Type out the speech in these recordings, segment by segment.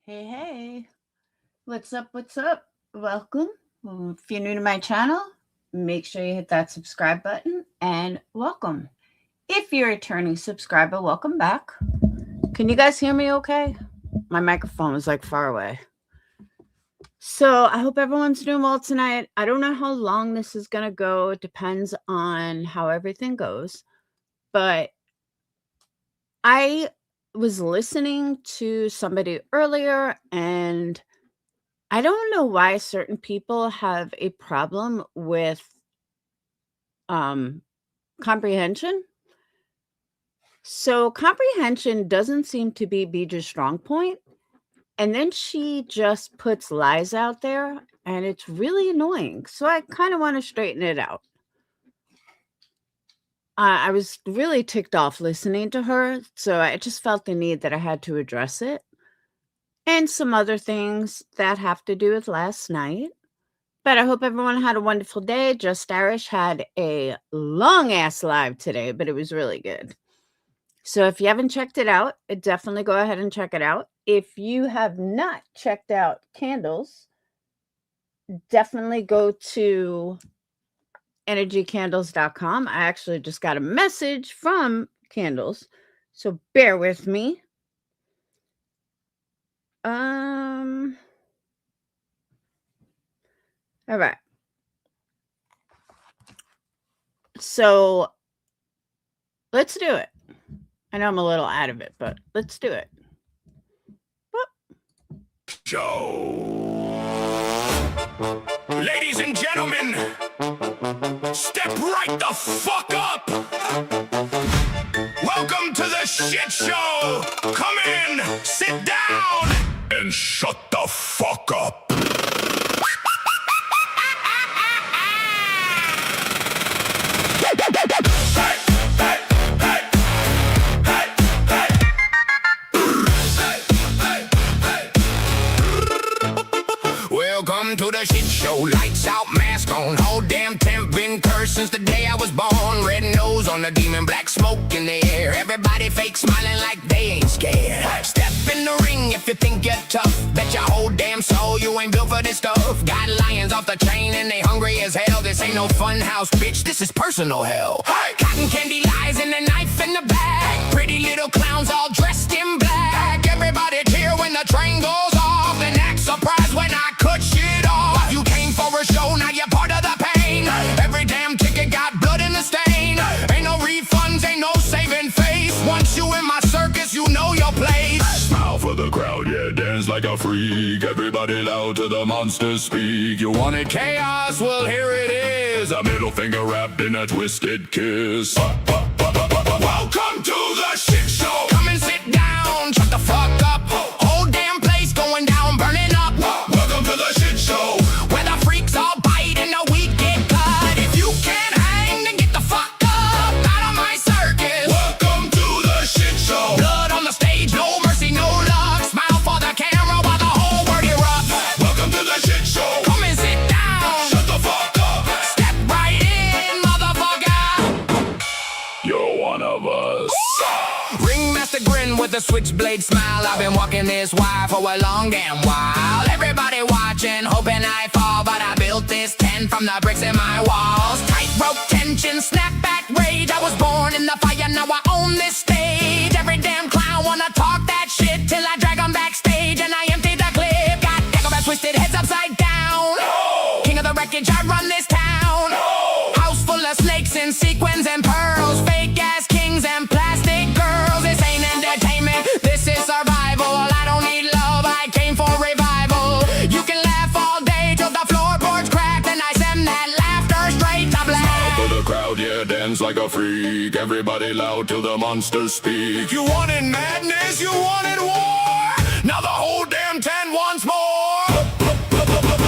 Hey, hey, what's up? What's up? Welcome. If you're new to my channel, make sure you hit that subscribe button and welcome. If you're a returning subscriber, welcome back. Can you guys hear me okay? My microphone is like far away. So I hope everyone's doing well tonight. I don't know how long this is going to go. It depends on how everything goes. But I was listening to somebody earlier, and I don't know why certain people have a problem with comprehension. So comprehension doesn't seem to be Beeja's strong point. And then she just puts lies out there, and it's really annoying. So I kind of want to straighten it out. I was really ticked off listening to her, so I just felt the need that I had to address it. And some other things that have to do with last night. But I hope everyone had a wonderful day. Just Irish had a long-ass live today, but it was really good. So if you haven't checked it out, definitely go ahead and check it out. If you have not checked out Candles, definitely go to energycandles.com. I actually just got a message from Candles, so bear with me. All right. So let's do it. I know I'm a little out of it, but let's do it. Show. Ladies and gentlemen, step right the fuck up. Welcome to the shit show. Come in, sit down, and shut the fuck up. Welcome to the shit show. Lights out, mask on. Whole damn temp been cursed since the day I was born. Red nose on the demon, black smoke in the air. Everybody fake smiling like they ain't scared. Step in the ring if you think you're tough. Bet your whole damn soul you ain't built for this stuff. Got lions off the chain and they hungry as hell. This ain't no fun house, bitch. This is personal hell. Cotton candy lies and a knife in the bag. Pretty little clowns all dressed in black. Everybody cheer when the train goes off, and act surprised when I cut shit off. You came for a show, now you're part of the pain. Every damn ticket got blood in the stain. Ain't no refunds, ain't no saving face. Once you in my circus, you know your place. Smile for the crowd, yeah, dance like a freak. Everybody loud till the monsters speak. You wanted chaos? Well, here it is. A middle finger wrapped in a twisted kiss. Welcome to the shit show. Come and sit down, shut the fuck up. Whole damn place going down, burning up. Welcome to the shit show, where the freaks all bite and the weak get cut. If you can't hang, then get the fuck up out of my circus. Welcome to the shit show. Blood on the stage, no mercy, no luck. Smile for the camera while the whole world erupts. Welcome to the shit show. Come and sit down, shut the fuck up. Step right in, motherfucker. You're one of us. Ringmaster grin with a switchblade smile. I've been walking this wire for a long damn while. Everybody watching, hoping I fall, but I built this tent from the bricks in my walls. Tightrope tension, snapback rage. I was born in the fire, now I own this stage. Every damn clown wanna talk that shit till I drag 'em backstage and I empty the clip. Got acrobats twisted heads upside down. No. King of the wreckage, I run this town. No. House full of snakes and sequins and pearls. Fake ass kings and plastic girls. This ain't entertainment, this is survival. I don't need love, I came for revival. You can laugh all day till the floorboards crack, then I send that laughter straight to black. Smile for the crowd, yeah, dance like a freak. Everybody loud till the monsters speak. You wanted madness, you wanted war. Now the whole damn tent wants more.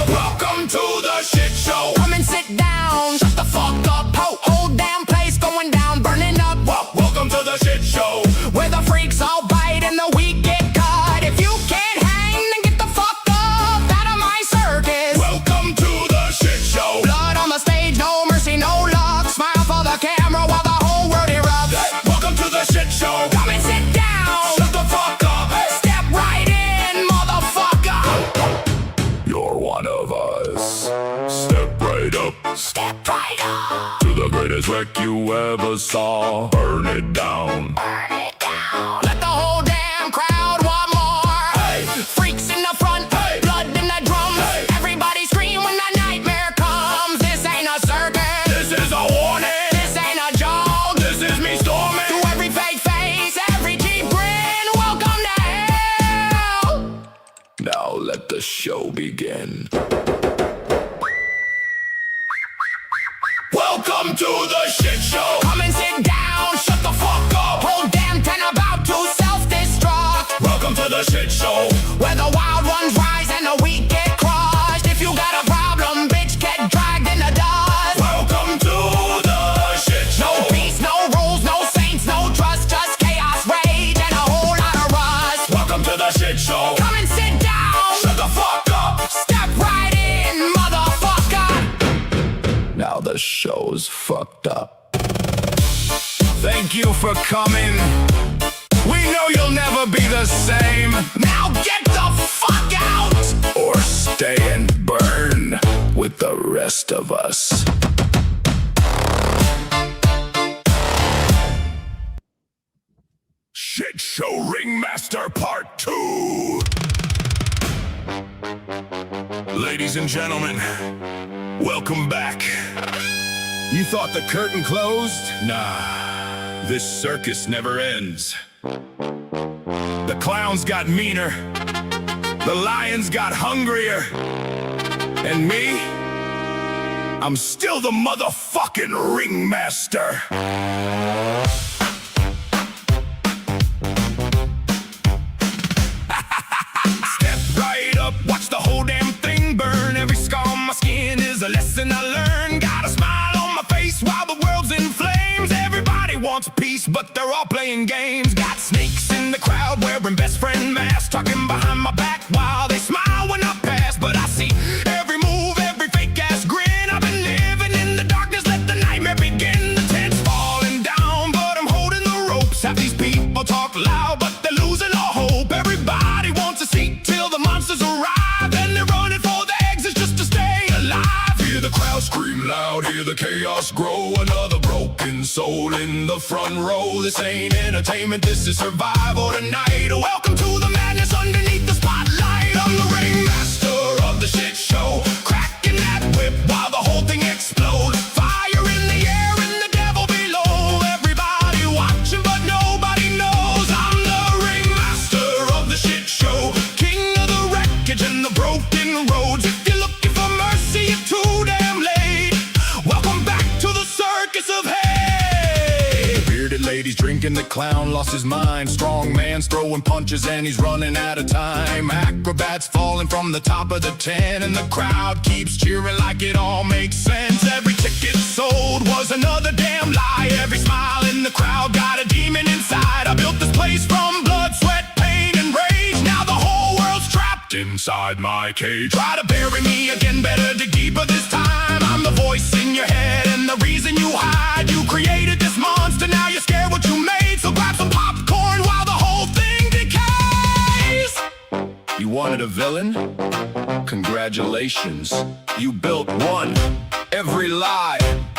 Welcome to the shit show. Come and sit down, shut the fuck up. Whole damn place going down, burning up. Welcome to the shit show, where the freaks all bite and the weak get cut. If you can't hang, then get the fuck up out of my circus. Welcome to the shit show. Blood on the stage, no mercy, no luck. Smile for the camera while the whole world erupts. Welcome to the shit show. Come and sit down, shut the fuck up. Step right in, motherfucker. biggest wreck you ever saw. Burn it down. Burn it down. Let the whole damn crowd want more. Hey. Freaks in the front, hey. Blood in the drums. Hey. Everybody scream when the nightmare comes. This ain't a circus. This is a warning. This ain't a joke. This is me storming. To every fake face, every cheap grin. Welcome to hell. Now let the show begin. Welcome to the shit show. Come and sit down, shut the fuck up. Whole damn tent about to self-destruct. Welcome to the shit show, where the wild ones rise and the weak get crushed. If you got a problem, bitch, get dragged in the dust. Welcome to the shit show. No peace, no rules, no saints, no trust, just chaos, rage, and a whole lot of rust. Welcome to the shit show. Come and sit down, shut the fuck up. Step right in, motherfucker. Now the show's fucked up. Thank you for coming. We know you'll never be the same. Now get the fuck out! Or stay and burn with the rest of us. Shit Show Ringmaster Part 2. Ladies and gentlemen, welcome back. You thought the curtain closed? Nah, this circus never ends. The clowns got meaner, the lions got hungrier, and me? I'm still the motherfucking ringmaster. Step right up, watch the whole damn thing burn. Every scar on my skin is a lesson I learned. Got a smile on my face while the world's in flames. Everybody wants peace, but they're all playing games. Got snakes in the crowd wearing best friend masks, talking behind my back while they smile when I pass. But I see every move, every fake ass grin. I've been living in the darkness, let the nightmare begin. The tent's falling down, but I'm holding the ropes. Half these people talk loud, but they're losing all hope. Everybody wants a seat till the monsters arrive, and they're running for the exits just to stay alive. Hear the crowd scream loud, hear the chaos grow. Another broken soul in the front row. This ain't entertainment, this is survival tonight. Welcome to the madness underneath the spotlight. I'm the ringmaster of the shit show, cracking that whip while the whole thing explodes. Fire in the air and the devil below. Everybody watching but nobody knows. I'm the ringmaster of the shit show, king of the wreckage and the broken roads. If you're looking for mercy, you're too damn late. Welcome back to the circus of hate. Bearded ladies drinking, the clown lost his mind. Strong man's throwing punches and he's running out of time. Acrobats falling from the top of the tent, and the crowd keeps cheering like it all makes sense. Every ticket sold was another damn lie. Every smile in the crowd got a demon inside. I built this place from blood, sweat, pain, and rage. Now the whole world's trapped inside my cage. Try to bury me again, better dig deeper this time. I'm the voice in your head and the reason you hide. You created this monster, now you're scared what you made. So grab some popcorn while the whole thing decays. You wanted a villain? Congratulations, you built one. Every lie,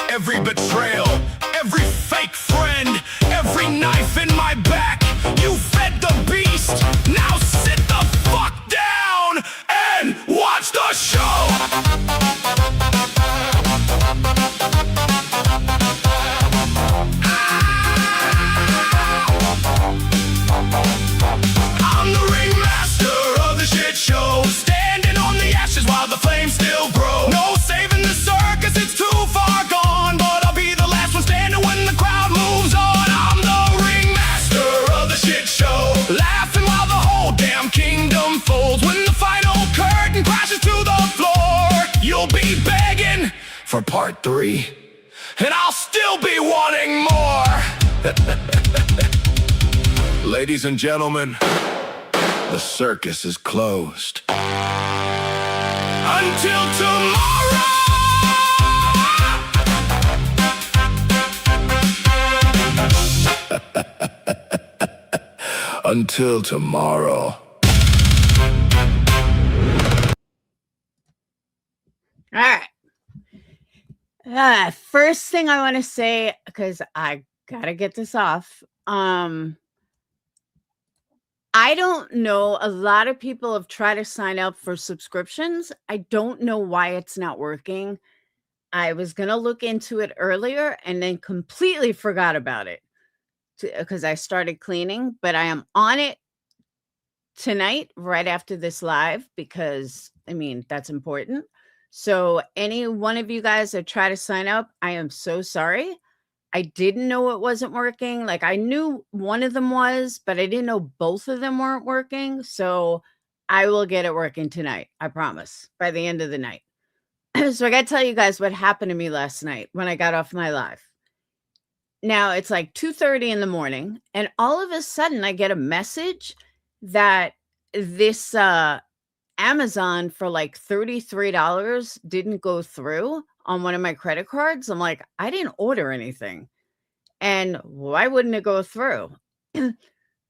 every betrayal, every fake friend, every knife in my back. You fed the beast, now sit the fuck down and watch the show. I'm the ringmaster of the shit show, standing on the ashes while the flames still grow. No saving the circus, it's too far gone, but I'll be the last one standing when the crowd moves on. I'm the ringmaster of the shit show, laughing while the whole damn kingdom folds. When the final curtain crashes to the floor, you'll be begging for part 3, and I'll still be wanting more. Ladies and gentlemen, the circus is closed. Until tomorrow! Until tomorrow. All right. First thing I want to say, because I gotta get this off. I don't know. A lot of people have tried to sign up for subscriptions. I don't know why it's not working. I was gonna look into it earlier and then completely forgot about it because I started cleaning. But I am on it tonight, right after this live, because I mean that's important. So, any one of you guys that try to sign up, I am so sorry. I didn't know it wasn't working. Like, I knew one of them was, but I didn't know both of them weren't working. So, I will get it working tonight. I promise, by the end of the night. So, I got to tell you guys what happened to me last night when I got off my live. Now, it's like 2:30 in the morning, and all of a sudden I get a message that this Amazon for like $33 didn't go through on one of my credit cards. I'm like, I didn't order anything. And why wouldn't it go through?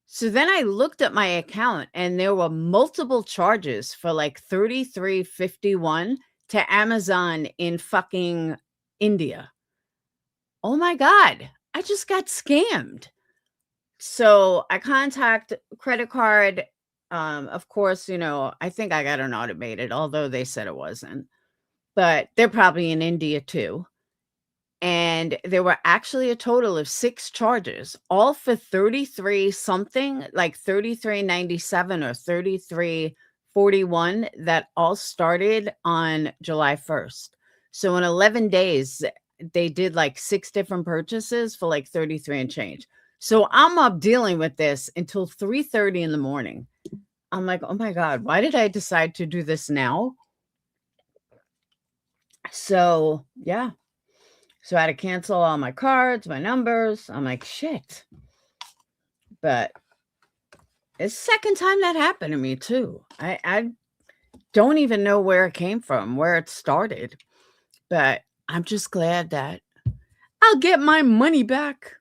So then I looked at my account and there were multiple charges for like 33.51 to Amazon in fucking India. Oh my god, I just got scammed. So I contact credit card. Of course, I think I got an automated, although they said it wasn't. But they're probably in India too. And there were actually a total of 6 charges, all for 33 something, like 33.97 or 33.41 that all started on July 1st. So in 11 days, they did like 6 different purchases for like 33 and change. So I'm up dealing with this until 3:30 in the morning. I'm like, "Oh my god, why did I decide to do this now?" So, yeah. So I had to cancel all my cards, my numbers. I'm like, shit. But it's the second time that happened to me too. I don't even know where it came from, where it started. But I'm just glad that I'll get my money back.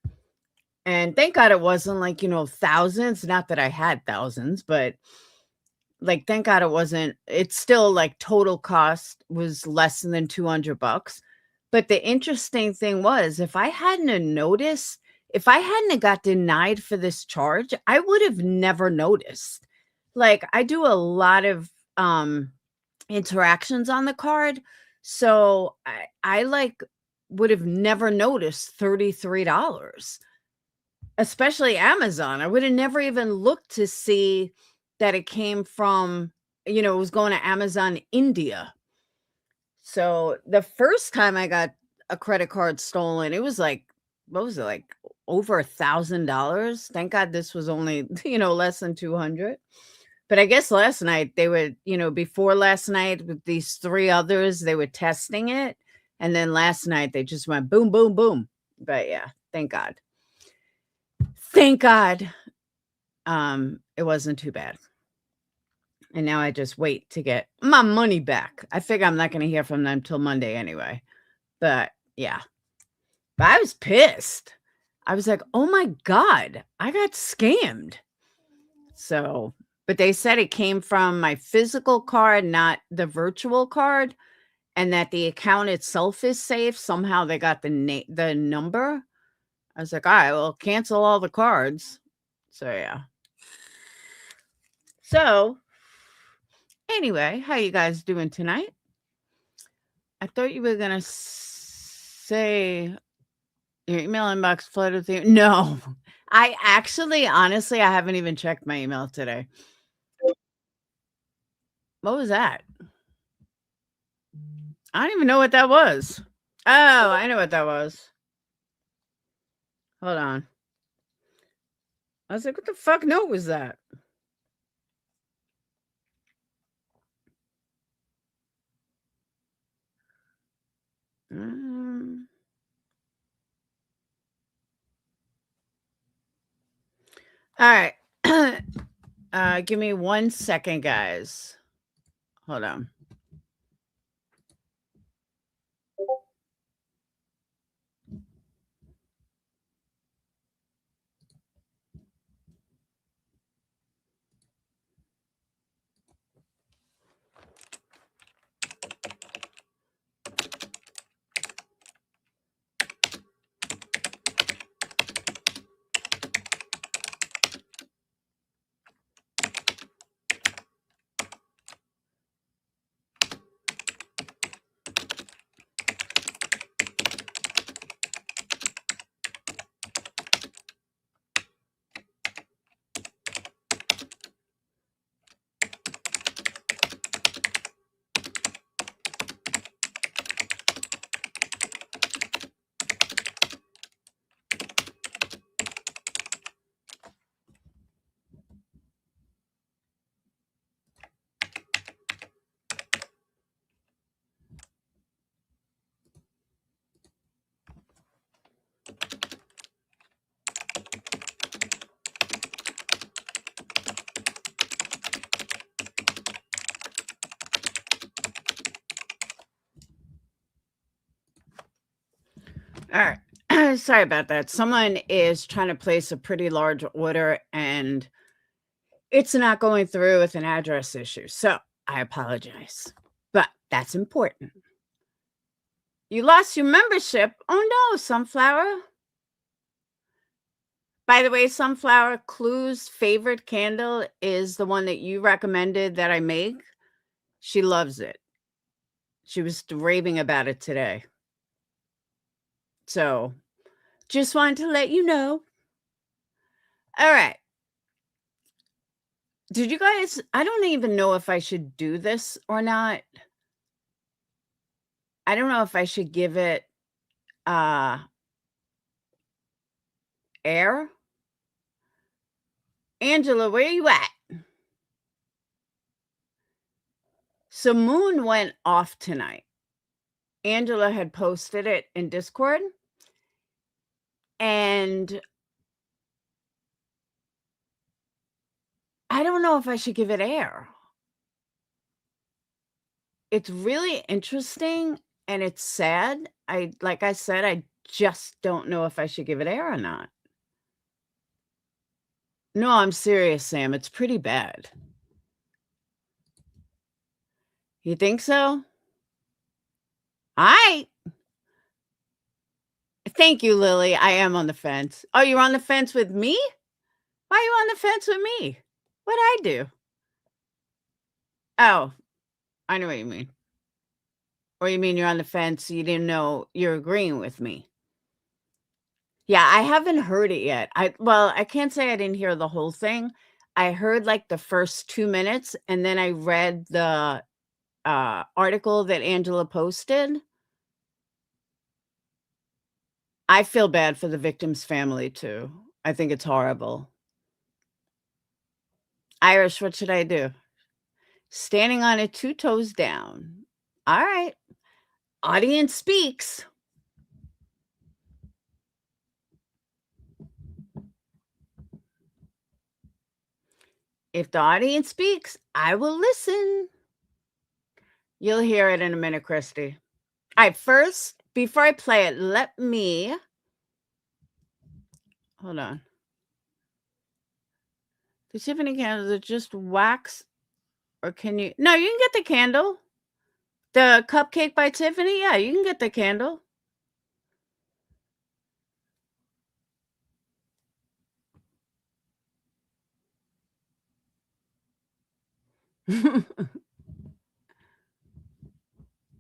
And thank God it wasn't like, thousands. Not that I had thousands, but like, thank God it wasn't. It's still like total cost was less than $200. But the interesting thing was, if I hadn't have noticed, if I hadn't have got denied for this charge, I would have never noticed. Like, I do a lot of interactions on the card, so I like would have never noticed $33, especially Amazon. I would have never even looked to see that it came from, it was going to Amazon India. So the first time I got a credit card stolen, it was like, what was it, like over $1,000? Thank God this was only, less than 200. But I guess last night they were, before last night with these 3 others, they were testing it. And then last night they just went boom, boom, boom. But yeah, thank God. Thank God. It wasn't too bad. And now I just wait to get my money back. I figure I'm not going to hear from them till Monday anyway. But yeah, but I was pissed. I was like, oh my God, I got scammed. So, but they said it came from my physical card, not the virtual card, and that the account itself is safe. Somehow they got the number. I was like, all right, well, cancel all the cards. So yeah. So anyway, how you guys doing tonight? I thought you were gonna say your email inbox flooded with you. No, I actually, honestly, I haven't even checked my email today. What was that? I don't even know what that was. Oh, I know what that was. Hold on. I was like, what the fuck note was that? Um, all right. Give me 1 second, guys. Hold on. All right. Sorry about that. Someone is trying to place a pretty large order and it's not going through with an address issue. So I apologize, but that's important. You lost your membership. Oh no, Sunflower. By the way, Sunflower, Clue's favorite candle is the one that you recommended that I make. She loves it. She was raving about it today. So just wanted to let you know. All right. Did you guys, I don't even know if I should do this or not. I don't know if I should give it air. Angela, where you at? So Moon went off tonight. Angela had posted it in Discord. And I don't know if I should give it air. It's really interesting and it's sad. Like I said, I just don't know if I should give it air or not. No, I'm serious, Sam. It's pretty bad. You think so? Alright. Thank you, Lily. I am on the fence. Oh, you're on the fence with me? Why are you on the fence with me? What'd I do? Oh, I know what you mean. Or you mean you're on the fence, you didn't know you're agreeing with me. Yeah, I haven't heard it yet. I can't say I didn't hear the whole thing. I heard, like, the first 2 minutes, and then I read the, article that Angela posted. I feel bad for the victim's family, too. I think it's horrible. Irish, what should I do? Standing on it 2 toes down. Alright. Audience speaks. If the audience speaks, I will listen. You'll hear it in a minute, Christy. Alright, first, before I play it, let me hold on. The Tiffany candles are just wax, or can you? No, you can get the candle. The cupcake by Tiffany, yeah, you can get the candle.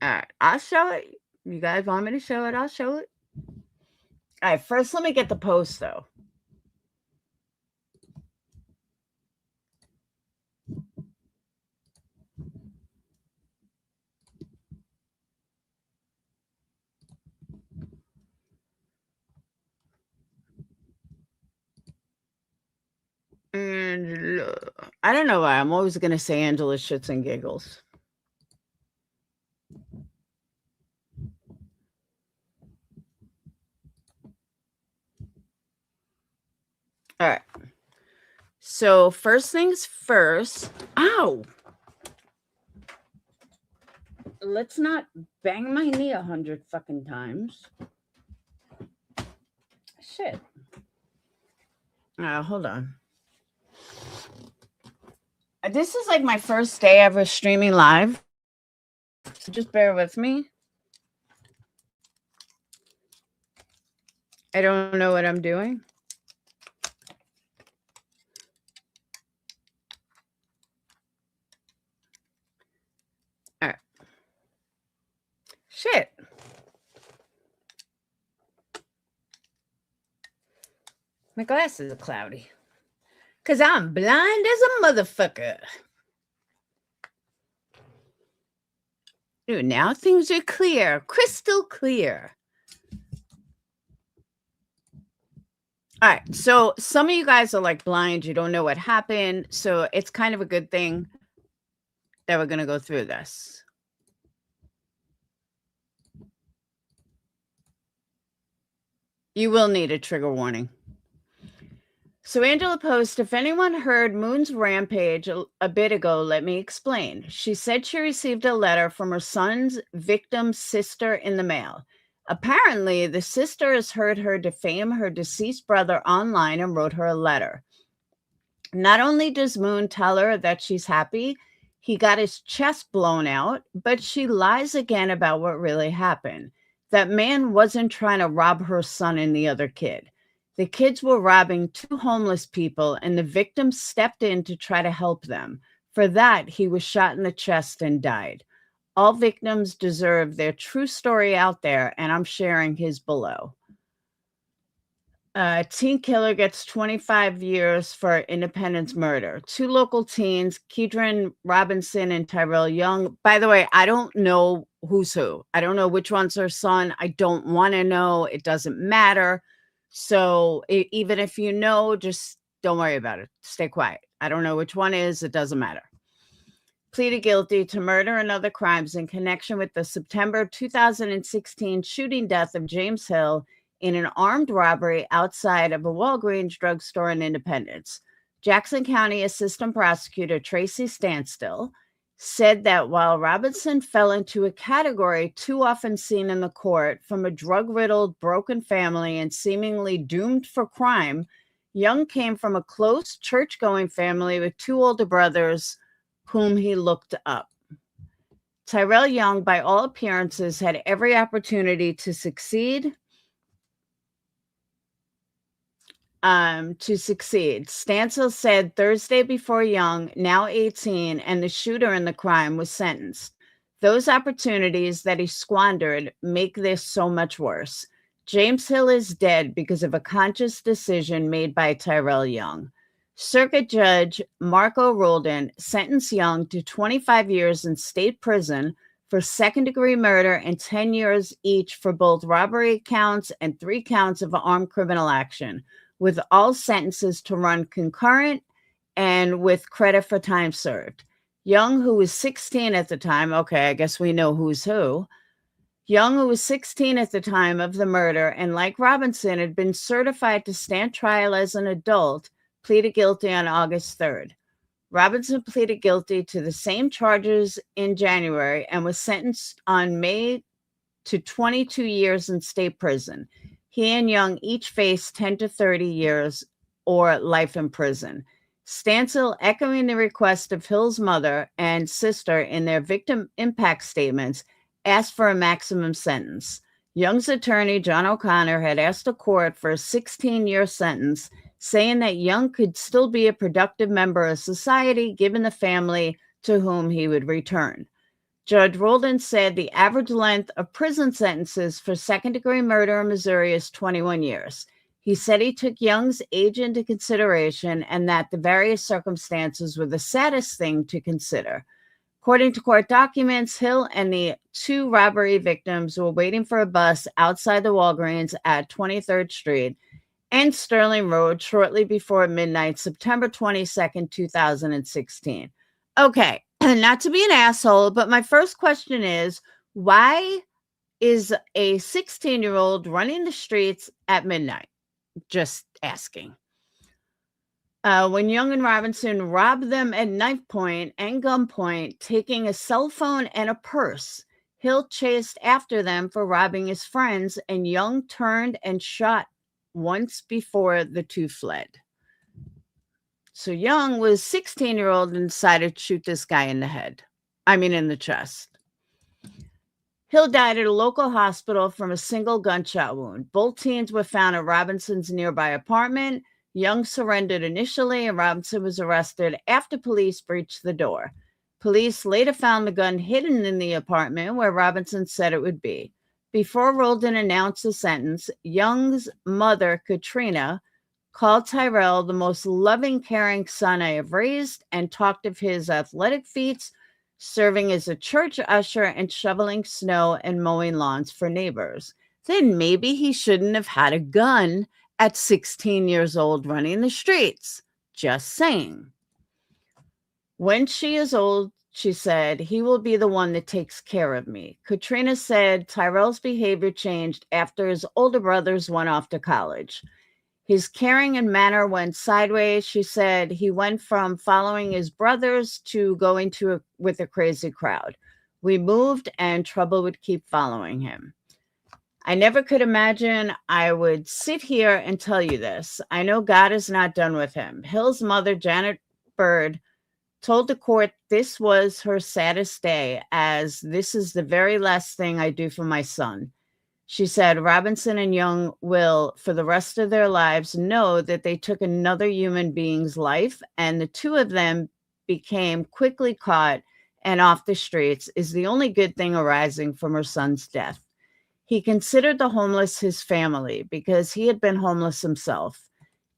Alright, I'll show it. You guys want me to show it? I'll show it. Alright, first let me get the post, though. Angela. I don't know why. I'm always gonna say Angela shits and giggles. Alright. So, first things first. Ow! Let's not bang my knee 100 fucking times. Shit. Hold on. This is like my first day ever streaming live. So just bear with me. I don't know what I'm doing. All right. Shit. My glasses are cloudy. Because I'm blind as a motherfucker. Ooh, now things are clear. Crystal clear. All right. So some of you guys are like blind. You don't know what happened. So it's kind of a good thing that we're going to go through this. You will need a trigger warning. So Angela posted, if anyone heard Moon's rampage a bit ago, let me explain. She said she received a letter from her son's victim's sister in the mail. Apparently, the sister has heard her defame her deceased brother online and wrote her a letter. Not only does Moon tell her that she's happy he got his chest blown out, but she lies again about what really happened. That man wasn't trying to rob her son and the other kid. The kids were robbing two homeless people, and the victim stepped in to try to help them. For that, he was shot in the chest and died. All victims deserve their true story out there, and I'm sharing his below. Teen killer gets 25 years for Independence murder. Two local teens, Kedron Robinson and Tyrell Young. By the way, I don't know who's who. I don't know which one's her son. I don't want to know. It doesn't matter. So even if you know, just don't worry about it. Stay quiet. I don't know which one is. It doesn't matter. Pleaded guilty to murder and other crimes in connection with the September 2016 shooting death of James Hill in an armed robbery outside of a Walgreens drugstore in Independence. Jackson County Assistant Prosecutor Tracy Standstill said that while Robinson fell into a category too often seen in the court from a drug-riddled, broken family and seemingly doomed for crime, Young came from a close church-going family with two older brothers whom he looked up. Tyrell Young, by all appearances, had every opportunity to succeed. Stansel said Thursday before Young, now 18, and the shooter in the crime was sentenced. Those opportunities that he squandered make this so much worse. James Hill is dead because of a conscious decision made by Tyrell Young. Circuit Judge Marco Roldan sentenced Young to 25 years in state prison for second-degree murder and 10 years each for both robbery counts and 3 counts of armed criminal action, with all sentences to run concurrent and with credit for time served. Young, who was 16 at the time, okay, I guess we know who's who. Young, who was 16 at the time of the murder, and like Robinson, had been certified to stand trial as an adult, pleaded guilty on August 3rd. Robinson pleaded guilty to the same charges in January and was sentenced on May to 22 years in state prison. He and Young each faced 10 to 30 years or life in prison. Stansel, echoing the request of Hill's mother and sister in their victim impact statements, asked for a maximum sentence. Young's attorney, John O'Connor, had asked the court for a 16-year sentence, saying that Young could still be a productive member of society given the family to whom he would return. Judge Roldan said the average length of prison sentences for second-degree murder in Missouri is 21 years. He said he took Young's age into consideration and that the various circumstances were the saddest thing to consider. According to court documents, Hill and the 2 robbery victims were waiting for a bus outside the Walgreens at 23rd Street and Sterling Road shortly before midnight, September 22nd, 2016. Okay, not to be an asshole, but my first question is, why is a 16-year-old running the streets at midnight? Just asking. When Young and Robinson robbed them at knife point and gunpoint, taking a cell phone and a purse, Hill chased after them for robbing his friends, and Young turned and shot once before the 2 fled. So Young was 16-year-old and decided to shoot this guy in the chest. Hill died at a local hospital from a single gunshot wound. Both teens were found at Robinson's nearby apartment. Young surrendered initially, and Robinson was arrested after police breached the door. Police later found the gun hidden in the apartment where Robinson said it would be. Before Roldan announced the sentence, Young's mother, Katrina, called Tyrell the most loving, caring son I have raised and talked of his athletic feats, serving as a church usher and shoveling snow and mowing lawns for neighbors. Then maybe he shouldn't have had a gun at 16 years old running the streets. Just saying. When she is old, she said, he will be the one that takes care of me. Katrina said Tyrell's behavior changed after his older brothers went off to college. His caring and manner went sideways. She said he went from following his brothers to going with a crazy crowd. We moved and trouble would keep following him. I never could imagine I would sit here and tell you this. I know God is not done with him. Hill's mother, Janet Bird, told the court this was her saddest day, as this is the very last thing I do for my son. She said Robinson and Young will, for the rest of their lives, know that they took another human being's life, and the two of them became quickly caught and off the streets is the only good thing arising from her son's death. He considered the homeless his family because he had been homeless himself,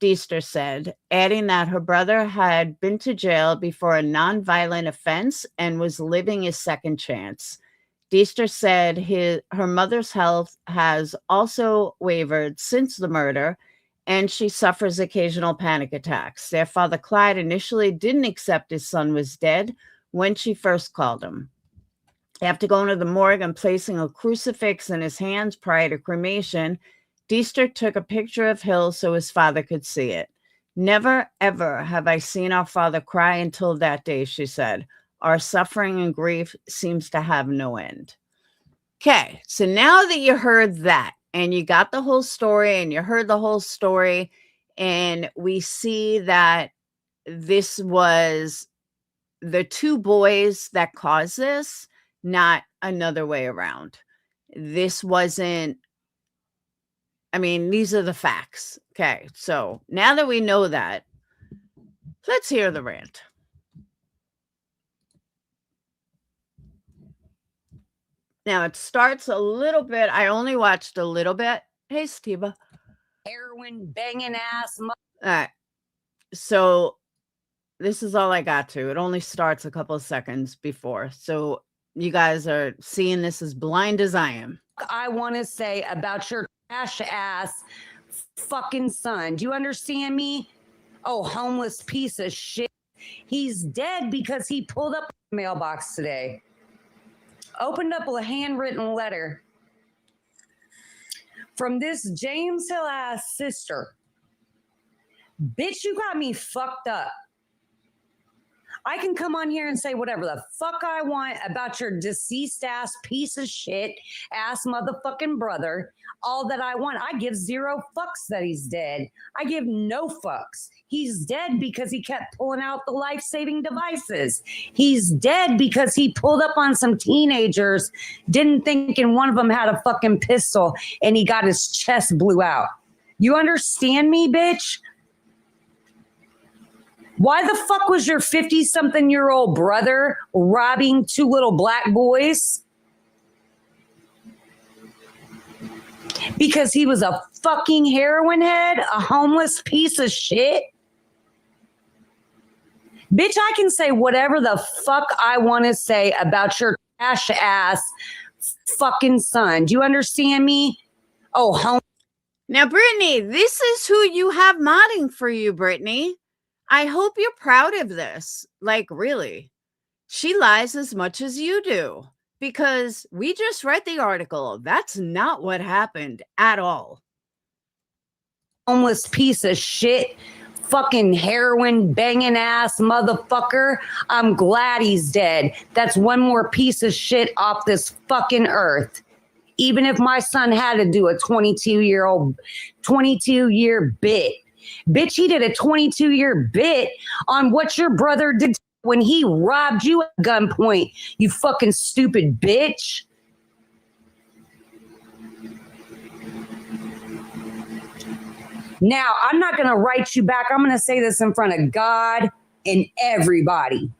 Deester said, adding that her brother had been to jail before a nonviolent offense and was living his second chance. Deester said her mother's health has also wavered since the murder, and she suffers occasional panic attacks. Their father, Clyde, initially didn't accept his son was dead when she first called him. After going to the morgue and placing a crucifix in his hands prior to cremation, Deester took a picture of Hill so his father could see it. Never, ever have I seen our father cry until that day, she said. Our suffering and grief seems to have no end. Okay, so now that you heard that and you got the whole story and you heard the whole story, and we see that this was the two boys that caused this, not another way around. This wasn't, I mean, these are the facts. Okay, so now that we know that, let's hear the rant. Now it starts a little bit. I only watched a little bit. Hey, Steva. Heroin banging ass. All right. So this is all I got to. It only starts a couple of seconds before. So you guys are seeing this as blind as I am. I want to say about your trash ass fucking son. Do you understand me? Oh, homeless piece of shit. He's dead because he pulled up the mailbox today. Opened up a handwritten letter from this James Hill ass sister. Bitch, you got me fucked up. I can come on here and say whatever the fuck I want about your deceased ass piece of shit ass motherfucking brother. All that I want. I give zero fucks that he's dead. I give no fucks. He's dead because he kept pulling out the life-saving devices. He's dead because he pulled up on some teenagers, didn't think one of them had a fucking pistol, and he got his chest blew out. You understand me, bitch? Why the fuck was your 50-something-year-old brother robbing two little black boys? Because he was a fucking heroin head, a homeless piece of shit? Bitch, I can say whatever the fuck I want to say about your trash ass fucking son. Do you understand me? Oh, Now, Brittany, this is who you have modding for you, Brittany. I hope you're proud of this. Like, really. She lies as much as you do. Because we just read the article. That's not what happened at all. Homeless piece of shit. Fucking heroin banging ass motherfucker. I'm glad he's dead. That's one more piece of shit off this fucking earth. Even if my son had to do a 22-year bit. Bitch, he did a 22-year bit on what your brother did when he robbed you at gunpoint, you fucking stupid bitch. Now, I'm not going to write you back. I'm going to say this in front of God and everybody.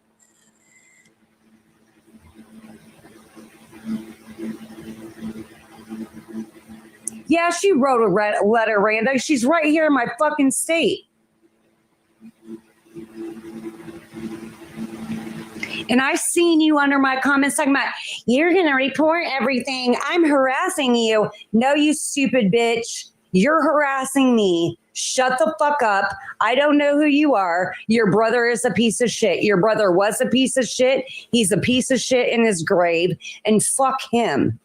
Yeah, she wrote a letter, Randa. She's right here in my fucking state. And I seen you under my comments talking about, you're going to report everything. I'm harassing you. No, you stupid bitch. You're harassing me. Shut the fuck up. I don't know who you are. Your brother is a piece of shit. Your brother was a piece of shit. He's a piece of shit in his grave. And fuck him.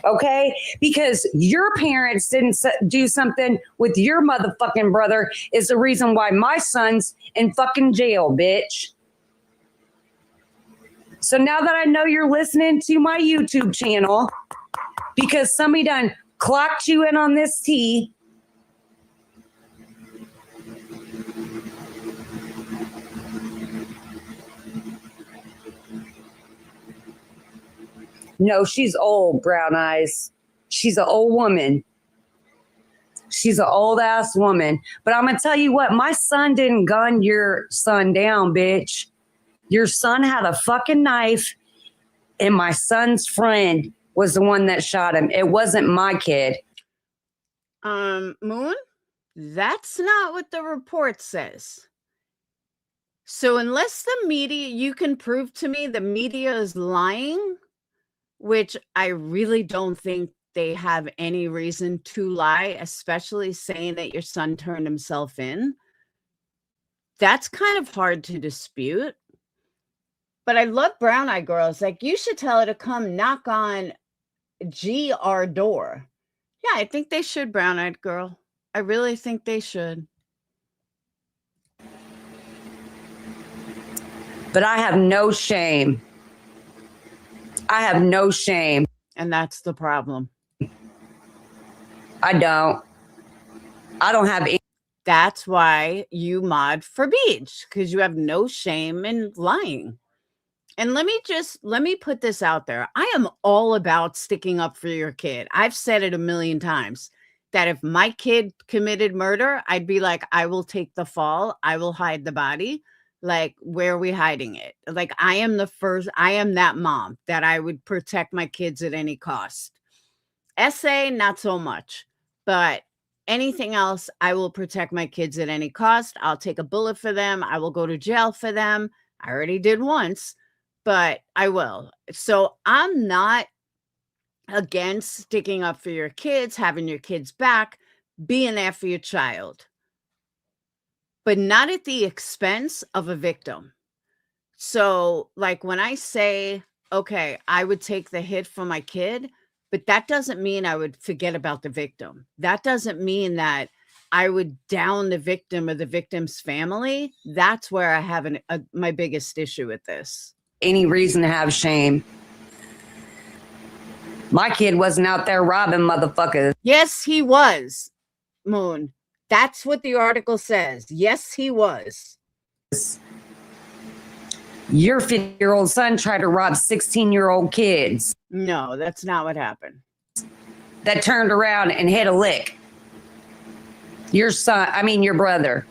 Okay? Because your parents didn't do something with your motherfucking brother is the reason why my son's in fucking jail, bitch. So now that I know you're listening to my YouTube channel, because somebody done clocked you in on this tea, no, she's old, brown eyes. She's an old woman. She's an old ass woman. But I'm going to tell you what, my son didn't gun your son down, bitch. Your son had a fucking knife, and my son's friend was the one that shot him. It wasn't my kid. Moon, that's not what the report says. So unless the media, you can prove to me the media is lying, which I really don't think they have any reason to lie, especially saying that your son turned himself in. That's kind of hard to dispute. But I love Brown Eye Girls. Like, you should tell her to come knock on our door. Yeah, I think they should, Brown Eyed Girl. I really think they should. But I have no shame. I have no shame. And that's the problem. I don't have any. That's why you mod for Beach, because you have no shame in lying. And let me put this out there. I am all about sticking up for your kid. I've said it a million times that if my kid committed murder, I'd be like, I will take the fall. I will hide the body. Like, where are we hiding it? Like, I am that mom that I would protect my kids at any cost. SA, not so much. But anything else, I will protect my kids at any cost. I'll take a bullet for them. I will go to jail for them. I already did once, but I will. So I'm not against sticking up for your kids, having your kids back, being there for your child, but not at the expense of a victim. So, like, when I say, okay, I would take the hit for my kid, but that doesn't mean I would forget about the victim. That doesn't mean that I would down the victim or the victim's family. That's where I have my biggest issue with this. Any reason to have shame. My kid wasn't out there robbing motherfuckers. Yes, he was, Moon. That's what the article says. Yes, he was. Your 50-year-old son tried to rob 16-year-old kids. No, that's not what happened. That turned around and hit a lick. Your brother.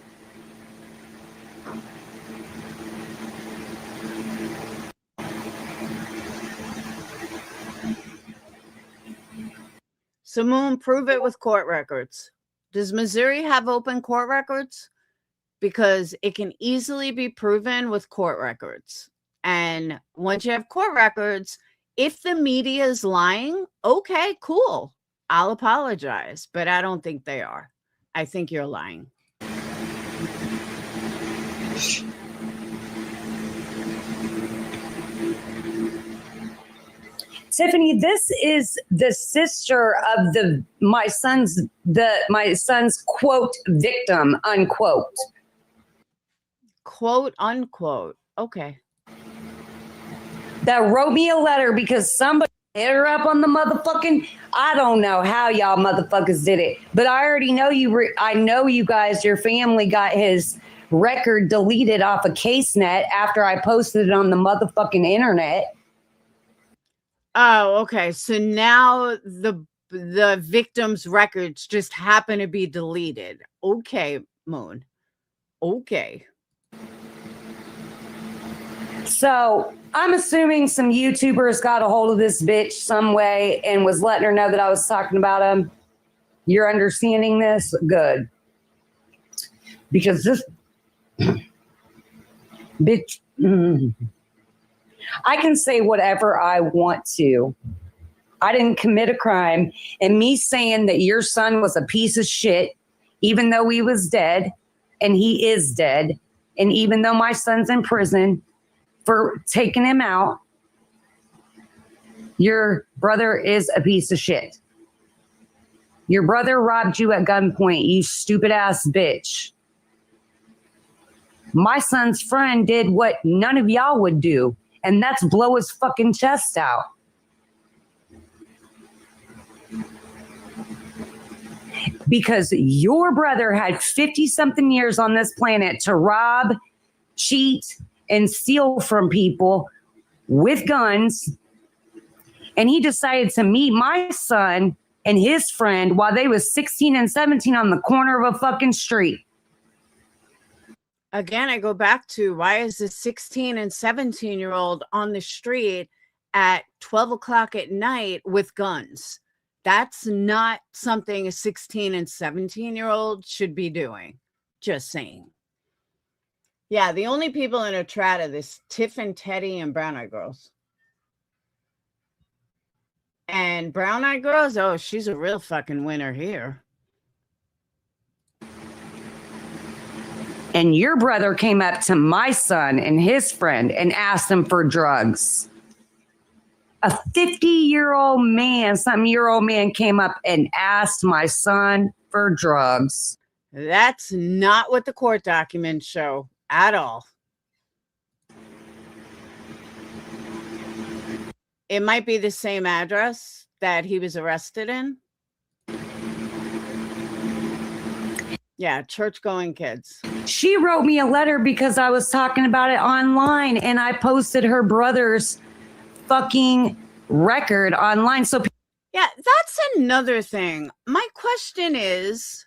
So, Moon, prove it with court records. Does Missouri have open court records? Because it can easily be proven with court records. And once you have court records, if the media is lying, okay, cool. I'll apologize, but I don't think they are. I think you're lying. Tiffany, this is the sister of my son's quote victim, unquote. Quote unquote. Okay. That wrote me a letter because somebody hit her up on the motherfucking. I don't know how y'all motherfuckers did it, but I already know I know you guys, your family got his record deleted off of CaseNet after I posted it on the motherfucking internet. Oh, okay. So now the victim's records just happen to be deleted. Okay, Moon. Okay. So I'm assuming some YouTubers got a hold of this bitch some way and was letting her know that I was talking about him. You're understanding this? Good. Because this bitch, I can say whatever I want to. I didn't commit a crime. And me saying that your son was a piece of shit, even though he was dead, and he is dead, and even though my son's in prison for taking him out, your brother is a piece of shit. Your brother robbed you at gunpoint, you stupid ass bitch. My son's friend did what none of y'all would do, And that's blow his fucking chest out. Because your brother had 50-something years on this planet to rob, cheat, and steal from people with guns. And he decided to meet my son and his friend while they was 16 and 17 on the corner of a fucking street. Again, I go back to, why is the 16 and 17-year-old on the street at 12 o'clock at night with guns? That's not something a 16 and 17-year-old should be doing. Just saying. Yeah, the only people in a trad are this Tiff and Teddy and Brown Eyed Girls. And Brown Eyed Girls, oh, she's a real fucking winner here. And your brother came up to my son and his friend and asked him for drugs. A 50-year-old man, something-year-old man came up and asked my son for drugs. That's not what the court documents show at all. It might be the same address that he was arrested in. Yeah, church-going kids. She wrote me a letter because I was talking about it online, and I posted her brother's fucking record online. So yeah, that's another thing. My question is,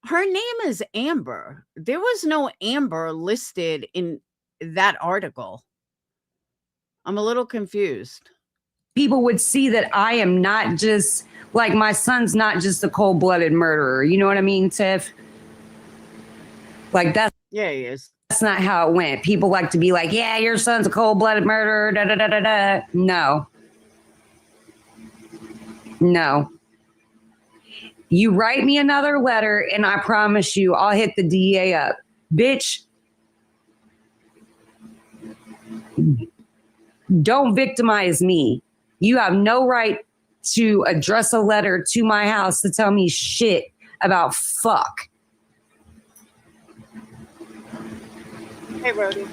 her name is Amber. There was no Amber listed in that article. I'm a little confused. People would see that I am not just, like, my son's not just a cold-blooded murderer. You know what I mean, Tiff? Like, that's... Yeah, he is. That's not how it went. People like to be like, yeah, your son's a cold-blooded murderer, da-da-da-da-da. No. No. You write me another letter, and I promise you, I'll hit the DA up. Bitch, don't victimize me. You have no right to address a letter to my house to tell me shit about fuck. Hey, Rhodey.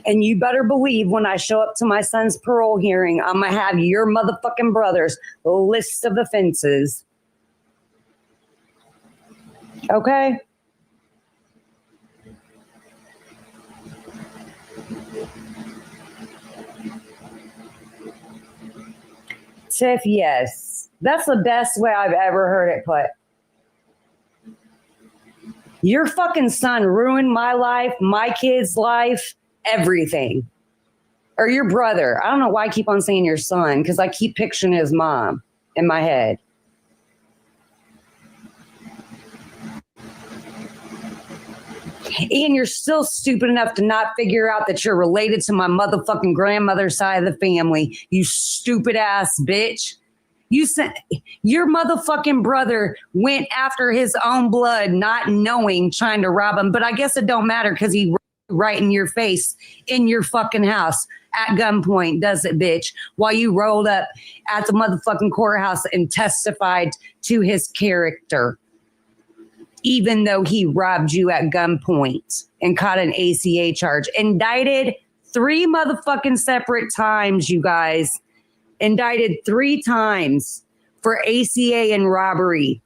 And you better believe when I show up to my son's parole hearing, I'm going to have your motherfucking brother's list of offenses. Okay? Tiff, yes. That's the best way I've ever heard it put. Your fucking son ruined my life, my kid's life, everything. Or your brother. I don't know why I keep on saying your son, because I keep picturing his mom in my head. And you're still stupid enough to not figure out that you're related to my motherfucking grandmother's side of the family. You stupid ass bitch. You said your motherfucking brother went after his own blood, not knowing, trying to rob him. But I guess it don't matter because he right in your face, in your fucking house at gunpoint, does it, bitch? While you rolled up at the motherfucking courthouse and testified to his character, even though he robbed you at gunpoint and caught an ACA charge. Indicted 3 motherfucking separate times, you guys. Indicted 3 times for ACA and robbery.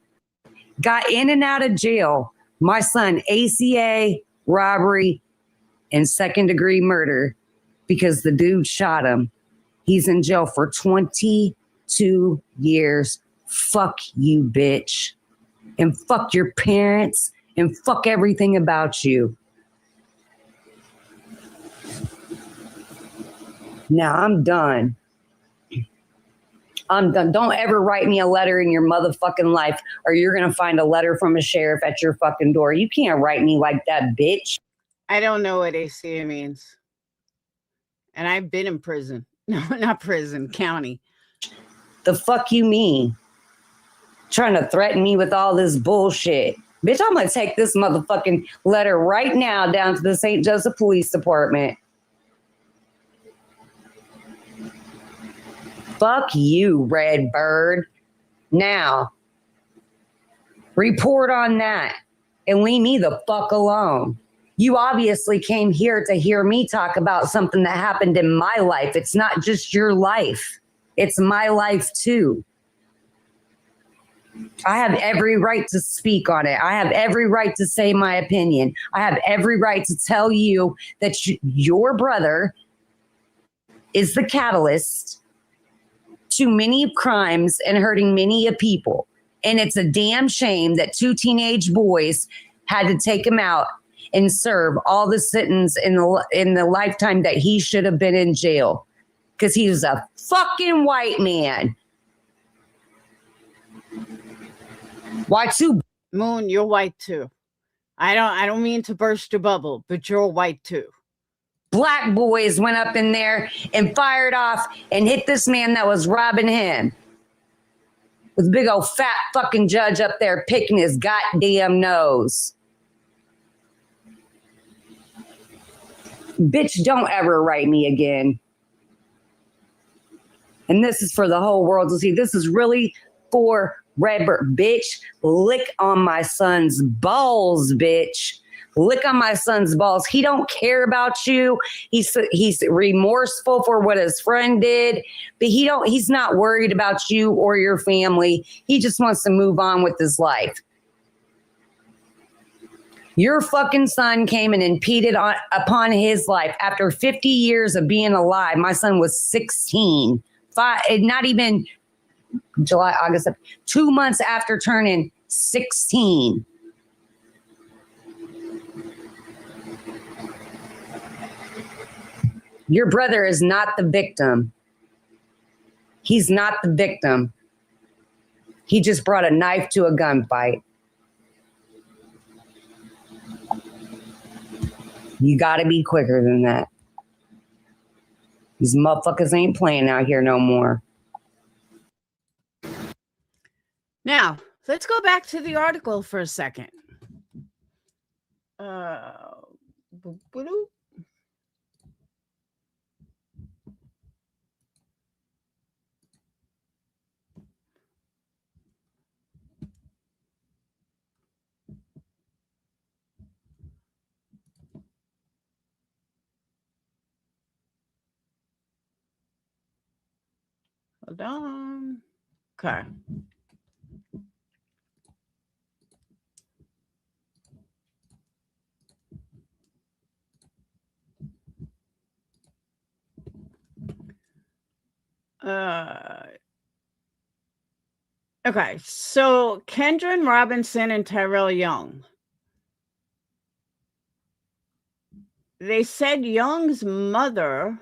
Got in and out of jail. My son, ACA, robbery, and 2nd-degree murder because the dude shot him. He's in jail for 22 years. Fuck you, bitch. And fuck your parents. And fuck everything about you. Now I'm done. I'm done. Don't ever write me a letter in your motherfucking life, or you're going to find a letter from a sheriff at your fucking door. You can't write me like that, bitch. I don't know what ACA means. And I've been in prison. No, not prison, county. The fuck you mean? Trying to threaten me with all this bullshit. Bitch, I'm going to take this motherfucking letter right now down to the St. Joseph Police Department. Fuck you, Redbird. Now, report on that. and leave me the fuck alone. You obviously came here to hear me talk about something that happened in my life. It's not just your life. It's my life too. I have every right to speak on it. I have every right to say my opinion. I have every right to tell you that your brother is the catalyst to many crimes and hurting many people. And it's a damn shame that 2 teenage boys had to take him out and serve all the sentence in the lifetime that he should have been in jail because he was a fucking white man. Why two? Moon, you're white too. I don't mean to burst your bubble, but you're white too. Black boys went up in there and fired off and hit this man that was robbing him. With a big old fat fucking judge up there picking his goddamn nose. Bitch, don't ever write me again. And this is for the whole world to see. This is really for Redbird. Bitch, lick on my son's balls, bitch. Lick on my son's balls. He don't care about you. He's remorseful for what his friend did, but he's not worried about you or your family. He just wants to move on with his life. Your fucking son came and impeded upon his life after 50 years of being alive. My son was 16. Not even July, August, 2 months after turning 16. Your brother is not the victim. He's not the victim. He just brought a knife to a gunfight. You got to be quicker than that. These motherfuckers ain't playing out here no more. Now, let's go back to the article for a second. Hold on. Okay. Okay, so Kendron Robinson and Tyrell Young. They said Young's mother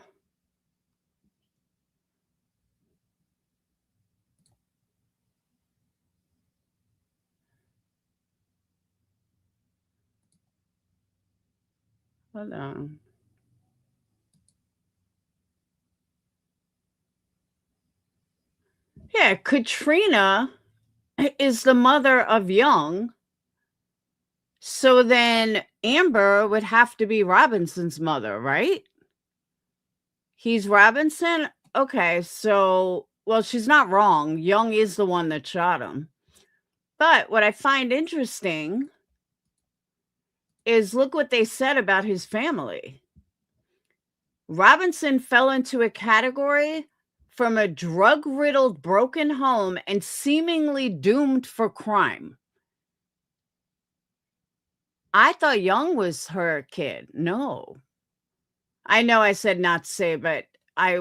hold on. Yeah, Katrina is the mother of Young. So then Amber would have to be Robinson's mother, right? He's Robinson? Okay, so, well, she's not wrong. Young is the one that shot him. But what I find interesting is look what they said about his family. Robinson fell into a category from a drug-riddled, broken home and seemingly doomed for crime. I thought Young was her kid. No. I know I said not to say, but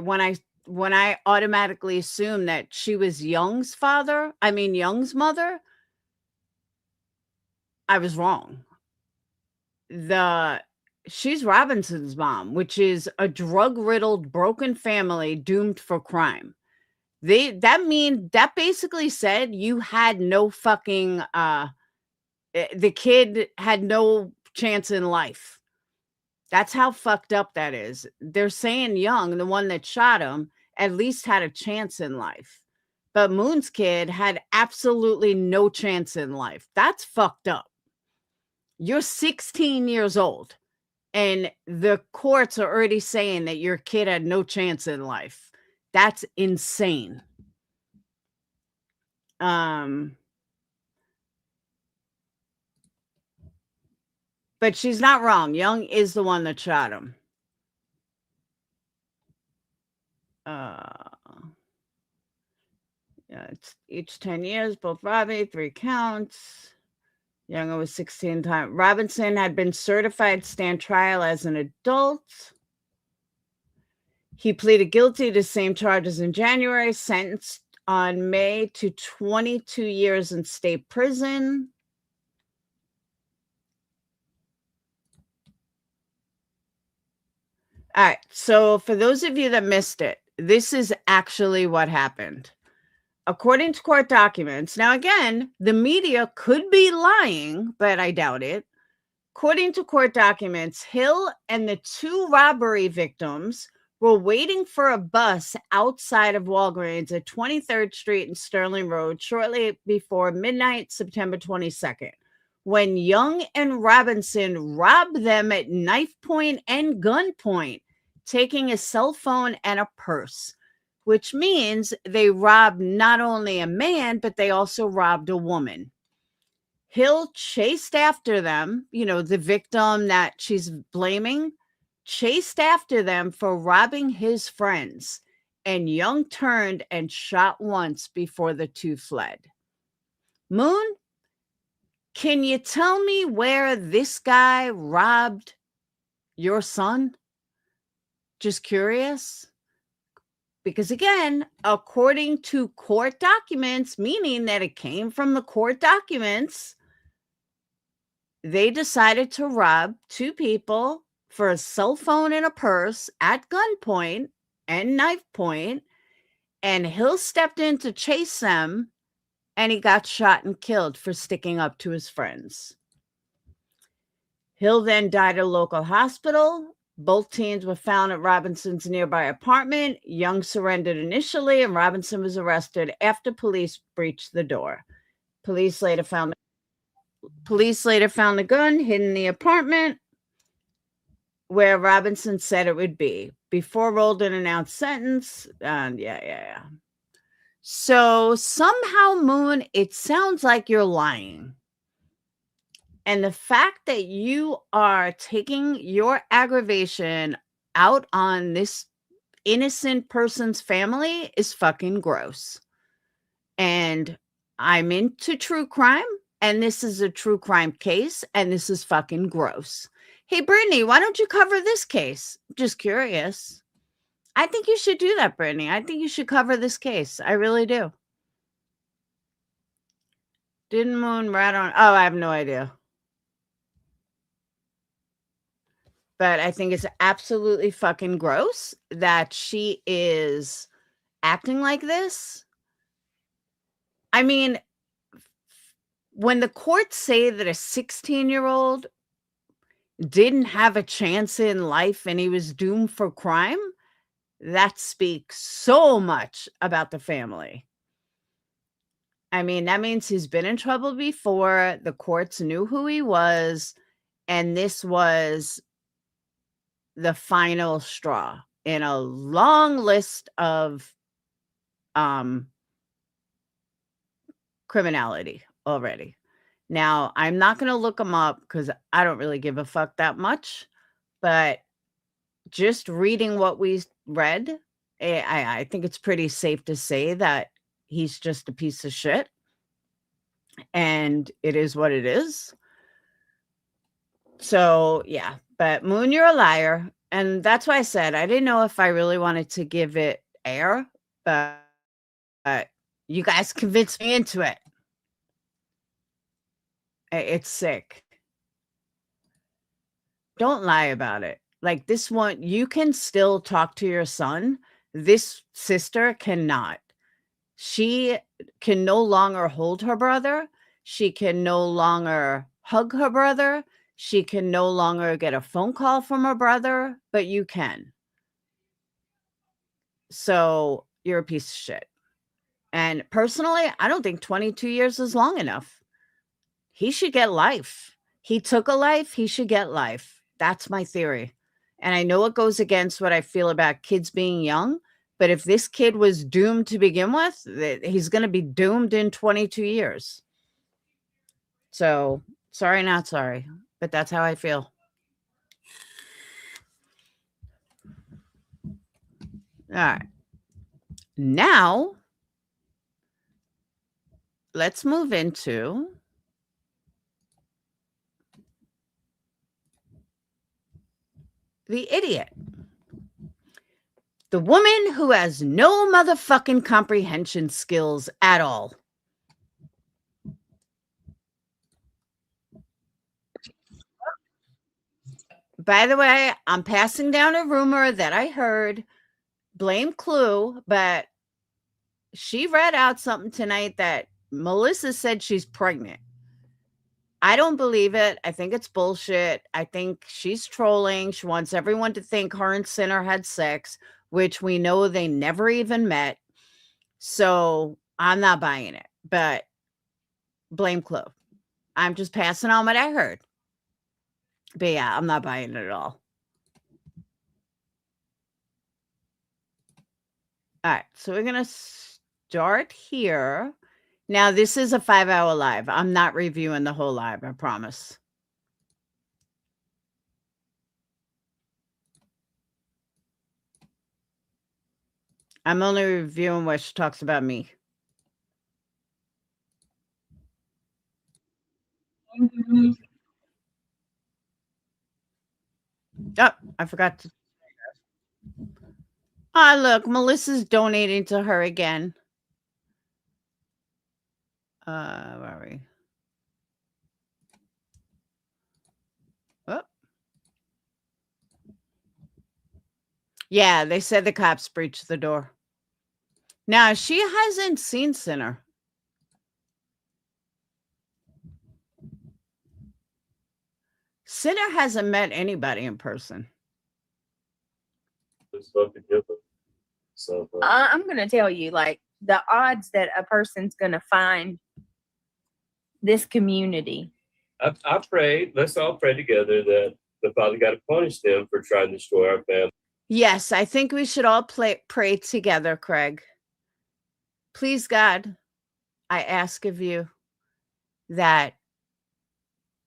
when I automatically assumed that she was Young's mother, I was wrong. She's Robinson's mom, which is a drug-riddled, broken family doomed for crime. That basically said you had no fucking the kid had no chance in life. That's how fucked up that is. They're saying Young, the one that shot him, at least had a chance in life. But Moon's kid had absolutely no chance in life. That's fucked up. You're 16 years old, and the courts are already saying that your kid had no chance in life. That's insane. But she's not wrong. Young is the one that shot him. Yeah, it's each 10 years, both robbery, 3 counts. Younger was 16 times. Robinson had been certified to stand trial as an adult. He pleaded guilty to same charges in January, sentenced on May to 22 years in state prison. All right. So for those of you that missed it, this is actually what happened. According to court documents, now again, the media could be lying, but I doubt it. According to court documents, Hill and the 2 robbery victims were waiting for a bus outside of Walgreens at 23rd Street and Sterling Road shortly before midnight, September 22nd, when Young and Robinson robbed them at knife point and gunpoint, taking a cell phone and a purse, which means they robbed not only a man, but they also robbed a woman. Hill chased after them, the victim that she's blaming, chased after them for robbing his friends, and Young turned and shot once before the 2 fled. Moon, can you tell me where this guy robbed your son? Just curious. Because again, according to court documents, meaning that it came from the court documents, they decided to rob 2 people for a cell phone and a purse at gunpoint and knife point, and Hill stepped in to chase them, and he got shot and killed for sticking up to his friends. Hill then died at a local hospital. Both teens were found at Robinson's nearby apartment. Young surrendered initially, and Robinson was arrested after police breached the door. Police later found the gun hidden in the apartment where Robinson said it would be before Roldan announced sentence. Yeah. So somehow, Moon, it sounds like you're lying. And the fact that you are taking your aggravation out on this innocent person's family is fucking gross. And I'm into true crime, and this is a true crime case, and this is fucking gross. Hey, Brittany, why don't you cover this case? Just curious. I think you should do that, Brittany. I think you should cover this case. I really do. Didn't Moon rat on? Oh, I have no idea. But I think it's absolutely fucking gross that she is acting like this. I mean, when the courts say that a 16-year-old didn't have a chance in life and he was doomed for crime, that speaks so much about the family. I mean, that means he's been in trouble before. The courts knew who he was, and this was the final straw in a long list of criminality already. Now, I'm not going to look them up because I don't really give a fuck that much, but just reading what we read, I think it's pretty safe to say that he's just a piece of shit, and it is what it is. So, yeah. But Moon, you're a liar. And that's why I said I didn't know if I really wanted to give it air, but you guys convinced me into it. It's sick. Don't lie about it. Like this one, you can still talk to your son. This sister cannot. She can no longer hold her brother. She can no longer hug her brother. She can no longer get a phone call from her brother, but you can. So you're a piece of shit. And personally, I don't think 22 years is long enough. He should get life. He took a life. He should get life. That's my theory. And I know it goes against what I feel about kids being young, but if this kid was doomed to begin with, he's going to be doomed in 22 years. So sorry, not sorry. but that's how I feel. All right. Now, let's move into the idiot. The woman who has no motherfucking comprehension skills at all. By the way, I'm passing down a rumor that I heard. Blame Clue, but she read out something tonight that Melissa said she's pregnant. I don't believe it. I think it's bullshit. I think she's trolling. She wants everyone to think her and Sinner had sex, which we know they never even met. So I'm not buying it, but blame Clue. I'm just passing on what I heard. But yeah, I'm not buying it at all. All right, so we're going to start here. Now, this is a 5-hour live. I'm not reviewing the whole live, I promise. I'm only reviewing what she talks about me. Oh, I forgot to. Ah, look, Melissa's donating to her again. Where are we? Oh. Yeah, they said the cops breached the door. Now, she hasn't seen Sinner. Sinner hasn't met anybody in person. So, I'm going to tell you, like, the odds that a person's going to find this community. I pray, let's all pray together that the Father God to punish them for trying to destroy our family. Yes, I think we should all pray together, Craig. Please, God, I ask of you that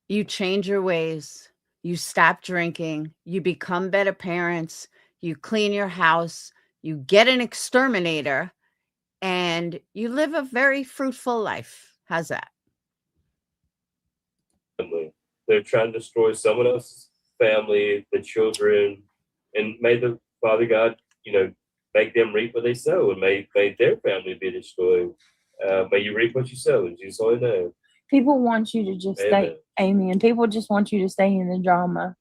you change your ways, you stop drinking, you become better parents, you clean your house, you get an exterminator, and you live a very fruitful life. How's that? They're trying to destroy someone else's family, the children, and may the Father God, make them reap what they sow, and may their family be destroyed. May you reap what you sow, in Jesus' holy name. People want you to just stay, amen. People just want you to stay in the drama.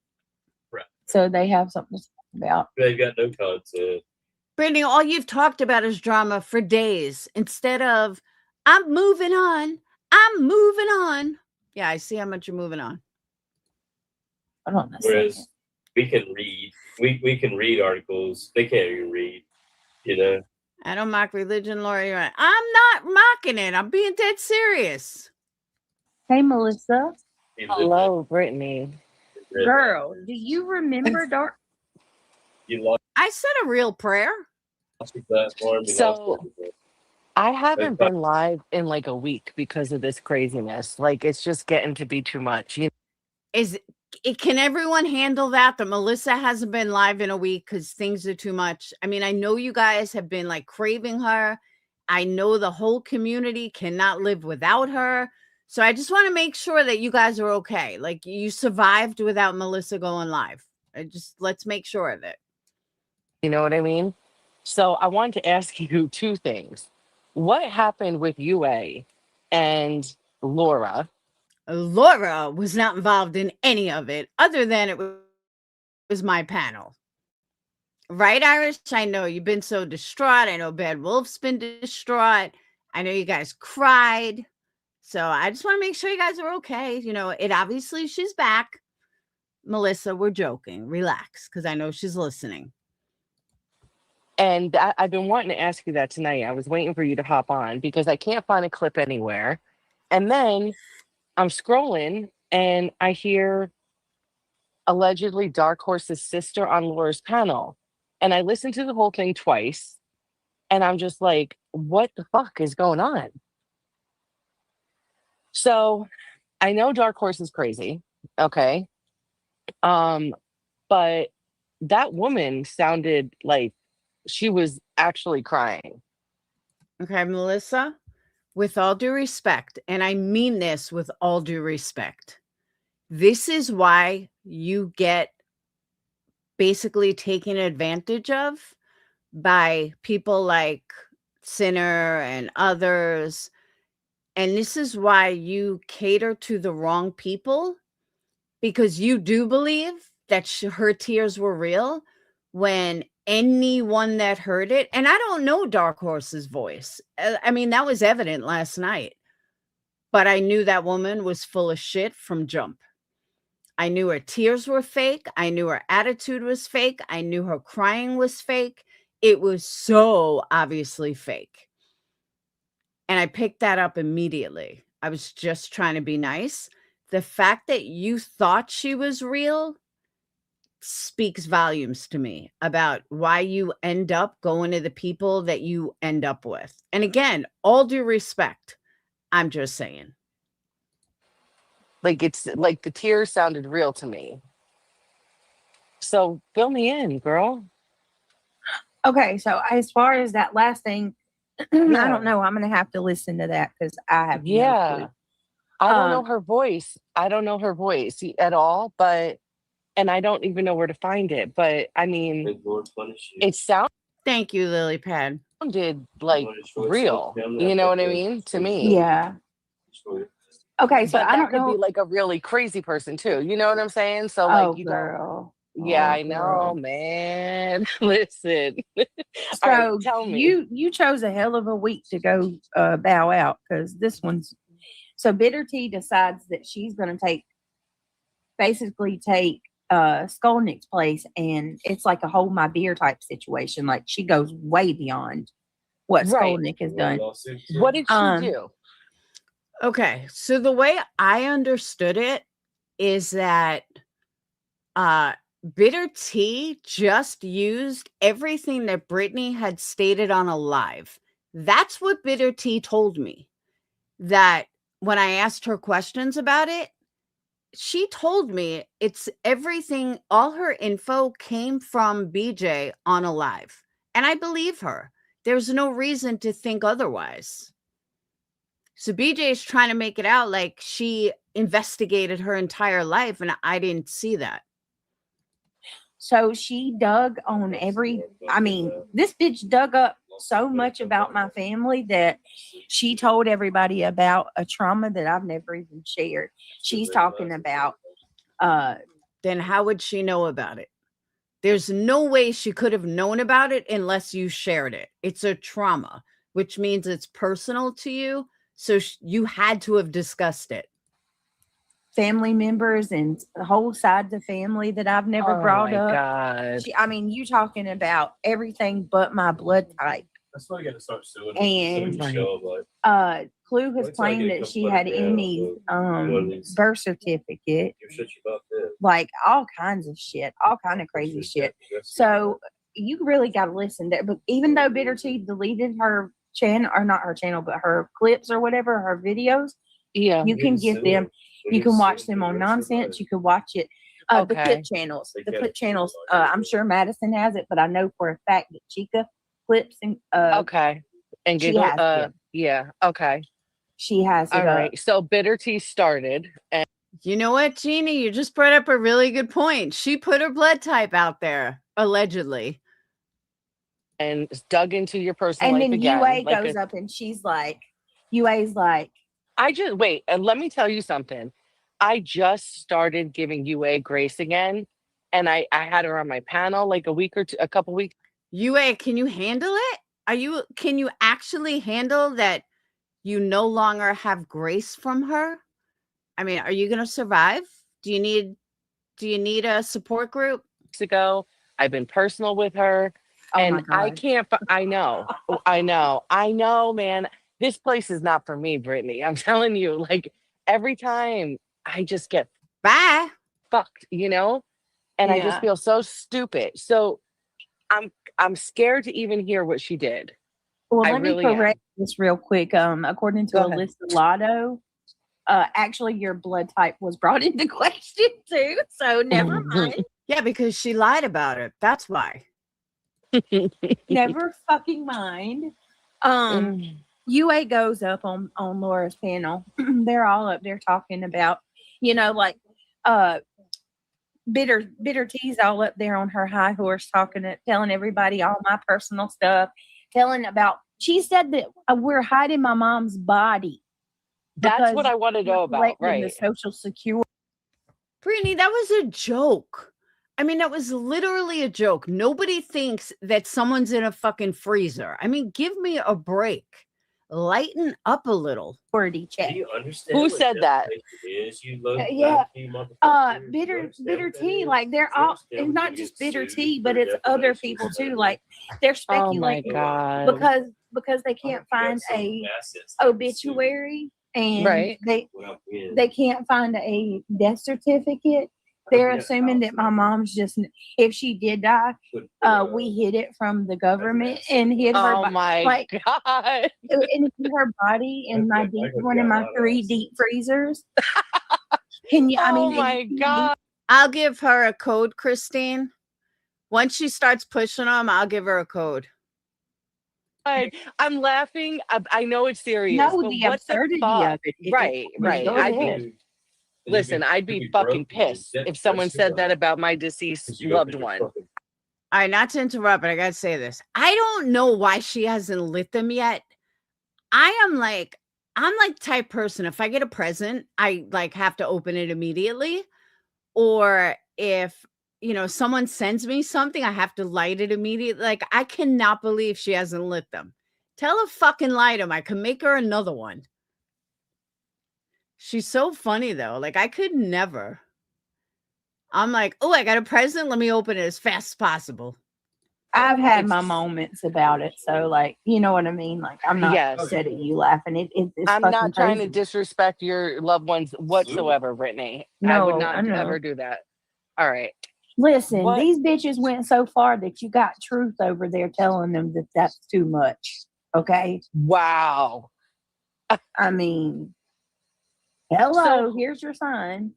Right. So they have something to talk about. They've got no content. Brittany, all you've talked about is drama for days instead of, I'm moving on. I'm moving on. Yeah, I see how much you're moving on. I don't know. Whereas we can read. We can read articles. They can't even read, I don't mock religion, Laura. You're right. I'm not mocking it. I'm being dead serious. Hey, Melissa. Hello, Brittany. Girl, do you remember Dark? You lost I said a real prayer. your platform. So I haven't been live in like a week because of this craziness. Like, it's just getting to be too much. Can everyone handle that Melissa hasn't been live in a week because things are too much? I mean, I know you guys have been like craving her. I know the whole community cannot live without her. So I just want to make sure that you guys are okay. Like, you survived without Melissa going live. Let's make sure of it. You know what I mean? So I wanted to ask you two things. What happened with UA and Laura? Laura was not involved in any of it other than it was my panel. Right, Irish? I know you've been so distraught. I know Bad Wolf's been distraught. I know you guys cried. So I just want to make sure you guys are okay. It obviously she's back. Melissa, we're joking. Relax, because I know she's listening. And I've been wanting to ask you that tonight. I was waiting for you to hop on because I can't find a clip anywhere. And then I'm scrolling and I hear allegedly Dark Horse's sister on Laura's panel. And I listened to the whole thing twice. And I'm just like, what the fuck is going on? So I know Dark Horse is crazy. Okay. But that woman sounded like she was actually crying. Okay, Melissa, with all due respect, and I mean this with all due respect, this is why you get basically taken advantage of by people like Sinner and others. And this is why you cater to the wrong people, because you do believe that her tears were real when anyone that heard it, and I don't know Dark Horse's voice. I mean, that was evident last night, but I knew that woman was full of shit from jump. I knew her tears were fake. I knew her attitude was fake. I knew her crying was fake. It was so obviously fake. And I picked that up immediately. I was just trying to be nice. The fact that you thought she was real speaks volumes to me about why you end up going to the people that you end up with. And again, all due respect, I'm just saying. Like it's like the tears sounded real to me. So fill me in, girl. Okay, so as far as that last thing, I Yeah. don't know. I'm gonna have to listen to that because I have no Yeah. clue. I don't know Um, her voice. I don't know her voice at all, but and I don't even know where to find it. But I mean, May the Lord punish you. it sounded Thank you, Lily Pad. like wanna destroy real. family, You I know think what I that mean? To destroy me. yeah. destroy it. Okay, so But I that don't could be know. like a really crazy person too. You know what I'm saying? So Oh, like you don't. girl. Yeah, Oh, I know, girl. man. Listen. All right, So tell me. you chose a hell of a week to go bow out because this one's so Bitter Tea decides that she's going to basically take Skolnick's place, and it's like a hold my beer type situation. Like she goes way beyond what Right. Skolnick has done. What did she Um, do? Okay, so the way I understood it is that Bitter Tea just used everything that Brittany had stated on a live. That's what Bitter Tea told me. That when I asked her questions about it, she told me it's everything, all her info came from BJ on a live. And I believe her. There's no reason to think otherwise. So BJ is trying to make it out like she investigated her entire life, and I didn't see that. So she dug on this bitch dug up so much about my family that she told everybody about a trauma that I've never even shared. She's talking about Then how would she know about it? There's no way she could have known about it unless you shared it. It's a trauma, which means it's personal to you. So you had to have discussed it. family members and whole sides of family that I've never Oh brought my up. God. You talking about everything but my blood type. That's why you got to start suing. And Right. Clue has claimed that she had Amy's birth certificate, You shut your mouth then. like all kinds of shit, all kind of crazy shit. So you really got to listen there. But even though Bitter Tea deleted her channel, or not her channel, but her clips or whatever, her videos, Yeah. you can get them. You can watch them on Nonsense. You can watch it. The clip channels. The clip channels. I'm sure Madison has it, but I know for a fact that Chica clips and Okay. And she giggle. has them. Yeah. Okay. She has it. All right. So Bitter Tea started, and You know what, Jeannie? You just brought up a really good point. She put her blood type out there, allegedly. dug into your personal And life then again. UA like goes up and she's like, UA's like, I just wait, and let me tell you something. I just started giving UA grace again, and I had her on my panel like a couple weeks. UA, can you handle it? Can you actually handle that you no longer have grace from her? I mean, are you going to survive? Do you need a support group? Ago, I've been personal with her, oh and my God. I can't. I know, man. This place is not for me, Brittany. I'm telling you, like every time I just get Bye. fucked, and I just Yeah. feel so stupid. So I'm scared to even hear what she did. Well, I let me really am. correct this real quick. According to Go ahead. Alyssa Lotto, actually your blood type was brought into question too. So never mind. Yeah, because she lied about it. That's why. Never fucking mind. UA goes up on Laura's panel. They're all up there talking about, like bitter T's all up there on her high horse telling everybody all my personal stuff, she said that we're hiding my mom's body. That's what I want to know about, The right? Social Security. Brittany, that was a joke. I mean, that was literally a joke. Nobody thinks that someone's in a fucking freezer. I mean, give me a break. Lighten up a little. Check. Do you understand Who what said that? defamation is, you low Yeah. low-key motherfucker? You Bitter understand what that tea, is? like they're You all, understand it's when not you just get bitter sued tea, for but it's other defamation people and too. stuff? Like they're Oh my speculating god! because they can't find a obituary and Right. they can't find a death certificate. They're assuming that my mom's just, if she did die, we hid it from the government and hid her Oh my god! and hid her body in one of my 3 deep freezers. Can you? Oh my god! I'll give her a code, Christine. Once she starts pushing them, I'll give her a code. I'm laughing. I know it's serious. No, but the what absurdity the fuck? of it. Right. Go I'd ahead. be listen. I'd be fucking pissed if someone said that about my deceased loved one. All right, not to interrupt, but I gotta say this. I don't know why she hasn't lit them yet. I'm like type person. If I get a present, I like have to open it immediately. Or if someone sends me something, I have to light it immediately. Like, I cannot believe she hasn't lit them. Tell her fucking light them. I can make her another one. She's so funny though. Like, I could never. I'm like, oh, I got a present. Let me open it as fast as possible. I've had my moments about it, so like, you know what I mean. Like, I'm not upset at you laughing. It's I'm not trying crazy. to disrespect your loved ones whatsoever, Brittany. I No, would I not know. ever do that. All right. Listen, these bitches went so far that you got truth over there telling them that that's too much. Okay. Wow. I mean, hello, here's your sign.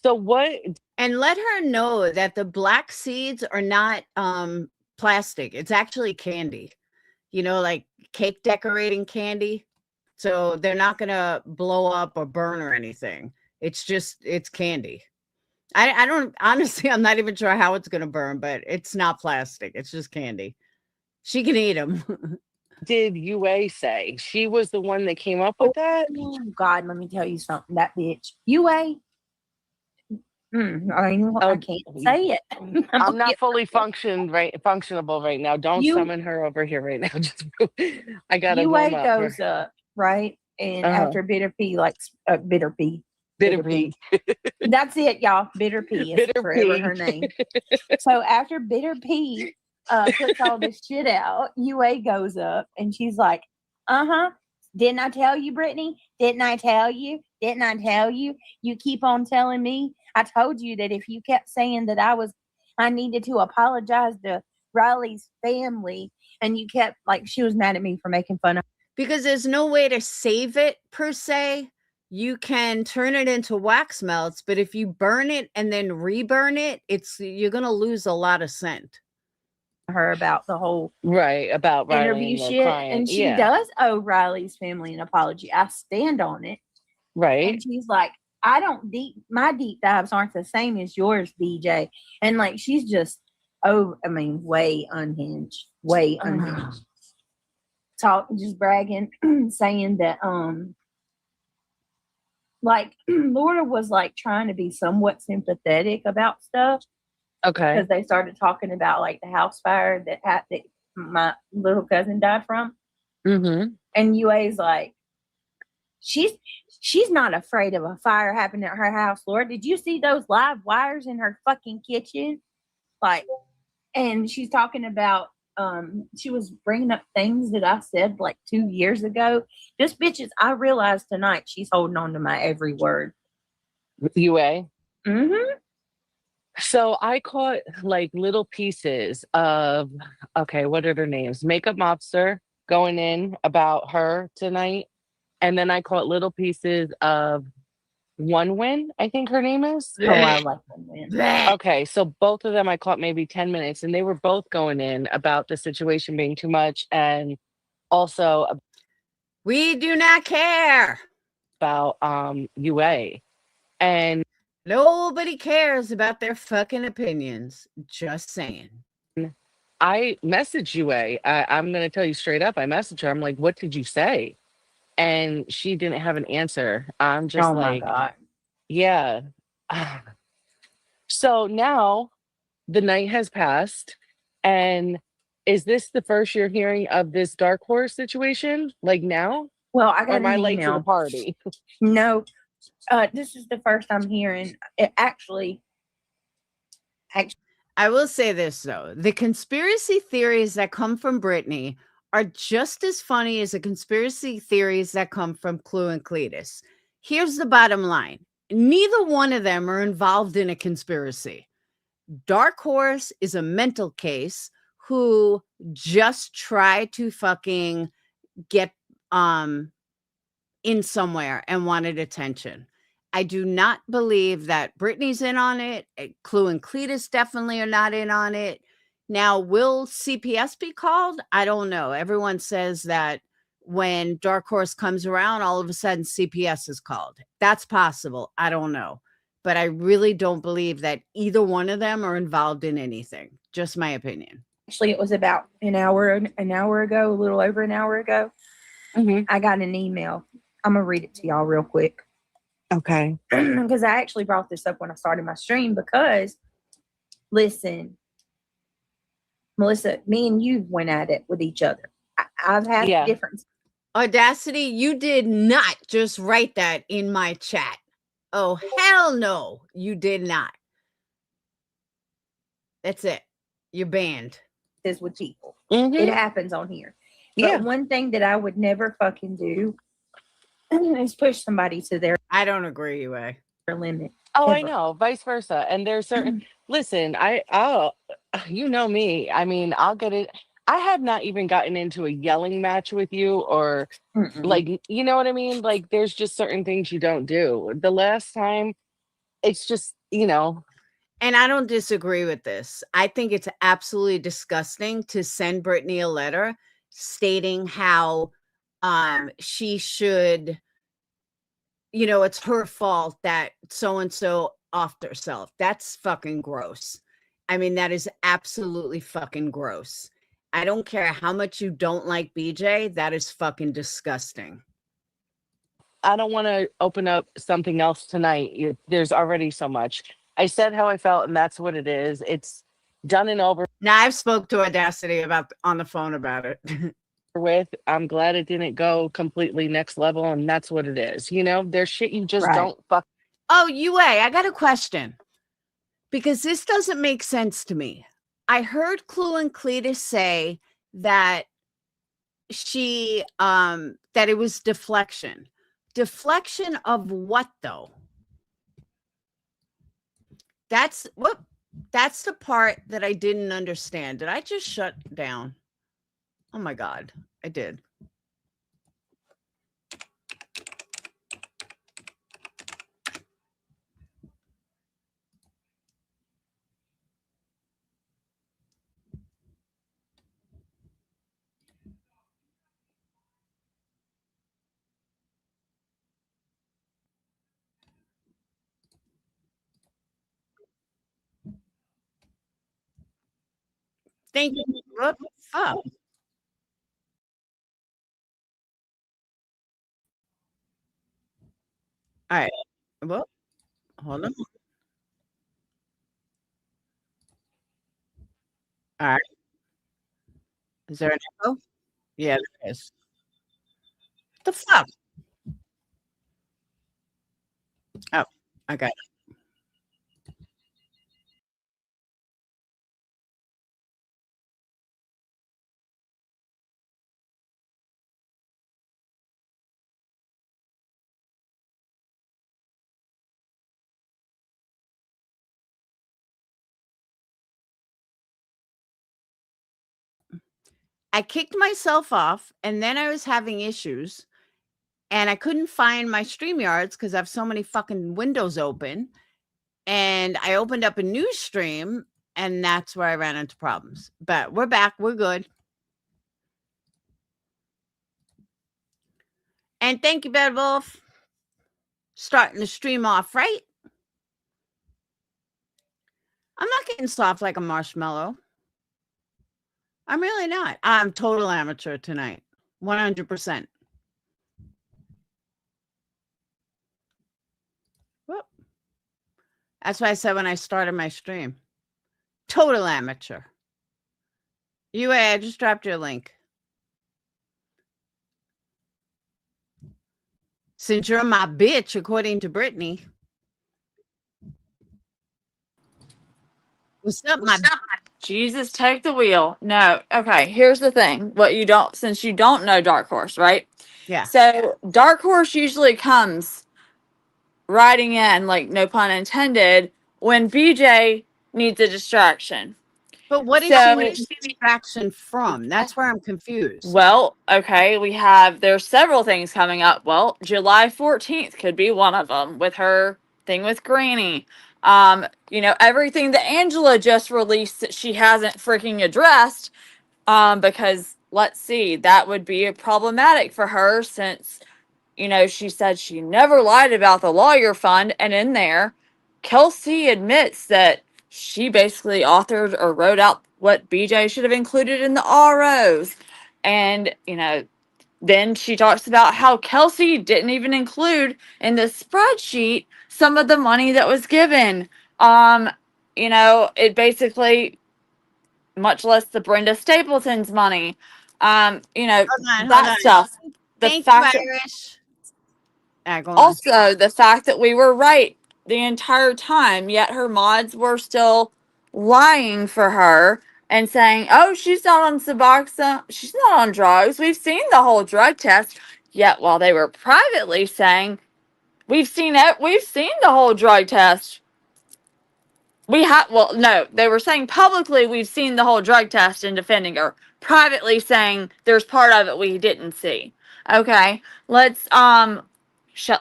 So what? And let her know that the black seeds are not plastic. It's actually candy. Like cake decorating candy. So they're not gonna blow up or burn or anything. It's candy. I don't honestly, I'm not even sure how it's gonna burn, but it's not plastic. It's just candy. She can eat them. Did UA say she was the one that came up with that? Oh God, let me tell you something. That bitch, UA. I can't say it. I'm not fully functionable right now. Don't summon her over here right now. Just I gotta UA warm up. goes up, right? And after Bitter P, like Bitter P. That's it, y'all. Bitter P is forever her name. So after Bitter P puts all this shit out, UA goes up and she's like, didn't I tell you, Brittany? Didn't I tell you? Didn't I tell you? You keep on telling me. I told you that if you kept saying that I needed to apologize to Riley's family, and you kept, like, she was mad at me for making fun of her. Because there's no way to save it per se. You can turn it into wax melts, but if you burn it and then reburn it, you're gonna lose a lot of scent. Her about the whole about interview Riley shit, crying. and she does owe Riley's family an apology. I stand on it. Right. And she's like, my deep dives aren't the same as yours, BJ. And like, she's just, way unhinged. Just bragging, saying that, like, Laura was like trying to be somewhat sympathetic about stuff. Okay. Because they started talking about like the house fire that my little cousin died from. Mm-hmm. And UA's like, she's not afraid of a fire happening at her house, Laura. Did you see those live wires in her fucking kitchen? Like, and she's talking about, she was bringing up things that I said like 2 years ago. This bitches, I realized tonight she's holding on to my every word. UA? Mm-hmm. So I caught like little pieces of, what are their names? Makeup Mobster going in about her tonight. And then I caught little pieces of One Win, I think her name is. Oh, I like them then. Bleh. Okay, so both of them I caught maybe 10 minutes, and they were both going in about the situation being too much, and also We do not care. about UA. And Nobody cares about their fucking opinions. Just saying. I messaged UA. I'm gonna tell you straight up. I messaged her. I'm like, "What did you say?" And she didn't have an answer. I'm just Oh my like, God. "Yeah." So now the night has passed, and is this the first you're hearing of this dark horse situation? Like now, Well, I or got am I an late to the email. party? No, this is the first I'm hearing. Actually, I will say this though, the conspiracy theories that come from Britney are just as funny as the conspiracy theories that come from Clue and Cletus. Here's the bottom line. Neither one of them are involved in a conspiracy. Dark Horse is a mental case who just tried to fucking get in somewhere and wanted attention. I do not believe that Britney's in on it. Clue and Cletus definitely are not in on it. Now, will CPS be called? I don't know. Everyone says that when Dark Horse comes around, all of a sudden CPS is called. That's possible. I don't know. But I really don't believe that either one of them are involved in anything. Just my opinion. actually, it was about an hour ago, a little over an hour ago. Mhm. I got an email. I'm gonna read it to y'all real quick. Okay. Because I actually brought this up when I started my stream because, listen, Melissa, me and you went at it with each other. I've had Yeah. different. Audacity, you did not just write that in my chat. Oh, hell no, you did not. That's it. You're banned. This with people. Mhm. It happens on here. But Yeah. one thing that I would never fucking do is push somebody to their I don't agree, UA. limit. Oh, I ever. know, vice versa. And there's certain listen, I'll you know me. I mean, I'll get it. I have not even gotten into a yelling match with you or Mm-mm. like you know what I mean? Like there's just certain things you don't do. The last time it's just, you know, And I don't disagree with this. I think it's absolutely disgusting to send Brittany a letter stating how she should, it's her fault that so and so offed herself. That's fucking gross. I mean, that is absolutely fucking gross. I don't care how much you don't like BJ, that is fucking disgusting. I don't want to open up something else tonight. There's already so much. I said how I felt and that's what it is. It's done and over Now I've spoke to Audacity about on the phone about it. with. I'm glad it didn't go completely next level and that's what it is. You know, there's shit you just Right. don't fuck. Oh, UA, I got a question. Because this doesn't make sense to me. I heard Clue and Cletus say that that it was deflection. Deflection of what though? That's the part that I didn't understand. Did I just shut down? Oh my God, I did. Thank you. What the fuck? All right. Well, hold on. All right. Is there an echo? Yeah, there is. The fuck? Oh, I got it. I kicked myself off and then I was having issues. and I couldn't find my StreamYards because I have so many fucking windows open. And I opened up a new stream, and that's where I ran into problems. But we're back. We're good. And thank you, Bad Wolf. Starting the stream off right. I'm not getting soft like a marshmallow. I'm really not. I'm total amateur tonight. 100%. Whoop. That's why I said when I started my stream. Total amateur. I just dropped your link. Since you're my bitch, according to Brittany. What's up, my Jesus, take the wheel. No. Okay, here's the thing. Since you don't know Dark Horse, right? Yeah. So Dark Horse usually comes riding in, like no pun intended, when BJ needs a distraction. But what is So- she need distraction from? That's where I'm confused. Well, okay, there's several things coming up. Well, July 14th could be one of them with her thing with Granny. Everything that Angela just released that she hasn't freaking addressed, because let's see, that would be problematic for her since, she said she never lied about the lawyer fund, and in there, Kelsey admits that she basically authored or wrote out what BJ should have included in the ROs. And, then she talks about how Kelsey didn't even include in the spreadsheet some of the money that was given. It basically, much less the Brenda Stapleton's money. Hold on. Stuff. The Thank fact you, that- Irish. Go on. Also, the fact that we were right the entire time, yet her mods were still lying for her and saying, "Oh, she's not on Suboxone. She's not on drugs. We've seen the whole drug test." Yet, while they were privately saying, "We've seen it. We've seen the whole drug test." No, they were saying publicly, "We've seen the whole drug test," and defending her. Privately saying, "There's part of it we didn't see." Okay, let's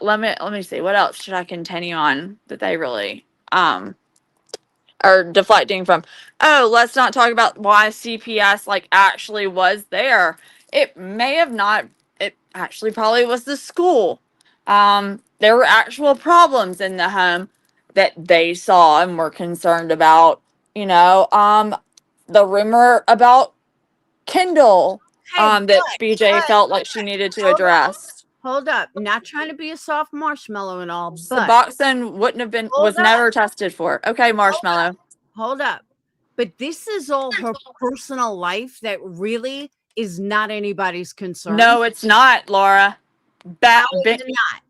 let me see, what else should I continue on that they really are deflecting from. Oh, let's not talk about why CPS actually was there. It may have not. It actually probably was the school. There were actual problems in the home that they saw and were concerned about. The rumor about Kendall that BJ felt like she needed to address. Hold up. Not trying to be a soft marshmallow and all, but Suboxone wouldn't have been, was never tested for. Okay, marshmallow. Hold up. But this is all her personal life that really is not anybody's concern. No, it's not, Laura. How is it not?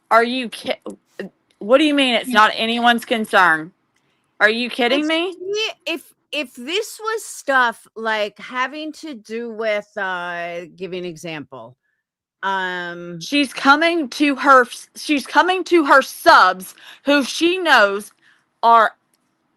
Are you what do you mean it's not anyone's concern? Are you kidding me? If this was stuff like having to do with give me an example. She's coming to her subs who she knows are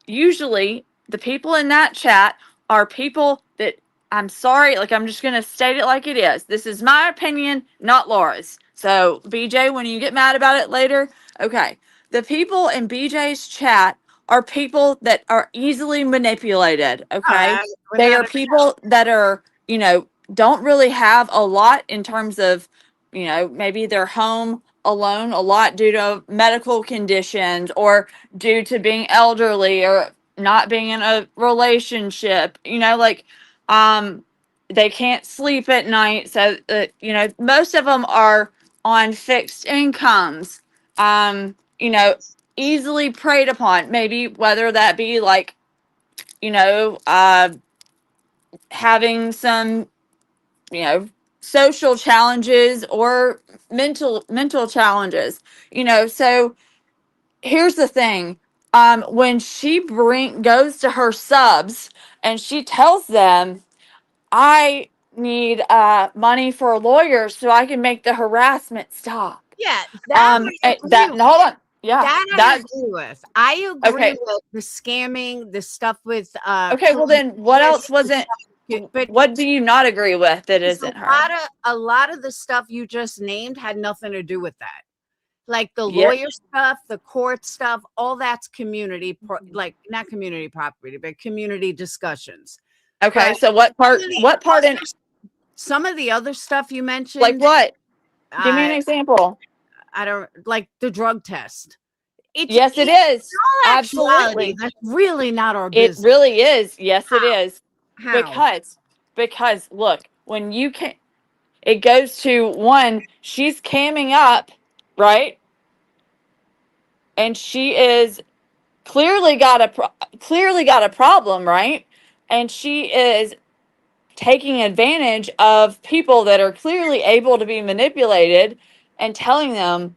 usually the people in that chat are people that, I'm sorry, I'm just going to state it like it is. This is my opinion, not Laura's. So, BJ, when you get mad about it later, okay. The people in BJ's chat are people that are easily manipulated, okay? They are people that are, don't really have a lot in terms of, maybe they're home alone a lot due to medical conditions or due to being elderly or not being in a relationship, they can't sleep at night. So, most of them are on fixed incomes, easily preyed upon, maybe whether that be having some, social challenges or mental challenges, so here's the thing. When she goes to her subs and she tells them, "I need money for lawyers so I can make the harassment stop." Yeah, hold on. Yeah, I agree with. I agree Okay. with the scamming, the stuff with Okay, well then what else wasn't but what do you not agree with that because isn't her? a lot of the stuff you just named had nothing to do with that. Like the Yeah. lawyer stuff, the court stuff, all that's community, like not community property, but community discussions. Okay, But so what part? What part in some of the other stuff you like mentioned, what? Give me an I example. I don't like the drug test. Yes, it It's is. all actuality. Absolutely. That's really not our It business. really is. Yes, it is. How? Because look, when you can, it goes to one, she's camming up, right? And she is clearly got a problem, right? And she is taking advantage of people that are clearly able to be manipulated and telling them,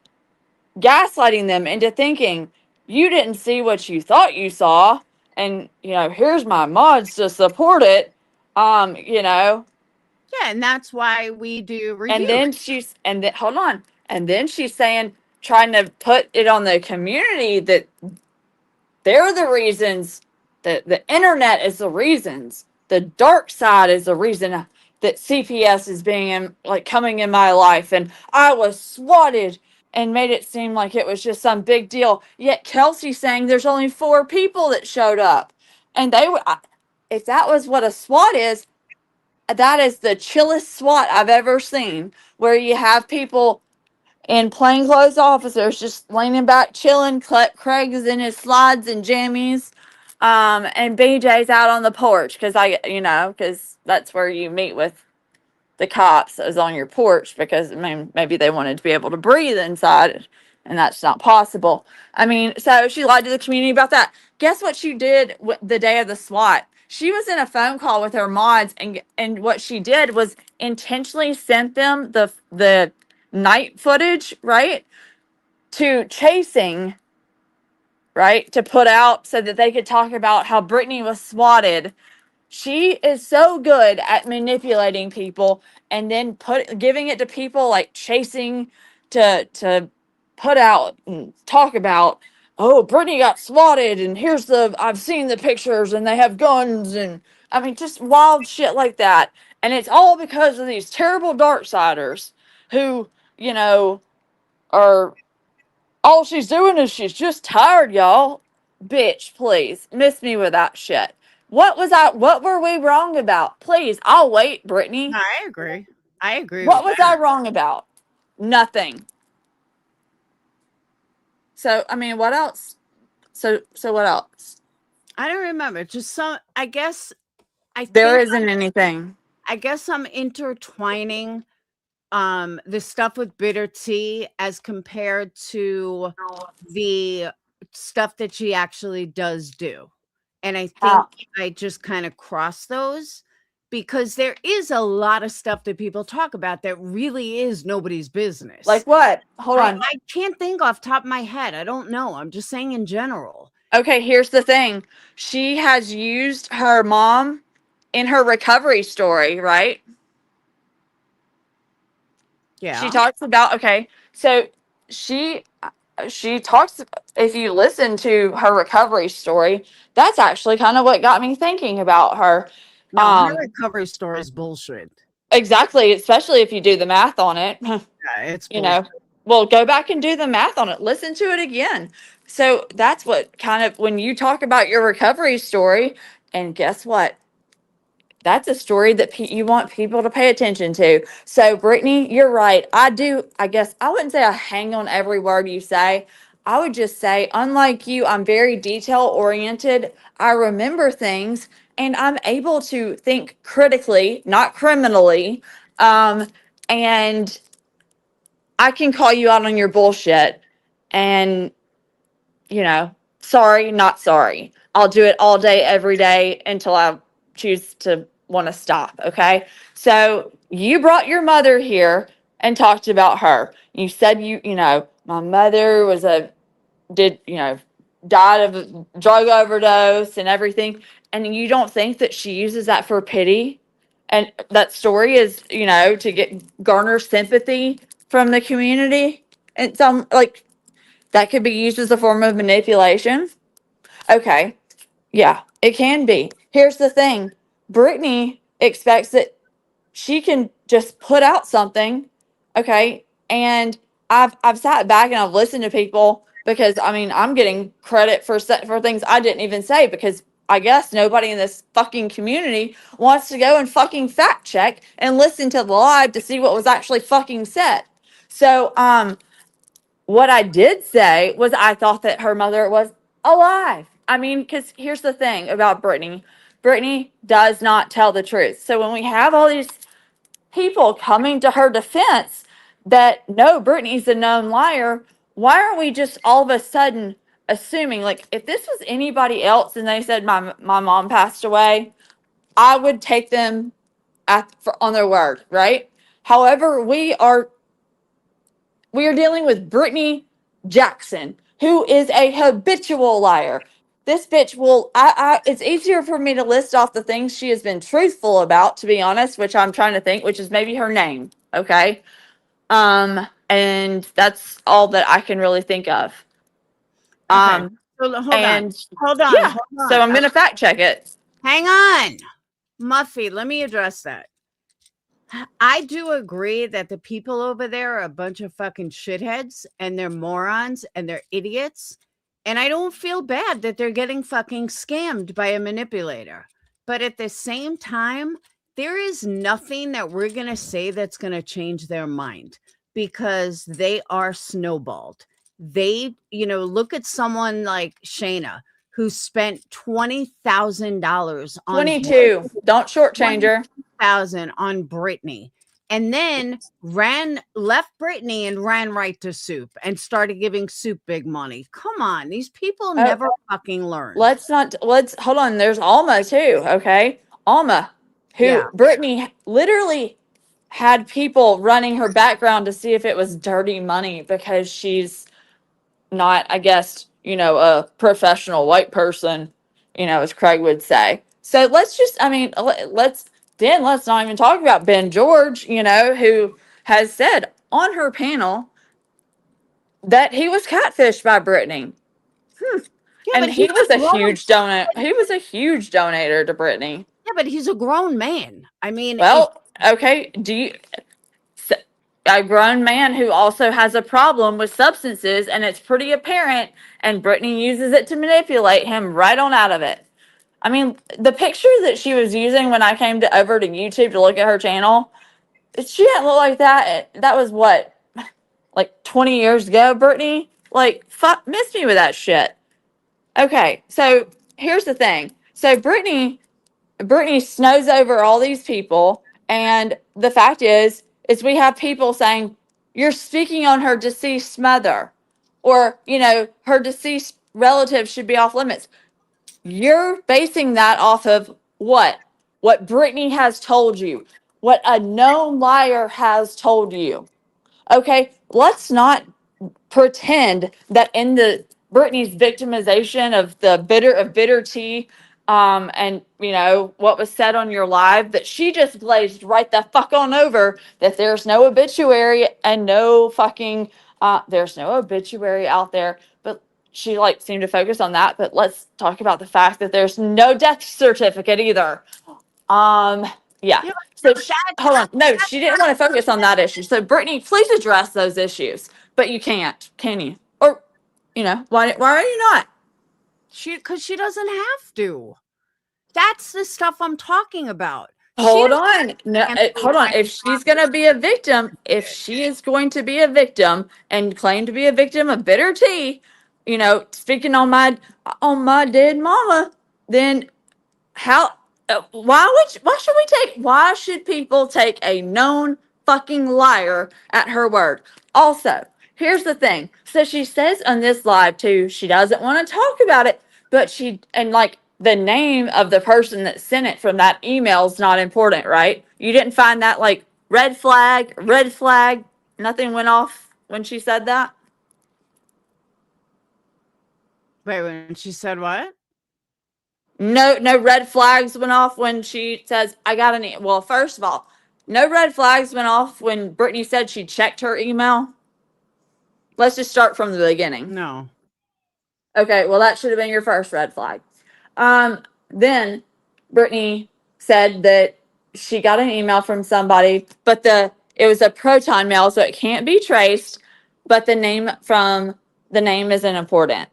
gaslighting them into thinking you didn't see what you thought you saw, and here's my mods to support it. You know, Yeah, and that's why we do and reviews. then she's and then hold on, and then she's saying, trying to put it on the community that they're the reasons, that the internet is the reasons, the dark side is the reason that CPS is coming in my life, and I was swatted, and made it seem like it was just some big deal. Yet Kelsey's saying there's only 4 people that showed up, and they would, if that was what a SWAT is, that is the chillest SWAT I've ever seen, where you have people and plainclothes officers just leaning back, chilling. Craig is in his slides and jammies, and BJ's out on the porch because that's where you meet with the cops, is on your porch, because maybe they wanted to be able to breathe inside, and that's not possible. I mean, so she lied to the community about that. Guess what she did the day of the SWAT? She was in a phone call with her mods, and what she did was intentionally sent them the night footage, right, to chasing, right, to put out so that they could talk about how Brittany was swatted. She is so good at manipulating people, and then giving it to people, like chasing to put out and talk about, oh, Brittany got swatted, and I've seen the pictures, and they have guns, and I mean, just wild shit like that. And it's all because of these terrible darksiders who, are, all she's doing is she's just tired, y'all. Bitch, please miss me with that shit. What were we wrong about? Please, I'll wait, Brittany. I agree. I agree What with was I that. wrong about? Nothing. So, I mean, what else? So what else? I don't remember. Just some. I guess. There isn't anything. I guess I'm intertwining the stuff with bitter tea as compared to the stuff that she actually does do. And I think How? I just kind of cross those, because there is a lot of stuff that people talk about that really is nobody's business. Like what? Hold I, on. I can't think off top of my head. I don't know. I'm just saying in general. Okay, here's the thing. She has used her mom in her recovery story, right? Yeah. She talks about, okay, so she she talks, if you listen to her recovery story, that's actually kind of what got me thinking about her. No, her recovery story is bullshit. Exactly, especially if you do the math on it. Yeah, it's you bullshit. know well, go back and do the math on it, listen to it again. So that's what kind of, when you talk about your recovery story, and guess what, that's a story that you want people to pay attention to. So, Brittany, you're right. I guess I wouldn't say I hang on every word you say. I would just say, unlike you, I'm very detail oriented. I remember things, and I'm able to think critically, not criminally. And I can call you out on your bullshit. And, sorry, not sorry. I'll do it all day, every day, until I choose to want to stop. Okay. So you brought your mother here and talked about her. You said, my mother died of a drug overdose and everything. And you don't think that she uses that for pity? And that story is, to garner sympathy from the community. And some, like, that could be used as a form of manipulation. Okay. Yeah, it can be. Here's the thing. Brittany expects that she can just put out something, okay? And I've sat back and I've listened to people because I mean I'm getting credit for things I didn't even say because I guess nobody in this fucking community wants to go and fucking fact check and listen to the live to see what was actually fucking said. So what I did say was I thought that her mother was alive. I mean, because here's the thing about Brittany. Brittany does not tell the truth. So when we have all these people coming to her defense that no, Brittany's a known liar, why aren't we just all of a sudden assuming, like, if this was anybody else and they said my mom passed away, I would take them on their word, right? However, we are dealing with Brittany Jackson, who is a habitual liar. This bitch will, it's easier for me to list off the things she has been truthful about, to be honest, which I'm trying to think, which is maybe her name. Okay. And that's all that I can really think of. Okay. So hold on. And Hold on. yeah, Hold on. so I'm going to fact check it. Hang on. Muffy, let me address that. I do agree that the people over there are a bunch of fucking shitheads and they're morons and they're idiots. And I don't feel bad that they're getting fucking scammed by a manipulator. But at the same time, there is nothing that we're going to say that's going to change their mind because they are snowballed. They, look at someone like Shayna who spent $20,000 on 22. Don't shortchange her. thousand on Britney, and then left Britney and ran right to Soup and started giving Soup big money. Come on, these people never fucking learn. Let's hold on. There's Alma too. Okay, Alma, who Britney literally had people running her background to see if it was dirty money because she's not, I guess, a professional white person, as Craig would say. So let's not even talk about Ben George, who has said on her panel that he was catfished by Brittany. Yeah, and he was a huge donor. He was a huge donator to Brittany. Yeah, but he's a grown man. I mean, well, okay. A grown man who also has a problem with substances, and it's pretty apparent, and Brittany uses it to manipulate him right on out of it. I mean, the picture that she was using when I came over to YouTube to look at her channel, she didn't look like that. That was what, like 20 years ago, Brittany? Like, fuck, miss me with that shit. Okay, so here's the thing. So Brittany snows over all these people, and the fact is we have people saying, you're speaking on her deceased mother, or, her deceased relative should be off limits. You're basing that off of what? What Brittany has told you, what a known liar has told you. Okay, let's not pretend that in the Brittany's victimization of the bitter tea, and what was said on your live, that she just glazed right the fuck on over that there's no obituary and no fucking there's no obituary out there, but she seemed to focus on that. But let's talk about the fact that there's no death certificate either. Yeah. So hold on. No, she didn't want to focus on that issue. So Brittany, please address those issues. But you can't, can you? Or, why are you not? Because she doesn't have to. That's the stuff I'm talking about. Hold on. No, hold on. If she's going to be a victim, if she is going to be a victim and claim to be a victim of bitter tea, speaking on my dead mama, then why should people take a known fucking liar at her word? Also, here's the thing. So she says on this live too, she doesn't want to talk about it, but the name of the person that sent it from that email is not important, right? You didn't find that red flag, nothing went off when she said that? Wait, when she said what? No red flags went off when she says, I got an well, first of all, no red flags went off when Brittany said she checked her email. Let's just start from the beginning. No. Okay, well, that should have been your first red flag. Then Brittany said that she got an email from somebody, but it was a proton mail, so it can't be traced, but the name isn't important.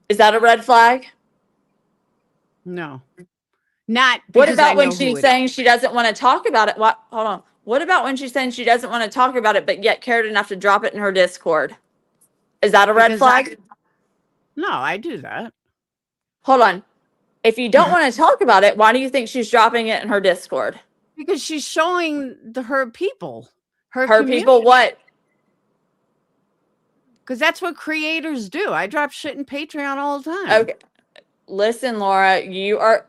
Is that a red flag? No. Not What because I about when know who she's it saying she doesn't want to talk about it? What? Hold on. What about when she's saying she doesn't want to talk about it, but yet cared enough to drop it in her Discord? Is that a red Because flag? No, I do that. Hold on. If you don't want to talk about it, why do you think she's dropping it in her Discord? Because she's showing her people, her Her community. people what? Because that's what creators do. I drop shit in Patreon all the time. Okay. Listen, Laura, you are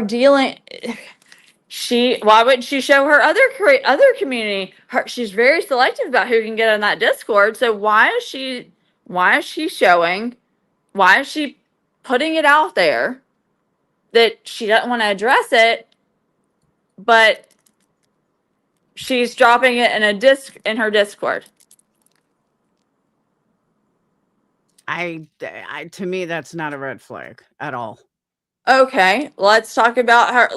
dealing. Why wouldn't she show her other community? She's very selective about who can get on that Discord. So why is she showing? Why is she putting it out there that she doesn't want to address it, but she's dropping it in her Discord? To me, that's not a red flag at all. Okay, let's talk about her.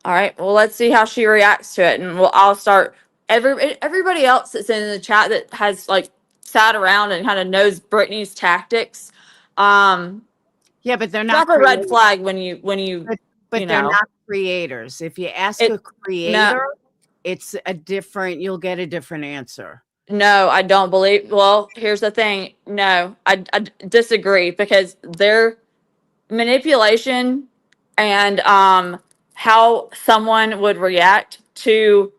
All right, well, let's see how she reacts to it, and I'll start. Everybody else that's in the chat that has like sat around and kind of knows Brittany's tactics. Yeah, but they're not Drop a red creators. flag when you. But you they're know. not creators. If you ask It- a creator, you'll get a different answer. No, I don't believe. Well, here's the thing. No, I disagree because their manipulation and how someone would react to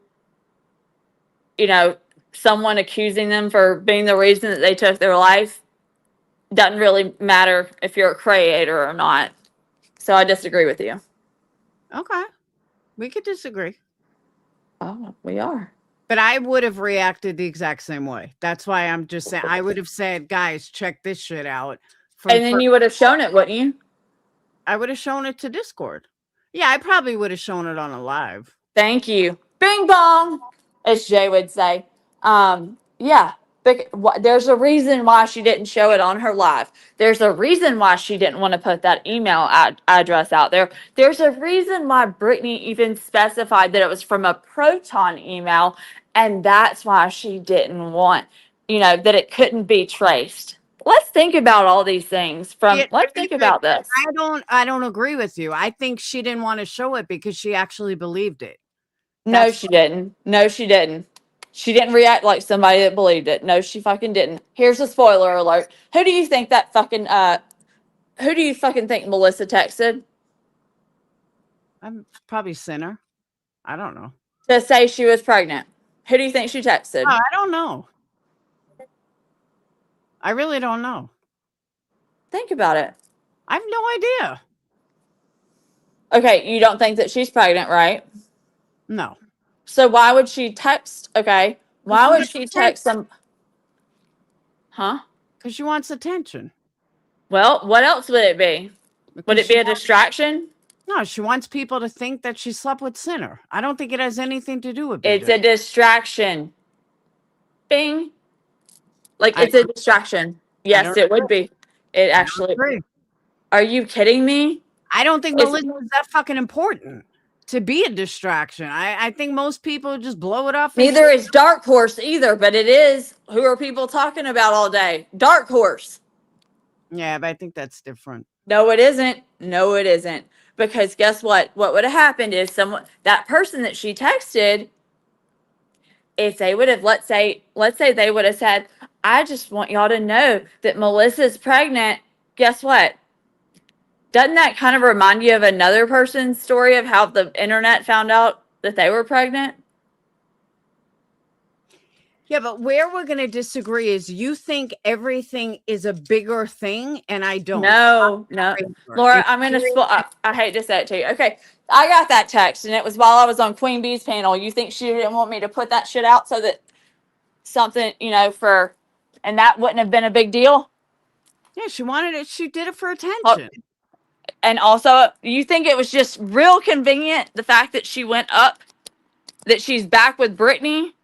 someone accusing them for being the reason that they took their life doesn't really matter if you're a creator or not. So I disagree with you. Okay. We could disagree. Oh, we are. But I would have reacted the exact same way. That's why I'm just saying I would have said, guys, check this shit out. And then you would have shown it, wouldn't you? I would have shown it to Discord. Yeah, I probably would have shown it on a live. Thank you. Bing bong, as Jay would say. Yeah. There's a reason why she didn't show it on her live. There's a reason why she didn't want to put that email address out there. There's a reason why Brittany even specified that it was from a Proton email, and that's why she didn't want, that it couldn't be traced. Let's think about all these things let's think about this. I don't agree with you. I think she didn't want to show it because she actually believed it. No, she didn't. No, she didn't. She didn't react like somebody that believed it. No, she fucking didn't. Here's a spoiler alert. Who do you think think Melissa texted? I'm probably Sinner. I don't know. To say she was pregnant. Who do you think she texted? I don't know. I really don't know. Think about it. I have no idea. Okay, you don't think that she's pregnant, right? No. So why would she text? Okay, why would she text them? Huh? Because she wants attention. Well, what else would it be? Would it be a distraction? No, she wants people to think that she slept with Sinner. I don't think it has anything to do with it. It's a distraction. Bing. It's a distraction. Yes, it would be. It actually. Are you kidding me? I don't think Melissa is that fucking important to be a distraction. I think most people just blow it off. Neither is Dark Horse either, but it is. Who are people talking about all day? Dark Horse. Yeah, but I think that's different. No, it isn't. No, it isn't. Because guess what? What would have happened is that person that she texted, if they would have, let's say they would have said, I just want y'all to know that Melissa's pregnant. Guess what? Doesn't that kind of remind you of another person's story of how the internet found out that they were pregnant? Yeah, but where we're going to disagree is you think everything is a bigger thing, and I don't. No. Laura, I'm going to I hate to say it to you. Okay, I got that text, and it was while I was on Queen Bee's panel. You think she didn't want me to put that shit out so that something, and that wouldn't have been a big deal? Yeah, she wanted it. She did it for attention. And also, you think it was just real convenient, the fact that she went up, that she's back with Brittany,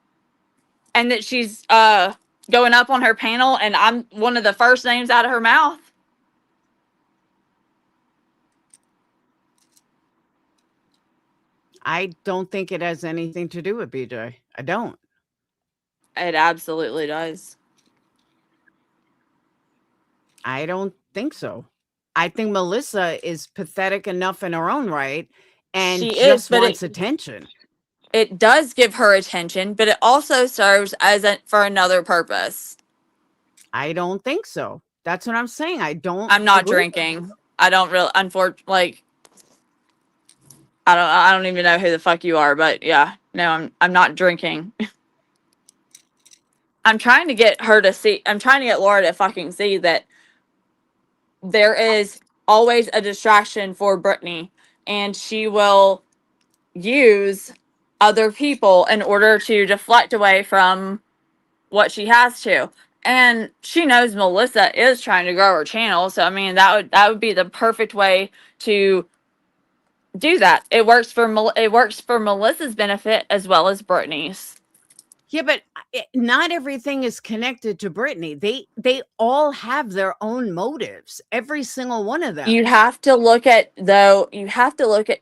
and that she's going up on her panel, and I'm one of the first names out of her mouth? I don't think it has anything to do with BJ. I don't. It absolutely does. I don't think so. I think Melissa is pathetic enough in her own right and She is, just but wants attention. it does give her attention, but it also serves as for another purpose. I don't think so. That's what I'm saying. I don't. I'm not agree. drinking. I don't really, unfortunately, like, I don't even know who the fuck you are, but yeah, no, I'm not drinking. I'm trying to get her to see, I'm trying to get Laura to fucking see that there is always a distraction for Brittany, and she will use other people in order to deflect away from what she has to. And she knows Melissa is trying to grow her channel, so I mean that would be the perfect way to do that. It works for Melissa's benefit as well as Brittany's. Yeah, but not everything is connected to Brittany. They all have their own motives. Every single one of them. You have to look at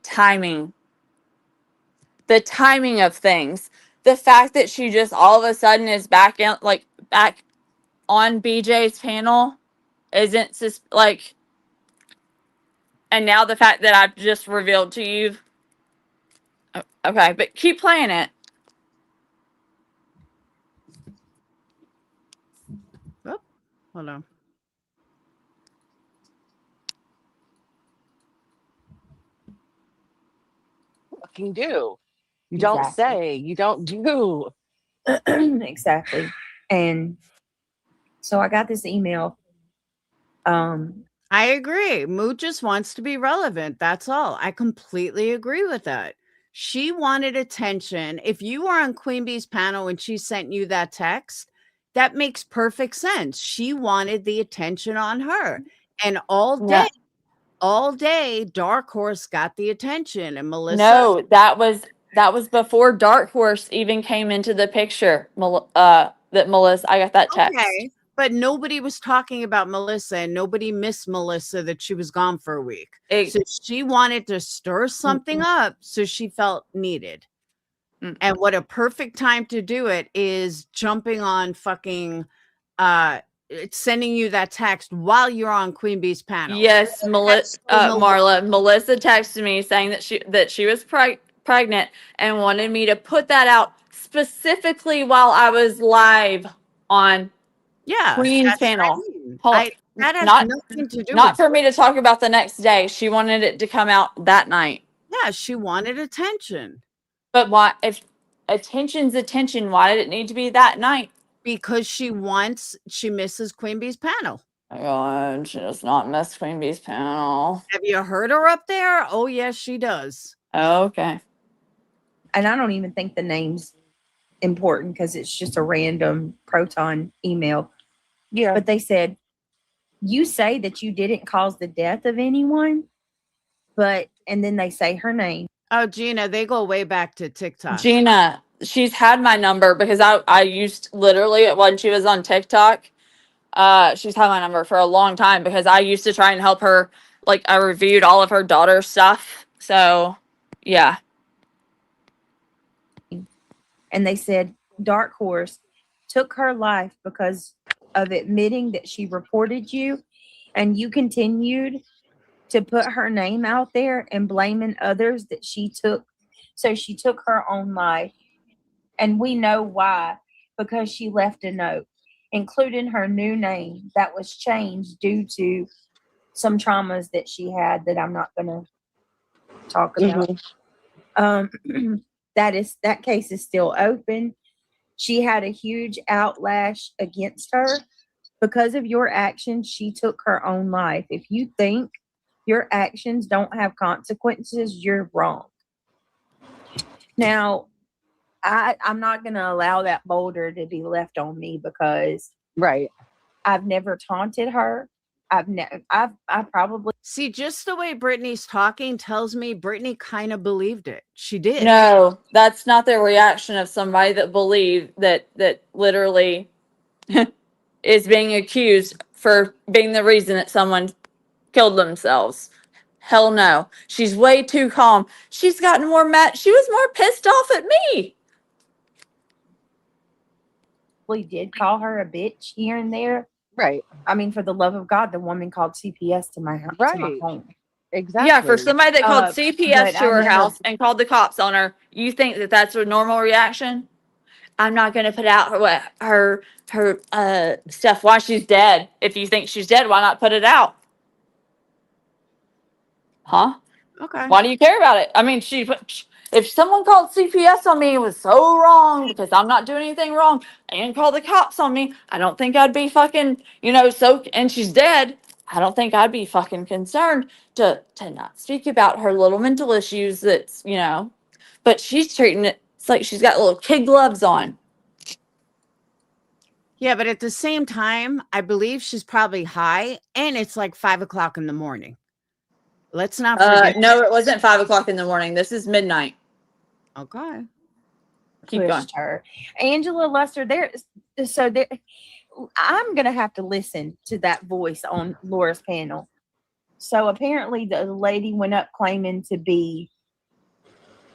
timing. The timing of things. The fact that she just all of a sudden is back on BJ's panel isn't just like, and now the fact that I've just revealed to you. Okay, but keep playing it. Oh, hold on. Fucking do. You don't Exactly. say. You don't do. Exactly. And so I got this email. I agree. Moot just wants to be relevant. That's all. I completely agree with that. She wanted attention. If you were on Queen Bee's panel and she sent you that text, that makes perfect sense. She wanted the attention on her. And all day, Dark Horse got the attention. And Melissa. No, that was before Dark Horse even came into the picture. That Melissa, I got that text. Okay, but nobody was talking about Melissa, and nobody missed Melissa that she was gone for a week. So she wanted to stir something up, so she felt needed. And what a perfect time to do it is jumping on fucking sending you that text while you're on Queen Bee's panel. Yes, Marla. Melissa texted me saying that she was pregnant and wanted me to put that out specifically while I was live on Queen's panel. That has nothing to do not for me to talk about the next day. She wanted it to come out that night. Yeah, she wanted attention. But why? If attention's attention, why did it need to be that night? Because she misses Queen Bee's panel. Oh God, she does not miss Queen Bee's panel. Have you heard her up there? Oh, yes, she does. Oh, okay. And I don't even think the name's important because it's just a random Proton email. Yeah. But they said, you say that you didn't cause the death of anyone, and then they say her name. Oh, Gina, they go way back to TikTok. Gina, she's had my number because I used literally when she was on TikTok. She's had my number for a long time because I used to try and help her. Like I reviewed all of her daughter's stuff. So, yeah. And they said Dark Horse took her life because of admitting that she reported you, and you continued to put her name out there and blaming others that she took. So she took her own life. And we know why, because she left a note, including her new name that was changed due to some traumas that she had that I'm not going to talk about. That case is still open. She had a huge outlash against her. Because of your actions, she took her own life. If you think your actions don't have consequences, you're wrong. Now, I'm not going to allow that boulder to be left on me because I've never taunted her. I probably see just the way Brittany's talking tells me Brittany kind of believed it. She did. No, that's not the reaction of somebody that believed that literally is being accused for being the reason that someone killed themselves. Hell no. She's way too calm. She's gotten more mad. She was more pissed off at me. We did call her a bitch here and there. Right. I mean, for the love of God, the woman called CPS to my house. To my Right. home. Exactly. Yeah, for somebody that called but CPS to I her never- house and called the cops on her, you think that that's a normal reaction? I'm not going to put out her stuff while she's dead. If you think she's dead, why not put it out? Huh? Okay. Why do you care about it? I mean, if someone called CPS on me, it was so wrong because I'm not doing anything wrong, and called the cops on me, I don't think I'd be fucking, and she's dead. I don't think I'd be fucking concerned to not speak about her little mental issues but she's treating it, it's like she's got little kid gloves on. Yeah, but at the same time, I believe she's probably high, and it's like 5 o'clock in the morning. Let's not forget. No, it wasn't 5 o'clock in the morning. This is midnight. Okay. Keep going. pushed her. Angela Lester, I'm gonna have to listen to that voice on Laura's panel. So apparently the lady went up claiming to be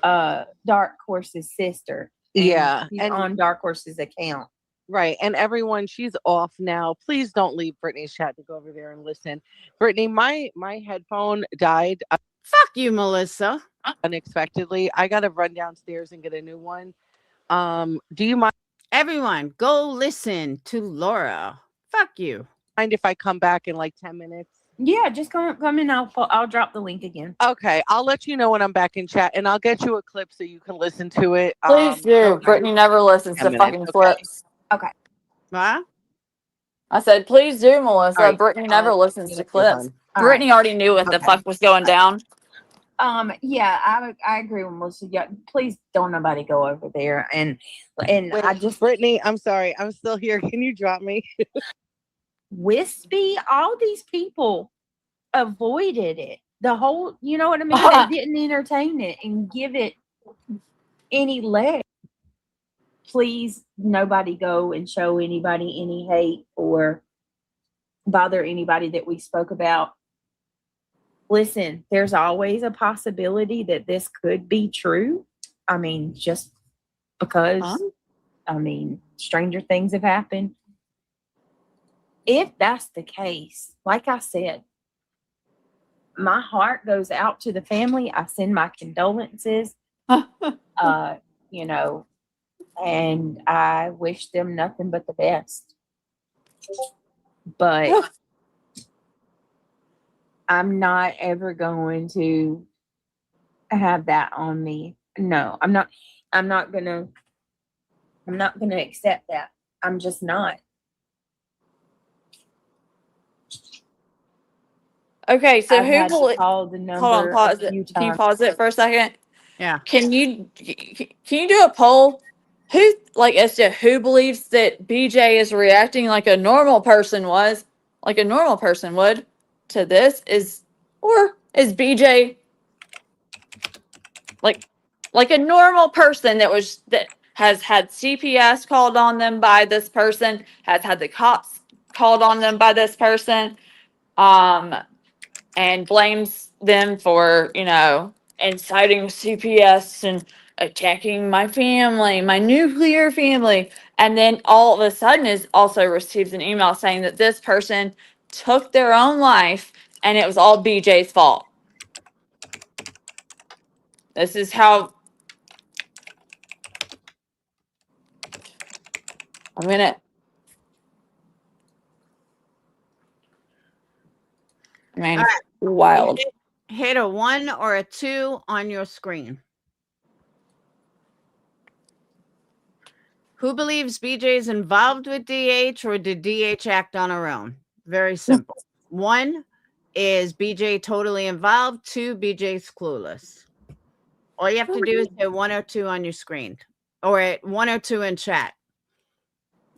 Dark Horse's sister. And Yeah. she's And on Dark Horse's account. right. And everyone, she's off now. Please don't leave Brittany's chat to go over there and listen. Brittany, my headphone died Fuck you, Melissa. unexpectedly. I gotta run downstairs and get a new one. Do you Everyone, go listen to Laura. Fuck you. mind if I come back in like 10 minutes? Yeah, just come in. I'll drop the link again. Okay, I'll let you know when I'm back in chat, and I'll get you a clip so you can listen to it. Please do. okay. Brittany never listens to 10 minutes, fucking okay. clips. Huh? I said, please do, Melissa. All right, Brittany never listens to get it clips. done. All Brittany already knew what the Okay. fuck was going down. Yeah, I agree with Melissa. Yeah, please don't nobody go over there. And Wait, I just Brittany, I'm sorry, I'm still here. Can you drop me? Wispy, all these people avoided it. The whole, you know what I mean? They didn't entertain it and give it any leg. Please, nobody go and show anybody any hate or bother anybody that we spoke about. Listen, there's always a possibility that this could be true. I mean, just because, stranger things have happened. If that's the case, like I said, my heart goes out to the family. I send my condolences, and I wish them nothing but the best. But I'm not ever going to have that on me. No, I'm not gonna accept that. I'm just not. Okay, so I've who had to will call the hold number on, pause a it. few Can you times. pause it for a second? Yeah. Can you do a poll? Who as to who believes that BJ is reacting like a normal person would to this or is BJ like a normal person that has had CPS called on them by this person, has had the cops called on them by this person, and blames them for, inciting CPS and attacking my family, my nuclear family. And then all of a sudden is also receives an email saying that this person took their own life and it was all BJ's fault. This is how I'm gonna. I mean, All right. wild. Hit a 1 or a 2 on your screen. Who believes BJ is involved with DH or did DH act on her own? Very simple. 1 is BJ totally involved. 2, BJ's clueless. All you have to do is hit 1 or 2 on your screen or at 1 or 2 in chat.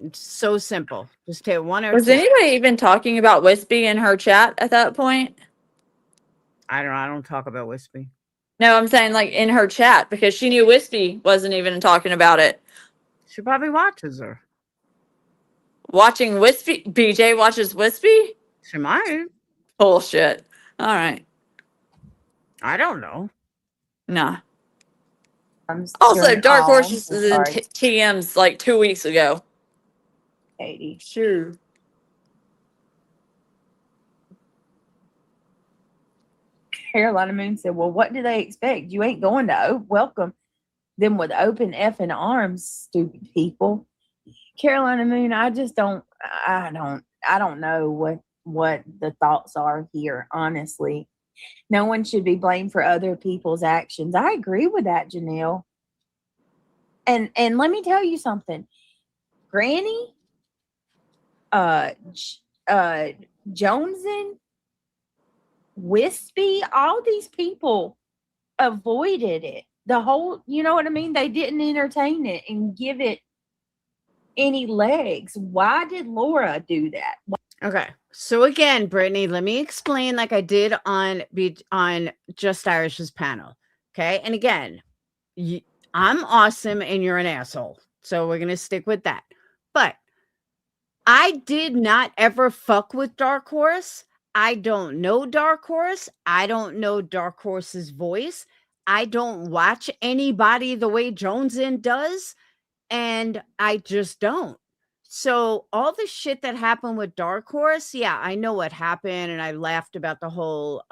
It's so simple. Just hit 1 or 2. Was anybody even talking about Wispy in her chat at that point? I don't talk about Wispy. No, I'm saying like in her chat because she knew Wispy wasn't even talking about it. She probably watches her. Watching Wispy, BJ watches Wispy? She might. Bullshit. All right. I don't know. Nah. You're Also, an Dark all. Horse I'm is in sorry, TMs like 2 weeks ago. Katie. Sure. Carolina Moon said, "Well, what do they expect? You ain't going to welcome them with open effing arms, stupid people." Carolina Moon, I just don't. I don't know what the thoughts are here. Honestly, no one should be blamed for other people's actions. I agree with that, Janelle. And let me tell you something, Granny, Joneson, Wispy, all these people avoided it. The whole, you know what I mean? They didn't entertain it and give it any legs. Why did Laura do that? Okay. So again, Brittany, let me explain like I did on Just Irish's panel. Okay. And again, I'm awesome and you're an asshole. So we're going to stick with that. But I did not ever fuck with Dark Horse. I don't know Dark Horse. I don't know Dark Horse's voice. I don't watch anybody the way Jonesin does. And I just don't. So all the shit that happened with Dark Horse, yeah, I know what happened. And I laughed about the whole,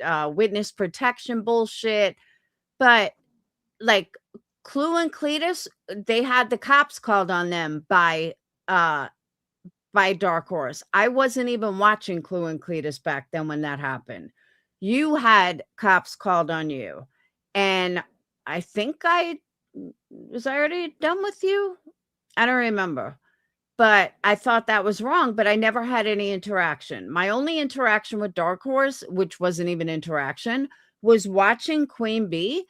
witness protection bullshit. But like Clue and Cletus, they had the cops called on them by Dark Horse. I wasn't even watching Clue and Cletus back then when that happened. You had cops called on you. And I think was I already done with you? I don't remember. But I thought that was wrong, but I never had any interaction. My only interaction with Dark Horse, which wasn't even interaction, was watching Queen Bee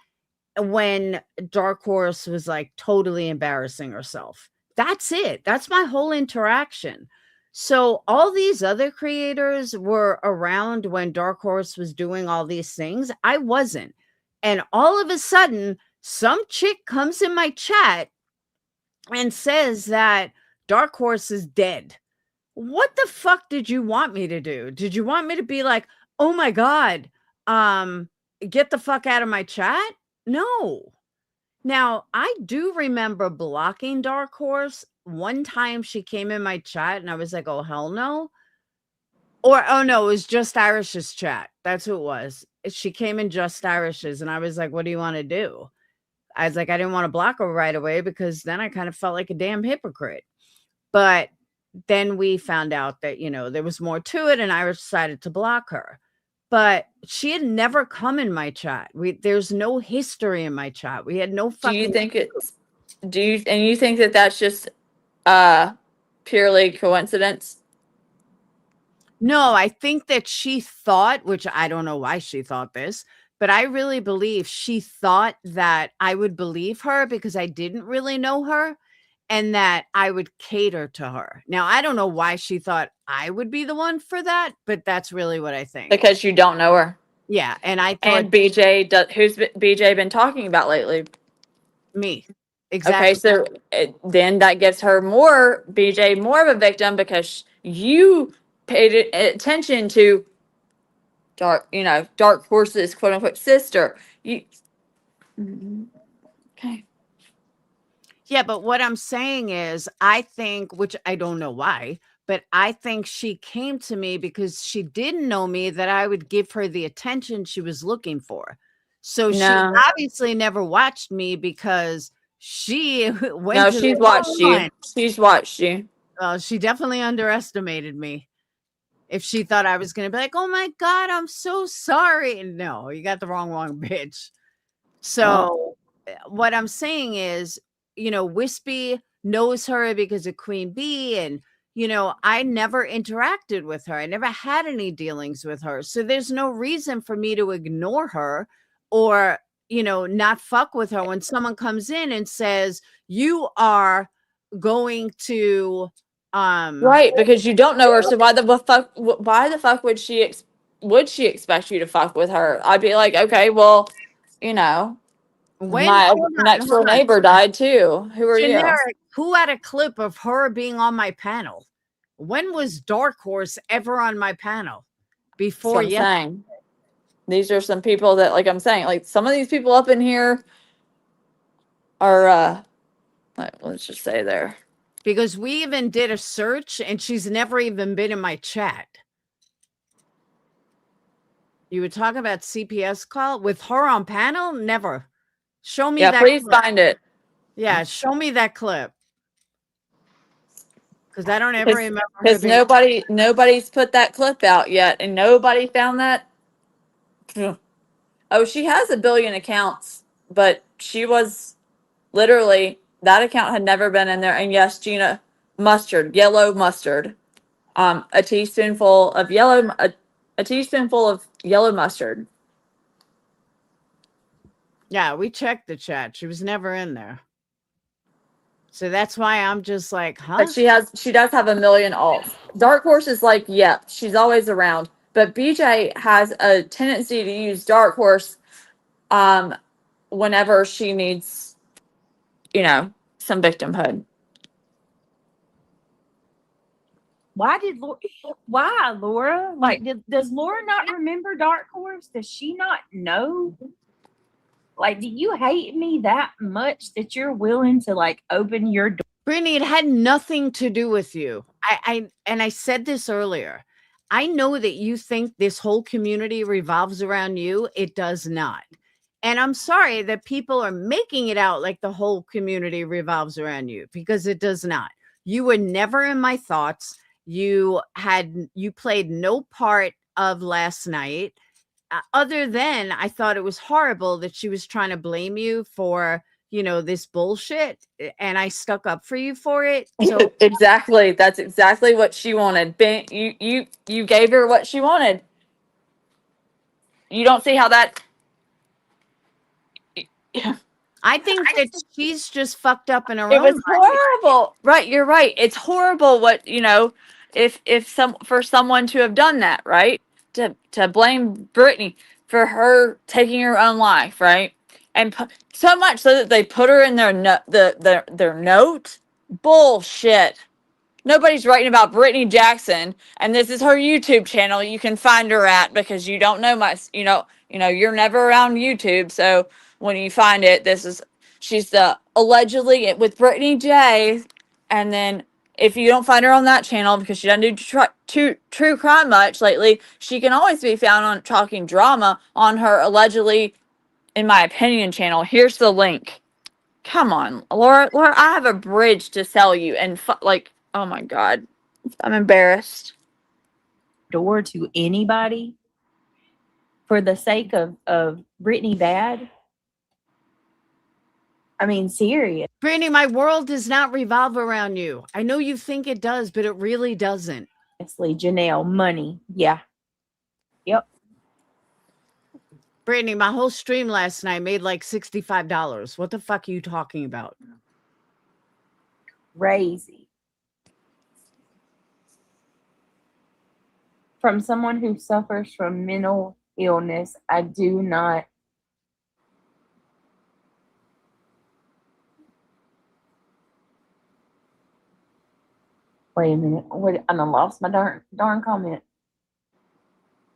when Dark Horse was like totally embarrassing herself. That's it. That's my whole interaction. So all these other creators were around when Dark Horse was doing all these things. I wasn't. And all of a sudden, some chick comes in my chat and says that Dark Horse is dead. What the fuck did you want me to do? Did you want me to be like, oh my God, get the fuck out of my chat? No. Now, I do remember blocking Dark Horse. One time she came in my chat and I was like, oh, hell no. Or, oh no, it was Just Irish's chat. That's who it was. She came in Just Irish's and I was like, what do you want to do? I was like, I didn't want to block her right away because then I kind of felt like a damn hypocrite. But then we found out that, there was more to it and I decided to block her. But she had never come in my chat. There's no history in my chat. We had no fucking. You think that that's just purely coincidence? No, I think that she thought, which I don't know why she thought this, but I really believe she thought that I would believe her because I didn't really know her and that I would cater to her. Now, I don't know why she thought I would be the one for that, but that's really what I think. Because you don't know her. Yeah, and I thought. And BJ, who's BJ been talking about lately? Me. Exactly. Okay, so then that gives her BJ more of a victim because you paid attention to Dark Horse's quote unquote sister. Okay. Yeah, but what I'm saying is, I think, which I don't know why, but I think she came to me because she didn't know me that I would give her the attention she was looking for. So she obviously never watched me because she went. No, she's watched you. She's watched you. Well, she definitely underestimated me. If she thought I was going to be like, oh my God, I'm so sorry. No, you got the wrong bitch. So what I'm saying is, Wispy knows her because of Queen Bee. And, I never interacted with her. I never had any dealings with her. So there's no reason for me to ignore her or, not fuck with her when someone comes in and says, you are going to, right, because you don't know her. So why the fuck would she expect you to fuck with her? I'd be like, okay, well, my next door neighbor died too. Who are you? Who had a clip of her being on my panel? When was Dark Horse ever on my panel? Before yesterday. These are some people that, like I'm saying, like some of these people up in here are, let's just say they're. Because we even did a search and she's never even been in my chat. You would talk about CPS call with her on panel? Never. Show me Yeah, that please clip. find it. Yeah, show me that clip. Because I don't ever remember her Because being. nobody's put that clip out yet, and nobody found that. Oh, she has 1 billion accounts, but she was literally that account had never been in there. And yes, Gina, mustard, yellow mustard, a teaspoonful of a teaspoonful of yellow mustard. Yeah, we checked the chat. She was never in there. So that's why I'm just like, huh? But she does have 1 million alts. Dark Horse is like, yep, she's always around. But BJ has a tendency to use Dark Horse whenever she needs, some victimhood. Why, Laura? Like, does Laura not remember Dark Horse? Does she not know? Like, do you hate me that much that you're willing to like open your door? Brittany, it had nothing to do with you. I said this earlier. I know that you think this whole community revolves around you. It does not. And I'm sorry that people are making it out like the whole community revolves around you, because it does not. You were never in my thoughts. You played no part of last night. Other than I thought it was horrible that she was trying to blame you for, this bullshit, and I stuck up for you for it. So Exactly. That's exactly what she wanted. Ben, you gave her what she wanted. You don't see how that. I think that she's just fucked up in her It own was mind. horrible. Right, you're right. It's horrible what, if for someone to have done that, right? To blame Brittany for her taking her own life, right? And so much so that they put her in their their note. Bullshit. Nobody's writing about Brittany Jackson, and this is her YouTube channel. You can find her at, because you don't know you're never around YouTube. So when you find it, she's the allegedly with Brittany J. And then if you don't find her on that channel because she doesn't do true crime much lately, she can always be found on Talking Drama on her allegedly, in my opinion, channel. Here's the link. Come on, Laura, I have a bridge to sell you, and oh my God, I'm embarrassed. Door to anybody for the sake of Brittany Bad. I mean, serious. Brittany, my world does not revolve around you. I know you think it does, but it really doesn't. Janelle, money. Yeah. Yep. Brittany, my whole stream last night made like $65. What the fuck are you talking about? Crazy. From someone who suffers from mental illness, I do not. Wait a minute. What? I done lost my darn comment.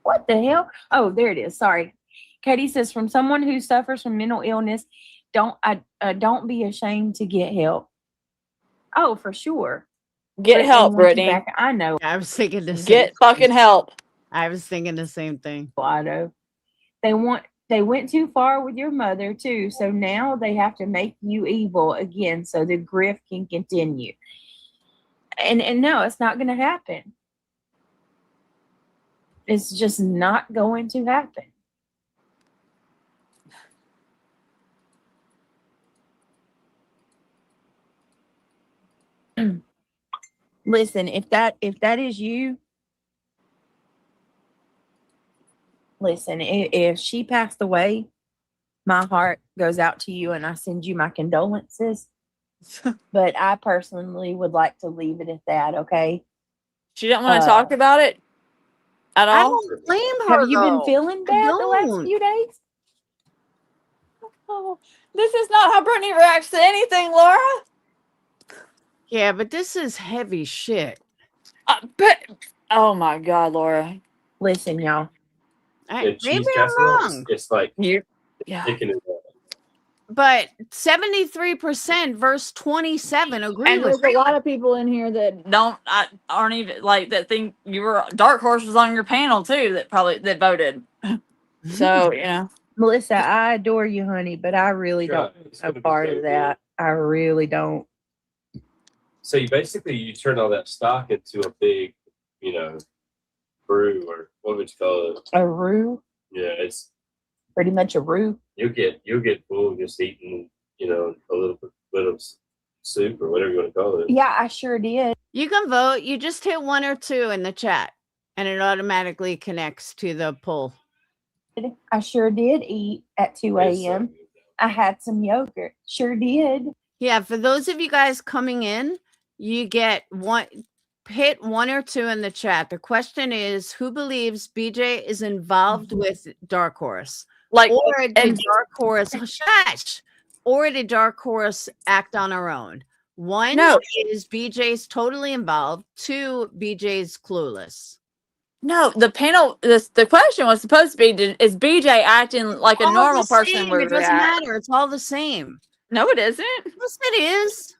What the hell? Oh, there it is. Sorry. Katie says, from someone who suffers from mental illness, don't be ashamed to get help. Oh, for sure. Get help, Brittany. I know. I was thinking the same. Get fucking help. I was thinking the same thing. Otto. They went too far with your mother too, so now they have to make you evil again so the grift can continue. And no, it's not going to happen. It's just not going to happen. Listen, if that is you, listen, if she passed away, my heart goes out to you and I send you my condolences. But I personally would like to leave it at that, okay? She didn't want to talk about it at all? I don't blame her. Have you been feeling bad the last few days? Oh, this is not how Brittany reacts to anything, Laura. Yeah, but this is heavy shit. But oh my God, Laura. Listen, y'all. Maybe cheese I'm casserole, wrong, it's like You, yeah. chicken and but 73% versus 27 agree And with there's a lot of people in here that aren't even like that think you were Dark Horse was on your panel too that probably that voted. So yeah. Melissa, I adore you, honey, but I really don't it's a gonna be part so of that. I really don't. So you turn all that stock into a big, brew, or what would you call it? A roux, Yeah, it's pretty much a roux. you'll get full just eating, a little bit of soup or whatever you want to call it. Yeah, I sure did. You can vote. You just hit 1 or 2 in the chat, and it automatically connects to the poll. I sure did eat at 2 It's so a.m. good. I had some yogurt. Sure did. Yeah, for those of you guys coming in, you get one. Hit 1 or 2 in the chat. The question is, who believes BJ is involved with Dark Horse, Like or did and Dark Horse shush, or did Dark Horse act on her own? 1 No. is BJ's totally involved. 2, BJ's clueless. no, the panel the question was supposed to be is BJ acting like a All normal the person same. would It doesn't react? matter. It's all the same. No, it isn't. Yes, it is.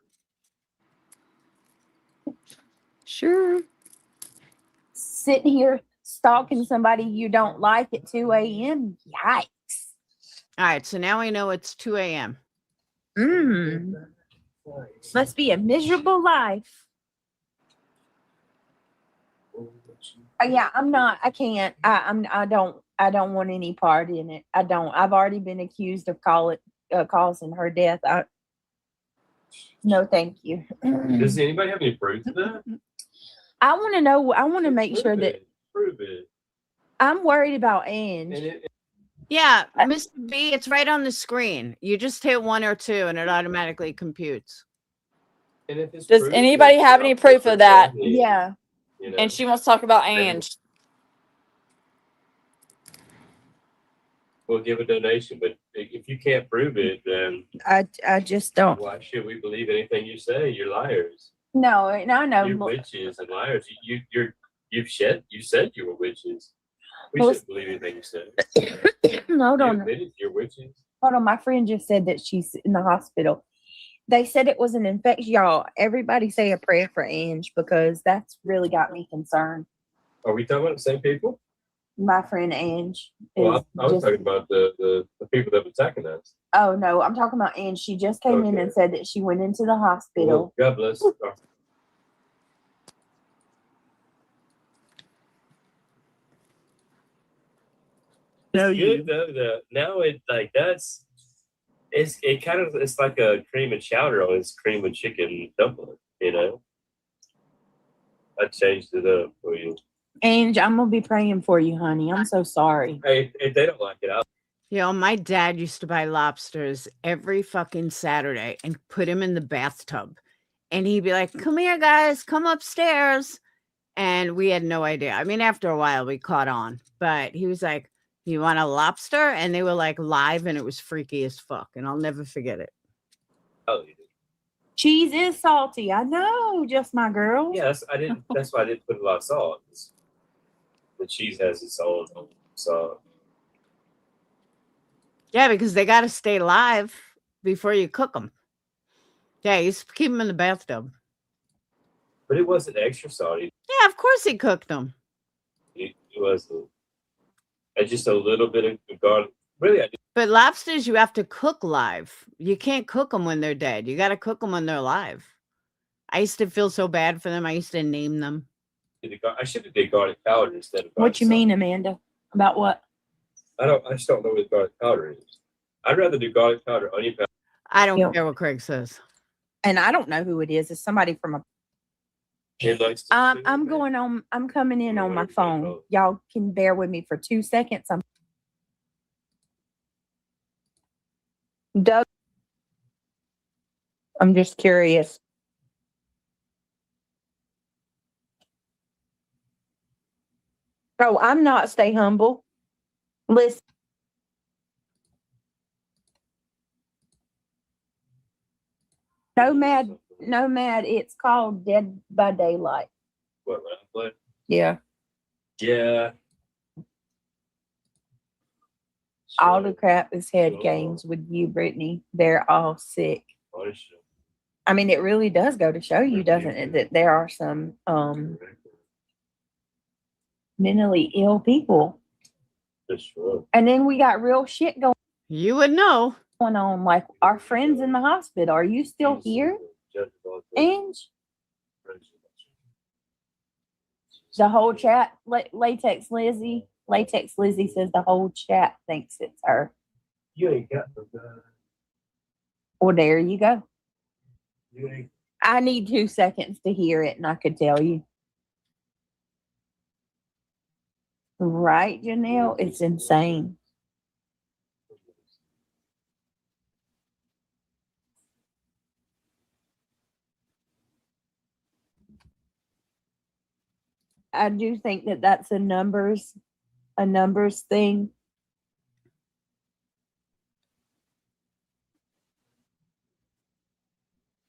Sure. Sitting here stalking somebody you don't like at 2 a.m. Yikes. All right, so now we know it's 2 a.m. Must be a miserable life. Yeah, I'm not. I can't. I don't want any part in it. I don't. I've already been accused of causing her death. No, thank you. Does anybody have any proof of that? I want to know. I want to make sure that Prove it. I'm worried about Ange. And Yeah, Mr. B, it's right on the screen. You just hit 1 or 2 and it automatically computes. if it's Does proved, anybody then have any I'll proof put of that? family, Yeah. And she wants to talk about Ange. we'll give a donation. But if you can't prove it, then I just don't. why should we believe anything you say? You're liars. No, I know. You're witches and liars. You said you were witches. We Well, shouldn't believe anything you said. Hold You on. admitted you're witches. Hold on. My friend just said that she's in the hospital. They said it was an infection. Y'all, everybody say a prayer for Ange because that's really got me concerned. Are we talking about the same people? My friend Ange. Well, I was talking about the people that were attacking us. Oh no, I'm talking about Ange. She just came in Okay. and said that she went into the hospital. Well, God bless. No, It's good though. Now it it's like a cream and chowder on its cream and chicken dumpling. I changed it up for you. Ange, I'm gonna be praying for you, honey. I'm so sorry. Hey, if they don't like it, My dad used to buy lobsters every fucking Saturday and put him in the bathtub. And he'd be like, come here, guys, come upstairs. And we had no idea. I mean, after a while, we caught on. But he was like, you want a lobster? And they were like live, and it was freaky as fuck. And I'll never forget it. Cheese is salty. I know, just my girl. yes, I didn't. That's why I didn't put a lot of salt. The cheese has its own salt. Yeah, because they got to stay live before you cook them. Yeah, you just keep them in the bathtub. But it wasn't extra salty. Yeah, of course he cooked them. It wasn't. And just a little bit of garlic. Really, I did. But lobsters, you have to cook live. You can't cook them when they're dead. You got to cook them when they're live. I used to feel so bad for them. I used to name them. I should have did garlic powder instead of. What you mean, Amanda? About what? I just don't know what garlic powder is. I'd rather do garlic powder, onion powder. I don't Yeah. care what Craig says. And I don't know who it is. It's somebody from a. I'm going on. I'm coming in on my phone. Y'all can bear with me for 2 seconds. Doug. I'm just curious. Oh, I'm not. Stay humble. Listen. Nomad. It's called Dead by Daylight. What round play? Yeah. Yeah. all the crap is head games with you, Brittany. They're all sick. I mean, it really does go to show you, doesn't it, that there are some mentally ill people. And then we got real shit going You would know. on, like our friends in the hospital. Are you still here, Ange? The whole chat, Latex Lizzie says the whole chat thinks it's her. You ain't got no gun. Well, there you go. You ain't. I need 2 seconds to hear it, and I could tell you. Right, Janelle? It's insane. I do think that that's a numbers thing.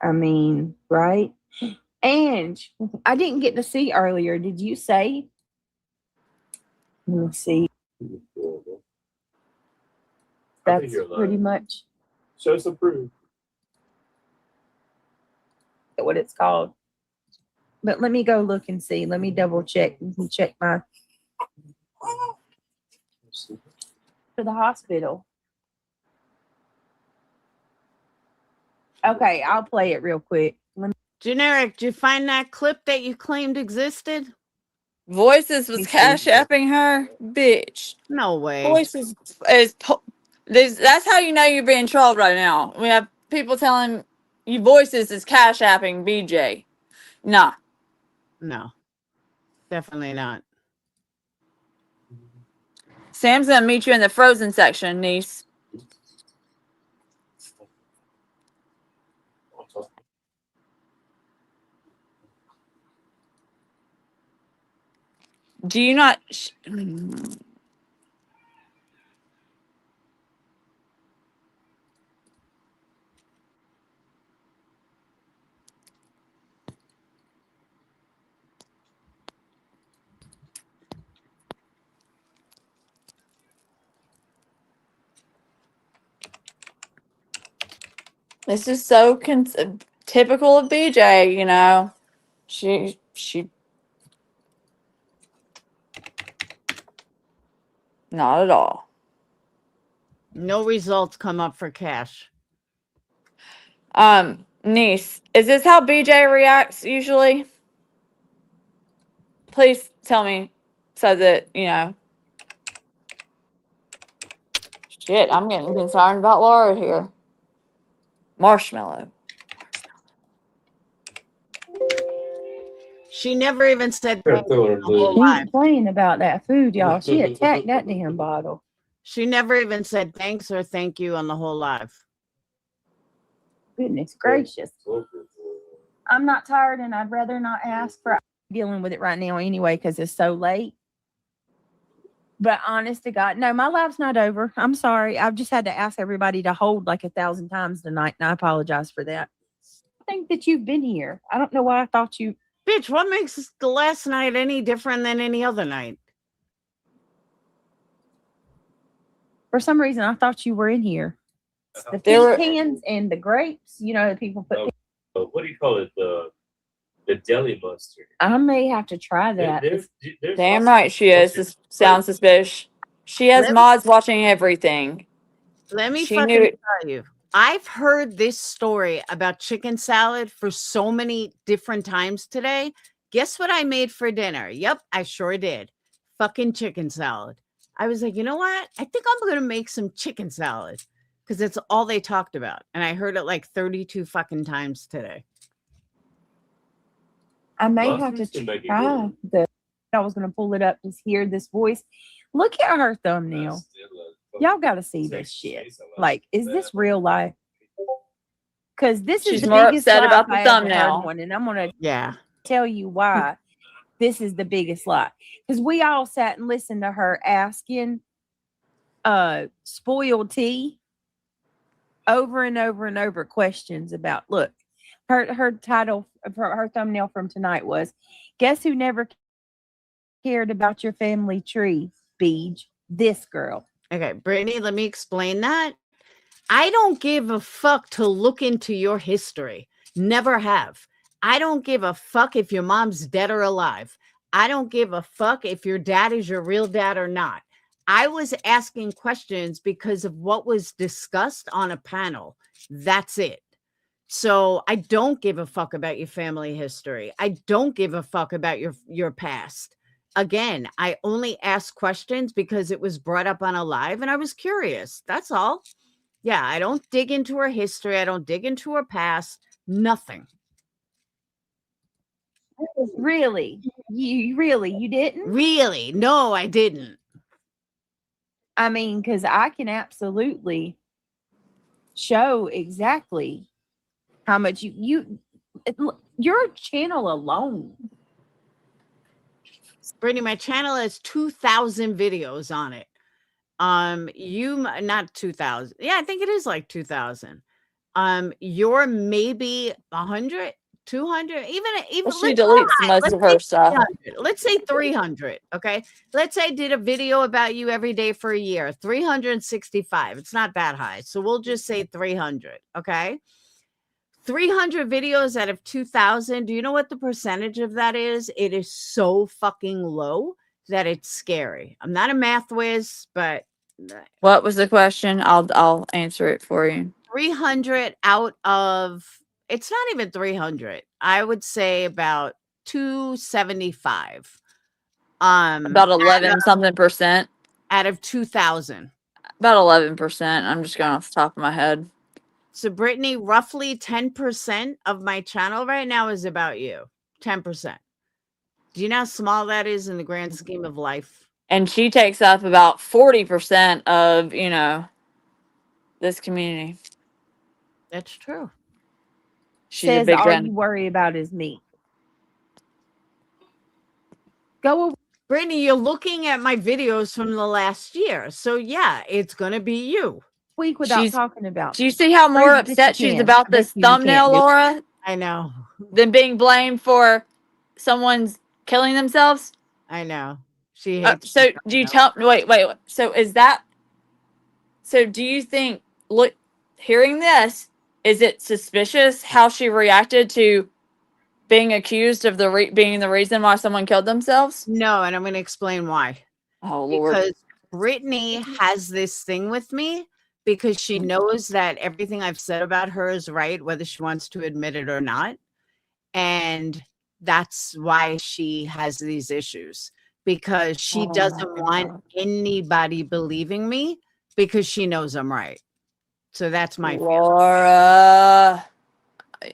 I mean, right? And I didn't get to see earlier. Did you say? Let me see. That's pretty much Show some proof. what it's called. But let me go look and see. Let me double check. You can check my to the hospital. Okay, I'll play it real quick. Generic, did you find that clip that you claimed existed? Voices was cash apping her, bitch. No way. Voices that's how you know you're being trolled right now. We have people telling you Voices is cash apping BJ. Nah. No, definitely not. Sam's gonna meet you in the frozen section, niece. Do you not? This is so typical of BJ, you know. She not at all. No results come up for cash. Niece, is this how BJ reacts usually? Please tell me so that, you know. Shit, I'm getting concerned about Laura here. Marshmallow. She never even said thank you in the She whole life. ain't playing about that food, y'all. She attacked that damn bottle. She never even said thanks or thank you on the whole life. Goodness gracious. I'm not tired, and I'd rather not ask for dealing with it right now anyway because it's so late. But honest to God, no, my life's not over. I'm sorry. I've just had to ask everybody to hold like 1,000 times tonight, and I apologize for that. I think that you've been here. I don't know why I thought you. Bitch, what makes the last night any different than any other night? For some reason, I thought you were in here. The cans and the grapes, you know, people put. What do you call it? The deli mustard. I may have to try that. There's Damn right she is. This sounds suspicious. She has mods watching everything. Let me She fucking knew it. tell you. I've heard this story about chicken salad for so many different times today. Guess what I made for dinner? Yep, I sure did. Fucking chicken salad. I was like, you know what? I think I'm going to make some chicken salad because it's all they talked about. And I heard it like 32 fucking times today. I may have to try the. I was going to pull it up to hear this voice. Look at her thumbnail. Y'all got to see this shit. Like, is this real life? Because this is She's the more biggest upset lie about the I ever thumbnail. heard one, and I'm going Yeah. to tell you why this is the biggest lie. Because we all sat and listened to her asking spoiled tea over and over and over questions about, look, her title, her thumbnail from tonight was, guess who never cared about your family tree, Beej? This girl. Okay, Brittany, let me explain that. I don't give a fuck to look into your history. Never have. I don't give a fuck if your mom's dead or alive. I don't give a fuck if your dad is your real dad or not. I was asking questions because of what was discussed on a panel. That's it. So I don't give a fuck about your family history. I don't give a fuck about your past. Again, I only asked questions because it was brought up on a live and I was curious. That's all. Yeah, I don't dig into her history. I don't dig into her past. Nothing. Really? You didn't? Really? No, I didn't. I mean, because I can absolutely show exactly how much your channel alone. Brittany, my channel has 2,000 videos on it. Not 2,000. Yeah, I think it is like 2,000. You're maybe 100, 200, even Well, she let's go deletes high. most Let's of say her stuff. 300. Let's say 300. Okay. Let's say I did a video about you every day for a year, 365. It's not that high. So we'll just say 300. Okay. 300 videos out of 2,000. Do you know what the percentage of that is? It is so fucking low that it's scary. I'm not a math whiz, but What was the question? I'll answer it for you. 300 out of, it's not even 300. I would say about 275. About 11 something percent. Out of 2,000. About 11%. I'm just going off the top of my head. So Brittany, roughly 10% of my channel right now is about you. 10%. Do you know how small that is in the grand scheme of life? And she takes up about 40% of, this community. That's true. She's a Says big all gun. you worry about is me. Go over. Brittany, you're looking at my videos from the last year. So yeah, it's gonna be you. Week without She's- talking about. Do you see how more Prove that you upset she's can. about I bet this you can't thumbnail, do it. Laura, I know. than being blamed for someone's killing themselves? I know. She hates So do you tell? Wait. So So do you think? Look, hearing this, is it suspicious how she reacted to being accused of being the reason why someone killed themselves? No, and I'm gonna explain why. Oh Lord! Because Brittany has this thing with me because she knows that everything I've said about her is right, whether she wants to admit it or not. And that's why she has these issues, because she Oh, doesn't my want God. anybody believing me because she knows I'm right. So that's my fear. Laura. Do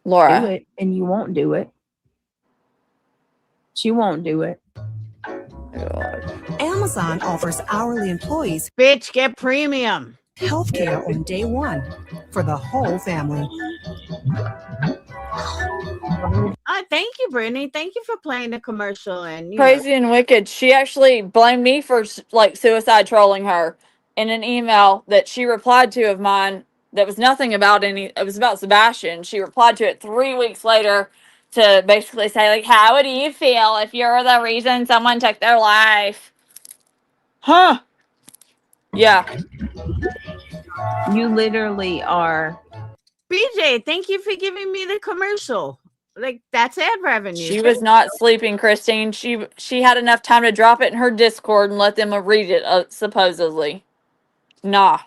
Laura. it, and you won't do it. She won't do it. Amazon offers hourly employees Bitch, get premium. healthcare on day one for the whole family. Thank you, Brittany. Thank you for playing the commercial. And Crazy and wicked. She actually blamed me for like suicide trolling her in an email that she replied to of mine that was nothing about it was about Sebastian. She replied to it 3 weeks later to basically say, like, how would you feel if you're the reason someone took their life? Huh. Yeah. You literally are. BJ, thank you for giving me the commercial. Like, that's ad revenue. She was not sleeping, Christine. She had enough time to drop it in her Discord and let them read it, supposedly. Nah.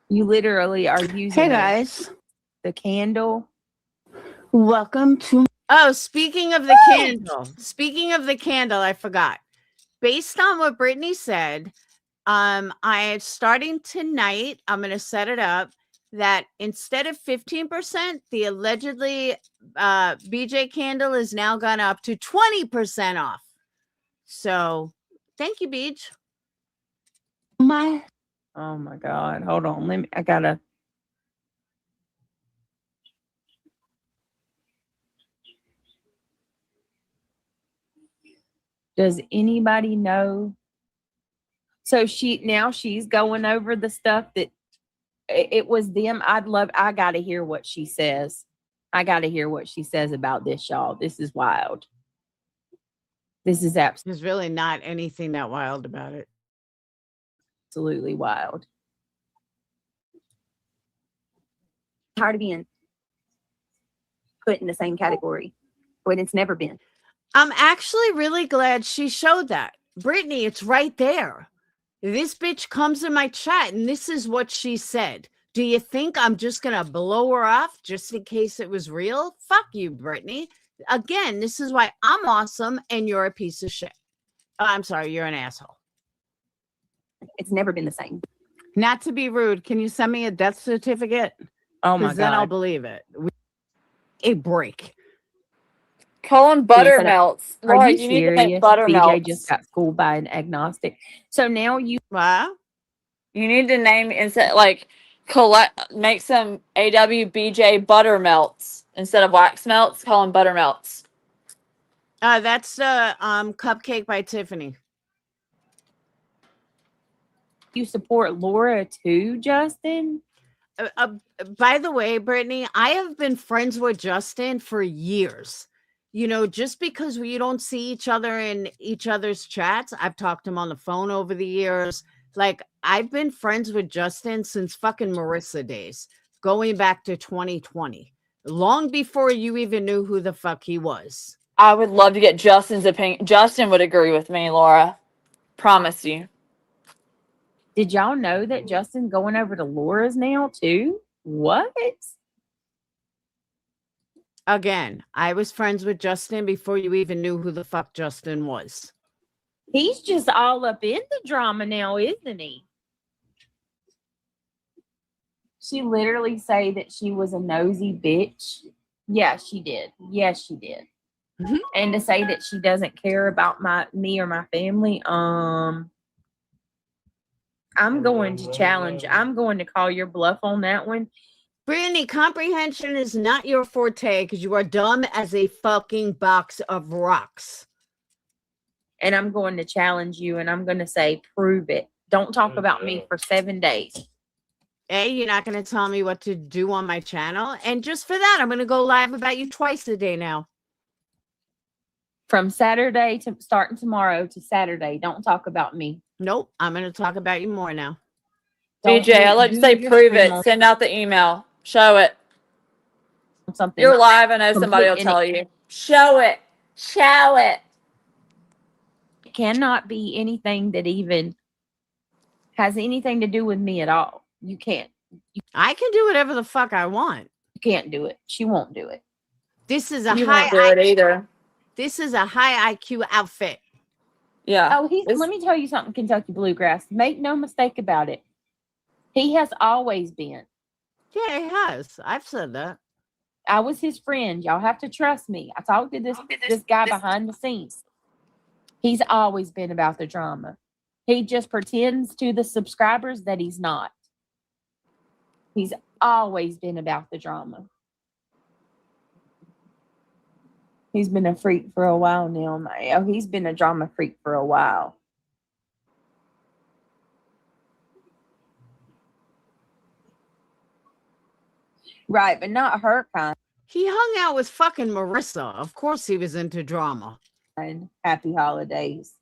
You literally are using Hey guys, the candle. welcome to. Oh, speaking of the candle, I forgot. Based on what Brittany said, I starting tonight. I'm gonna set it up that instead of 15%, the allegedly BJ candle is now gone up to 20% off. So, thank you, Beach. Oh my God. Hold on. I gotta. Does anybody know? So she's going over the stuff that it was them. I gotta hear what she says. I gotta hear what she says about this, y'all. This is wild. This is There's really not anything that wild about it. absolutely wild. Tired of being put in the same category when it's never been. I'm actually really glad she showed that. Brittany, it's right there. This bitch comes in my chat and this is what she said. Do you think I'm just going to blow her off just in case it was real? Fuck you, Brittany. Again, this is why I'm awesome and you're a piece of shit. I'm sorry, you're an asshole. It's never been the same. Not to be rude, can you send me a death certificate? Oh my Because then I'll God. believe it. A break. Colin Buttermelts. Are Laura, you you need to make serious? BJ just Buttermelts. got schooled by an agnostic. So now you What? You need to name instead like make some AWBJ Buttermelts instead of wax melts. Call them Buttermelts. That's Cupcake by Tiffany. support Laura too, Justin? By the way, Brittany, I have been friends with Justin for years. You know, just because we don't see each other in each other's chats, I've talked to him on the phone over the years. Like, I've been friends with Justin since fucking Marissa days, going back to 2020, long before you even knew who the fuck he was. I would love to get Justin's opinion. Justin would agree with me, Laura. Promise you. Did y'all know that Justin's going over to Laura's now too? What? Again, I was friends with Justin before you even knew who the fuck Justin was. He's just all up in the drama now, isn't he? She literally say that she was a nosy bitch. Yeah, she did. Yes, she did. And to say that she doesn't care about me or my family, I'm going to challenge. I'm going to call your bluff on that one. Brittany, comprehension is not your forte because you are dumb as a fucking box of rocks. And I'm going to challenge you and I'm going to say, prove it. Don't talk about me for 7 days. A, you're not going to tell me what to do on my channel. And just for that, I'm going to go live about you twice a day now. From Saturday to starting tomorrow to Saturday, don't talk about me. Nope, I'm going to talk about you more now. BJ, I like to say prove it. Send out the email. Show it. Something. You're live. I know somebody will tell you. Show it. Show it. It cannot be anything that even has anything to do with me at all. You can't. I can do whatever the fuck I want. You can't do it. She won't do it. This is a You high won't do it either. This is a high IQ outfit. Yeah. Oh, let me tell you something, Kentucky Bluegrass. Make no mistake about it. He has always been. Yeah, he has. I've said that. I was his friend. Y'all have to trust me. I talked to this guy behind the scenes. He's always been about the drama. He just pretends to the subscribers that he's not. He's always been about the drama. He's been a freak for a while now. Oh, he's been a drama freak for a while. Right, but not her kind. He hung out with fucking Marissa. Of course he was into drama. And happy holidays.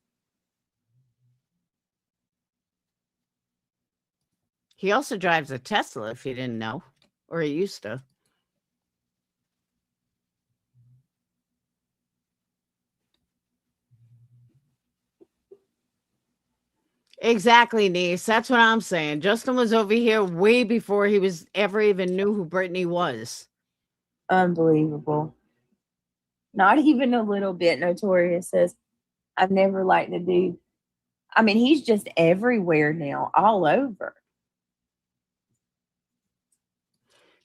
He also drives a Tesla, if you didn't know. Or he used to. Exactly, niece. That's what I'm saying. Justin was over here way before he was ever even knew who Brittany was. Unbelievable. Not even a little bit. Notorious says, I've never liked the dude. I mean, he's just everywhere now, all over.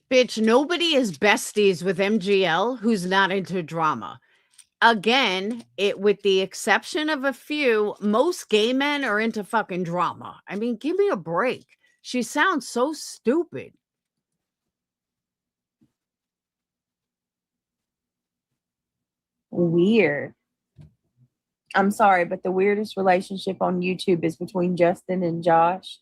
Bitch, nobody is besties with MGL who's not into drama. Again, with the exception of a few, most gay men are into fucking drama. I mean, give me a break. She sounds so stupid. Weird. I'm sorry, but the weirdest relationship on YouTube is between Justin and Josh.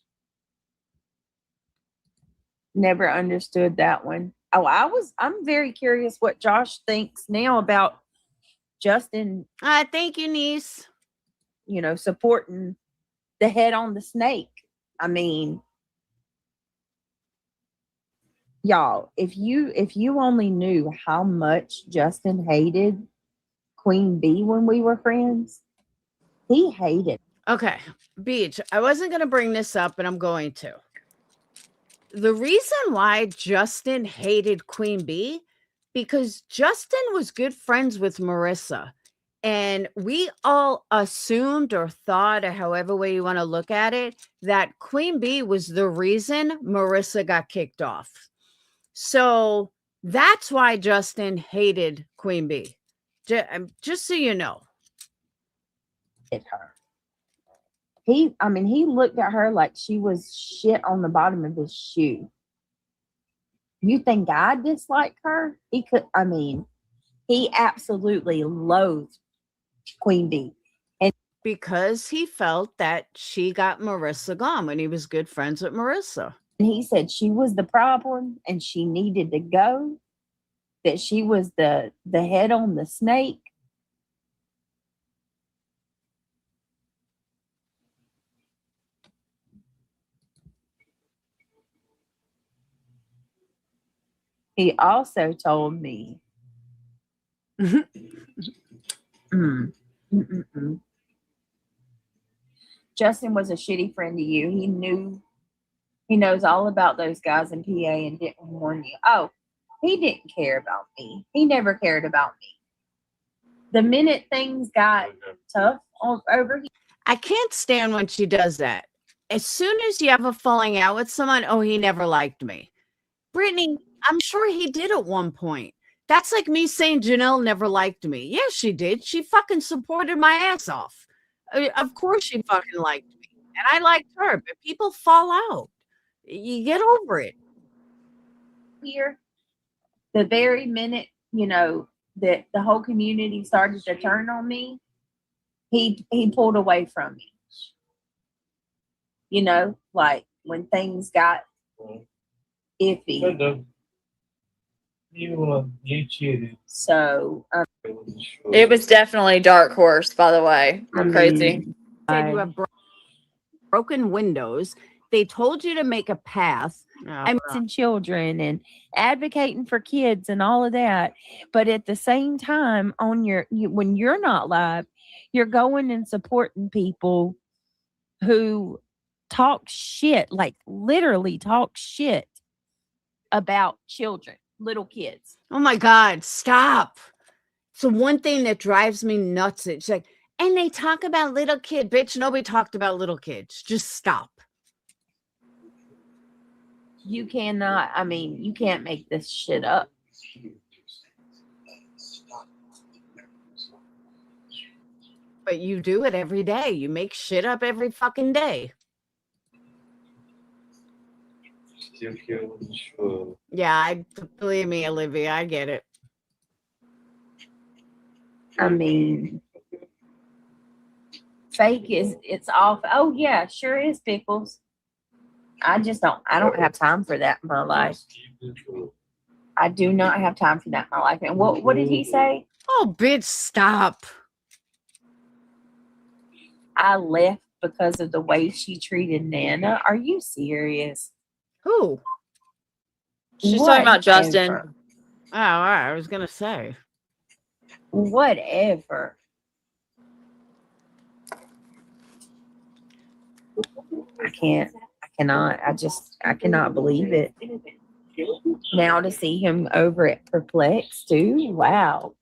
Never understood that one. Oh, I'm very curious what Josh thinks now about Justin, Thank you, niece. you know, supporting the head on the snake. I mean, y'all, if you only knew how much Justin hated Queen Bee when we were friends, he hated. Okay, Beach, I wasn't going to bring this up, but I'm going to. The reason why Justin hated Queen Bee, because Justin was good friends with Marissa. And we all assumed or thought, or however way you want to look at it, that Queen Bee was the reason Marissa got kicked off. So that's why Justin hated Queen Bee. Just so you know. Her. He looked at her like she was shit on the bottom of his shoe. You think I dislike her? He absolutely loathed Queen Bee. And because he felt that she got Marissa gone when he was good friends with Marissa. And he said she was the problem and she needed to go, that she was the head on the snake. He also told me, Justin was a shitty friend to you. He knows all about those guys in PA and didn't warn you. Oh, he didn't care about me. He never cared about me. The minute things got tough over here. I can't stand when she does that. As soon as you have a falling out with someone, oh, he never liked me. Brittany, I'm sure he did at one point. That's like me saying Janelle never liked me. Yeah, she did. She fucking supported my ass off. Of course she fucking liked me. And I liked her, but people fall out. You get over it. Here, the very minute, you know, that the whole community started to turn on me, he pulled away from me. You know, like when things got iffy. You cheated. So It was definitely Dark Horse, by the way. Crazy. Said you have broken windows. They told you to make a path. I'm missing children and advocating for kids and all of that. But at the same time, when you're not live, you're going and supporting people who talk shit, like literally talk shit about children, little kids. Oh my God, stop. So one thing that drives me nuts, it's like, and they talk about little kid, bitch. Nobody talked about little kids. Just stop. You cannot, you can't make this shit up. But you do it every day. You make shit up every fucking day. Yeah, believe me, Olivia, I get it. Fake it's off. Oh yeah, sure is, Pickles. I don't have time for that in my life. I do not have time for that in my life. And what did he say? Oh, bitch, stop. I left because of the way she treated Nana. Are you serious? Who? She's talking about Justin. Oh, all right. I was going to say. Whatever. I cannot believe it. Now to see him over at Perplex too. Wow.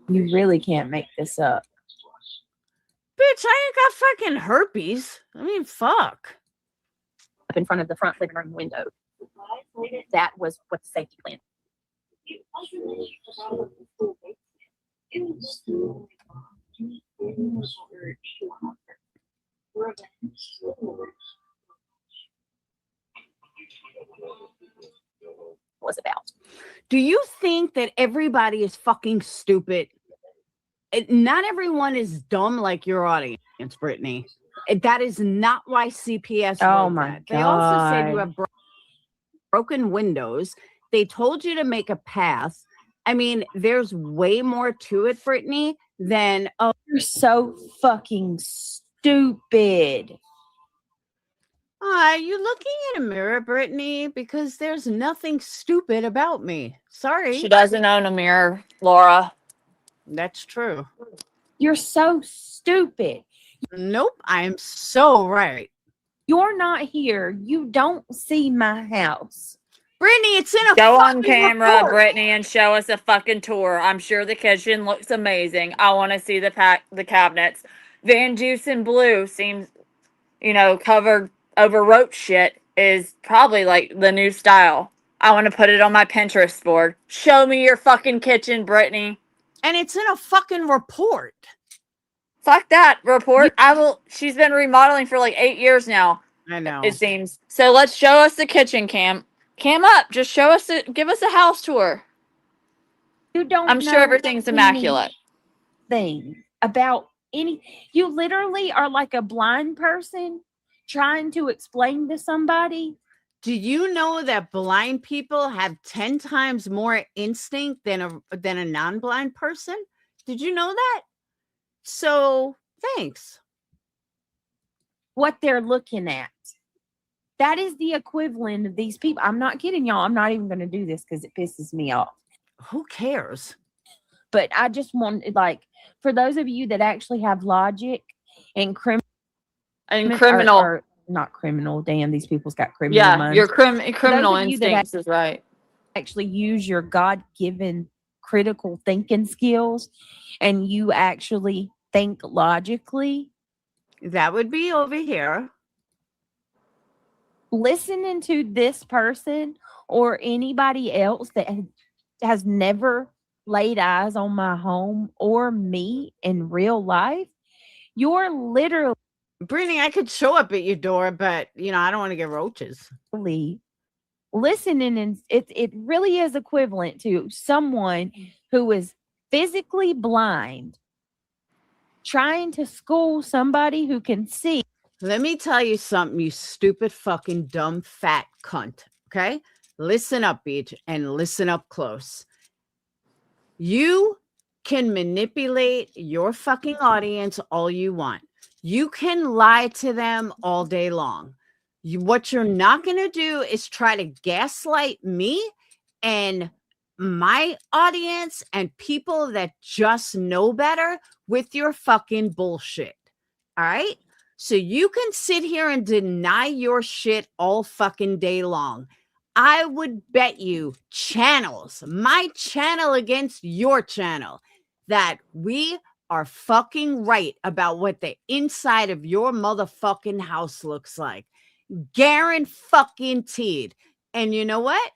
You really can't make this up. Bitch, I ain't got fucking herpes. I mean, fuck. Up in front of the front living room window. That was what the safety plan. Was about. Do you think that everybody is fucking stupid? Not everyone is dumb like your audience, Brittany. That is not why CPS. Oh my God. They also said you have broken windows. They told you to make a path. I mean, there's way more to it, Brittany, than, oh, You're so fucking stupid. are you looking in a mirror, Brittany? Because there's nothing stupid about me. Sorry. She doesn't own a mirror, Laura. That's true. You're so stupid. Nope, I am so right. You're not here. You don't see my house. Brittany, it's in a Go on fucking camera, report. Brittany, and show us a fucking tour. I'm sure the kitchen looks amazing. I want to see the cabinets. Van Juice Blue seems, covered over roach shit is probably like the new style. I want to put it on my Pinterest board. Show me your fucking kitchen, Brittany. And it's in a fucking report. Fuck that report. She's been remodeling for like 8 years now. I know. It seems. So let's show us the kitchen, Cam. Cam up. Just show us give us a house tour. You don't I'm know sure everything's immaculate. Thing about any, you literally are like a blind person trying to explain to somebody. Do you know that blind people have 10 times more instinct than a non-blind person? Did you know that? So, thanks. What they're looking at. That is the equivalent of these people. I'm not kidding y'all. I'm not even going to do this because it pisses me off. Who cares? But I just want, like, for those of you that actually have logic and criminal. Or not criminal. Damn, these people's got criminal minds. Your criminal instincts is right. Actually use your God-given critical thinking skills and you actually think logically. That would be over here. Listening to this person or anybody else that has never laid eyes on my home or me in real life, you're literally, Brittany, I could show up at your door, but I don't want to get roaches. Listening, and it really is equivalent to someone who is physically blind trying to school somebody who can see. Let me tell you something, you stupid fucking dumb fat cunt. Okay? Listen up, bitch, and listen up close. You can manipulate your fucking audience all you want. You can lie to them all day long. What you're not going to do is try to gaslight me and my audience and people that just know better with your fucking bullshit. All right? So you can sit here and deny your shit all fucking day long. I would bet you channels, my channel against your channel, that we are fucking right about what the inside of your motherfucking house looks like. Guaranteed. And you know what?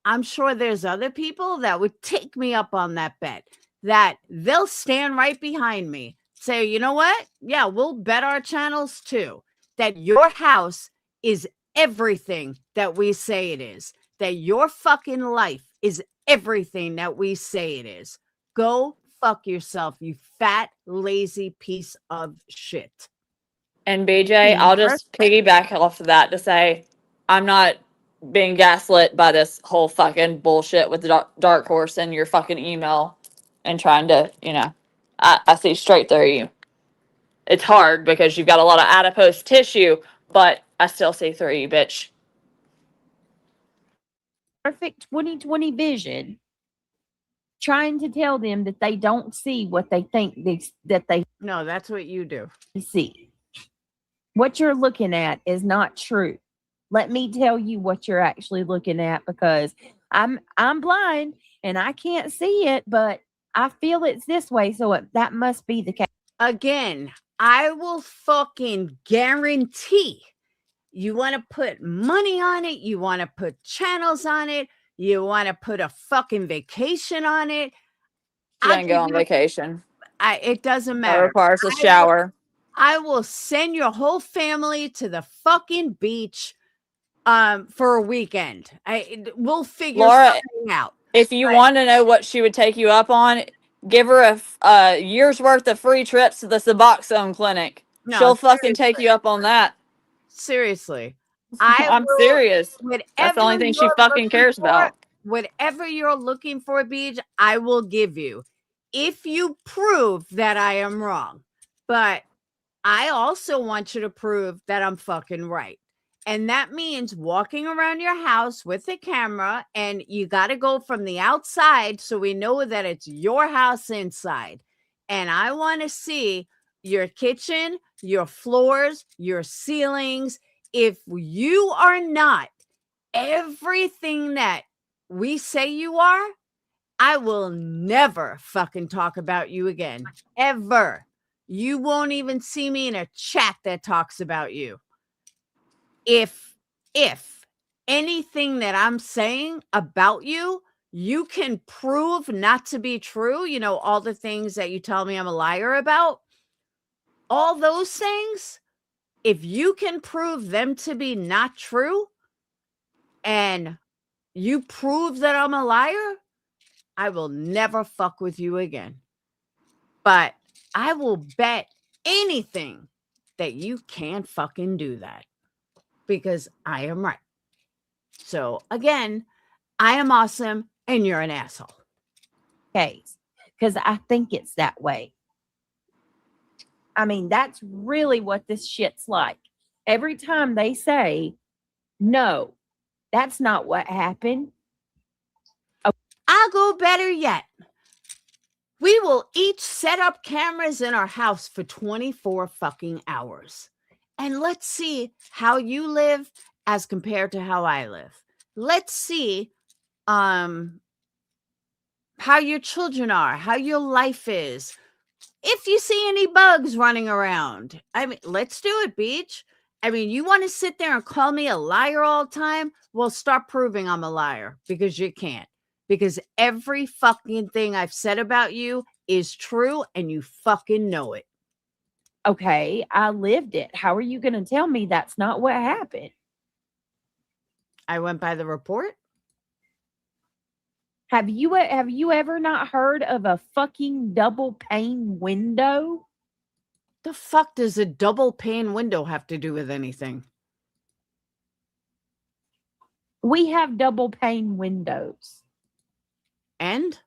I'm sure there's other people that would take me up on that bet, that they'll stand right behind me. Say, you know what? Yeah, we'll bet our channels too, that your house is everything that we say it is, that your fucking life is everything that we say it is. Go fuck yourself, you fat, lazy piece of shit. And BJ, I'll just piggyback off of that to say, I'm not being gaslit by this whole fucking bullshit with the Dark Horse and your fucking email and trying to, I see straight through you. It's hard because you've got a lot of adipose tissue, but I still see through you, bitch. Perfect 20/20 vision, trying to tell them that they don't see what they think that they No, that's what you do. see. What you're looking at is not true. Let me tell you what you're actually looking at, because I'm blind and I can't see it, but I feel it's this way, so that must be the case. Again, I will fucking guarantee you want to put money on it, you want to put channels on it, you want to put a fucking vacation on it. She didn't go on vacation. It doesn't That matter. requires a shower. I will send your whole family to the fucking beach for a weekend. We'll figure something out. If you want to know what she would take you up on, give her a year's worth of free trips to the Suboxone clinic. No, she'll fucking take you up on that. Seriously. I'm serious. That's the only thing she fucking cares about. whatever you're looking for, Beach, I will give you if you prove that I am wrong. But I also want you to prove that I'm fucking right. And that means walking around your house with a camera, and you got to go from the outside so we know that it's your house inside. And I want to see your kitchen, your floors, your ceilings. If you are not everything that we say you are, I will never fucking talk about you again. Ever. You won't even see me in a chat that talks about you. If anything that I'm saying about you, you can prove not to be true, you know, all the things that you tell me I'm a liar about, all those things, if you can prove them to be not true and you prove that I'm a liar, I will never fuck with you again. But I will bet anything that you can't fucking do that because I am right. So again, I am awesome and you're an asshole. Case, because I think it's that way. I mean, that's really what this shit's like. Every time they say, no, that's not what happened. I'll go better yet. We will each set up cameras in our house for 24 fucking hours. And let's see how you live as compared to how I live. Let's see how your children are, how your life is. If you see any bugs running around, I mean, let's do it, Beach. I mean, you want to sit there and call me a liar all the time? Well, start proving I'm a liar because you can't. Because every fucking thing I've said about you is true and you fucking know it. Okay, I lived it. How are you going to tell me that's not what happened? I went by the report. Have you ever not heard of a fucking double pane window? The fuck does a double pane window have to do with anything? We have double pane windows. And?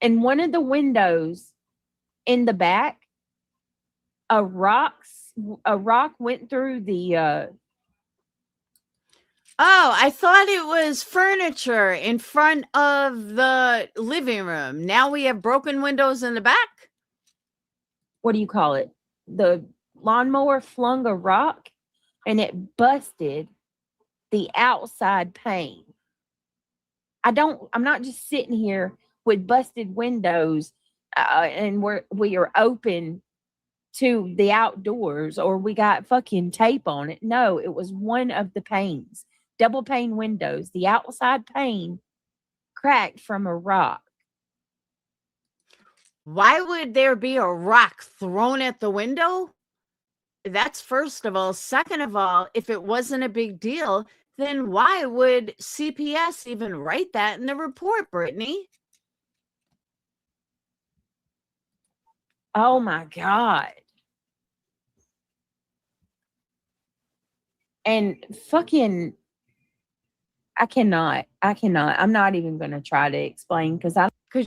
And one of the windows in the back, a rock went through the Oh, I thought it was furniture in front of the living room. Now we have broken windows in the back? what do you call it? The lawnmower flung a rock and it busted the outside pane. I'm not just sitting here with busted windows and we are open to the outdoors or we got fucking tape on it. No, it was one of the panes. Double pane windows. The outside pane cracked from a rock. Why would there be a rock thrown at the window? That's first of all. Second of all, if it wasn't a big deal, then why would CPS even write that in the report, Brittany? Oh my God. And fucking, I cannot. I'm not even going to try to explain because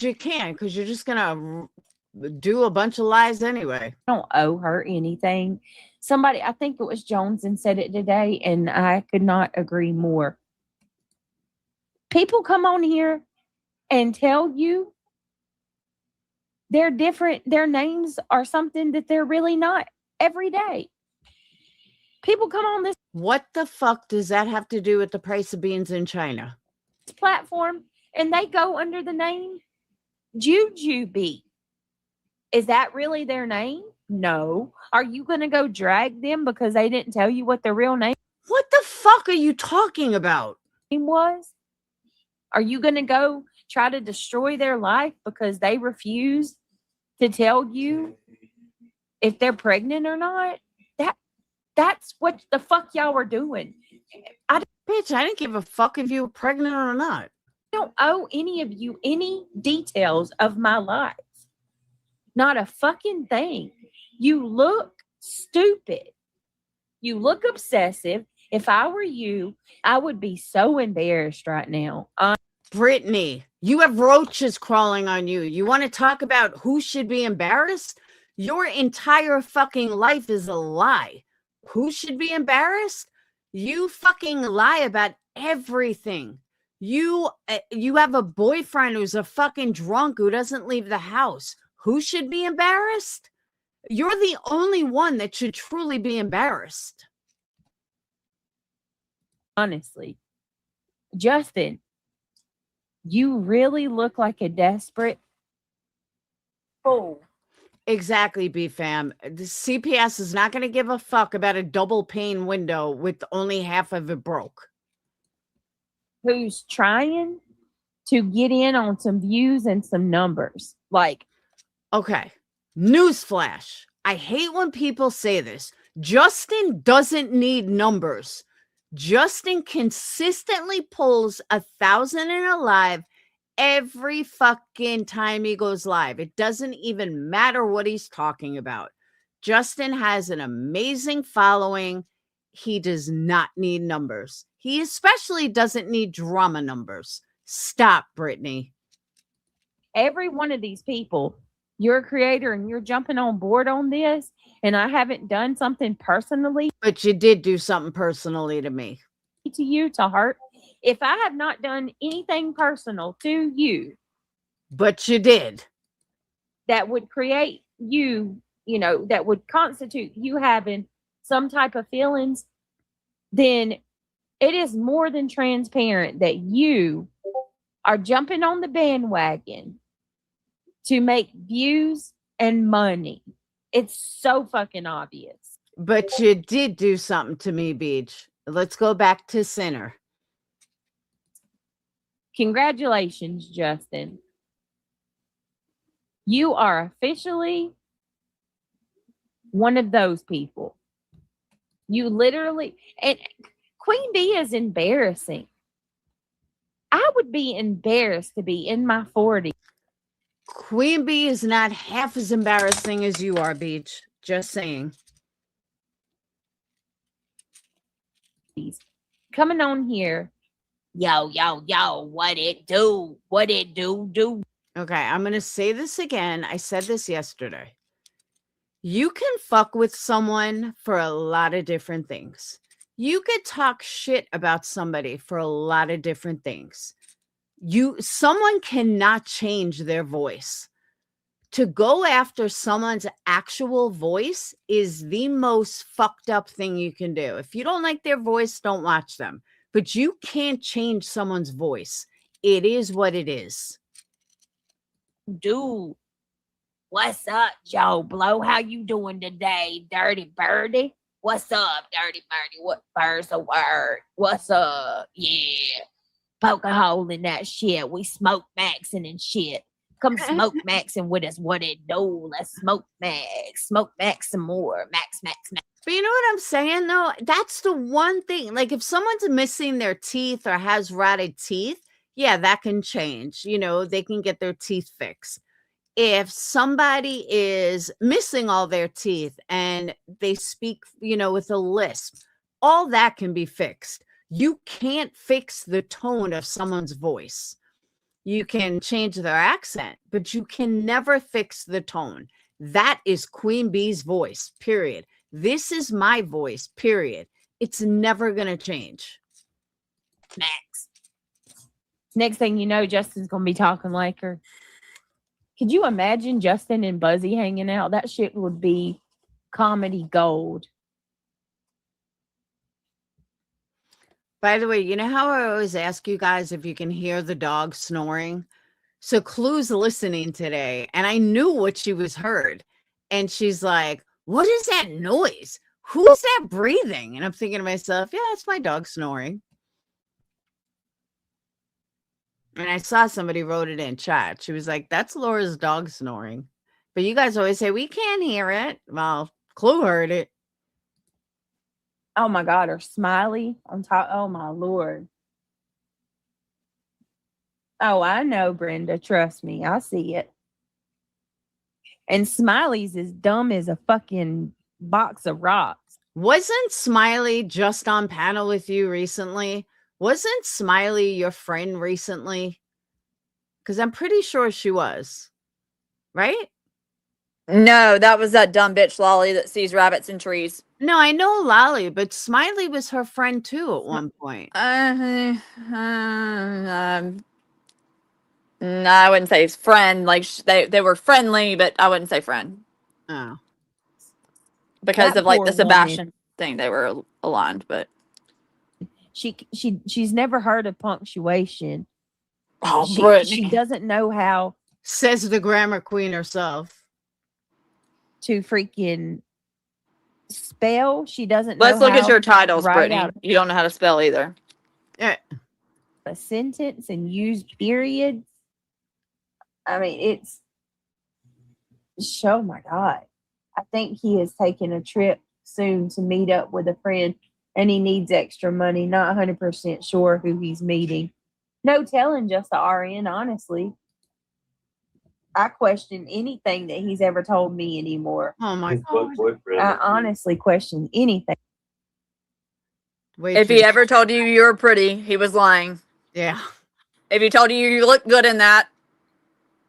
you can, because you're just going to do a bunch of lies anyway. don't owe her anything. Somebody, I think it was Joneson said it today, and I could not agree more. People come on here and tell you they're different. Their names are something that they're really not every day. People come on this What the fuck does that have to do with the price of beans in China? platform and they go under the name Jujubee. Is that really their name? No. Are you going to go drag them because they didn't tell you what their real name What the fuck are you talking about? was? Are you going to go try to destroy their life because they refuse to tell you if they're pregnant or not? That's what the fuck y'all were doing. Bitch, I didn't give a fuck if you were pregnant or not. I don't owe any of you any details of my life. Not a fucking thing. You look stupid. You look obsessive. If I were you, I would be so embarrassed right now. Brittany, you have roaches crawling on you. You want to talk about who should be embarrassed? Your entire fucking life is a lie. Who should be embarrassed? You fucking lie about everything. You have a boyfriend who's a fucking drunk who doesn't leave the house. Who should be embarrassed? You're the only one that should truly be embarrassed. Honestly, Justin, you really look like a desperate fool. Exactly, B-Fam. The CPS is not going to give a fuck about a double pane window with only half of it broke. Who's trying to get in on some views and some numbers. Like, okay, newsflash. I hate when people say this. Justin doesn't need numbers. Justin consistently pulls 1,000 in a live every fucking time he goes live. It doesn't even matter what he's talking about. Justin has an amazing following. He does not need numbers. He especially doesn't need drama numbers. Stop, Brittany. every one of these people, you're a creator and you're jumping on board on this, and I haven't done something personally But you did do something personally to me. to you to hurt. If I have not done anything personal to you But you did. that would create you, that would constitute you having some type of feelings, then it is more than transparent that you are jumping on the bandwagon to make views and money. It's so fucking obvious. But you did do something to me, Beach. Let's go back to Sinner. Congratulations, Justin. You are officially one of those people. You literally, and Queen Bee is embarrassing. I would be embarrassed to be in my 40s. Queen Bee is not half as embarrassing as you are, Beach. Just saying. Coming on here, yo, what it do? What it do? Okay, I'm going to say this again. I said this yesterday. You can fuck with someone for a lot of different things. You could talk shit about somebody for a lot of different things. Someone cannot change their voice. To go after someone's actual voice is the most fucked up thing you can do. If you don't like their voice, don't watch them. But you can't change someone's voice. It is what it is. Dude, what's up, Joe Blow? How you doing today, Dirty Birdie? What's up, Dirty Birdie? What bird's a word? What's up? Yeah. Poke a hole in that shit. We smoke maxing and shit. Come smoke maxing with us. What it do? Let's smoke max. Smoke max some more. Max. But you know what I'm saying, though? That's the one thing. Like, if someone's missing their teeth or has rotted teeth, yeah, that can change. They can get their teeth fixed. If somebody is missing all their teeth and they speak, with a lisp, all that can be fixed. You can't fix the tone of someone's voice. You can change their accent, but you can never fix the tone. That is Queen Bee's voice, period. This is my voice, period. It's never going to change. Max. Next thing you know, Justin's going to be talking like her. Could you imagine Justin and Buzzy hanging out? That shit would be comedy gold. By the way, you know how I always ask you guys if you can hear the dog snoring? So Clue's listening today, and I knew what she was heard. And she's like, what is that noise? Who's that breathing? And I'm thinking to myself, yeah, it's my dog snoring. And I saw somebody wrote it in chat. She was like, that's Laura's dog snoring. But you guys always say, we can't hear it. Well, Clue heard it. Oh my God, her Smiley on top. Oh my Lord. Oh, I know, Brenda. Trust me. I see it. And Smiley's as dumb as a fucking box of rocks. Wasn't Smiley just on panel with you recently? Wasn't Smiley your friend recently? Because I'm pretty sure she was. Right? No, that was that dumb bitch Lolly that sees rabbits in trees. No, I know Lolly, but Smiley was her friend too at one point. No, I wouldn't say friend. Like they were friendly, but I wouldn't say friend Oh. because That of like poor the woman. Sebastian thing. They were aligned, but She's never heard of punctuation. oh, She Brittany. doesn't know how Says the grammar queen herself. to freaking spell. She doesn't know Let's look at how your titles, write Brittany. out You don't know how to spell either. Yeah. a sentence and use periods. I mean, it's oh my God. I think he is taking a trip soon to meet up with a friend and he needs extra money. Not 100% sure who he's meeting. No telling, just the RN, honestly. I question anything that he's ever told me anymore. Oh my His God. boyfriend. I honestly question anything. Way If too- he ever told you you were pretty, he was lying. Yeah. If he told you you look good in that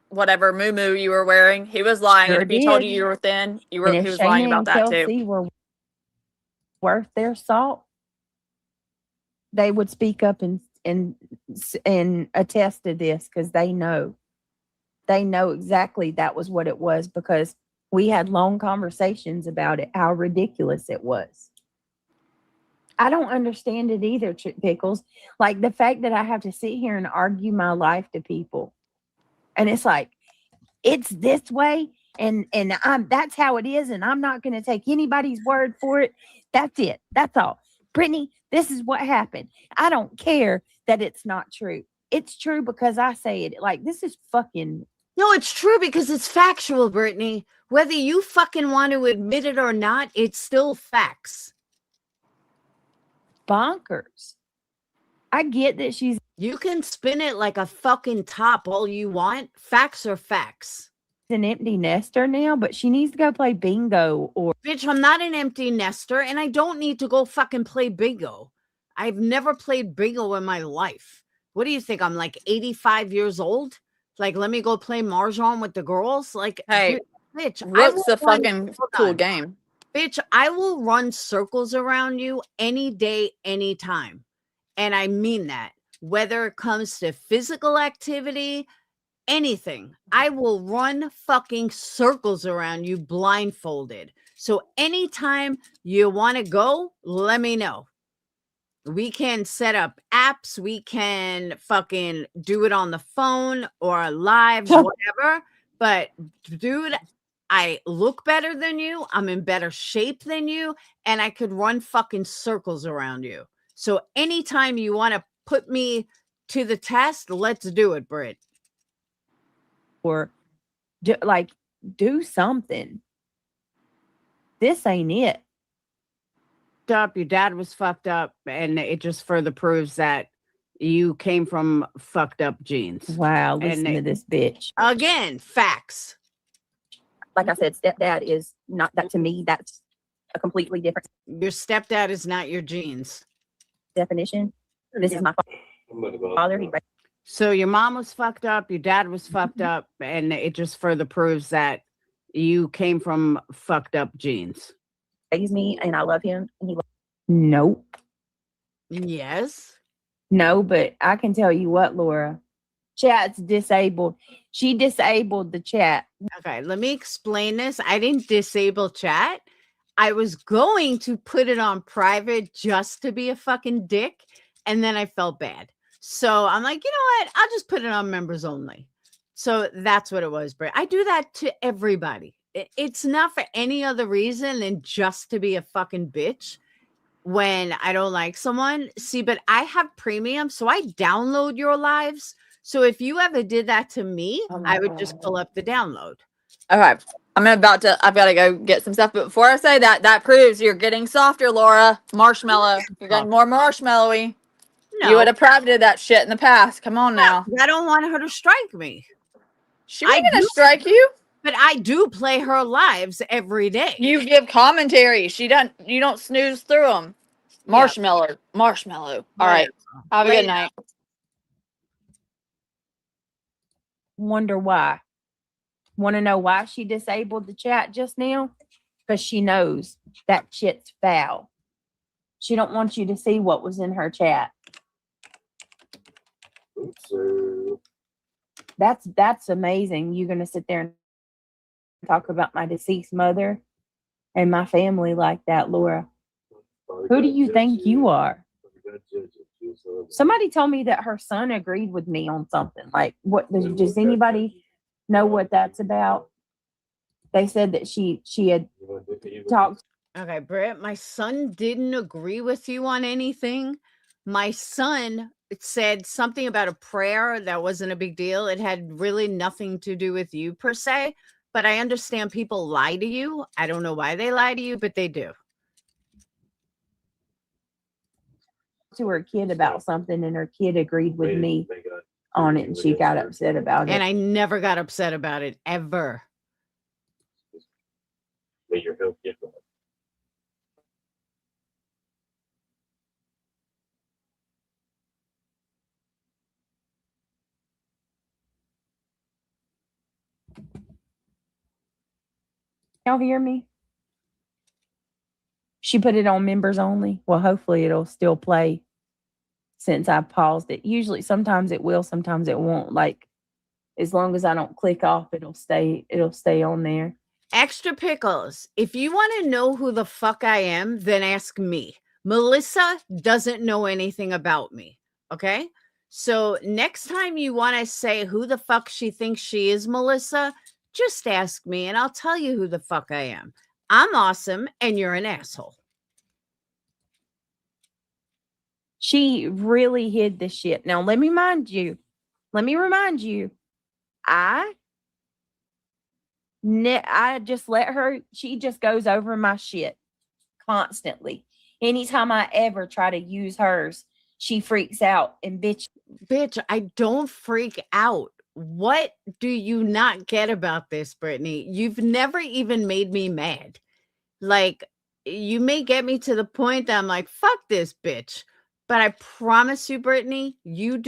whatever moo you were wearing, he was lying. Sure And if he told did. you you were thin, And he if was lying Shayna about and that too. Kelsey were worth their salt, they would speak up and attest to this because they know exactly that was what it was because we had long conversations about it, how ridiculous it was. I don't understand it either, Pickles. Like the fact that I have to sit here and argue my life to people, and it's like it's this way, and that's how it is, and I'm not going to take anybody's word for it. That's it. That's all. Brittany, this is what happened. I don't care that it's not true. It's true because I say it. Like this is fucking. No, it's true because it's factual, Brittany. Whether you fucking want to admit it or not, it's still facts. Bonkers. I get that she's You can spin it like a fucking top all you want. Facts are facts. an empty nester now, but she needs to go play bingo or Bitch, I'm not an empty nester and I don't need to go fucking play bingo. I've never played bingo in my life. What do you think? I'm like 85 years old? Like, let me go play Mahjong with the girls? Like, Hey, bitch, what's the run- fucking hold cool on. game? Bitch, I will run circles around you any day, anytime. And I mean that. Whether it comes to physical activity, anything, I will run fucking circles around you blindfolded. So anytime you want to go, let me know. We can set up apps. We can fucking do it on the phone or lives, whatever. But dude, I look better than you. I'm in better shape than you. And I could run fucking circles around you. So anytime you want to put me to the test, let's do it, Britt. do something. This ain't it. Up, your dad was fucked up, and it just further proves that you came from fucked up genes. Wow, listen to this bitch. Again, facts. Like I said, stepdad is not that to me. That's a completely different Your stepdad is not your genes. definition. This is my father. So your mom was fucked up, your dad was fucked up, and it just further proves that you came from fucked up genes. Raised me, and I love him. And he nope. Yes. No, but I can tell you what, Laura. Chat's disabled. She disabled the chat. Okay, let me explain this. I didn't disable chat. I was going to put it on private just to be a fucking dick, and then I felt bad. So I'm like, you know what? I'll just put it on members only. So that's what it was, Brit. I do that to everybody. It's not for any other reason than just to be a fucking bitch when I don't like someone. See, but I have premium, so I download your lives. So if you ever did that to me, I would just pull up the download. Okay. I've got to go get some stuff. But before I say that, that proves you're getting softer, Laura. Marshmallow. You're getting more marshmallowy. No, You would have probably did that shit in the past. Come on now. I don't want her to strike me. She ain't gonna strike you. But I do play her lives every day. You give commentary. You don't snooze through them. Marshmallow. All right. Have a good night. wonder why. Want to know why she disabled the chat just now? Because she knows that shit's foul. She don't want you to see what was in her chat. So That's amazing. You're gonna sit there and talk about my deceased mother and my family like that, Laura. Who do you think you are? Somebody told me that her son agreed with me on something. Like, what does anybody know what that's about? They said that she had talked. Okay, Britt, my son didn't agree with you on anything. My son said something about a prayer that wasn't a big deal. It had really nothing to do with you per se, but I understand people lie to you. I don't know why they lie to you, but they do. To her kid about something, and her kid agreed with me on it, and she got upset about it. And I never got upset about it, ever. may your health get better. Y'all hear me? She put it on members only. Well, hopefully it'll still play since I paused it. Usually, sometimes it will, sometimes it won't. Like, as long as I don't click off, it'll stay on there. Extra pickles. If you want to know who the fuck I am, then ask me. Melissa doesn't know anything about me. Okay? So next time you want to say who the fuck she thinks she is, Melissa, just ask me and I'll tell you who the fuck I am. I'm awesome and you're an asshole. She really hid the shit. Now, let me remind you, I just let her, she just goes over my shit constantly. Anytime I ever try to use hers, she freaks out and bitch, I don't freak out. What do you not get about this, Brittany? You've never even made me mad. Like, you may get me to the point that I'm like, fuck this bitch. But I promise you, Brittany, you're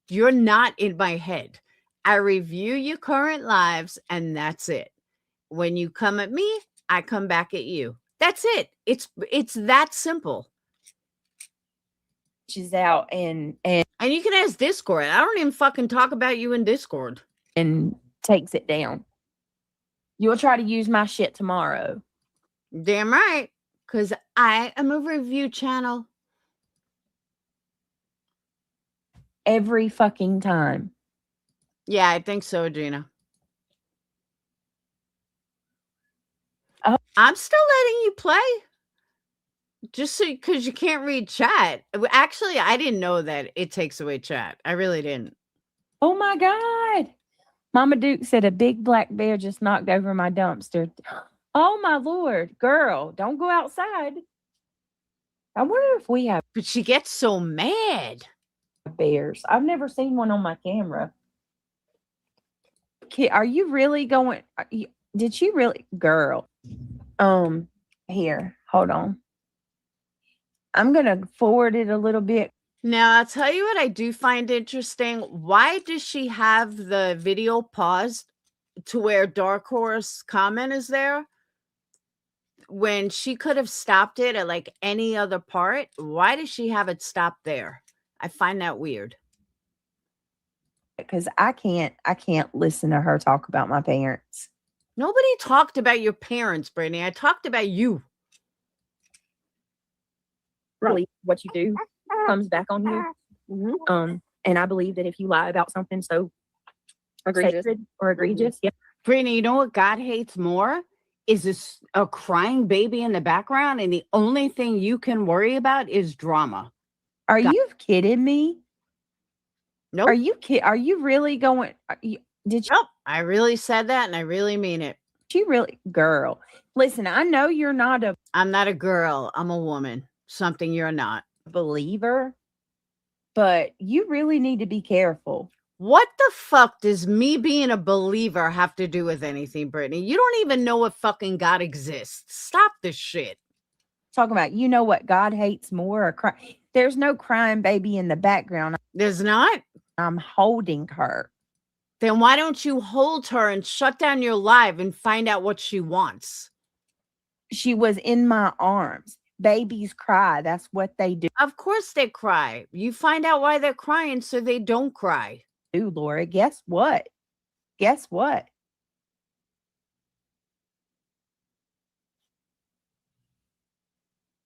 not in my head. I review your current lives and that's it. When you come at me, I come back at you. That's it. It's that simple. she's out and you can ask Discord. I don't even fucking talk about you in Discord. And takes it down. You'll try to use my shit tomorrow. Damn right. Because I am a review channel. Every fucking time. Yeah, I think so, Gina. Oh. I'm still letting you play. Just so, because you can't read chat. Actually, I didn't know that it takes away chat. I really didn't. Oh my God. Mama Duke said a big black bear just knocked over my dumpster. Oh my Lord. Girl, don't go outside. I wonder if we have But she gets so mad. bears. I've never seen one on my camera. Are you really going? Did you really? Girl. Here, hold on. I'm going to forward it a little bit. Now, I'll tell you what I do find interesting. Why does she have the video paused to where Dark Horse comment is there? When she could have stopped it at like any other part, why does she have it stopped there? I find that weird. Because I can't listen to her talk about my parents. Nobody talked about your parents, Brittany. I talked about you. Really, what you do comes back on you. Mm-hmm. And I believe that if you lie about something so sacred or egregious, yeah. Brittany, you know what God hates more? Is a crying baby in the background, and the only thing you can worry about is drama. Are you kidding me? No. Nope. Are you really going? Did you? Nope. I really said that, and I really mean it. She really, girl. Listen, I know you're not a. I'm not a girl. I'm a woman. Something you're not. Believer, but you really need to be careful. What the fuck does me being a believer have to do with anything, Brittany? You don't even know if fucking God exists. Stop this shit. Talking about, you know what God hates more? There's no crying baby in the background. There's not? I'm holding her. Then why don't you hold her and shut down your live and find out what she wants? She was in my arms. Babies cry. That's what they do, Of course they cry. You find out why they're crying so they don't cry. Laura. Guess what? Guess what?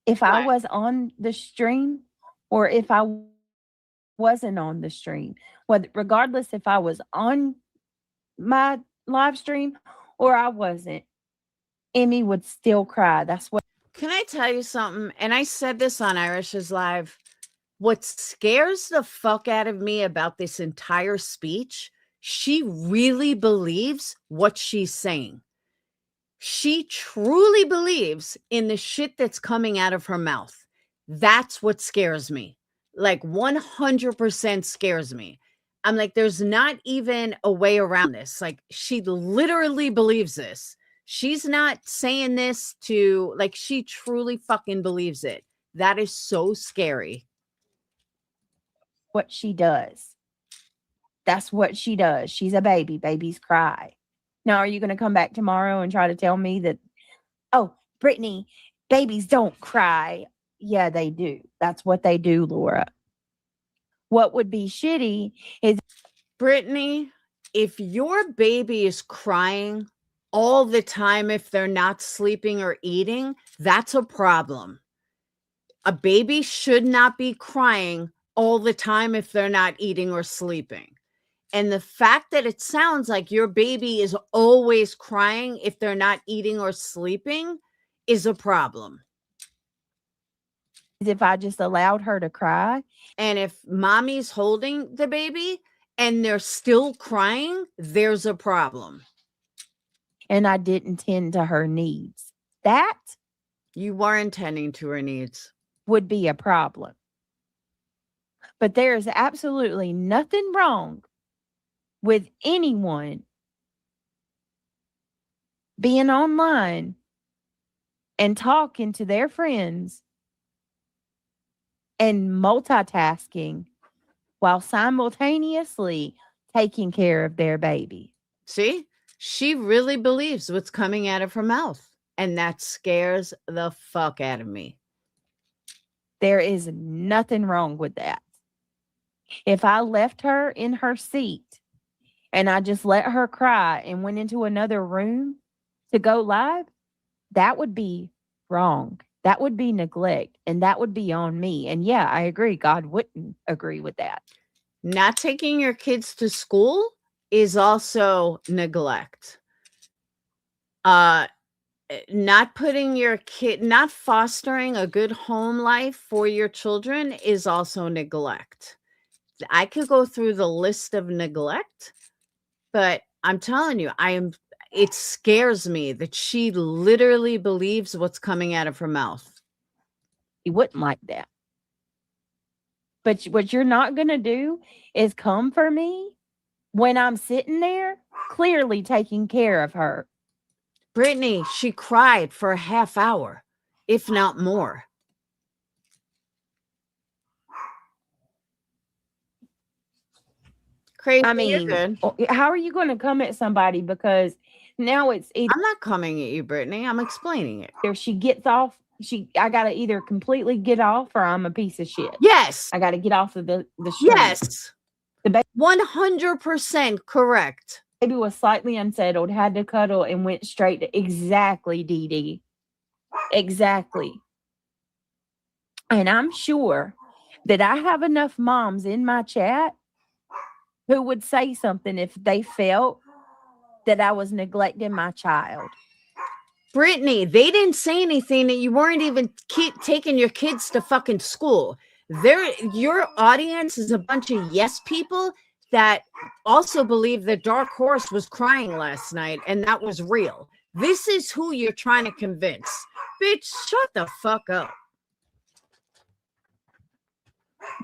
If I was on the stream or if I wasn't on the stream, regardless if I was on my live stream or I wasn't, Emmy would still cry. That's what. Can I tell you something? And I said this on Irish's live. What scares the fuck out of me about this entire speech, she really believes what she's saying. She truly believes in the shit that's coming out of her mouth. That's what scares me. Like 100% scares me. I'm like, there's not even a way around this. Like, she literally believes this. She's not saying this to, like, she truly fucking believes it. That is so scary. What she does. That's what she does. She's a baby. Babies cry. Now, are you going to come back tomorrow and try to tell me that, oh, Brittany, babies don't cry? Yeah, they do. That's what they do, Laura. What would be shitty is, Brittany, if your baby is crying all the time, if they're not sleeping or eating, that's a problem. A baby should not be crying all the time if they're not eating or sleeping. And the fact that it sounds like your baby is always crying if they're not eating or sleeping is a problem. if I just allowed her to cry. And if mommy's holding the baby and they're still crying, there's a problem. And I didn't tend to her needs. That You weren't tending to her needs. would be a problem. But there is absolutely nothing wrong with anyone being online and talking to their friends and multitasking while simultaneously taking care of their baby. See, she really believes what's coming out of her mouth. And that scares the fuck out of me. There is nothing wrong with that. If I left her in her seat and I just let her cry and went into another room to go live, that would be wrong. That would be neglect, and that would be on me. And yeah, I agree. God wouldn't agree with that. Not taking your kids to school is also neglect. Not putting your kid, not fostering a good home life for your children is also neglect. I could go through the list of neglect, but I'm telling you, it scares me that she literally believes what's coming out of her mouth. He wouldn't like that. But what you're not going to do is come for me when I'm sitting there clearly taking care of her. Brittany, she cried for a half hour, if not more. Crazy. I mean, how are you going to come at somebody? Because now it's either I'm not coming at you, Brittany. I'm explaining it. if she gets off, I got to either completely get off or I'm a piece of shit. Yes. I got to get off of the street. Yes. The baby 100% correct. was slightly unsettled, had to cuddle, and went straight to exactly, Dee Dee. Exactly. And I'm sure that I have enough moms in my chat who would say something if they felt that I was neglecting my child. Brittany, they didn't say anything that you weren't even taking your kids to fucking school. Your audience is a bunch of yes people that also believe that Dark Horse was crying last night and that was real. This is who you're trying to convince. Bitch, shut the fuck up.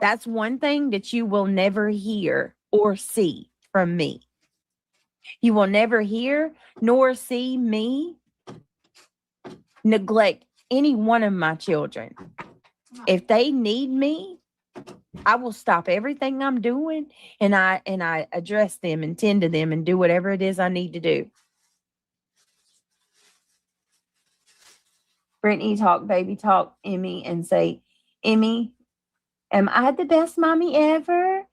That's one thing that you will never hear or see from me. You will never hear nor see me neglect any one of my children. If they need me, I will stop everything I'm doing and I address them and tend to them and do whatever it is I need to do. Brittany, talk, baby, talk, Emmy, and say, Emmy, am I the best mommy ever?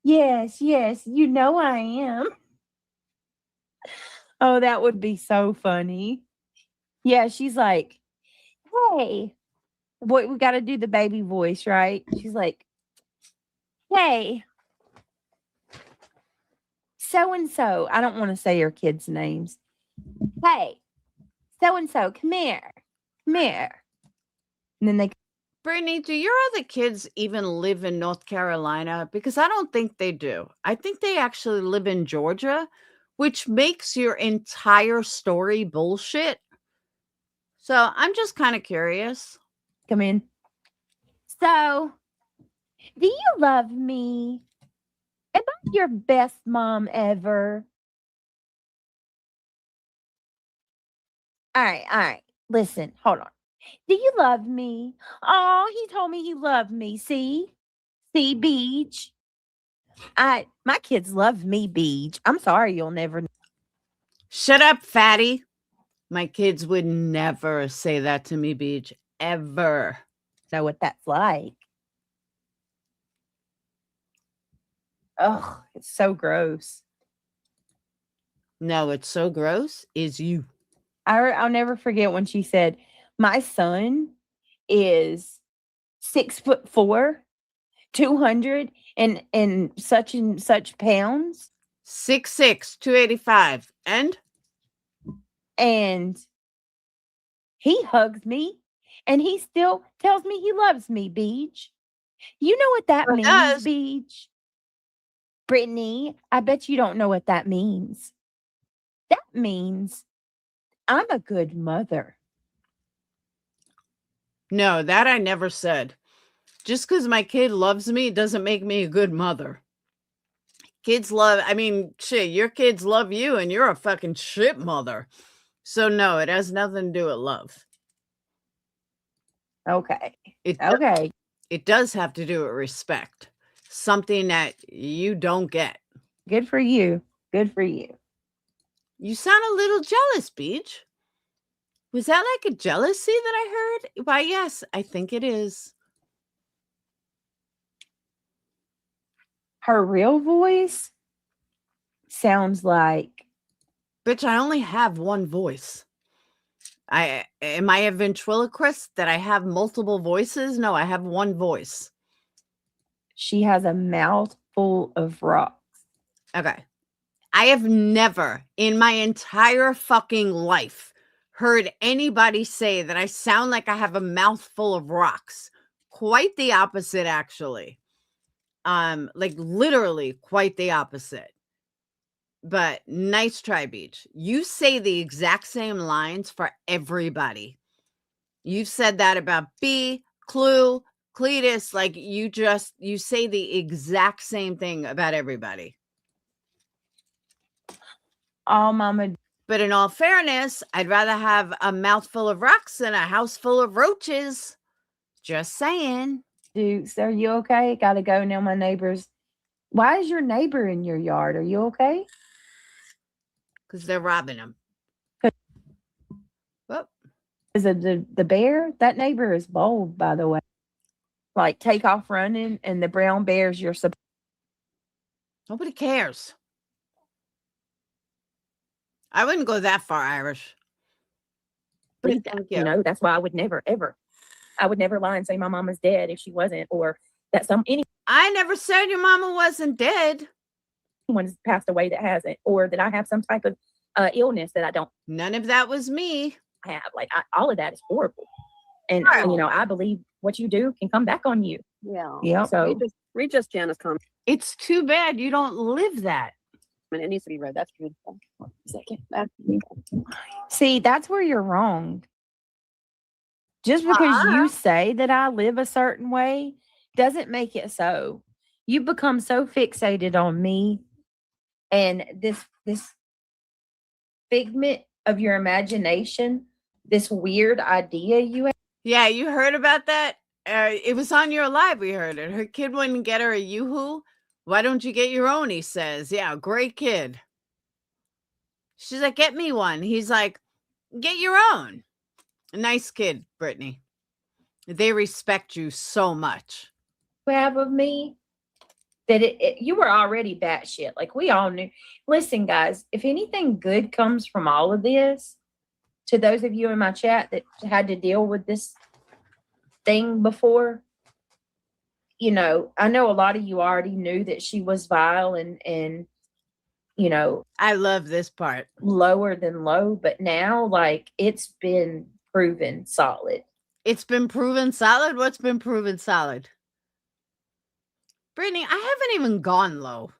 Yes, yes, you know I am. Oh, that would be so funny. Yeah, she's like, hey, boy, we got to do the baby voice, right? She's like, hey, so and so. I don't want to say her kids' names. Hey, so and so, come here, come here. And then they, Brittany, do your other kids even live in North Carolina? Because I don't think they do. I think they actually live in Georgia, which makes your entire story bullshit. So I'm just kind of curious. come in. So, do you love me? Am I your best mom ever? All right. Listen, hold on. Do you love me? Oh, he told me he loved me. See, Beach. My kids love me, Beach. I'm sorry, you'll never. Shut up, fatty. My kids would never say that to me, Beach. Ever. Know what that's like. Ugh, it's so gross. No, it's so gross. Is you. I'll never forget when she said, my son is 6'4", 200 and such pounds. 6'6", 285. And he hugs me and he still tells me he loves me, Beach. You know what that Well, means, does. Beach? Brittany, I bet you don't know what that means. That means I'm a good mother. No, that I never said. Just because my kid loves me doesn't make me a good mother. Shit, your kids love you and you're a fucking shit mother. So no, it has nothing to do with love. Okay. Okay. It does have to do with respect. Something that you don't get. Good for you. Good for you. You sound a little jealous, Beach. Was that like a jealousy that I heard? Why, yes, I think it is. Her real voice sounds like, Bitch, I only have one voice. Am I a ventriloquist that I have multiple voices? No, I have one voice. she has a mouth full of rocks. Okay. I have never in my entire fucking life heard anybody say that I sound like I have a mouth full of rocks. Quite the opposite, actually. Like literally quite the opposite. But nice try, Beach. You say the exact same lines for everybody. You've said that about B, Clue, Cletus. Like you say the exact same thing about everybody. Oh, Mama. But in all fairness, I'd rather have a mouthful of rocks than a house full of roaches. Just saying. Dukes, are you okay? Gotta go now. My neighbors. Why is your neighbor in your yard? Are you okay? Because they're robbing them. Well, is it the bear? That neighbor is bold, by the way. Like take off running, and the brown bears you're supposed. Nobody cares. I wouldn't go that far, Irish. But thank you. You know, that's why I would never, ever. I would never lie and say my mama's dead if she wasn't, or that I never said your mama wasn't dead. Anyone's passed away that hasn't, or that I have some type of illness that I don't. None of that was me. Have all of that is horrible, and you know I believe what you do can come back on you. Yeah. So read just Jana's comment. It's too bad you don't live that. And it needs to be read. That's beautiful. Second. See, that's where you're wrong. Just because you say that I live a certain way doesn't make it so. You become so fixated on me and this figment of your imagination, this weird idea you have. Yeah, you heard about that? It was on your live. We heard it. Her kid wouldn't get her a Yoo-hoo. Why don't you get your own? He says. Yeah, great kid. She's like, get me one. He's like, get your own. Nice kid, Brittany. They respect you so much. Have of me that you were already batshit. Like we all knew. Listen, guys, if anything good comes from all of this, to those of you in my chat that had to deal with this thing before, you know, I know a lot of you already knew that she was vile and you know, I love this part. lower than low, but now like it's been proven solid. It's been proven solid. What's been proven solid? Brittany, I haven't even gone low.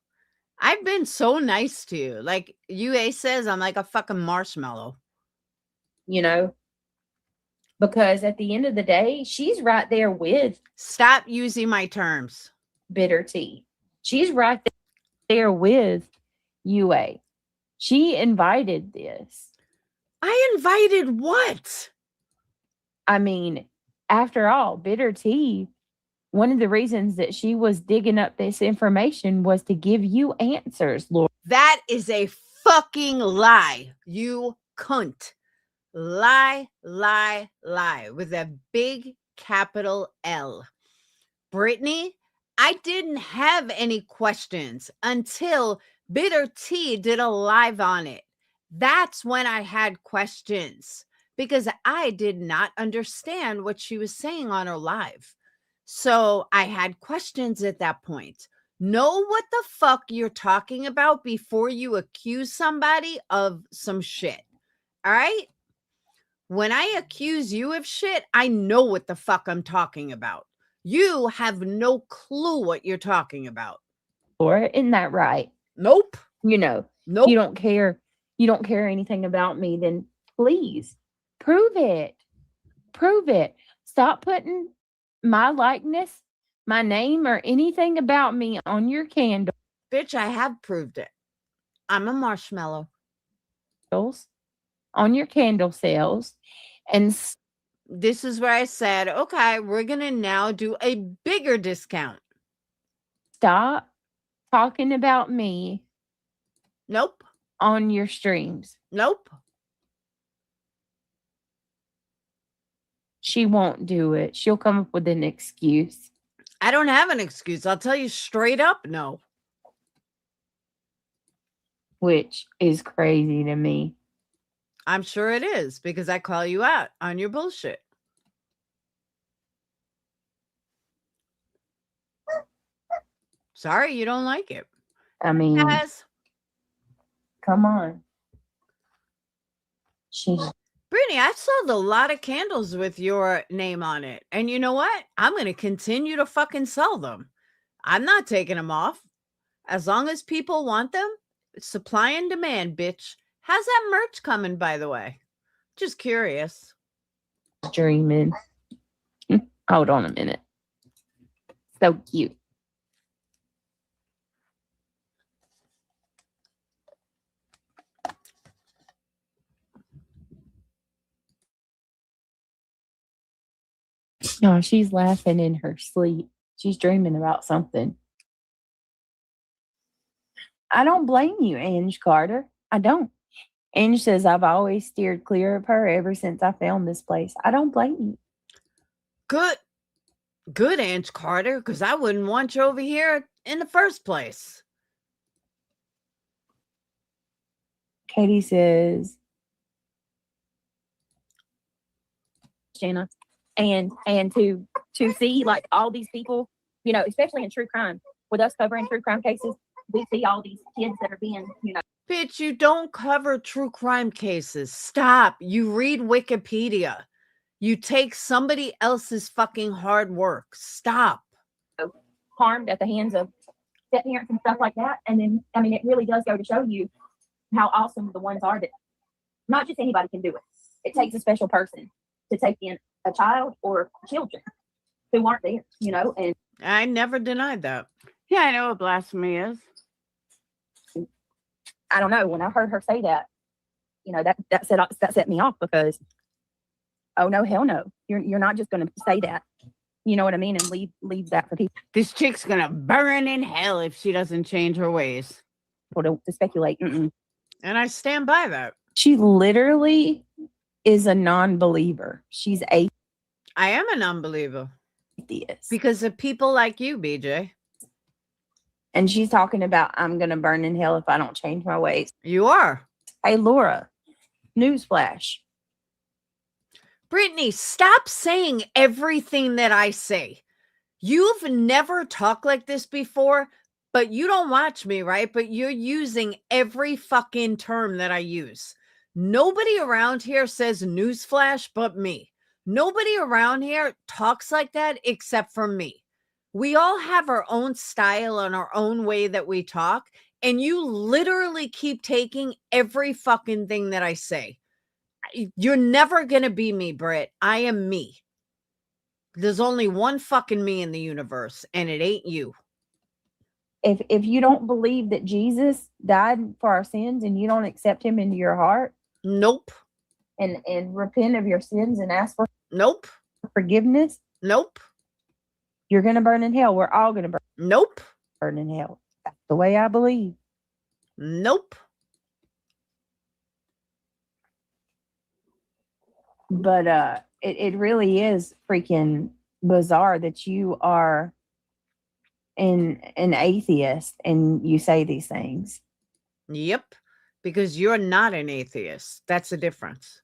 I've been so nice to you. Like UA says, I'm like a fucking marshmallow. You know, because at the end of the day, she's right there with Stop using my terms. Bitter Tea. She's right there with UA. She invited this. I invited what? I mean, after all, Bitter Tea, one of the reasons that she was digging up this information was to give you answers, Lord. That is a fucking lie. You cunt. Lie, lie, lie with a big capital L. Brittany, I didn't have any questions until Bitter Tea did a live on it. That's when I had questions because I did not understand what she was saying on her live. So I had questions at that point. Know what the fuck you're talking about before you accuse somebody of some shit. All right? When I accuse you of shit, I know what the fuck I'm talking about. You have no clue what you're talking about. Or isn't that right? Nope. You know, Nope. you don't care anything about me, then please prove it. Prove it. Stop putting my likeness, my name, or anything about me on your candles. Bitch, I have proved it. I'm a marshmallow. On your candle sales. And this is where I said, okay, we're going to now do a bigger discount. Stop talking about me. Nope. On your streams. Nope. She won't do it. She'll come up with an excuse. I don't have an excuse. I'll tell you straight up, no. Which is crazy to me. I'm sure it is because I call you out on your bullshit. Sorry, you don't like it. I mean, Yes. Come on. Brittany, I sold a lot of candles with your name on it. And you know what? I'm going to continue to fucking sell them. I'm not taking them off. As long as people want them, supply and demand, bitch. How's that merch coming, by the way? Just curious. Dreaming. Hold on a minute. So cute. No, she's laughing in her sleep. She's dreaming about something. I don't blame you, Ange Carter. I don't. Ange says, I've always steered clear of her ever since I found this place. I don't blame you. Good, Ange Carter, because I wouldn't want you over here in the first place. Katie says, Jana, and to see like all these people, you know, especially in true crime, with us covering true crime cases, we see all these kids that are being, you know. Bitch, you don't cover true crime cases. Stop. You read Wikipedia. You take somebody else's fucking hard work. Stop. Harmed at the hands of step parents and stuff like that. And then, I mean, it really does go to show you how awesome the ones are that not just anybody can do it. It takes a special person to take in a child or children who aren't there, you know. And I never denied that. Yeah, I know what blasphemy is. I don't know. When I heard her say that, you know, that set me off because, oh no, hell no, you're not just going to say that. You know what I mean? And leave that for people This chick's gonna burn in hell if she doesn't change her ways. to speculate. And I stand by that. She literally is a non-believer. She's I am an unbeliever atheist. because of people like you, BJ. And she's talking about, I'm going to burn in hell if I don't change my ways. You are. Hey, Laura, newsflash. Brittany, stop saying everything that I say. You've never talked like this before, but you don't watch me, right? But you're using every fucking term that I use. Nobody around here says newsflash but me. Nobody around here talks like that except for me. We all have our own style and our own way that we talk, and you literally keep taking every fucking thing that I say. You're never going to be me, Britt. I am me. There's only one fucking me in the universe, and it ain't you. If you don't believe that Jesus died for our sins and you don't accept him into your heart, Nope. and repent of your sins and ask for Nope. forgiveness, Nope. you're going to burn in hell. We're all going to Nope. burn in hell. That's the way I believe. Nope. But it really is freaking bizarre that you are an atheist and you say these things. Yep. Because you're not an atheist. That's the difference.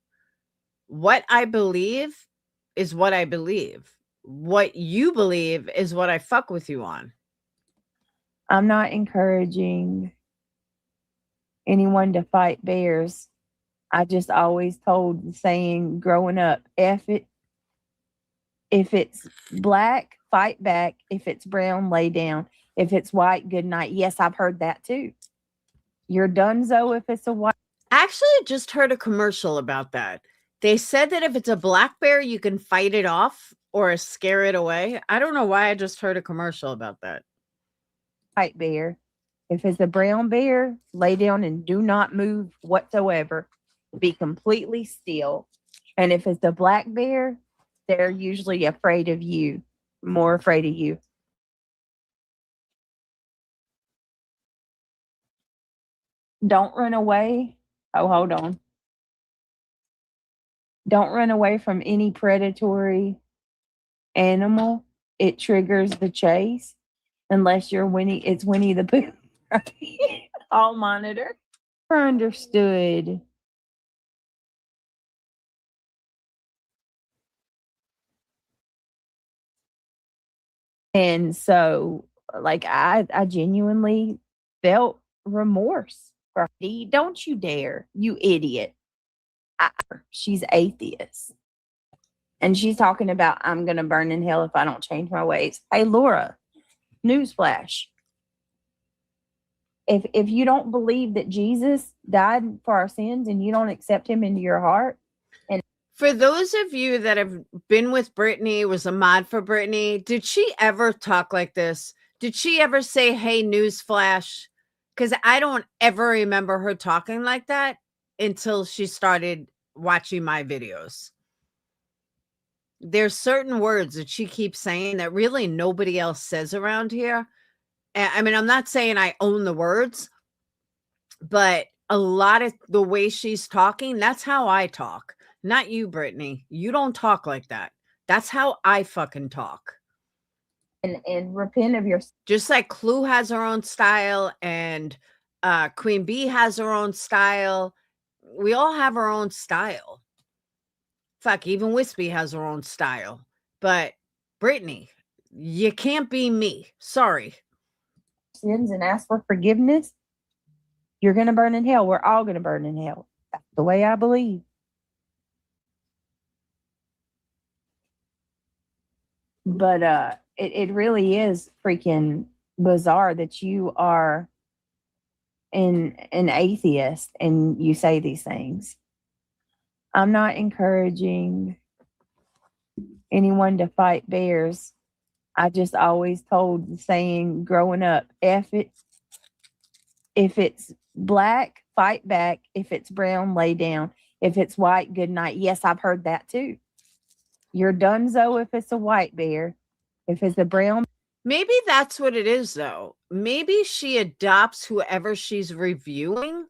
What I believe is what I believe. What you believe is what I fuck with you on. I'm not encouraging anyone to fight bears. I just always told the saying growing up, F it. If it's black, fight back. If it's brown, lay down. If it's white, good night. Yes, I've heard that too. You're donezo if it's a white. Actually, I just heard a commercial about that. They said that if it's a black bear, you can fight it off or scare it away. I don't know why I just heard a commercial about that. White bear. If it's a brown bear, lay down and do not move whatsoever. Be completely still. And if it's a black bear, they're usually afraid of you, more afraid of you. Don't run away. Oh, hold on. Don't run away from any predatory animal. It triggers the chase unless you're Winnie. It's Winnie the Pooh. I'll monitor. Understood. And so, like, I genuinely felt remorse. Don't you dare, you idiot. She's atheist. And she's talking about, I'm going to burn in hell if I don't change my ways. Hey, Laura, newsflash. If you don't believe that Jesus died for our sins and you don't accept him into your heart, and for those of you that have been with Brittany, was a mod for Brittany, did she ever talk like this? Did she ever say, hey, newsflash? Because I don't ever remember her talking like that until she started watching my videos. There's certain words that she keeps saying that really nobody else says around here. I mean, I'm not saying I own the words, but a lot of the way she's talking, that's how I talk. Not you, Brittany. You don't talk like that. That's how I fucking talk. And repent of your. Just like Clue has her own style and Queen Bee has her own style. We all have our own style. Fuck, even Wispy has her own style. But Brittany, you can't be me. Sorry. Sins and ask for forgiveness, you're going to burn in hell. We're all going to burn in hell. That's the way I believe. But it really is freaking bizarre that you are an atheist and you say these things. I'm not encouraging anyone to fight bears. I just always told the saying growing up, F it. If it's black, fight back. If it's brown, lay down. If it's white, good night. Yes, I've heard that too. You're donezo if it's a white bear. If it's a brown, Maybe that's what it is, though. Maybe she adopts whoever she's reviewing.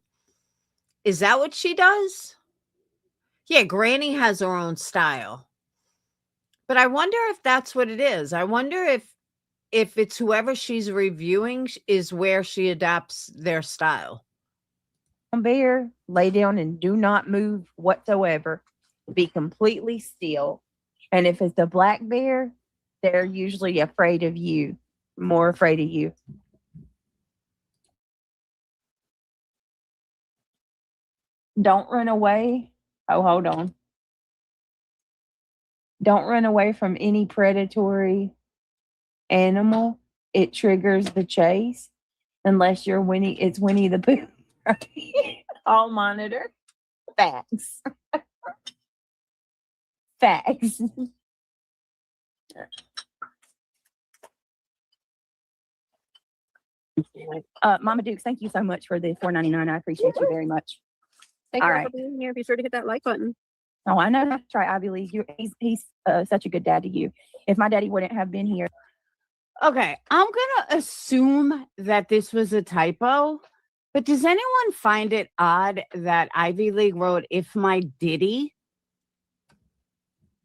Is that what she does? Yeah, Granny has her own style. But I wonder if that's what it is. I wonder if it's whoever she's reviewing is where she adopts their style. bear, lay down and do not move whatsoever. Be completely still. And if it's a black bear, they're usually afraid of you, more afraid of you. Don't run away. Oh, hold on. Don't run away from any predatory animal. It triggers the chase unless you're Winnie. It's Winnie the Pooh. I'll monitor. Facts. Facts. Mama Dukes, thank you so much for the $4.99. I appreciate you very much. Thank All you all right. for being here. Be sure to hit that like button. Oh, I know. That's right, Ivy League. He's such a good dad to you. If my daddy wouldn't have been here. Okay, I'm going to assume that this was a typo, but does anyone find it odd that Ivy League wrote "if my Diddy"?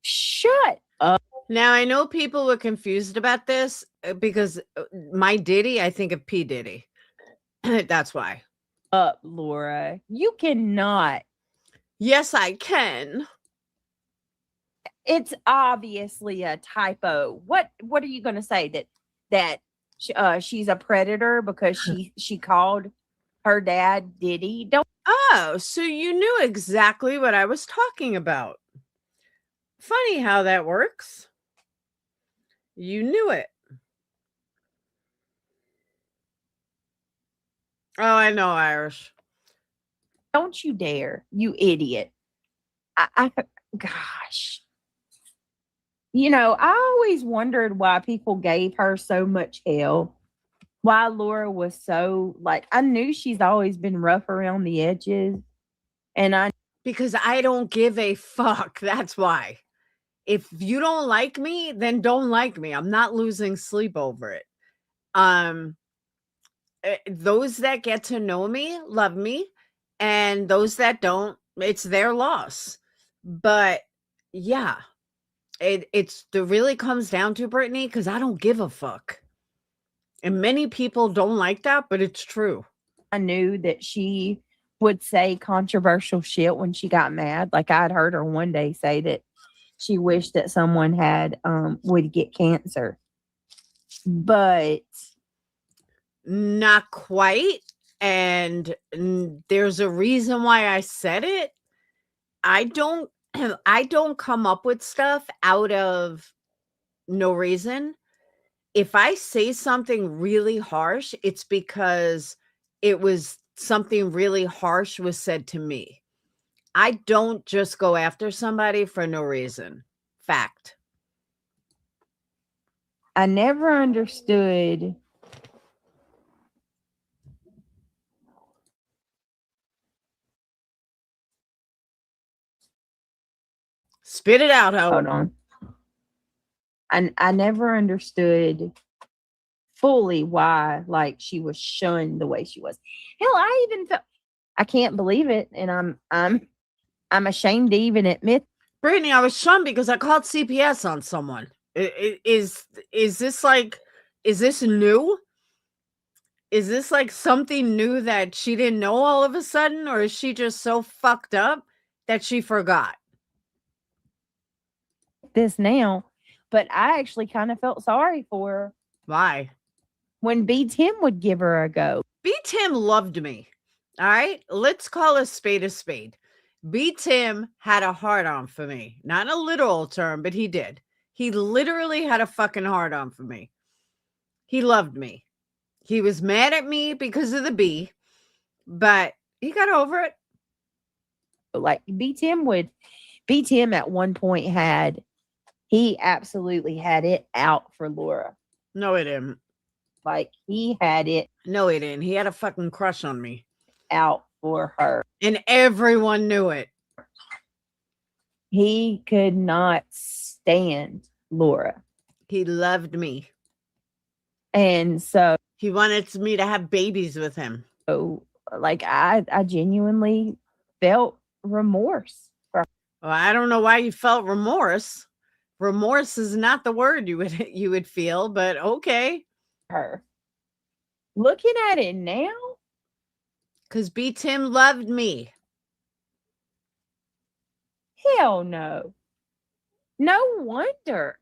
Shut up. Now, I know people were confused about this because my Diddy, I think of P. Diddy. That's why. Up, Laura. You cannot. Yes, I can. It's obviously a typo. What are you going to say that she's a predator because she called her dad Diddy? Don't. Oh, so you knew exactly what I was talking about. Funny how that works. You knew it. Oh, I know Irish. Don't you dare, you idiot. Gosh. You know, I always wondered why people gave her so much hell. Why Laura was so I knew she's always been rough around the edges. And because I don't give a fuck. That's why. If you don't like me, then don't like me. I'm not losing sleep over it. Those that get to know me love me, and those that don't, it's their loss. But yeah, it really comes down to, Brittany, because I don't give a fuck. And many people don't like that, but it's true. I knew that she would say controversial shit when she got mad. Like I'd heard her one day say that she wished that someone had would get cancer. But not quite. And there's a reason why I said it. I don't come up with stuff out of no reason. If I say something really harsh, it's because it was something really harsh was said to me. I don't just go after somebody for no reason. Fact. I never understood Spit it out, Ho. hold on. I never understood fully why she was shunned the way she was. Hell, I even felt I can't believe it, and I'm ashamed to even admit. Brittany, I was shunned because I called CPS on someone. Is this is this new? Is this something new that she didn't know all of a sudden, or is she just so fucked up that she forgot? This now, but I actually kind of felt sorry for her. Why? When B. Tim would give her a go. B. Tim loved me. All right, let's call a spade a spade. B. Tim had a hard on for me. Not in a literal term, but he did. He literally had a fucking hard on for me. He loved me. He was mad at me because of the B, but he got over it. B. Tim at one point he absolutely had it out for Laura. No, he didn't. He had it. No, he didn't. He had a fucking crush on me. Out for her. And everyone knew it. He could not stand Laura. He loved me. And so, He wanted me to have babies with him. like, I genuinely felt remorse for Well, I don't know why you felt remorse. Remorse is not the word you would feel, but okay. her. Looking at it now, Because B. Tim loved me. hell no. No wonder.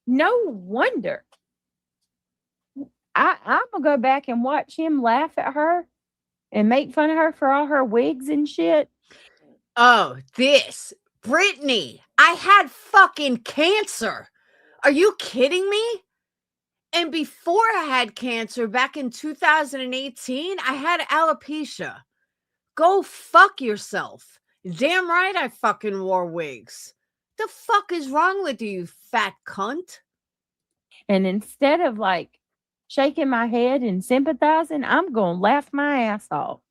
No wonder. I'm gonna go back and watch him laugh at her and make fun of her for all her wigs and shit. Oh, this. Brittany, I had fucking cancer. Are you kidding me? And before I had cancer back in 2018, I had alopecia. Go fuck yourself. Damn right I fucking wore wigs. The fuck is wrong with you, fat cunt? And instead of like shaking my head and sympathizing, I'm gonna laugh my ass off.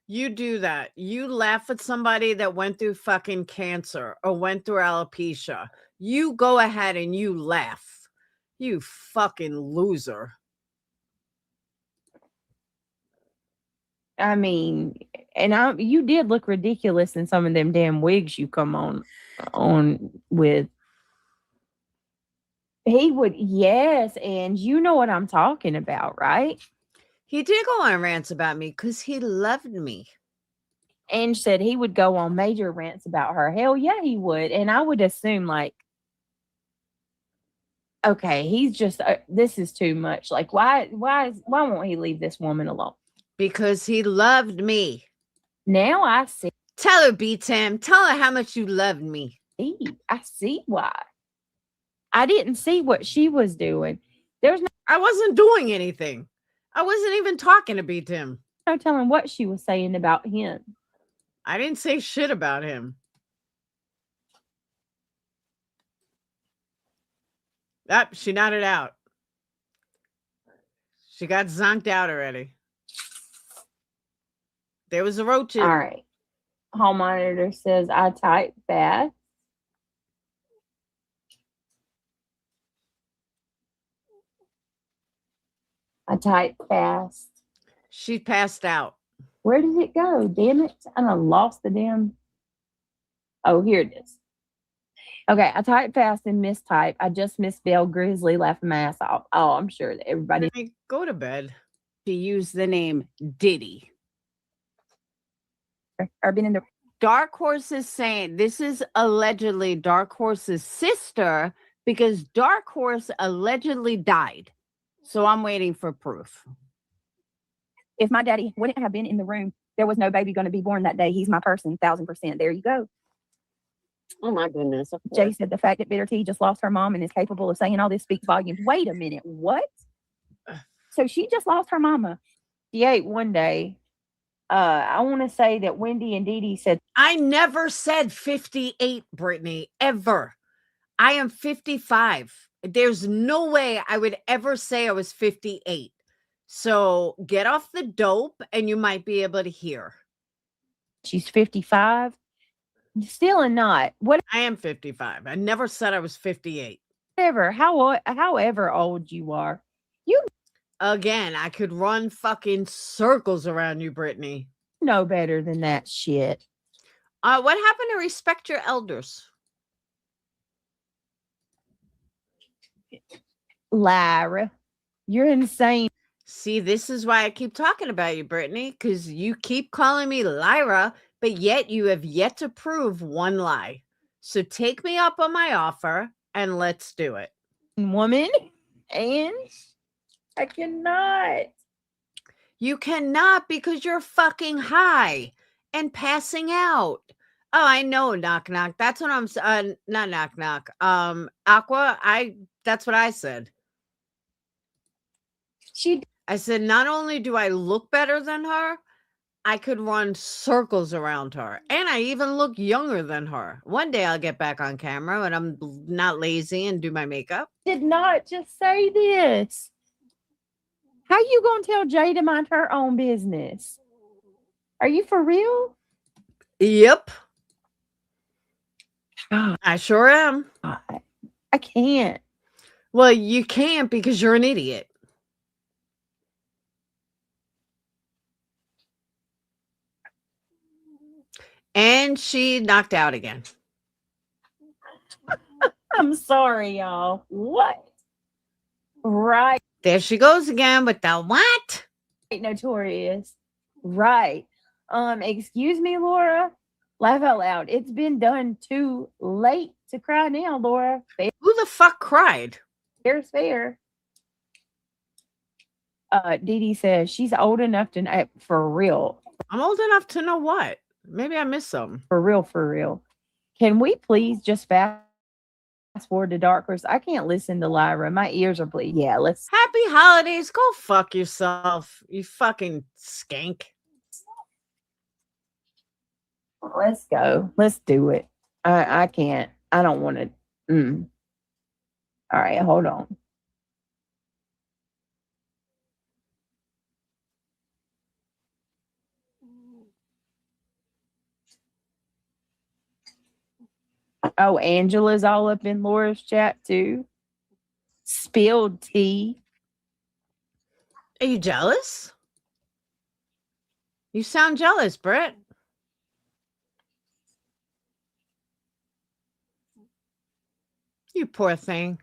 You do that. You laugh at somebody that went through fucking cancer or went through alopecia. You go ahead and you laugh. You fucking loser. I mean, and you did look ridiculous in some of them damn wigs you come on with. He would, yes, and you know what I'm talking about, right? He did go on rants about me because he loved me. And said he would go on major rants about her. Hell yeah, he would. And I would assume, like, okay, he's just this is too much. Like, why won't he leave this woman alone? Because he loved me. Now I see. Tell her, B. Tim. Tell her how much you loved me. I see why. I didn't see what she was doing. I wasn't doing anything. I wasn't even talking to B. Tim. No telling what she was saying about him. I didn't say shit about him. She nodded out. She got zonked out already. There was a roach. All right. Hall monitor says I type fast. I type fast. She passed out. Where did it go? Damn it. I done lost the damn. Oh, here it is. Okay, I typed fast and mistyped. I just misspelled Grizzly laughing my ass off. Oh, I'm sure that everybody. Go to bed. She used the name Diddy. Or been in the Dark Horse is saying this is allegedly Dark Horse's sister because Dark Horse allegedly died. So I'm waiting for proof. If my daddy wouldn't have been in the room, there was no baby going to be born that day. He's my person, 1000%. There you go. Oh my goodness. Jay said the fact that Bitter T just lost her mom and is capable of saying all this speaks volumes. Wait a minute. What? So she just lost her mama. She ate one day. I want to say that Wendy and Dee Dee said. I never said 58, Brittany, ever. I am 55. There's no way I would ever say I was 58. So get off the dope and you might be able to hear. She's 55. Still a not. What? I am 55. I never said I was 58. Whatever. However old you are. You Again, I could run fucking circles around you, Brittany. know better than that shit. What happened to respect your elders? Lyra, you're insane. See, this is why I keep talking about you, Brittany, because you keep calling me Lyra, but yet you have yet to prove one lie. So take me up on my offer and let's do it. Woman, and I cannot. You cannot because you're fucking high and passing out. Oh, I know, knock knock. That's what I'm not knock knock. Aqua, that's what I said. I said not only do I look better than her, I could run circles around her. And I even look younger than her. One day I'll get back on camera when I'm not lazy and do my makeup. Did not just say this. How you gonna tell Jay to mind her own business? Are you for real? Yep. God, I sure am. I can't. Well, you can't because you're an idiot. And she knocked out again. I'm sorry, y'all. What? Right. There she goes again with the what? Notorious. Right. Excuse me, Laura. Laugh out loud. It's been done too late to cry now, Laura. Who the fuck cried? Fair's fair. Dee Dee says she's old enough to know for real. I'm old enough to know what. Maybe I missed something. For real, for real. Can we please just fast forward to Dark Horse? I can't listen to Lyra. My ears are bleeding. Yeah, let's. Happy holidays. Go fuck yourself, you fucking skank. Let's go. Let's do it. I can't. I don't want to. All right, hold on. Oh, Angela's all up in Laura's chat too. Spilled tea. Are you jealous? You sound jealous, Brett. You poor thing.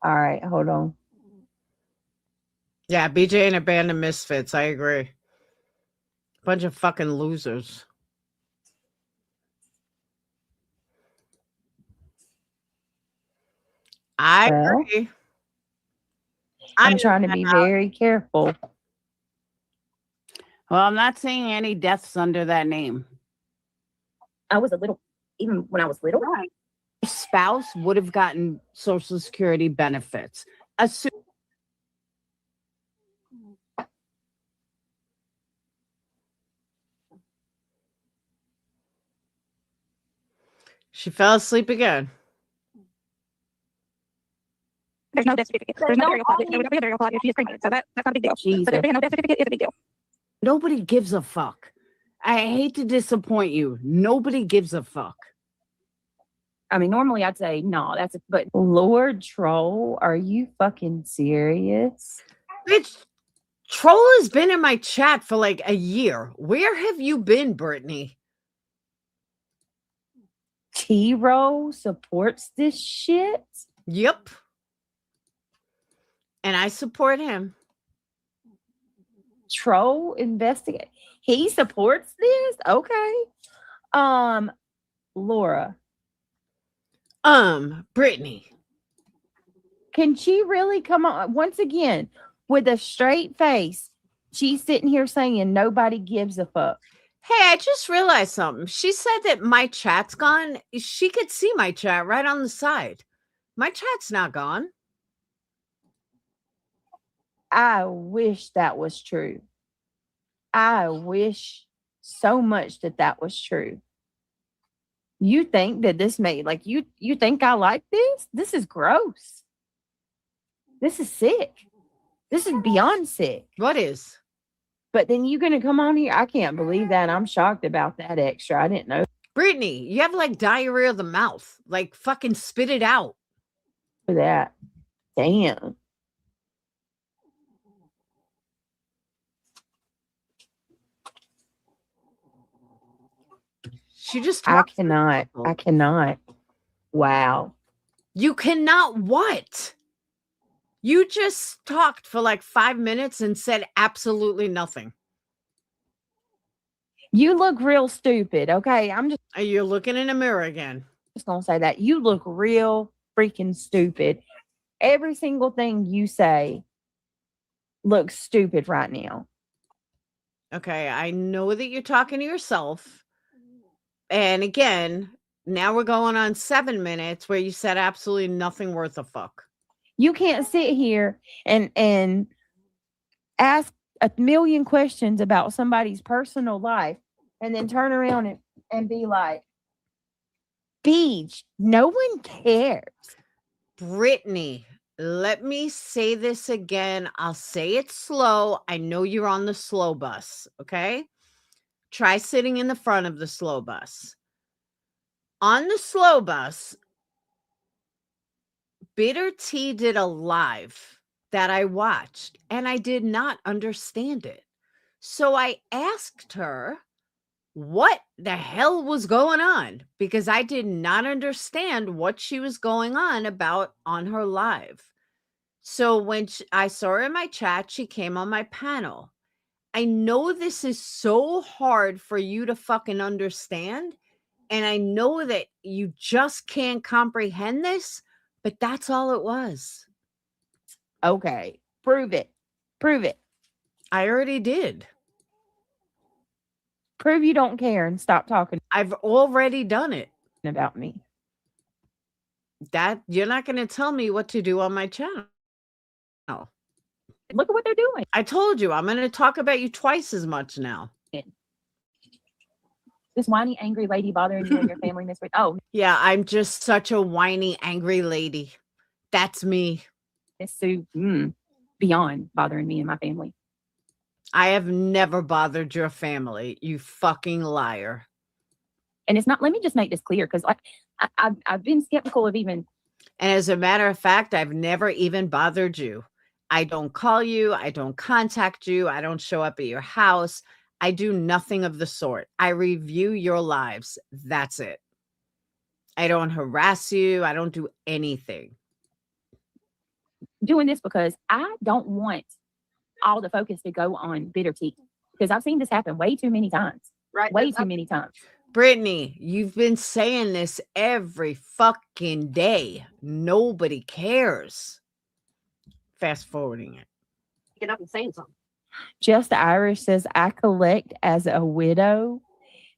All right, hold on. Yeah, BJ and a band of misfits. I agree. Bunch of fucking losers. I agree. I'm trying to be very careful. Well, I'm not seeing any deaths under that name. I was a little, even when I was little. Right. Spouse would have gotten Social Security benefits. She fell asleep again. There's no death certificate. There's no burial closet. There's no burial closet. She is cremated, so that's not a big deal. But if they have no death certificate, it's a big deal. Nobody gives a fuck. I hate to disappoint you. Nobody gives a fuck. I mean, normally I'd say no. But Lord Troll, are you fucking serious? Bitch, Troll has been in my chat for like a year. Where have you been, Brittany? T-Row supports this shit? Yep. And I support him. Troll investigate. He supports this? Okay. Laura. Brittany. Can she really come on once again with a straight face? She's sitting here saying nobody gives a fuck. Hey, I just realized something. She said that my chat's gone. She could see my chat right on the side. My chat's not gone. I wish that was true. I wish so much that was true. You think that this made like you think I like this? This is gross. This is sick. This is beyond sick. What is? But then you're gonna come on here. I can't believe that. I'm shocked about that extra. I didn't know. Brittany, you have like diarrhea of the mouth. Like fucking spit it out. For that. Damn. She just I cannot. Wow. You cannot what? You just talked for like 5 minutes and said absolutely nothing. You look real stupid, okay? Are you looking in a mirror again? Just gonna say that. You look real freaking stupid. Every single thing you say looks stupid right now. Okay, I know that you're talking to yourself. And again, now we're going on 7 minutes where you said absolutely nothing worth a fuck. You can't sit here and ask a million questions about somebody's personal life and then turn around and be like, Beach, no one cares. Brittany, let me say this again. I'll say it slow. I know you're on the slow bus, okay? Try sitting in the front of the slow bus. On the slow bus, Bitter Tea did a live that I watched, and I did not understand it. So I asked her what the hell was going on, because I did not understand what she was going on about on her live. So when I saw her in my chat, she came on my panel. I know this is so hard for you to fucking understand, and I know that you just can't comprehend this, but that's all it was. Okay. Prove it. Prove it. I already did. Prove you don't care and stop talking I've already done it. about me. That you're not going to tell me what to do on my channel. Look at what they're doing. I told you I'm going to talk about you twice as much now. This whiny, angry lady bothering you and your family this week. Oh, Yeah, I'm just such a whiny, angry lady. That's me. Miss Sue, beyond bothering me and my family. I have never bothered your family, you fucking liar. And it's not, let me just make this clear, because like I've been skeptical of even. And as a matter of fact, I've never even bothered you. I don't call you. I don't contact you. I don't show up at your house. I do nothing of the sort. I review your lives. That's it. I don't harass you. I don't do anything. Doing this because I don't want all the focus to go on Bitter Tea, because I've seen this happen way too many times. Right. Way too many times. Brittany, you've been saying this every fucking day. Nobody cares. Fast forwarding it. Get up and saying something. Just Irish says, I collect as a widow.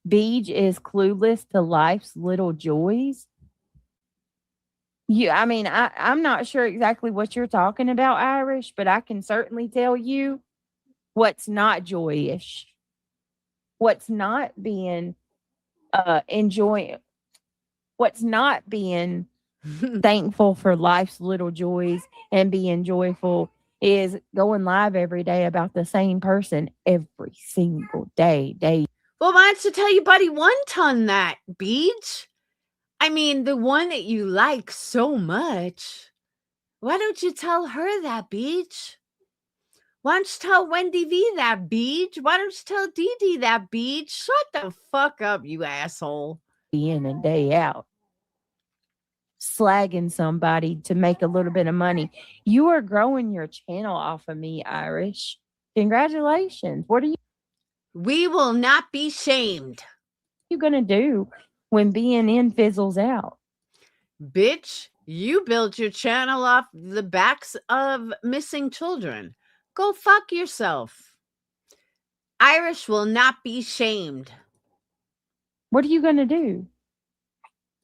Beej is clueless to life's little joys. I mean, I'm not sure exactly what you're talking about, Irish, but I can certainly tell you what's not joyous. What's not being enjoying. What's not being thankful for life's little joys and being joyful is going live every day about the same person every single day. Well, why don't you tell your buddy One Ton that, Beej? I mean, the one that you like so much. Why don't you tell her that, Beej? Why don't you tell Wendy V that, Beej? Why don't you tell Dee Dee that, Beej? Shut the fuck up, you asshole. Day in and day out. Slagging somebody to make a little bit of money. You are growing your channel off of me, Irish. Congratulations. What are We will not be shamed. you going to do when BNN fizzles out? Bitch, you built your channel off the backs of missing children. Go fuck yourself. Irish will not be shamed. What are you going to do?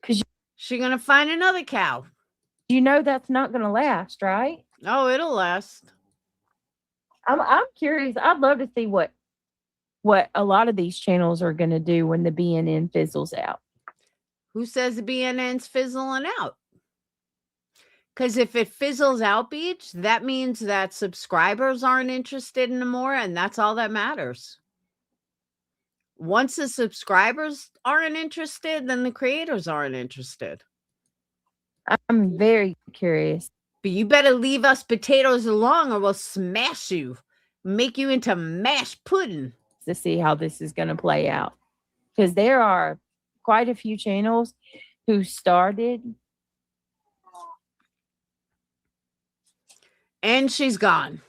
Because She's going to find another cow. you know that's not going to last, right? Oh, it'll last. I'm curious. I'd love to see what a lot of these channels are going to do when the BNN fizzles out. Who says the BNN's fizzling out? Because if it fizzles out, Beach, that means that subscribers aren't interested anymore, and that's all that matters. Once the subscribers aren't interested, then the creators aren't interested. I'm very curious. But you better leave us potatoes alone or we'll smash you. Make you into mashed pudding. To see how this is going to play out. Because there are quite a few channels who started. And she's gone.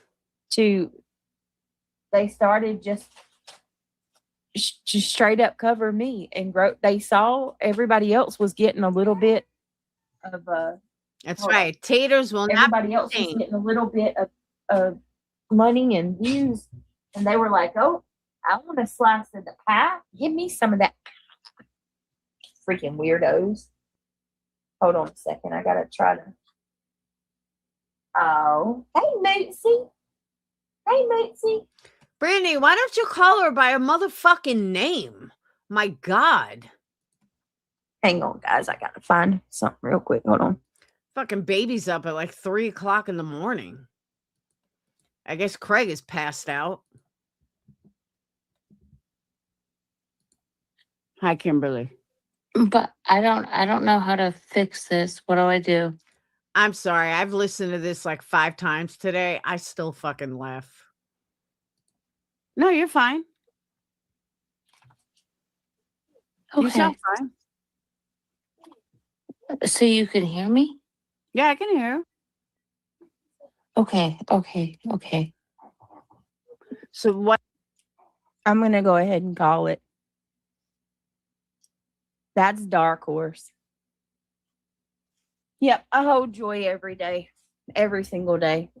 They started just straight up cover me and grow. They saw everybody else was getting a little bit of That's right. Taters will not. Everybody else was getting a little bit of money and views, and they were like, "Oh, I want a slice of the pie. Give me some of that." Freaking weirdos. Hold on a second. I gotta try to. Oh, hey, Mootsy. Hey, Mootsy. Brandy, why don't you call her by her motherfucking name? My God. Hang on, guys. I gotta find something real quick. Hold on. Fucking baby's up at like 3 o'clock in the morning. I guess Craig is passed out. Hi, Kimberly. But I don't know how to fix this. What do I do? I'm sorry. I've listened to this like 5 times today. I still fucking laugh. No, you're fine. You Okay. sound fine. So you can hear me? Yeah, I can hear. Okay. Okay. So what? I'm going to go ahead and call it. That's Dark Horse. Yep, I hold Joy every day, every single day.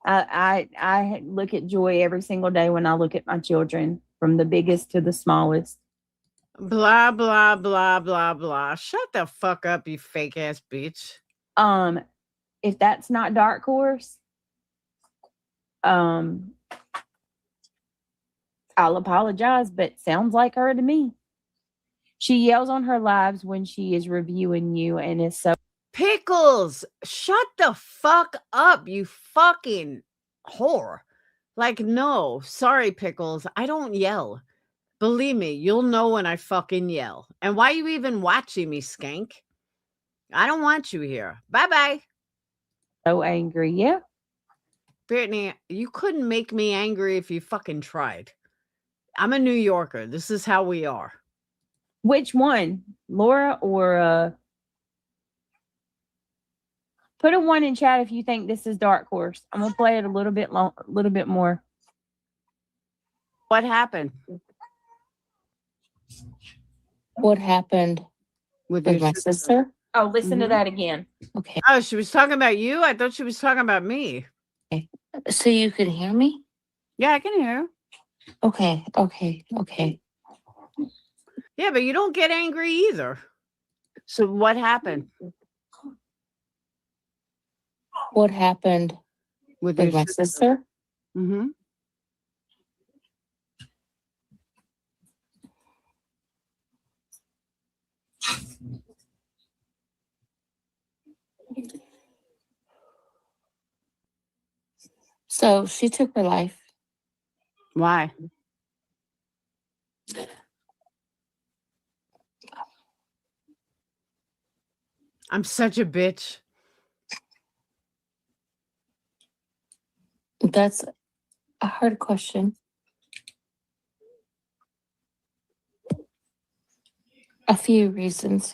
I look at Joy every single day when I look at my children, from the biggest to the smallest. Blah, blah, blah, blah, blah. Shut the fuck up, you fake ass bitch. If that's not Dark Horse, I'll apologize, but sounds like her to me. She yells on her lives when she is reviewing you and is so. Pickles, shut the fuck up, you fucking whore. Like, no, sorry, Pickles. I don't yell. Believe me, you'll know when I fucking yell. And why you even watching me, skank? I don't want you here. Bye-bye. So angry. Yeah. Brittany, you couldn't make me angry if you fucking tried. I'm a New Yorker. This is how we are. Which one? Laura or put a 1 in chat if you think this is Dark Horse. I'm gonna play it a little bit more. What happened? What happened with my sister? Oh, listen to Mhm. that again. Okay. Oh, she was talking about you? I thought she was talking about me. So you can hear me? Yeah, I can hear. Okay. Yeah, but you don't get angry either. So what happened What happened with with your my sister? Mm-hmm. So she took her life. Why? I'm such a bitch. That's a hard question. A few reasons.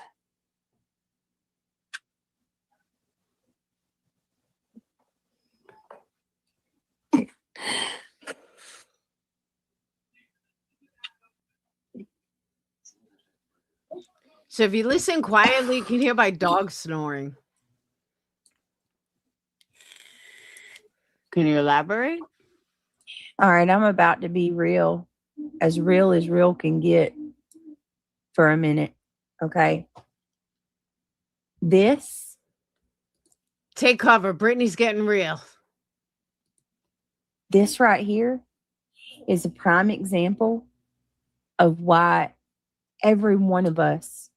So if you listen quietly, you can hear my dog snoring. Can you elaborate? All right, I'm about to be real as real can get for a minute. Okay. This, Take cover. Brittany's getting real. this right here is a prime example of why every one of us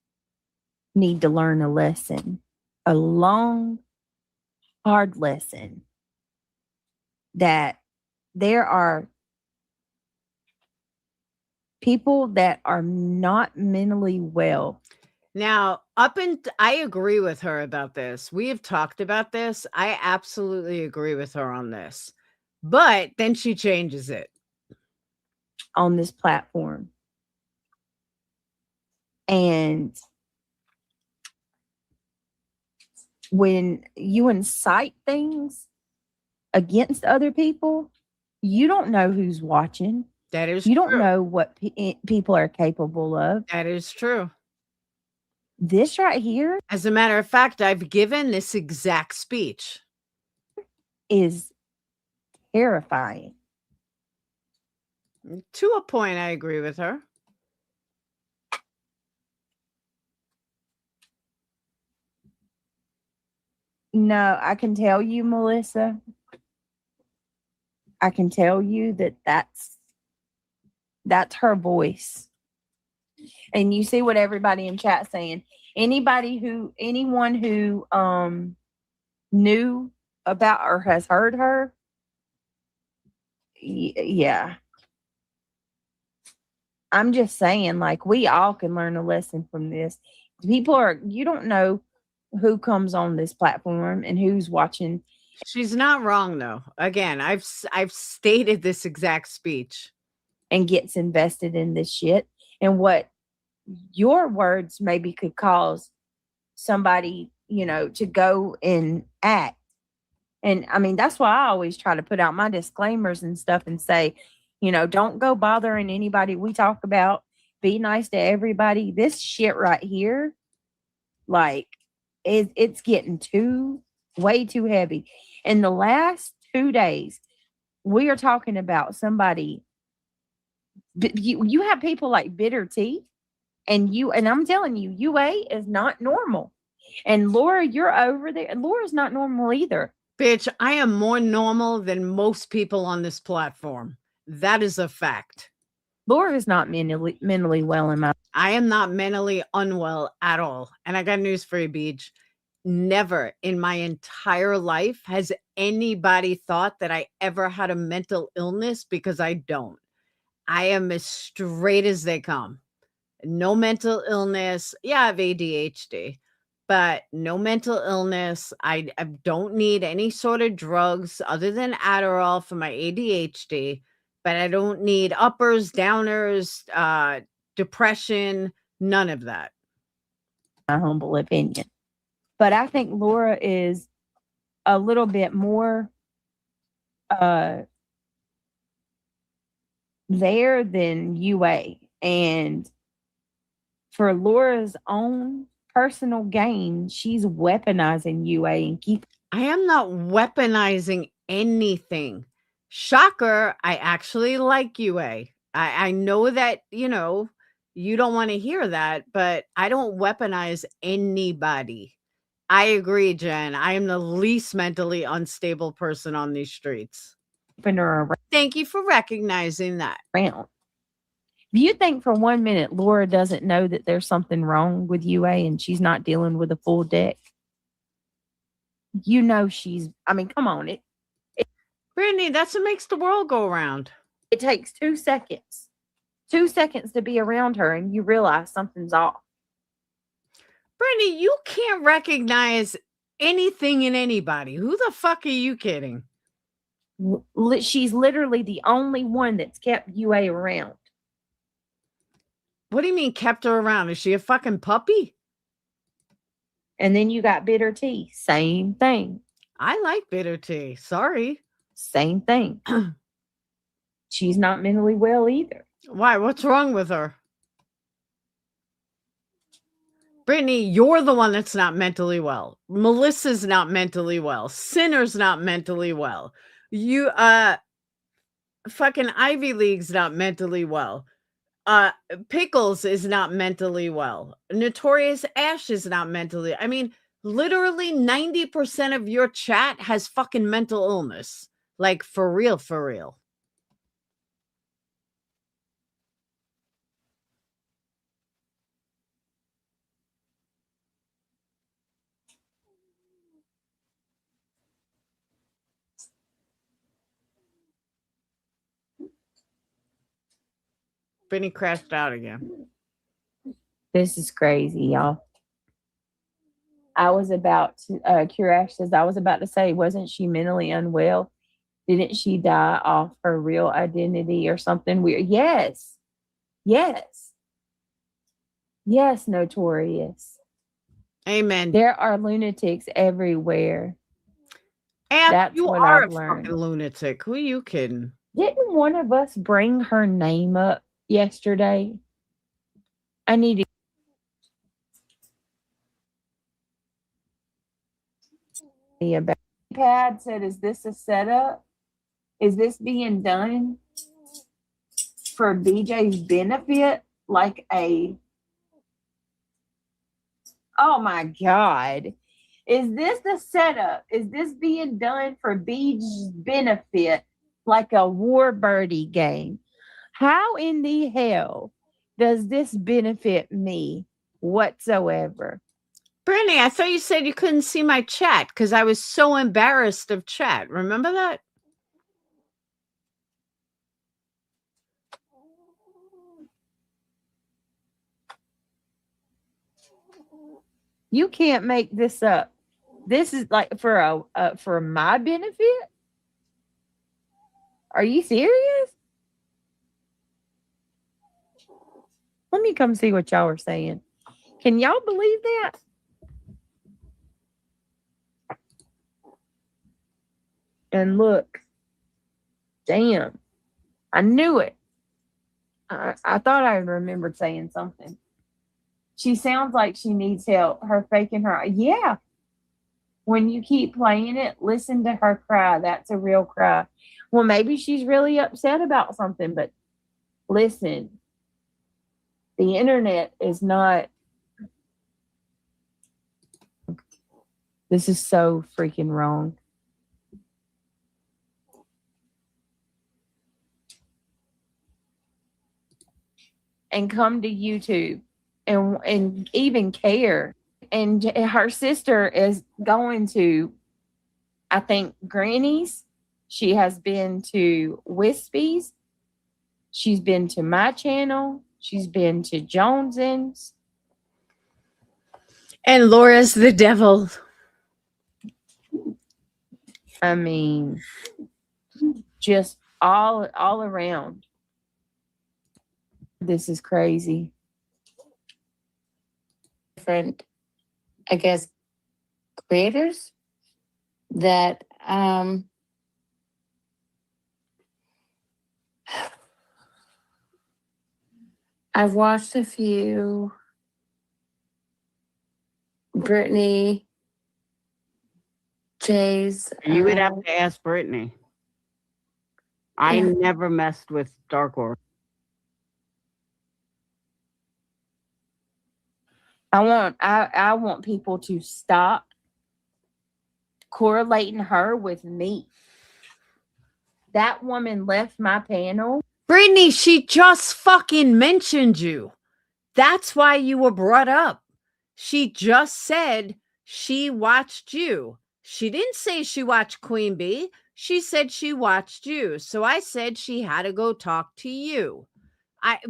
need to learn a lesson, a long, hard lesson, that there are people that are not mentally well. Now, I agree with her about this. We have talked about this. I absolutely agree with her on this. But then she changes it on this platform. And when you incite things against other people, you don't know who's watching. That is You true. don't know what people are capable of. That is true. This right here, as a matter of fact, I've given this exact speech, is terrifying. To a point, I agree with her. No, I can tell you, Melissa. I can tell you that that's her voice. And you see what everybody in chat saying. Anyone who knew about or has heard her, yeah. I'm just saying, like, we all can learn a lesson from this. You don't know who comes on this platform and who's watching. She's not wrong though. Again, I've stated this exact speech. And gets invested in this shit. And what your words maybe could cause somebody, to go and act. And I mean, that's why I always try to put out my disclaimers and stuff and say, don't go bothering anybody we talk about. Be nice to everybody. This shit right here, like, it's getting way too heavy. In the last 2 days, we are talking about somebody. You have people like Bitter Tea, and I'm telling you, UA is not normal. And Laura, you're over there. Laura's not normal either. Bitch, I am more normal than most people on this platform. That is a fact. Laura is not mentally well in my. I am not mentally unwell at all. And I got news for you, Beach. Never in my entire life has anybody thought that I ever had a mental illness, because I don't. I am as straight as they come. No mental illness. Yeah, I have ADHD, but no mental illness. I don't need any sort of drugs other than Adderall for my ADHD, but I don't need uppers, downers, depression, none of that. My humble opinion. But I think Laura is a little bit more there than UA. And for Laura's own personal gain, she's weaponizing UA and I am not weaponizing anything. Shocker, I actually like UA. I know that, you don't want to hear that, but I don't weaponize anybody. I agree, Jen. I am the least mentally unstable person on these streets. Thank you for recognizing that. Around. Do you think for 1 minute Laura doesn't know that there's something wrong with UA and she's not dealing with a full deck? Come on. Brittany, that's what makes the world go around. It takes 2 seconds. 2 seconds to be around her and you realize something's off. Brittany, you can't recognize anything in anybody. Who the fuck are you kidding? She's literally the only one that's kept UA around. What do you mean kept her around? Is she a fucking puppy? And then you got Bitter Tea. Same thing. I like Bitter Tea. Sorry. Same thing. She's not mentally well either. Why? What's wrong with her? Brittany, you're the one that's not mentally well. Melissa's not mentally well. Sinner's not mentally well. You, fucking Ivy League's not mentally well. Pickles is not mentally well. Notorious Ash is not mentally. I mean, literally 90% of your chat has fucking mental illness. Like, for real, for real. Brittany crashed out again. This is crazy, y'all. I was about to, Kirash says, I was about to say, wasn't she mentally unwell? Didn't she die off her real identity or something weird? Yes. Yes. Yes, Notorious. Amen. There are lunatics everywhere. And that's you what are I've a learned. fucking lunatic. Who are you kidding? Didn't one of us bring her name up yesterday? I need to about Pad said, is this a setup? Is this being done for BJ's benefit? Like oh my God. Is this the setup? Is this being done for BJ's benefit? Like a war birdie game? How in the hell does this benefit me whatsoever? Brittany, I thought you said you couldn't see my chat because I was so embarrassed of chat. Remember that? You can't make this up. This is like for my benefit. Are you serious? Let me come see what y'all are saying. Can y'all believe that? And look, damn, I knew it. I thought I remembered saying something. She sounds like she needs help. Her faking her. Yeah. When you keep playing it, listen to her cry. That's a real cry. Well, maybe she's really upset about something, but listen, the internet is not. This is so freaking wrong. And come to YouTube and even care. And her sister is going to, I think, Granny's. She has been to Wispy's. She's been to my channel. She's been to Jones's. And Laura's the devil. I mean, just all around. This is crazy. Different, I guess, creators that I've watched a few. Brittany, Jay's. You would have to ask Brittany. I Yeah. never messed with Dark Horse. I want people to stop correlating her with me. That woman left my panel. Brittany, she just fucking mentioned you. That's why you were brought up. She just said she watched you. She didn't say she watched Queen Bee. She said she watched you. So I said she had to go talk to you. I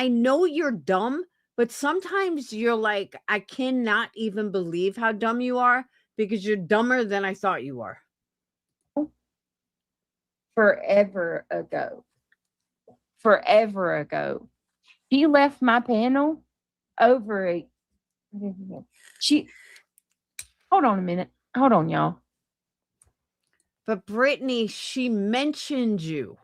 know you're dumb, but sometimes you're like, I cannot even believe how dumb you are because you're dumber than I thought you were. Forever ago. She left my panel over hold on a minute. Hold on, y'all. But Brittany, she mentioned you.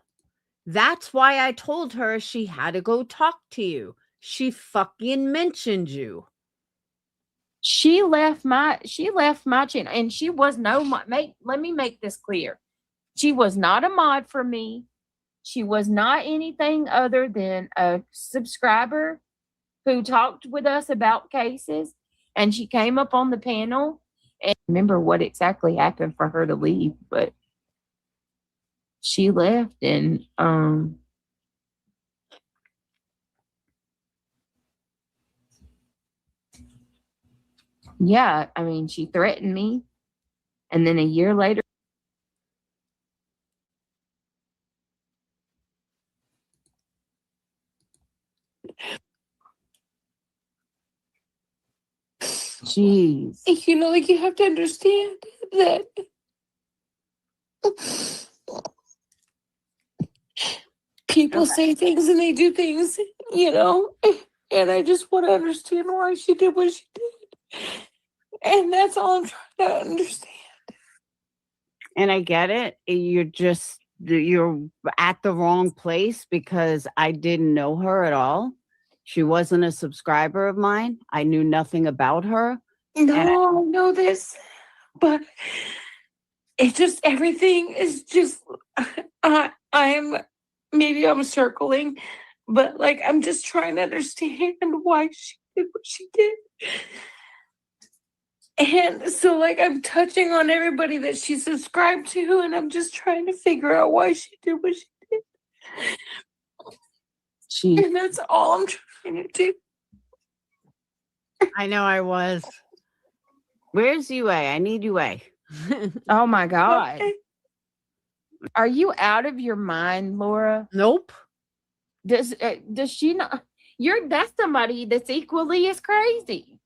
That's why I told her she had to go talk to you. She fucking mentioned you. She left my channel, and she was no mod. Let me make this clear. She was not a mod for me. She was not anything other than a subscriber who talked with us about cases, and she came up on the panel. And remember what exactly happened for her to leave, but she left, and yeah, I mean, she threatened me, and then a year later, jeez, You know, like you have to understand that people say things and they do things, you know, and I just want to understand why she did what she did. And that's all I'm trying to understand. And I get it. You're at the wrong place because I didn't know her at all. She wasn't a subscriber of mine. I knew nothing about her. No, I know this, but it's just everything is just I'm circling, but like I'm just trying to understand why she did what she did. And so like I'm touching on everybody that she subscribed to, and I'm just trying to figure out why she did what she did. And that's all I'm trying to do. I know I was. Where's UA? I need UA. oh my God. Okay. Are you out of your mind, Laura? Nope. Does she not? That's somebody that's equally as crazy.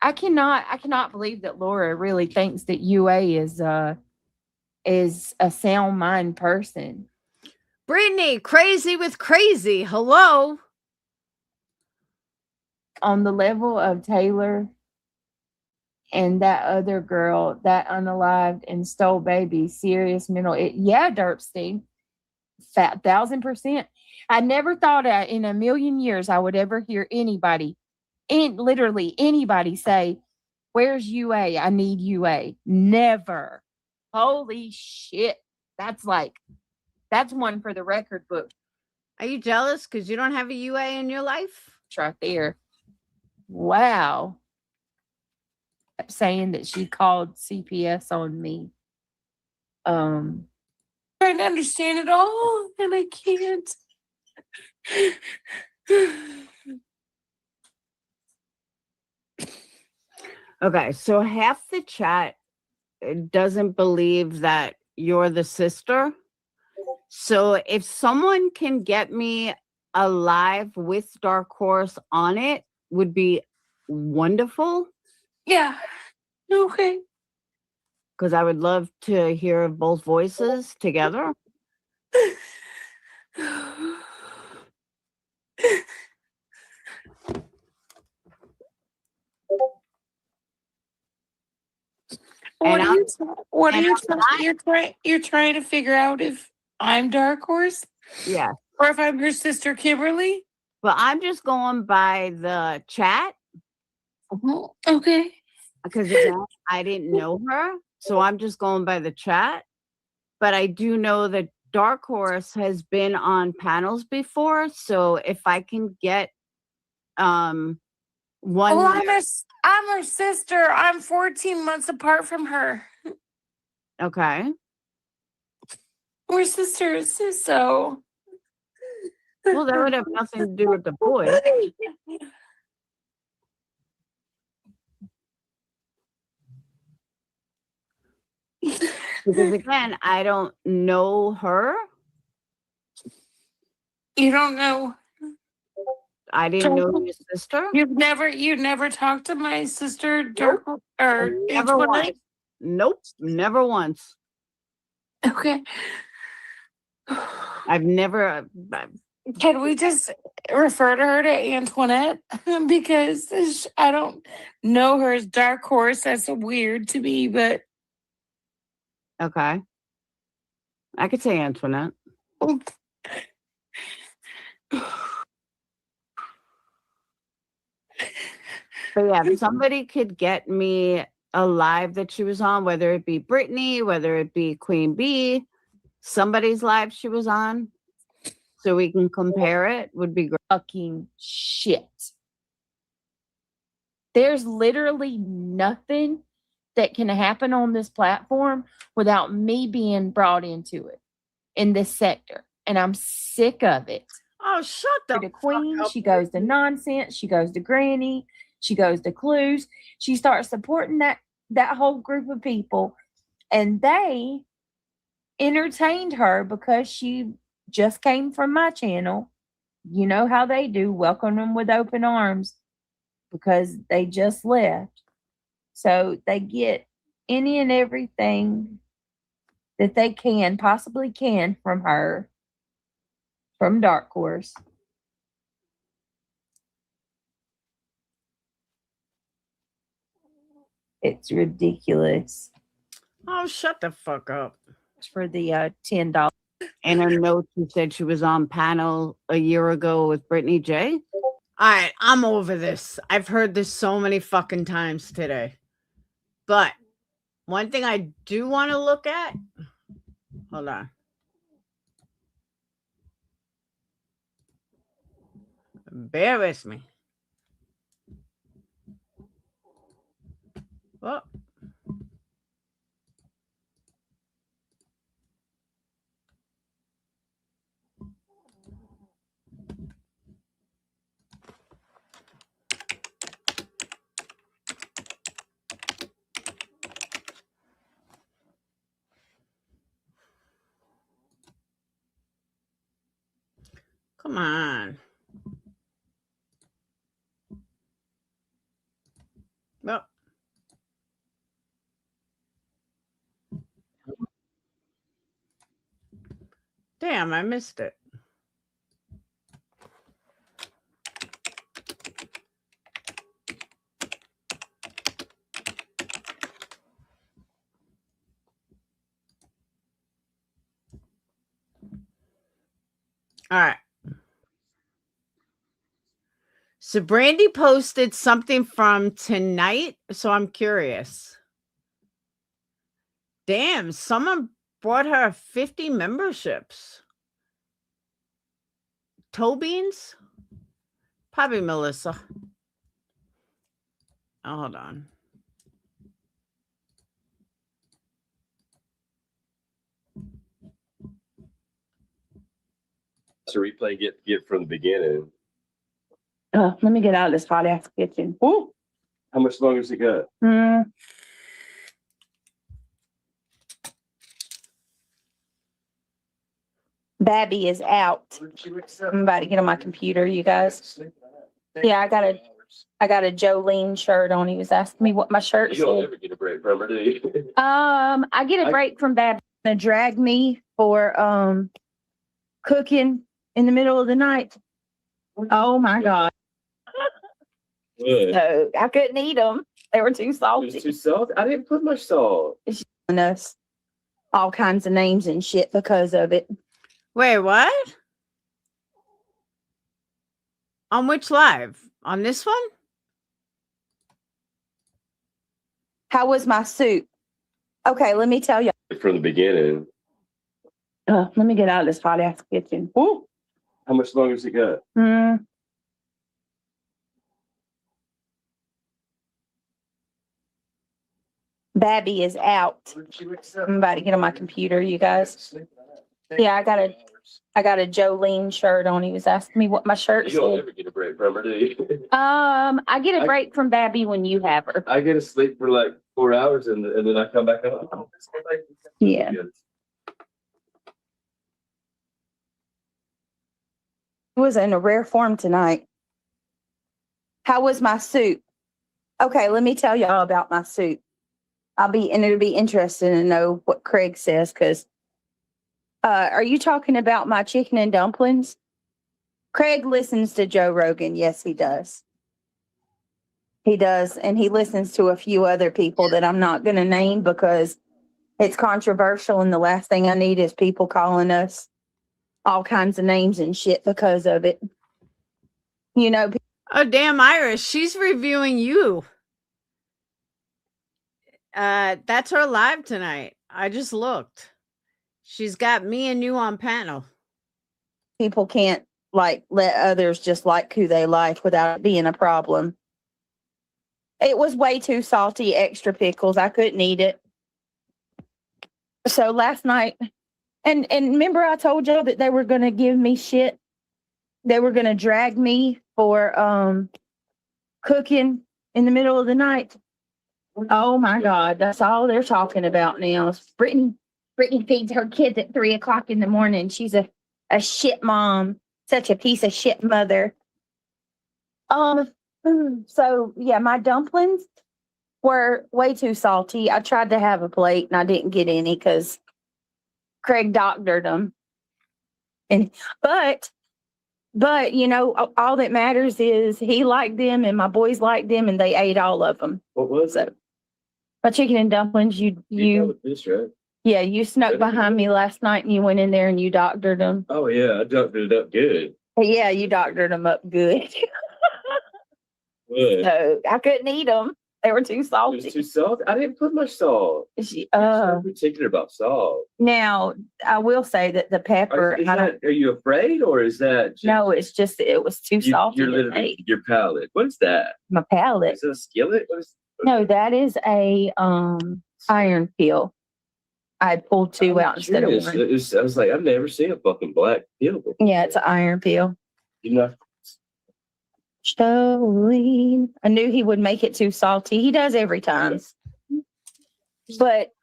I cannot believe that Laura really thinks that UA is a sound mind person. Brittany, crazy with crazy. Hello. On the level of Taylor and that other girl, that unalived and stole baby, serious mental. Yeah, Derpstein, 1,000%. I never thought in a million years I would ever hear anybody, literally anybody, say, "Where's UA? I need UA." Never. Holy shit. That's one for the record book. Are you jealous because you don't have a UA in your life? It's right there. Wow. Kept saying that she called CPS on me. Trying to understand it all, and I can't. Okay, so half the chat doesn't believe that you're the sister. So if someone can get me a live with Dark Horse on it, would be wonderful. Yeah. Okay. Because I would love to hear both voices together. What And are you? What are and you? I'm not- You're trying to figure out if I'm Dark Horse Yeah, or if I'm your sister Kimberly. but I'm just going by the chat Okay. because again, I didn't know her, so I'm just going by the chat. But I do know that Dark Horse has been on panels before, so if I can get one, Well, I'm her sister. I'm 14 months apart from her. okay. We're sisters, so. Well, that would have nothing to do with the boy. Because again, I don't know her. You don't know. I didn't know your sister. You've never talked to my sister, Nope. or Never once. Nope, never once. Okay. I've never. Can we just refer to her to Antoinette? Because I don't know her as Dark Horse. That's weird to me, but. Okay. I could say Antoinette. But yeah, if somebody could get me a live that she was on, whether it be Brittany, whether it be Queen Bee, somebody's live she was on, so we can compare it, would be great. Fucking shit. There's literally nothing that can happen on this platform without me being brought into it in this sector. And I'm sick of it. Oh, shut the Queen, up. she goes to nonsense, she goes to Granny, she goes to Clues. She starts supporting that whole group of people, and they entertained her because she just came from my channel. You know how they do, welcome them with open arms because they just left. So they get any and everything that they possibly can from her, from Dark Horse. It's ridiculous. Oh, shut the fuck up. For the $10. In her notes, she said she was on panel a year ago with Brittany J. All right, I'm over this. I've heard this so many fucking times today. But one thing I do want to look at, hold on. Bear with me. Oh. Come on. Well, Damn, I missed it. All right. So Brandy posted something from tonight, so I'm curious. Damn, someone brought her 50 memberships. Toe beans? Probably Melissa. Oh, hold on. To replay, get from the beginning. Let me get out of this hot ass kitchen. Ooh. How much longer has it got? Babby is out. I'm about to get on my computer, you guys. Yeah, I got a Jolene shirt on. He was asking me what my shirt You don't said. ever get a break from her, do you? I get a break from Babby. Gonna drag me for cooking in the middle of the night. Oh my God. What? So I couldn't eat them. They were too It was salty. too salty. I didn't put much salt. It's us all kinds of names and shit because of it. Wait, what? On which live? On this one? How was my soup? Okay, let me tell you. From the beginning. Let me get out of this hot ass kitchen. Ooh. How much longer has it got? Babby is out. I'm about to get on my computer, you guys. Yeah, I got a Jolene shirt on. He was asking me what my shirt You don't said. ever get a break from her, do you? I get a break from Babby when you have her. I get to sleep for like 4 hours and then I come back up. Yeah. It was in a rare form tonight. How was my soup? Okay, let me tell y'all about my soup. It'll be interesting to know what Craig says, because are you talking about my chicken and dumplings? Craig listens to Joe Rogan. Yes, he does. He does. And he listens to a few other people that I'm not going to name because it's controversial. And the last thing I need is people calling us all kinds of names and shit because of it. You know. Oh, damn, Iris. She's reviewing you. That's her live tonight. I just looked. She's got me and you on panel. People can't let others just like who they like without it being a problem. It was way too salty, extra pickles. I couldn't eat it. So last night, and remember I told y'all that they were going to give me shit. They were going to drag me for cooking in the middle of the night. Oh my God, that's all they're talking about now. Brittany feeds her kids at 3:00 in the morning. She's a shit mom, such a piece of shit mother. So yeah, my dumplings were way too salty. I tried to have a plate and I didn't get any because Craig doctored them. But you know, all that matters is he liked them and my boys liked them and they ate all of them. What was it? My chicken and dumplings. You this, right? Yeah, you snuck behind me last night and you went in there and you doctored them. Oh yeah, I doctored it up good. Yeah, you doctored them up good. What? So I couldn't eat them. They were too salty. It was too salty. I didn't put much salt. You're so particular about salt. Now I will say that the pepper. Are you afraid, or is that? No, it's just it was too salty. Your palate. What is that? My palate. Is it a skillet? No, that is a iron peel. I pulled two out instead of one. I was like, I've never seen a fucking black peel before. Yeah, it's an iron peel. You know. Jolene. I knew he would make it too salty. He does every time. But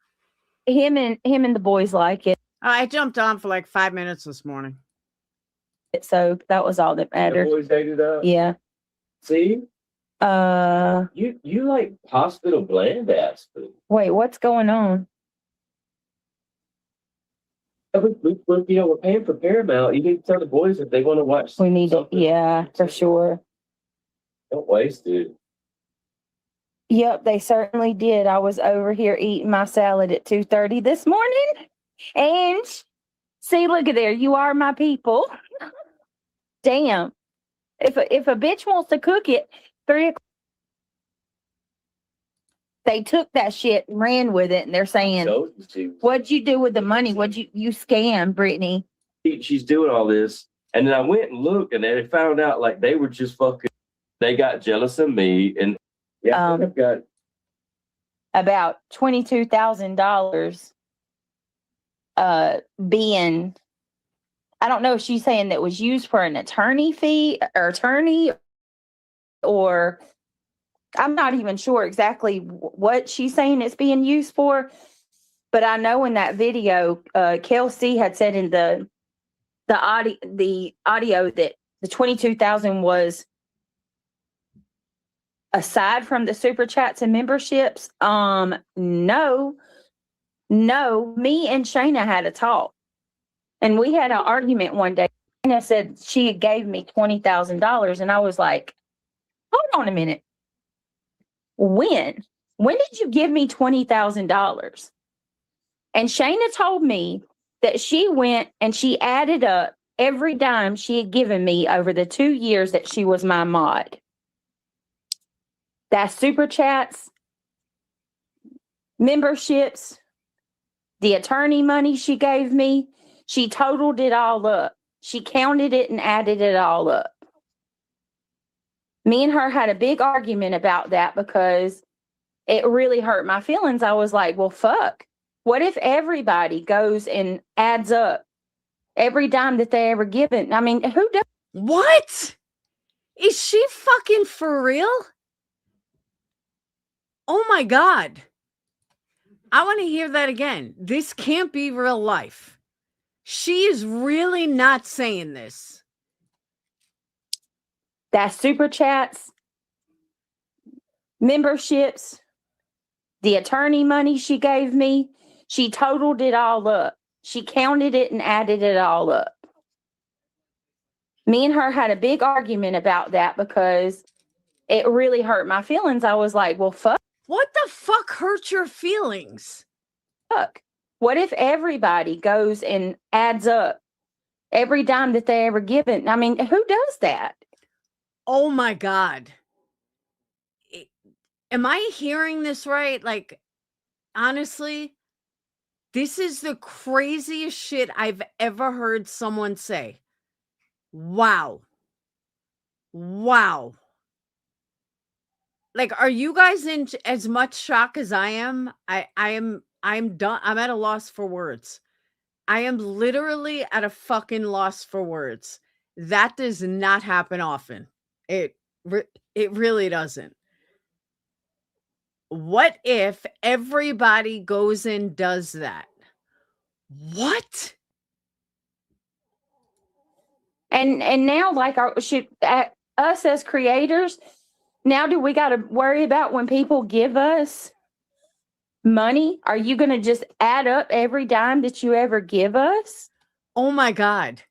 him and the boys like it. I jumped on for like 5 minutes this morning. So that was all that mattered. The boys ate it up. Yeah. See? You like hospital bland ass food. Wait, what's going on? we're paying for Paramount. You need to tell the boys if they want to watch. We need to, something. yeah, for sure. Don't waste it. Yep, they certainly did. I was over here eating my salad at 2:30 this morning. And see, look at there. You are my people. Damn. If a bitch wants to cook it, 3 o'clock, they took that shit and ran with it, and they're saying, "What'd you do with the money? What'd you scam, Brittany?" She's doing all this, and then I went and looked, and they found out like they were just fucking. They got jealous of me, and yeah, I've got about $22,000 being. I don't know if she's saying that was used for an attorney fee or attorney, or I'm not even sure exactly what she's saying it's being used for. But I know in that video, Kelsey had said in the audio that the 22,000 was aside from the super chats and memberships. No, me and Shayna had a talk. And we had an argument one day. Shayna said she gave me $20,000. And I was like, hold on a minute. When did you give me $20,000? And Shayna told me that she went and she added up every dime she had given me over the 2 years that she was my mod. That's super chats, memberships, the attorney money she gave me. She totaled it all up. She counted it and added it all up. Me and her had a big argument about that because it really hurt my feelings. I was like, well, fuck. What if everybody goes and adds up every dime that they ever given? I mean, who does? What? Is she fucking for real? Oh my God. I want to hear that again. This can't be real life. She is really not saying this. That's super chats, memberships, the attorney money she gave me. She totaled it all up. She counted it and added it all up. Me and her had a big argument about that because it really hurt my feelings. I was like, well, fuck. What the fuck hurt your feelings? Fuck. What if everybody goes and adds up every dime that they ever given? I mean, who does that? Oh my God. Am I hearing this right? Like, honestly, this is the craziest shit I've ever heard someone say. Wow. Wow. Like, are you guys in as much shock as I am? I'm done. I'm at a loss for words. I am literally at a fucking loss for words. That does not happen often. It really doesn't. What if everybody goes and does that? What? And now, like, us as creators, now do we got to worry about when people give us money? Are you going to just add up every dime that you ever give us? Oh my God.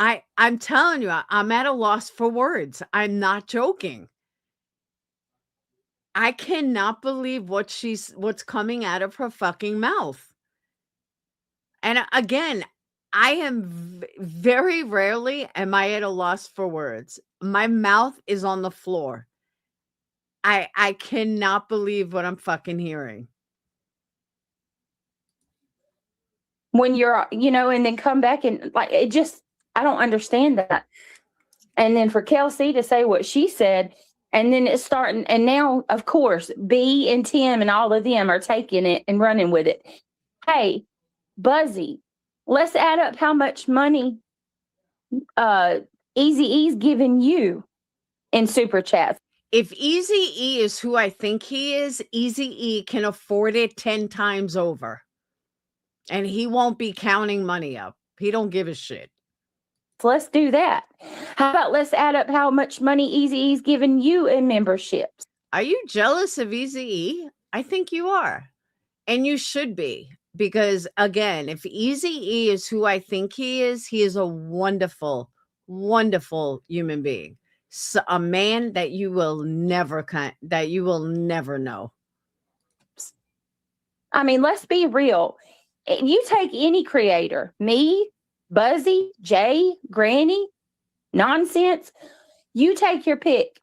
I'm telling you, I'm at a loss for words. I'm not joking. I cannot believe what's coming out of her fucking mouth. And again, I am very rarely am I at a loss for words. My mouth is on the floor. I cannot believe what I'm fucking hearing. When you're, and then come back and like, I don't understand that. And then for Kelsey to say what she said, and then it's starting, and now, of course, B and Tim and all of them are taking it and running with it. Hey, Buzzy, let's add up how much money Eazy-E's giving you in super chats. If Eazy-E is who I think he is, Eazy-E can afford it 10 times over. And he won't be counting money up. He don't give a shit. So let's do that. How about let's add up how much money Eazy-E's giving you in memberships? Are you jealous of Eazy-E? I think you are. And you should be. Because again, if Easy E is who I think he is a wonderful, wonderful human being. So, a man that you will never know. I mean, let's be real. You take any creator, me, Buzzy, Jay, Granny, Nonsense, you take your pick.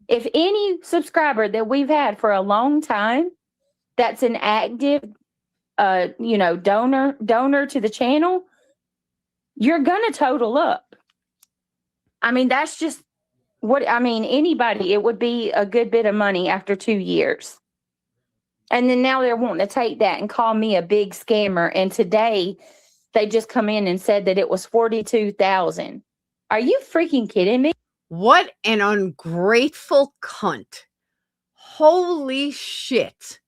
If any subscriber that we've had for a long time that's an active donor to the channel, you're gonna total up. I mean, that's just anybody, it would be a good bit of money after 2 years. And then now they're wanting to take that and call me a big scammer. And today they just come in and said that it was 42,000. Are you freaking kidding me? What an ungrateful cunt. Holy shit.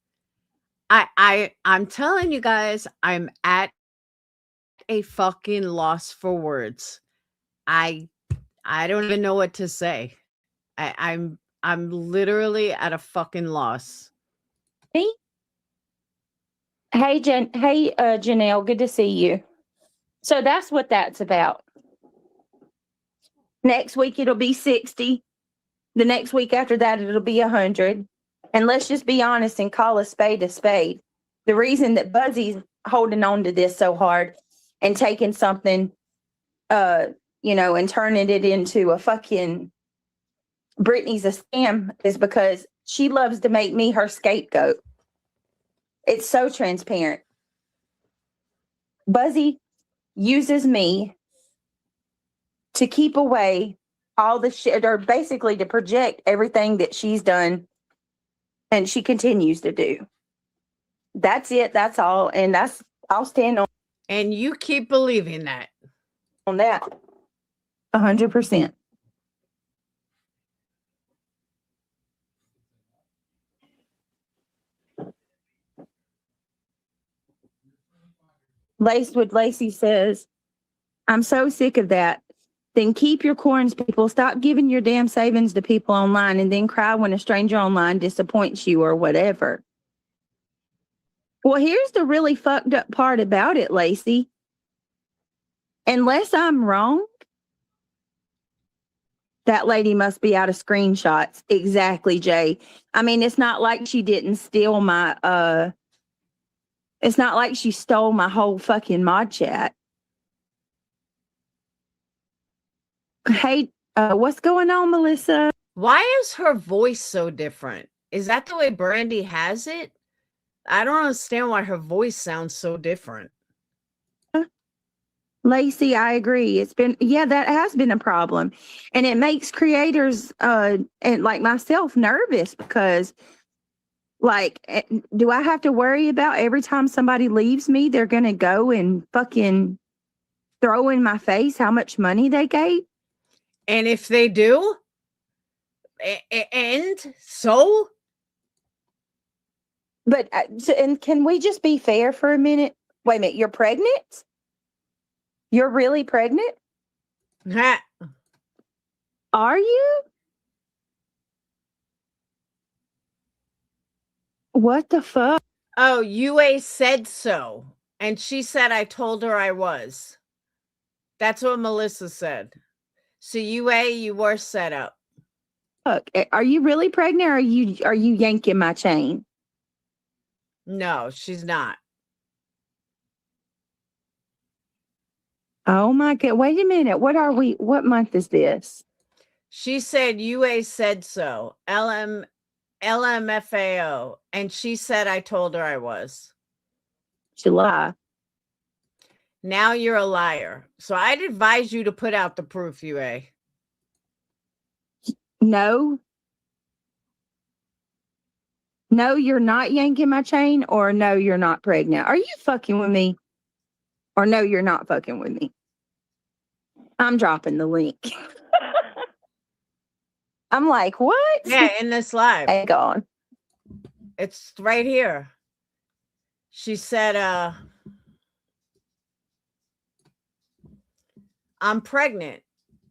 I'm telling you guys, I'm at a fucking loss for words. I don't even know what to say. I'm literally at a fucking loss. Me? Hey, Janelle, good to see you. So that's what that's about. Next week it'll be 60. The next week after that it'll be 100. And let's just be honest and call a spade a spade. The reason that Buzzy's holding on to this so hard and taking something, and turning it into a fucking Britney's a scam is because she loves to make me her scapegoat. It's so transparent. Buzzy uses me to keep away all the shit, or basically to project everything that she's done and she continues to do. That's it. That's all. And I'll stand on. And you keep believing that. On that. 100%. Lacey says, I'm so sick of that. Then keep your corns, people. Stop giving your damn savings to people online and then cry when a stranger online disappoints you or whatever. Well, here's the really fucked up part about it, Lacey. Unless I'm wrong, that lady must be out of screenshots. Exactly, Jay. I mean, it's not like she didn't steal my, it's not like she stole my whole fucking mod chat. Hey, what's going on, Melissa? Why is her voice so different? Is that the way Brandy has it? I don't understand why her voice sounds so different. Lacey, I agree. That has been a problem. And it makes creators and like myself nervous because do I have to worry about every time somebody leaves me, they're going to go and fucking throw in my face how much money they gave? And if they do, so? But, and can we just be fair for a minute? Wait a minute, you're pregnant? You're really pregnant? Are you? What the fuck? Oh, UA said so. And she said I told her I was. That's what Melissa said. So UA, you were set up. Look, are you really pregnant or are you yanking my chain? No, she's not. Oh my God. Wait a minute. What month is this? She said UA said so. LMFAO. And she said I told her I was. July. Now you're a liar. So I'd advise you to put out the proof, UA. No. No, you're not yanking my chain, or no, you're not pregnant. Are you fucking with me? Or no, you're not fucking with me. I'm dropping the link. I'm like, what? Yeah, in this live. Hang on. It's right here. She said, I'm pregnant.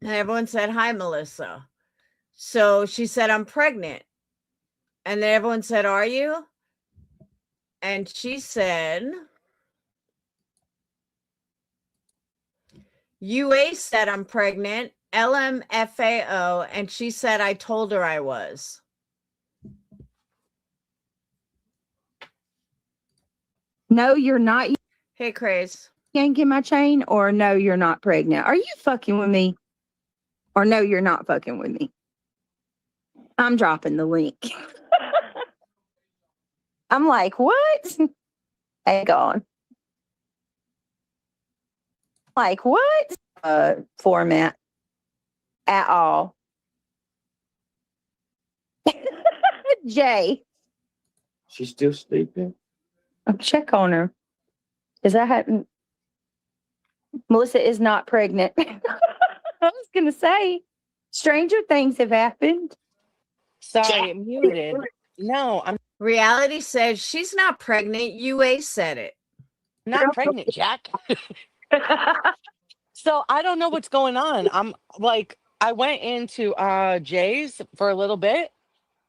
And everyone said, hi, Melissa. So she said, I'm pregnant. And then everyone said, are you? And she said, UA said I'm pregnant. LMFAO, and she said I told her I was. No, you're not Hey, Craze. yanking my chain, or no, you're not pregnant. Are you fucking with me? Or no, you're not fucking with me. I'm dropping the link. I'm like, what? Hang on. Like, what? Format at all. Jay. She's still sleeping. I'll check on her. Is that happening? Melissa is not pregnant. I was going to say, stranger things have happened. Sorry, it muted. No, I'm Reality says she's not pregnant. UA said it. not pregnant, Jack. So I don't know what's going on. I'm like, I went into Jay's for a little bit,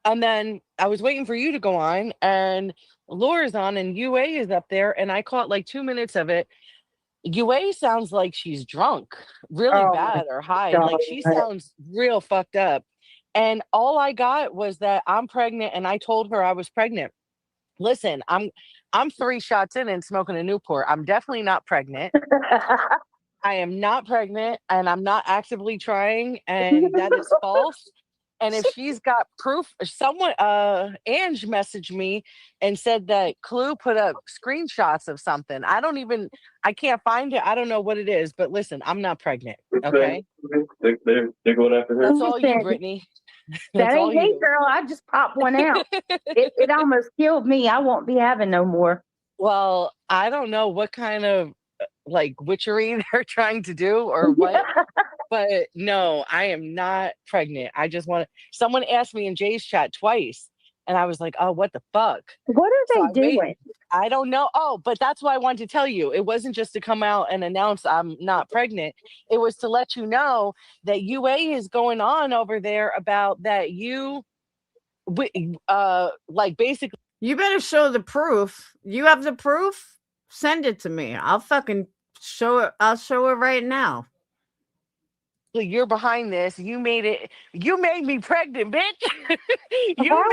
and then I was waiting for you to go on, and Laura's on, and UA is up there, and I caught like 2 minutes of it. UA sounds like she's drunk, really bad or high. Like she sounds real fucked up. And all I got was that I'm pregnant, and I told her I was pregnant. Listen, I'm 3 shots in and smoking a Newport. I'm definitely not pregnant. I am not pregnant, and I'm not actively trying, and that is false. And if she's got proof, someone, Ange messaged me and said that Clue put up screenshots of something. I can't find it. I don't know what it is, but listen, I'm not pregnant. Okay. They're going after her. That's all you, Brittany. That ain't me, girl. I just popped one out. It almost killed me. I won't be having no more. Well, I don't know what kind of like witchery they're trying to do or what. But no, I am not pregnant. I just want to. Someone asked me in Jay's chat twice, and I was like, "Oh, what the fuck? What are they doing?" I don't know. Oh, but that's why I wanted to tell you. It wasn't just to come out and announce I'm not pregnant. It was to let you know that UA is going on over there about that like basically. You better show the proof. You have the proof? Send it to me. I'll fucking show it. I'll show it right now. You're behind this. You made me pregnant, bitch. You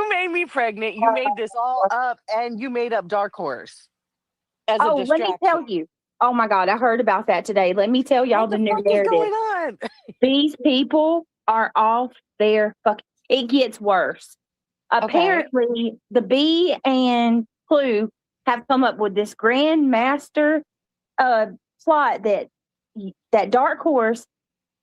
made me pregnant. You made this all up, and you made up Dark Horse as a distraction. Let me tell you. Oh my God, I heard about that today. Let me tell y'all the new narrative. What's going on? These people are off their fucking. It gets worse. Apparently, the Bee and Clue have come up with this grand master plot that Dark Horse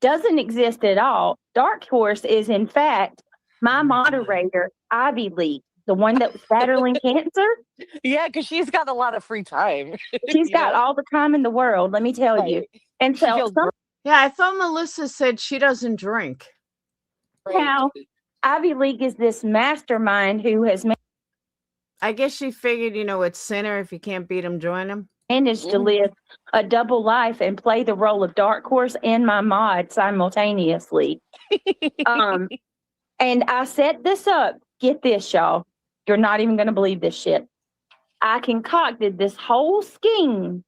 doesn't exist at all. Dark Horse is, in fact, my moderator, Ivy League, the one that was battling cancer. Yeah, because she's got a lot of free time. She's got all the time in the world, let me tell you. And so, yeah, I thought Melissa said she doesn't drink. Now, Ivy League is this mastermind who has I guess she figured, it's sinner. If you can't beat him, join him. managed to live a double life and play the role of Dark Horse and my mod simultaneously. And I set this up. Get this, y'all. You're not even going to believe this shit. I concocted this whole scheme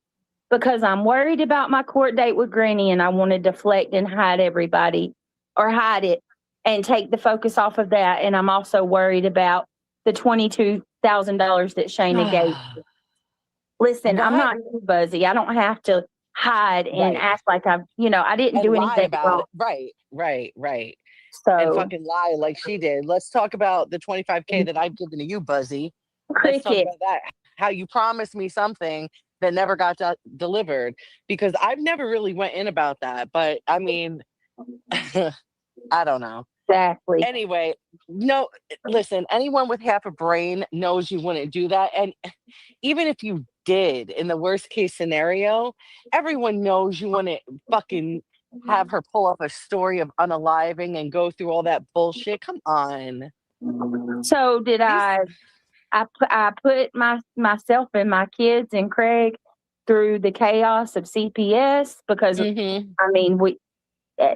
because I'm worried about my court date with Granny, and I want to deflect and hide everybody, or hide it and take the focus off of that. And I'm also worried about the $22,000 that Shayna gave me. Listen, I'm not Buzzy. I don't have to hide and act like I didn't do anything wrong. Right. So, and fucking lie like she did. Let's talk about the $25,000 that I've given to you, Buzzy. Let's talk about that. How you promised me something that never got delivered, because I've never really went in about that. But I mean, I don't know. Exactly. Anyway, no, listen, anyone with half a brain knows you wouldn't do that. And even if you did, in the worst case scenario, everyone knows you wouldn't fucking have her pull up a story of unaliving and go through all that bullshit. Come on. So did I put myself and my kids and Craig through the chaos of CPS because I mean,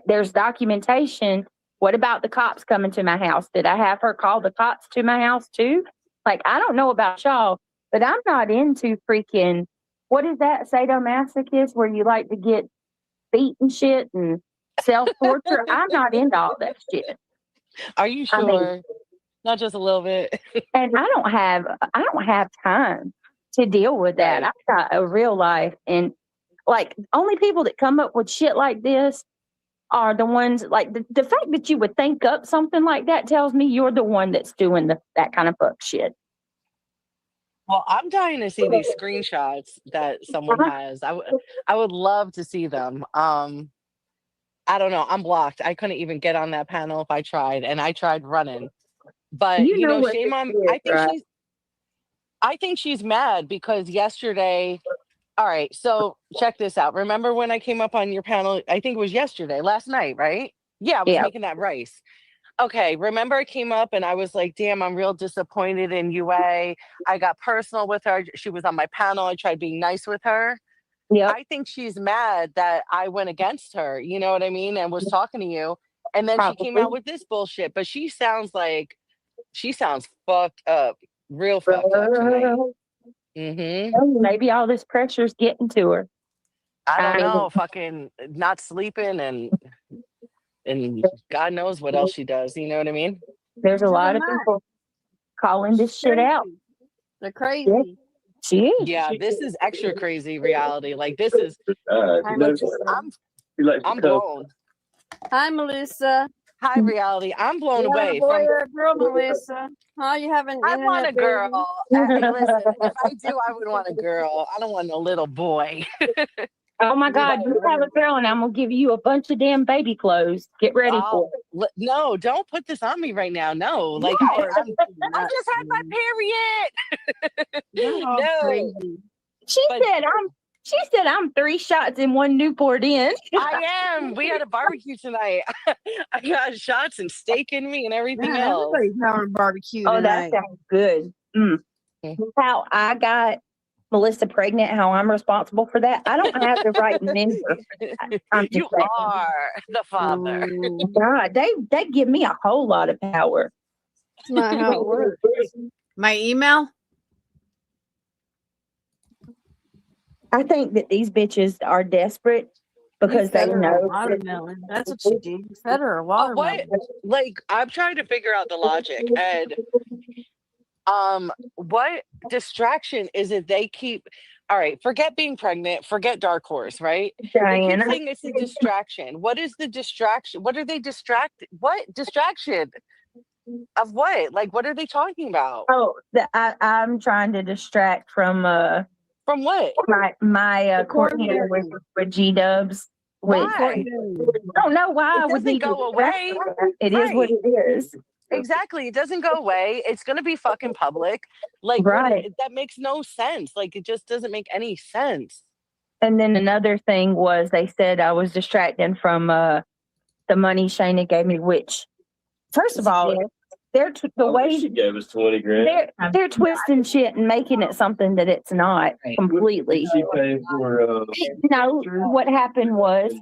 there's documentation. What about the cops coming to my house? Did I have her call the cops to my house too? Like, I don't know about y'all, but I'm not into freaking what is that sadomasochist where you like to get beat and shit and self-torture? I'm not into all that shit. Are you I mean, sure? Not just a little bit. and I don't have time to deal with that. Right. I've got a real life, and like only people that come up with shit like this are the ones like the fact that you would think up something like that tells me you're the one that's doing that kind of fuck shit. Well, I'm dying to see these screenshots that someone has. I would love to see them. I don't know. I'm blocked. I couldn't even get on that panel if I tried, and I tried running. But You know what shame this on. is, right? I think she's mad because yesterday. All right, so check this out. Remember when I came up on your panel? I think it was yesterday, last night, right? Yeah, I was Yeah. making that rice. Okay, remember I came up and I was like, damn, I'm real disappointed in UA. I got personal with her. She was on my panel. I tried being nice with her. Yep. I think she's mad that I went against her, you know what I mean? And was talking to you. And then she came out with this bullshit. But she sounds fucked up, real fucked up tonight. Maybe all this pressure's getting to her. I don't I mean, know, fucking not sleeping and God knows what else she does. You know what I mean? there's a lot of people calling this shit out. They're crazy. She is. Yeah, this is extra crazy reality. Like this is I'm blown. Hi, Melissa. Hi, reality. I'm blown You want away a boy from or a girl, Melissa? Huh? You having I want a internet baby? girl. Listen, if I do, I would want a girl. I don't want a little boy. Oh my God, you have a girl, and I'm gonna give you a bunch of damn baby clothes. Get ready for it. No, don't put this on me right now. No, like I just had my period. No, She said I'm 3 shots and 1 Newport in. I am. We had a barbecue tonight. I got shots and steak in me and everything else. Everybody's having barbecue Oh, tonight. that sounds good. How I got Melissa pregnant, how I'm responsible for that. I don't have the right member. You are the father. God, they give me a whole lot of power. That's not how it works. My email? I think that these bitches are desperate because they know. Watermelon. That's what you do. You fed her a watermelon. What? Like I'm trying to figure out the logic and what distraction is it they keep? All right, forget being pregnant, forget Dark Horse, right? Diana. They keep saying it's a distraction. What is the distraction? What are they distracted? What distraction of what? Like, what are they talking about? Oh, I'm trying to distract from what? My court hearing with G Dubs. Why? I don't know why. It doesn't go away. It is what it is. Exactly. It doesn't go away. It's going to be fucking public. Like, Right. that makes no sense. Like, it just doesn't make any sense. And then another thing was they said I was distracting from the money Shayna gave me, which, first of all, the way she gave us 20 grand. they're twisting shit and making it something that it's not completely. She paid for No, what happened was,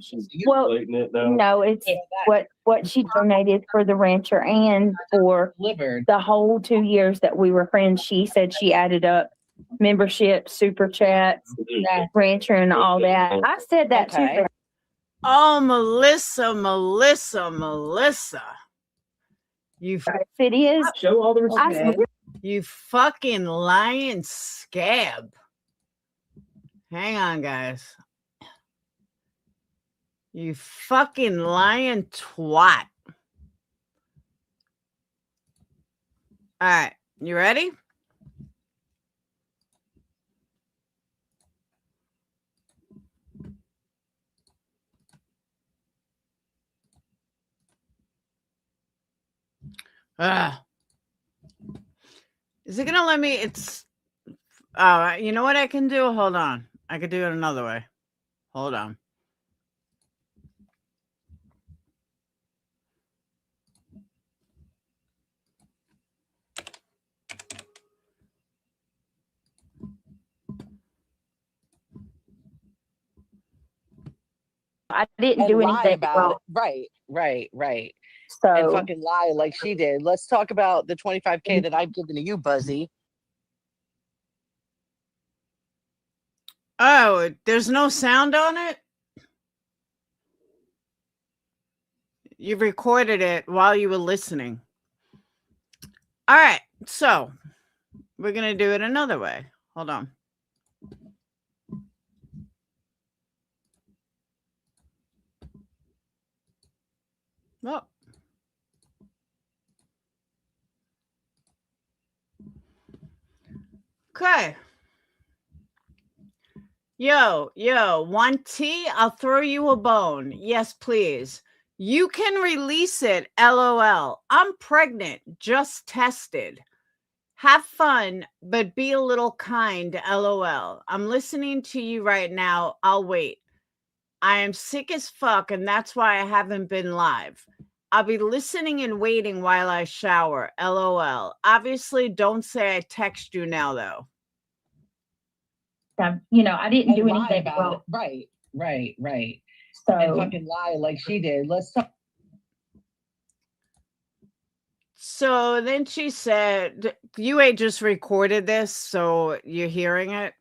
no, it's what she donated for the rancher and for the whole 2 years that we were friends. She said she added up membership, super chats, rancher, and all that. I said that too. Oh, Melissa. If it is, show all the receipts. You fucking lying scab. Hang on, guys. You fucking lying twat. All right, you ready? Is it gonna let me? It's you know what I can do? Hold on. I could do it another way. Hold on. I didn't do anything about it. Right. So and fucking lie like she did. Let's talk about the 25K that I've given to you, Buzzy. Oh, there's no sound on it? You recorded it while you were listening. All right, so we're going to do it another way. Hold on. Well, okay. Yo, want tea? I'll throw you a bone. Yes, please. You can release it. LOL. I'm pregnant. Just tested. Have fun, but be a little kind. LOL. I'm listening to you right now. I'll wait. I am sick as fuck, and that's why I haven't been live. I'll be listening and waiting while I shower. LOL. Obviously, don't say I text you now, though. I didn't do lie anything about wrong. it. Right. And So fucking lie like she did. Let's talk. So then she said, UA just recorded this, so you're hearing it.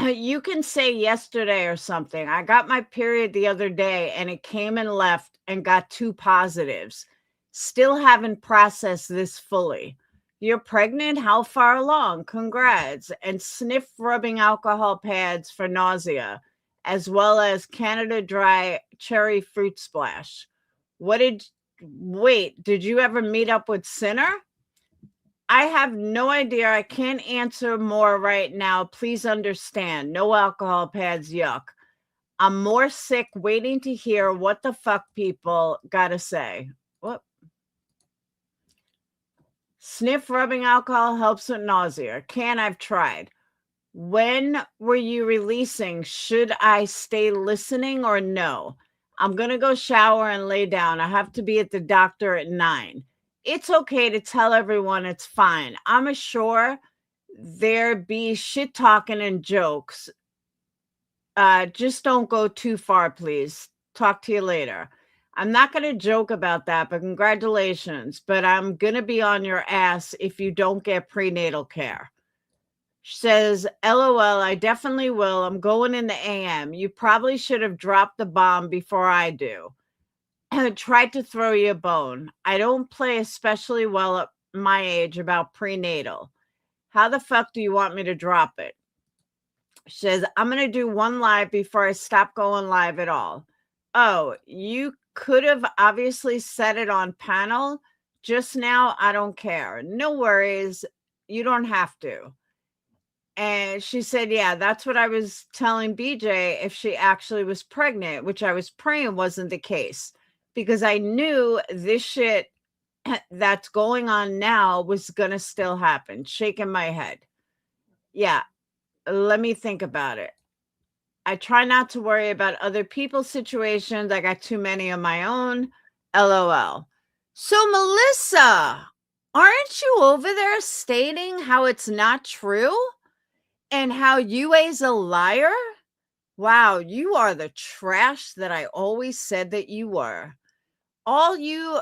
You can say yesterday or something. I got my period the other day and it came and left and got 2 positives. Still haven't processed this fully. You're pregnant? How far along? Congrats. And sniff rubbing alcohol pads for nausea, as well as Canada Dry cherry fruit splash. Wait, did you ever meet up with Sinner? I have no idea. I can't answer more right now. Please understand. No alcohol pads, yuck. I'm more sick waiting to hear what the fuck people gotta say. What? Sniff rubbing alcohol helps with nausea. I've tried. When were you releasing? Should I stay listening or no? I'm going to go shower and lay down. I have to be at the doctor at 9. It's okay to tell everyone it's fine. I'm sure there be shit talking and jokes. Just don't go too far, please. Talk to you later. I'm not going to joke about that, but congratulations. But I'm going to be on your ass if you don't get prenatal care. She says, LOL, I definitely will. I'm going in the AM. You probably should have dropped the bomb before I do. I tried to throw you a bone. I don't play especially well at my age about prenatal. How the fuck do you want me to drop it? She says, I'm going to do one live before I stop going live at all. Oh, you could have obviously said it on panel. Just now, I don't care. No worries. You don't have to. And she said, yeah, that's what I was telling BJ if she actually was pregnant, which I was praying wasn't the case because I knew this shit that's going on now was going to still happen. Shaking my head. Yeah, let me think about it. I try not to worry about other people's situations. I got too many of my own. LOL. So, Melissa, aren't you over there stating how it's not true? And how UA's a liar? Wow, you are the trash that I always said that you were. All you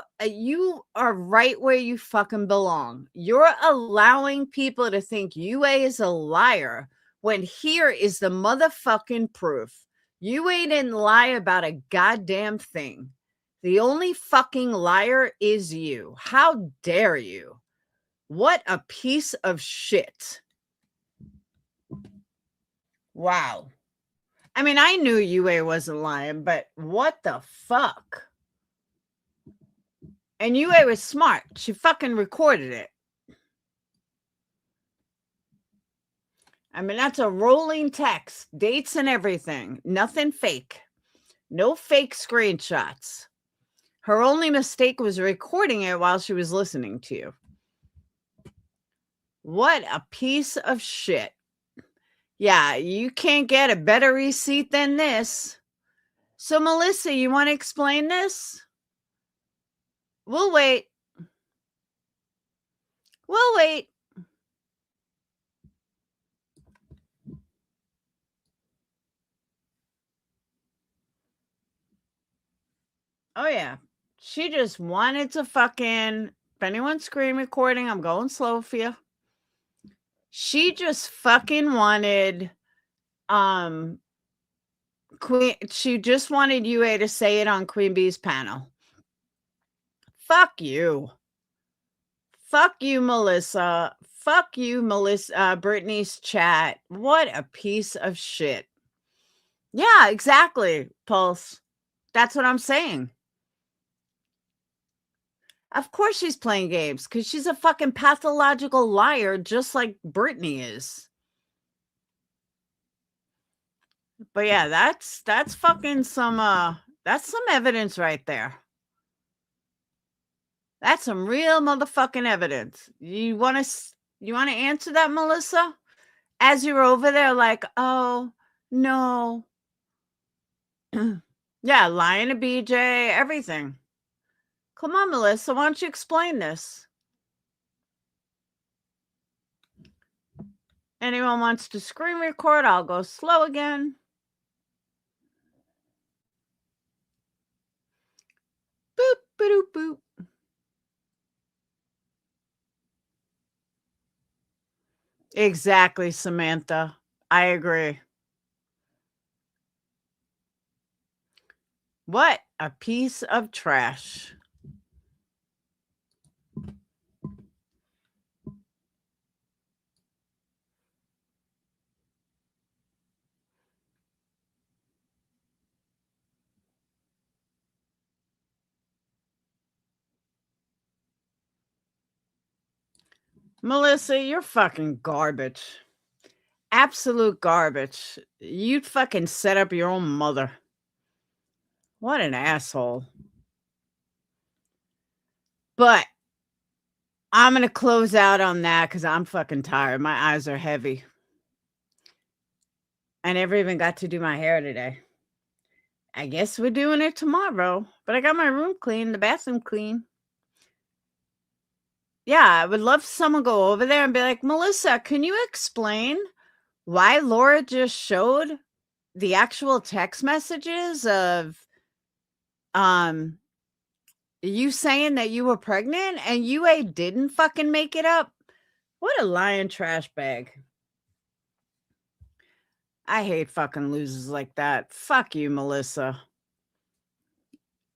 are right where you fucking belong. You're allowing people to think UA is a liar when here is the motherfucking proof. UA didn't lie about a goddamn thing. The only fucking liar is you. How dare you? What a piece of shit. Wow. I mean, I knew UA wasn't lying, but what the fuck? And UA was smart. She fucking recorded it. I mean, that's a rolling text, dates and everything. Nothing fake. No fake screenshots. Her only mistake was recording it while she was listening to you. What a piece of shit. Yeah, you can't get a better receipt than this. So, Melissa, you want to explain this? We'll wait. We'll wait. Oh, yeah. She just wanted to fucking, if anyone's screen recording, I'm going slow for you. She just fucking wanted She just wanted UA to say it on Queen Bee's panel. Fuck you. Fuck you, Melissa. Fuck you, Melissa. Brittany's chat. What a piece of shit. Yeah, exactly, Pulse. That's what I'm saying. Of course she's playing games because she's a fucking pathological liar just like Brittany is. But yeah, that's fucking that's some evidence right there. That's some real motherfucking evidence. You want to answer that, Melissa? As you're over there like, "Oh, no." Yeah, lying to BJ, everything. Come on, Melissa, why don't you explain this? Anyone wants to screen record, I'll go slow again. Boop, boop, boop. Exactly, Samantha. I agree. What a piece of trash. Melissa, you're fucking garbage. Absolute garbage. You'd fucking set up your own mother. What an asshole. But I'm going to close out on that because I'm fucking tired. My eyes are heavy. I never even got to do my hair today. I guess we're doing it tomorrow. But I got my room clean, the bathroom clean. Yeah, I would love someone go over there and be like, Melissa, can you explain why Laura just showed the actual text messages of you saying that you were pregnant and UA didn't fucking make it up? What a lying trash bag. I hate fucking losers like that. Fuck you, Melissa.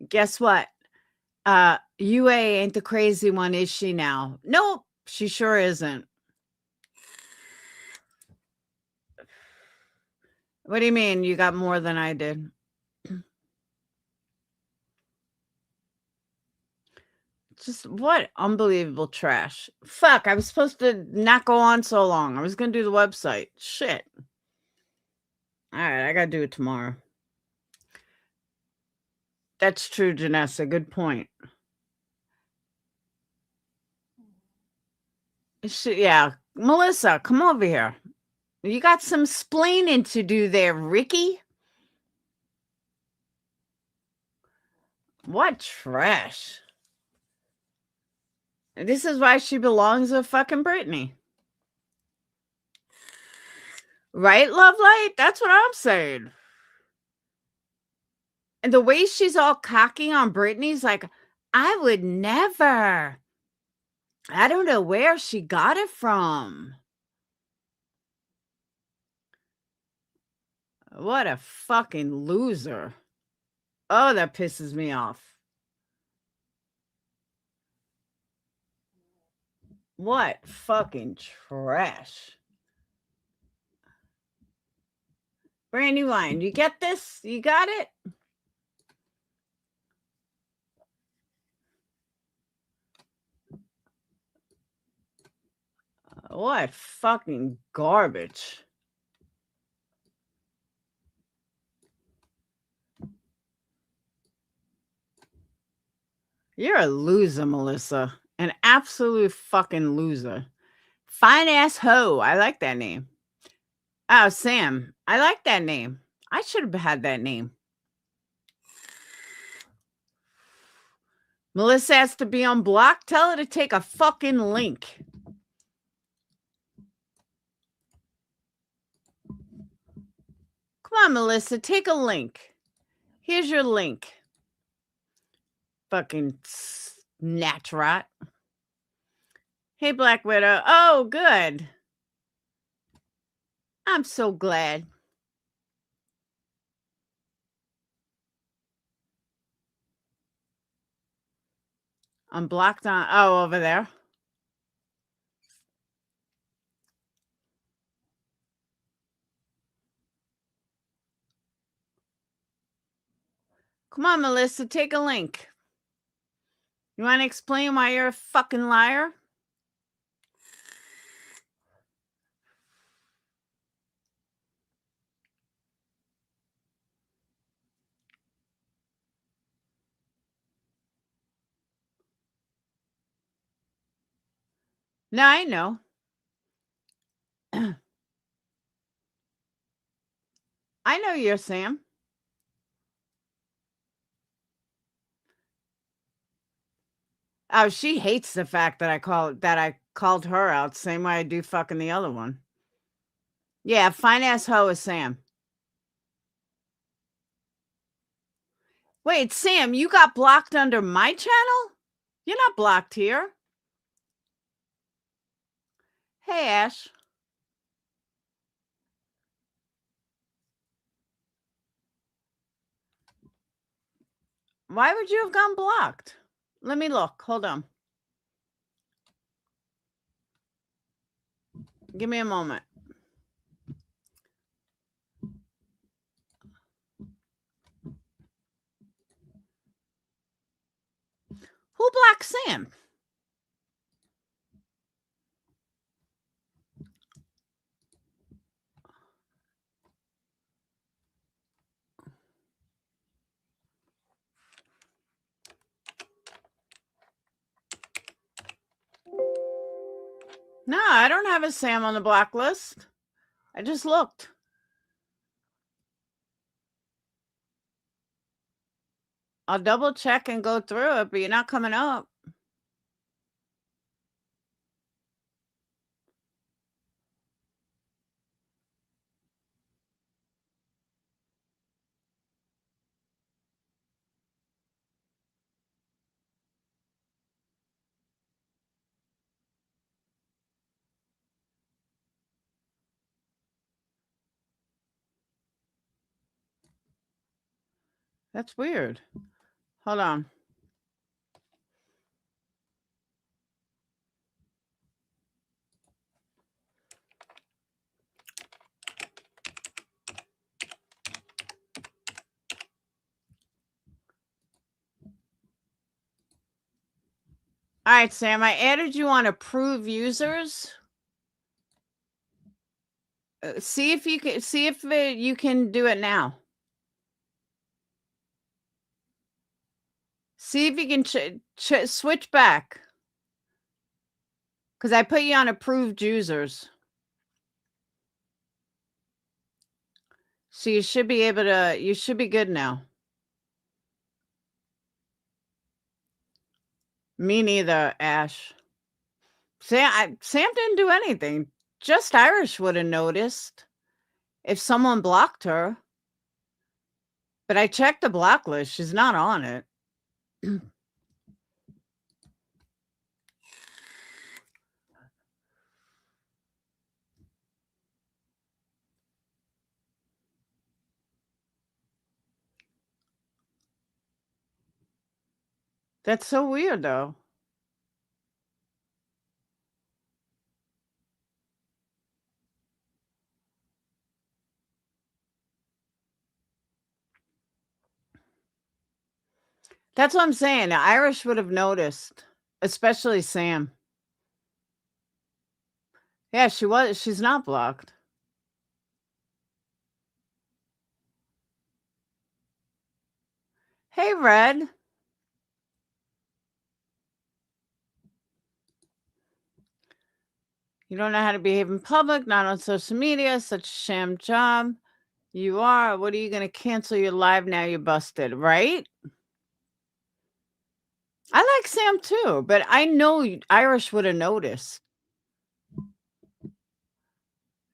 Guess what? UA ain't the crazy one, is she now? Nope, she sure isn't. What do you mean you got more than I did? Just what unbelievable trash. Fuck, I was supposed to not go on so long. I was going to do the website. Shit. All right, I got to do it tomorrow. That's true, Janessa. Good point. Yeah, Melissa, come over here. You got some splaining to do there, Ricky. What trash. This is why she belongs with fucking Brittany. Right, Love Light? That's what I'm saying. And the way she's all cocky on Brittany's like, I would never. I don't know where she got it from. What a fucking loser. Oh, that pisses me off. What fucking trash. Brandywine, you get this? You got it? What fucking garbage. You're a loser, Melissa. An absolute fucking loser. Fine ass hoe. I like that name. Oh, Sam. I like that name. I should have had that name. Melissa has to be on block. Tell her to take a fucking link. Come on, Melissa. Take a link. Here's your link. Fucking snatch rot. Hey, Black Widow. Oh, good. I'm so glad. I'm blocked on. Oh, over there. Come on, Melissa, take a link. You want to explain why you're a fucking liar? No, I know. I know you're Sam. Oh, she hates the fact that I called her out, same way I do fucking the other one. Yeah, fine ass hoe is Sam. Wait, Sam, you got blocked under my channel? You're not blocked here. Hey, Ash. Why would you have gone blocked? Let me look. Hold on. Give me a moment. Who blocked Sam? No, I don't have a Sam on the blacklist. I just looked. I'll double check and go through it, but you're not coming up. That's weird. Hold on. All right, Sam, I added you on approved users. See if you can do it now. See if you can switch back. Because I put you on approved users. So you should be able to, you should be good now. Me neither, Ash. Sam didn't do anything. Just Irish would have noticed if someone blocked her. But I checked the block list. She's not on it. That's so weird, though. That's what I'm saying. The Irish would have noticed, especially Sam. Yeah, she's not blocked. Hey, Red. You don't know how to behave in public, not on social media, such a sham job. You are. What are you going to cancel your live now? You're busted, right? I like Sam too, but I know Irish would have noticed.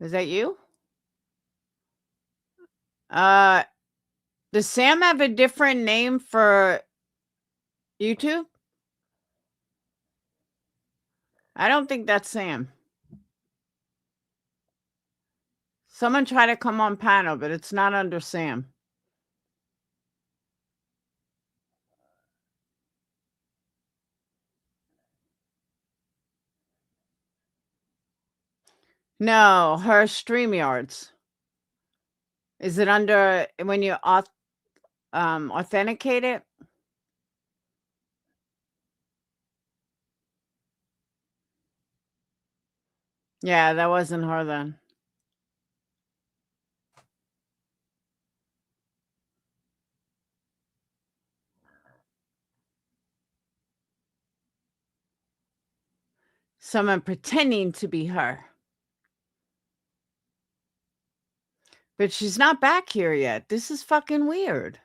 Is that you? Does Sam have a different name for YouTube? I don't think that's Sam. Someone try to come on panel, but it's not under Sam. No, her StreamYards. Is it under when you authenticate it? Yeah, that wasn't her then. Someone pretending to be her. But she's not back here yet. This is fucking weird.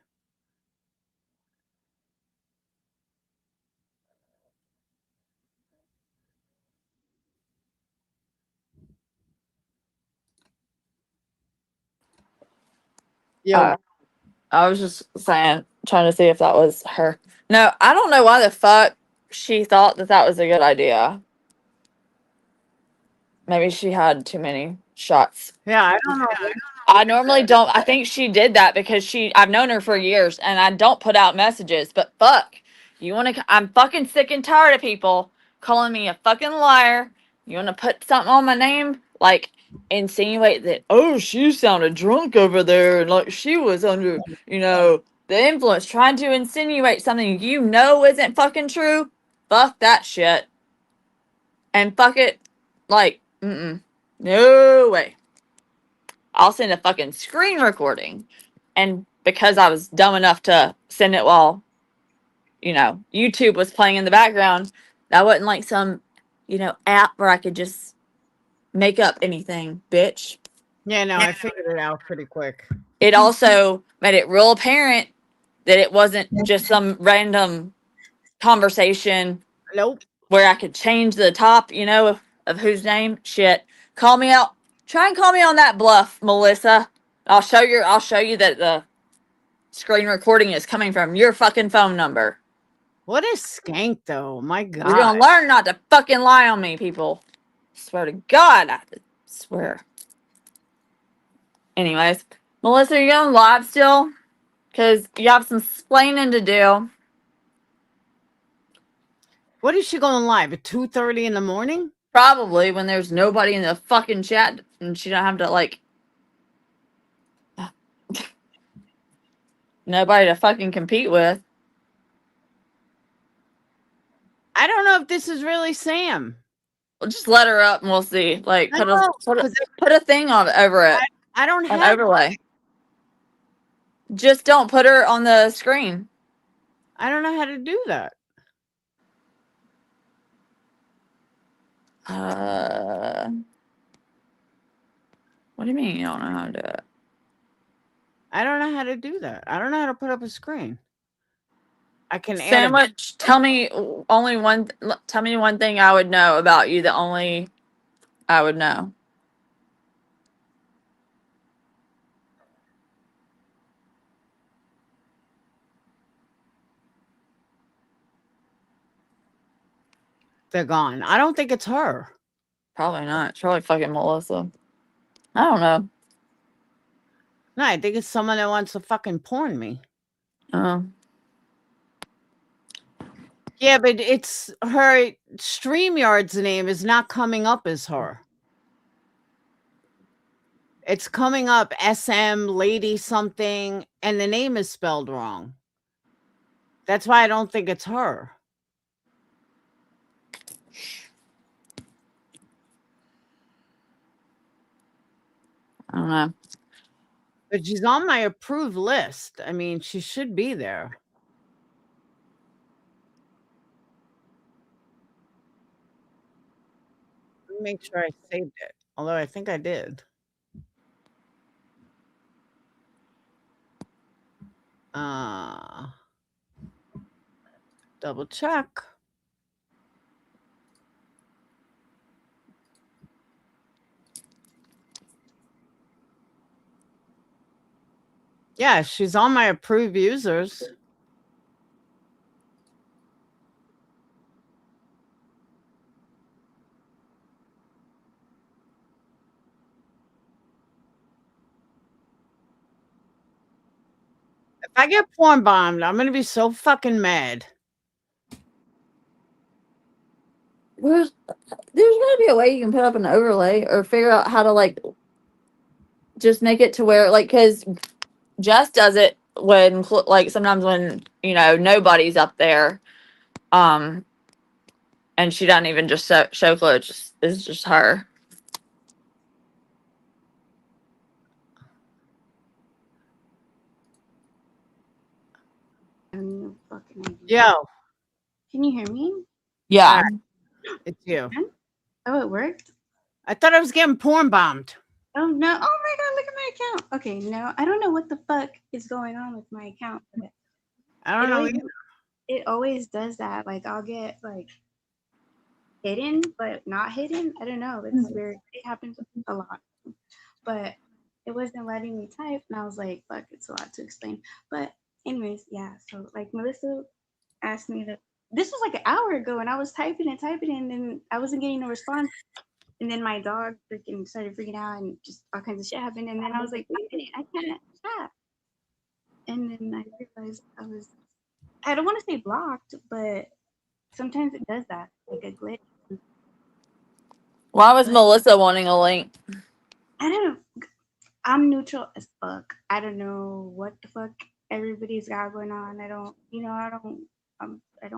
Yeah. I was just saying, trying to see if that was her. No, I don't know why the fuck she thought that that was a good idea. Maybe she had too many shots. Yeah, I don't know. I normally don't. I think she did that because I've known her for years and I don't put out messages, but fuck. I'm fucking sick and tired of people calling me a fucking liar. You want to put something on my name? Like, insinuate that, oh, she sounded drunk over there and like she was under, the influence, trying to insinuate something you know isn't fucking true. Fuck that shit. And fuck it. Like, no way. I'll send a fucking screen recording. And because I was dumb enough to send it while, YouTube was playing in the background, that wasn't like some, app where I could just make up anything, bitch. Yeah, no, I figured it out pretty quick. It also made it real apparent that it wasn't just some random conversation. Nope. Where I could change the top, of whose name. Shit. Call me out. Try and call me on that bluff, Melissa. I'll show you that the screen recording is coming from your fucking phone number. What a skank, though. My God. You're gonna learn not to fucking lie on me, people. Swear to God, I swear. Anyways, Melissa, are you going live still? Because you have some explaining to do. What is she going live at 2:30 in the morning? Probably when there's nobody in the fucking chat and she don't have to like nobody to fucking compete with. I don't know if this is really Sam. Well, just let her up and we'll see. Like put a thing on over it. I don't have an overlay. Just don't put her on the screen. I don't know how to do that. What do you mean you don't know how to do it? I don't know how to do that. I don't know how to put up a screen. I can Sandwich. Tell me one thing I would know about you that only I would know. They're gone. I don't think it's her. Probably not. It's probably fucking Melissa. I don't know. No, I think it's someone that wants to fucking porn me. Oh. Yeah, but it's her StreamYard's name is not coming up as her. It's coming up SM Lady something, and the name is spelled wrong. That's why I don't think it's her. I don't know. But she's on my approved list. I mean, she should be there. Let me make sure I saved it. Although I think I did. Double check. Yeah, she's on my approved users. If I get porn bombed, I'm going to be so fucking mad. there's gotta be a way you can put up an overlay or figure out how to like just make it to where like because Jess does it when like sometimes when nobody's up there, um, and she doesn't even just show clothes. It's just her. Yo. Can you hear me? Yeah. It's you. Oh, it worked? I thought I was getting porn bombed. Oh, no. Oh, my God. Look at my account. Okay, no. I don't know what the fuck is going on with my account. But I don't know. It always does that. Like, I'll get, like, hidden, but not hidden. I don't know. It's weird. It happens a lot. But it wasn't letting me type. And I was like, fuck, it's a lot to explain. But anyways, yeah. So, like, Melissa asked me to. This was like an hour ago, and I was typing, and then I wasn't getting a response. And then my dog started freaking out, and just all kinds of shit happened. And then I was like, wait a minute, I can't chat. And then I realized I don't want to say blocked, but sometimes it does that, like a glitch. Why was Melissa wanting a link? I don't know. I'm neutral as fuck. I don't know what the fuck everybody's got going on. I don't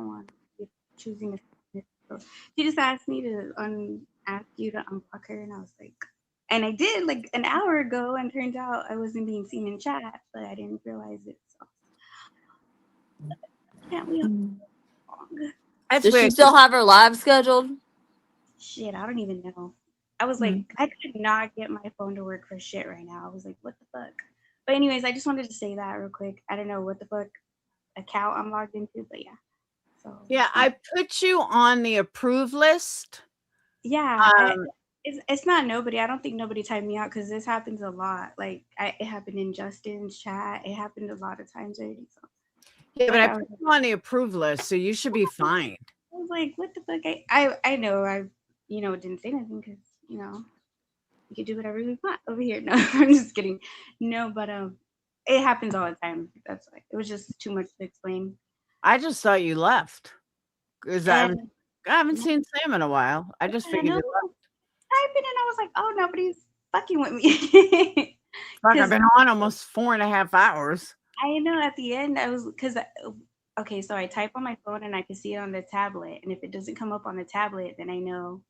want to be choosing a. So she just asked me to ask you to unblock her, and I was like, and I did like an hour ago, and turns out I wasn't being seen in chat, but I didn't realize it. So can't we? Does she still have her live scheduled? Shit, I don't even know. I was like, I could not get my phone to work for shit right now. I was like, what the fuck? But anyways, I just wanted to say that real quick. I don't know what the fuck account I'm logged into, but yeah. So yeah, I put you on the approved list. Yeah, it's not nobody. I don't think nobody typed me out because this happens a lot. Like it happened in Justin's chat. It happened a lot of times already. So yeah, but I put you on the approved list, so you should be fine. I was like, what the fuck? I know I didn't say anything because you can do whatever you want over here. No, I'm just kidding. No, but it happens all the time. That's why it was just too much to explain. I just thought you left because I haven't seen Sam in a while. I just figured you left. Typing and I was like, oh, nobody's fucking with me. Fuck, I've been on almost 4.5 hours. I know at the end I was okay, so I type on my phone and I can see it on the tablet, and if it doesn't come up on the tablet, then I know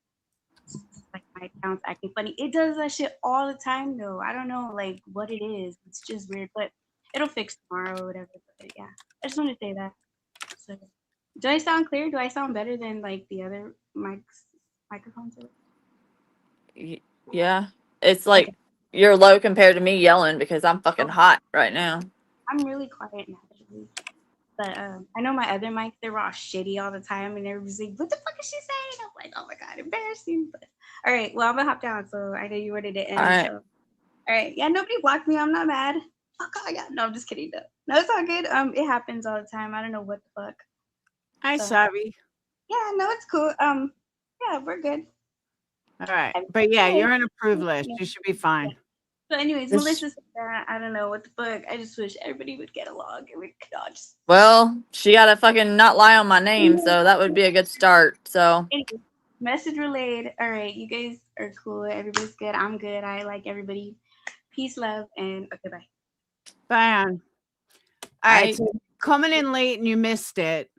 like my account's acting funny. It does that shit all the time though. I don't know like what it is. It's just weird, but it'll fix tomorrow or whatever. But yeah, I just want to say that. So, do I sound clear? Do I sound better than like the other microphones? Yeah, it's like you're low compared to me yelling because I'm fucking hot right now. I'm really quiet naturally, but I know my other mics, they're all shitty all the time, and everybody's like, "What the fuck is she saying?" I'm like, "Oh my god, embarrassing." But all right, well, I'm gonna hop down, so I know you wanted to end. All right, all right, yeah, nobody blocked me. I'm not mad. Oh god, yeah, no, I'm just kidding. No, it's all good. It happens all the time. I don't know what the fuck. I'm sorry. Yeah, no, it's cool. Yeah, we're good. All right, but yeah, you're an approved list. You should be fine. So, anyways, Melissa said that. I don't know what the fuck. I just wish everybody would get along and we could all just. Well, she gotta fucking not lie on my name, so that would be a good start. So. Anyways, message relayed. All right, you guys are cool. Everybody's good. I'm good. I like everybody. Peace, love, and okay, bye. Bye, Ann. All right, so coming in late and you missed it.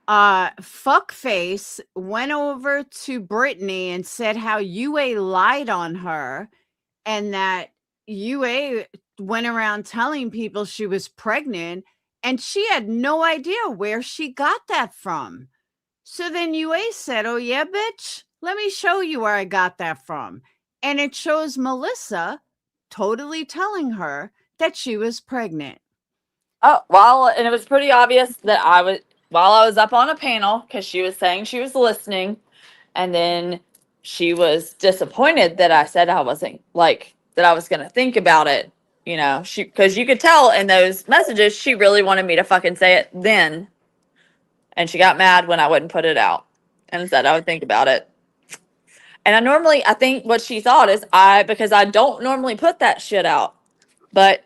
Fuckface went over to Brittany and said how UA lied on her and that UA went around telling people she was pregnant and she had no idea where she got that from. So then UA said, oh yeah, bitch, let me show you where I got that from. And it shows Melissa totally telling her that she was pregnant. Oh, and it was pretty obvious that while I was up on a panel, because she was saying she was listening, and then she was disappointed that I said I wasn't that I was going to think about it. Because you could tell in those messages, she really wanted me to fucking say it then. And she got mad when I wouldn't put it out and said I would think about it. And I think what she thought is because I don't normally put that shit out. But,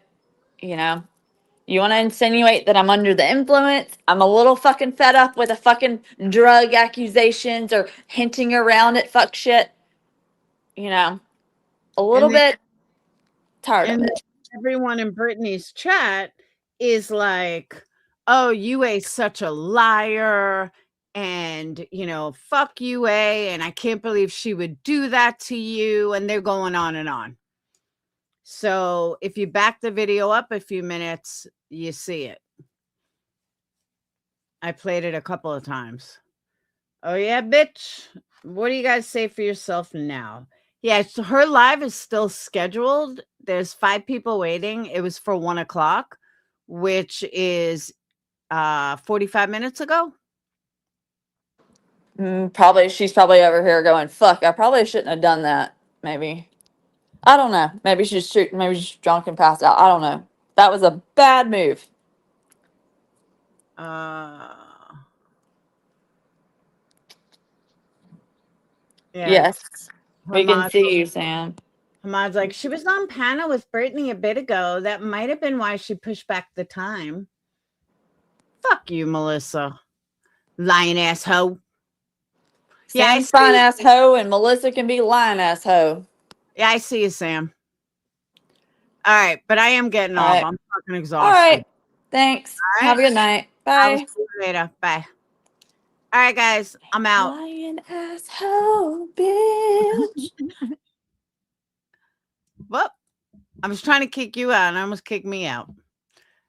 You want to insinuate that I'm under the influence? I'm a little fucking fed up with the fucking drug accusations or hinting around at fuck shit. You know, a little And then, bit tired of and it. everyone in Brittany's chat is like, oh, UA's such a liar. And, you know, fuck UA. And I can't believe she would do that to you. And they're going on and on. So if you back the video up a few minutes, you see it. I played it a couple of times. Oh, yeah, bitch. What do you guys say for yourself now? Yeah, so her live is still scheduled. There's 5 people waiting. It was for 1 o'clock, which is 45 minutes ago. Probably she's probably over here going, fuck, I probably shouldn't have done that. Maybe. I don't know. Maybe she's drunk and passed out. I don't know. That was a bad move. Yeah. Yes. We can see you, Sam. Hamad's like, she was on panel with Brittany a bit ago. That might have been why she pushed back the time. Fuck you, Melissa. Lying ass hoe. Sam's fine ass hoe and Melissa can be lying ass hoe. Yeah, I see you, Sam. All right, but I am getting off. Right. I'm fucking exhausted. All right. Thanks. All right. Have a good night. Bye. I'll see you later. Bye. All right, guys. I'm out. Lying ass hoe, bitch. Well, I was trying to kick you out and I almost kicked me out.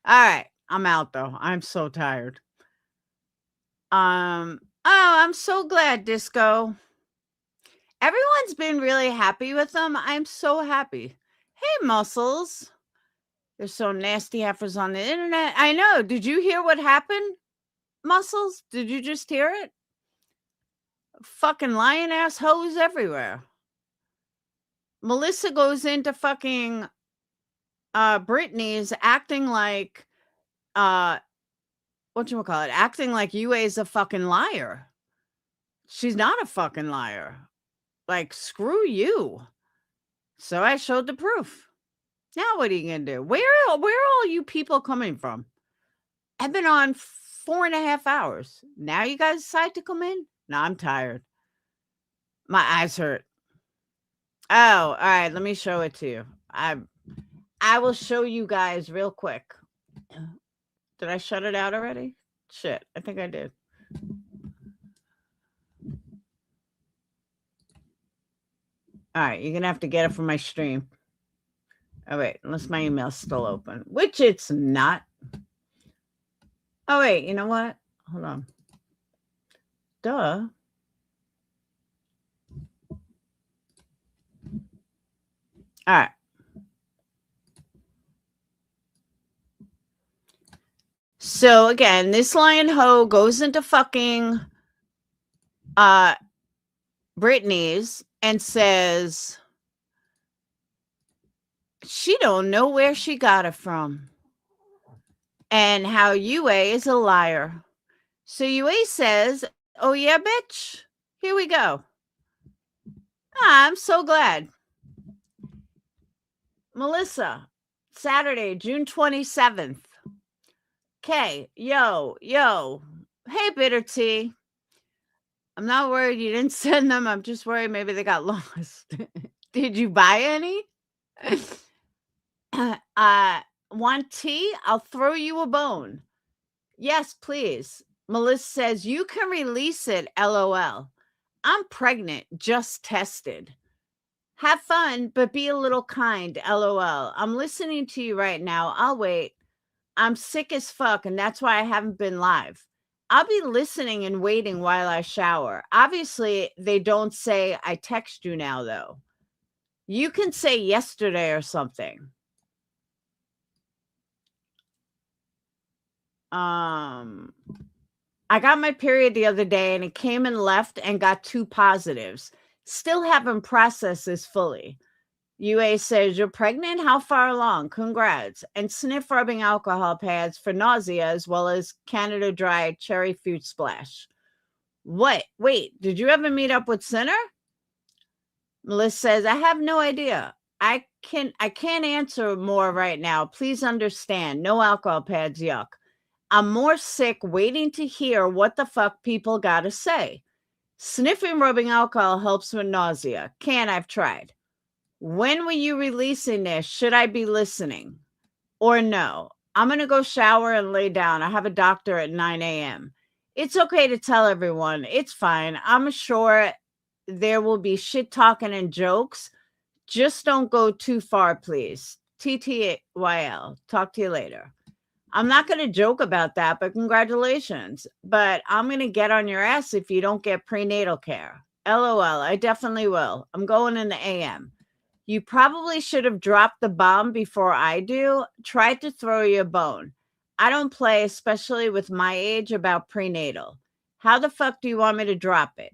All right. I'm out though. I'm so tired. Oh, I'm so glad, Disco. Everyone's been really happy with them. I'm so happy. Hey, Muscles. There's so nasty heifers on the internet. I know. Did you hear what happened, Muscles? Did you just hear it? Fucking lying ass hoes everywhere. Melissa goes into fucking Brittany's acting like whatchamacallit, acting like UA is a fucking liar. She's not a fucking liar. Like, screw you. So I showed the proof. Now what are you gonna do? Where are all you people coming from? I've been on 4.5 hours. Now you guys decide to come in? No, I'm tired. My eyes hurt. Oh, all right. Let me show it to you. I will show you guys real quick. Did I shut it out already? Shit, I think I did. All right, you're gonna have to get it from my stream. Oh wait, unless my email's still open, which it's not. Oh wait, you know what? Hold on. Duh. All right. So again, this lion hoe goes into fucking Brittany's and says she don't know where she got it from and how UA is a liar. So UA says, oh yeah, bitch, here we go. I'm so glad. Melissa, Saturday, June 27th. Okay, yo. Hey, Bitter Tea. I'm not worried you didn't send them. I'm just worried maybe they got lost. Did you buy any? Want tea? I'll throw you a bone. Yes, please. Melissa says, you can release it, LOL. I'm pregnant, just tested. Have fun, but be a little kind, LOL. I'm listening to you right now. I'll wait. I'm sick as fuck, and that's why I haven't been live. I'll be listening and waiting while I shower. Obviously, they don't say I text you now, though. You can say yesterday or something. I got my period the other day, and it came and left and got 2 positives. Still haven't processed this fully. UA says, you're pregnant? How far along? Congrats. And sniff rubbing alcohol pads for nausea, as well as Canada Dry cherry fruit splash. What? Wait, did you ever meet up with Sinner? Melissa says, I have no idea. I can't answer more right now. Please understand. No alcohol pads, yuck. I'm more sick waiting to hear what the fuck people gotta say. Sniffing rubbing alcohol helps with nausea. I've tried. When were you releasing this? Should I be listening? Or no? I'm going to go shower and lay down. I have a doctor at 9 a.m. It's okay to tell everyone. It's fine. I'm sure there will be shit talking and jokes. Just don't go too far, please. TTYL. Talk to you later. I'm not going to joke about that, but congratulations. But I'm going to get on your ass if you don't get prenatal care. LOL. I definitely will. I'm going in the AM. You probably should have dropped the bomb before I do. Tried to throw you a bone. I don't play, especially with my age, about prenatal. How the fuck do you want me to drop it?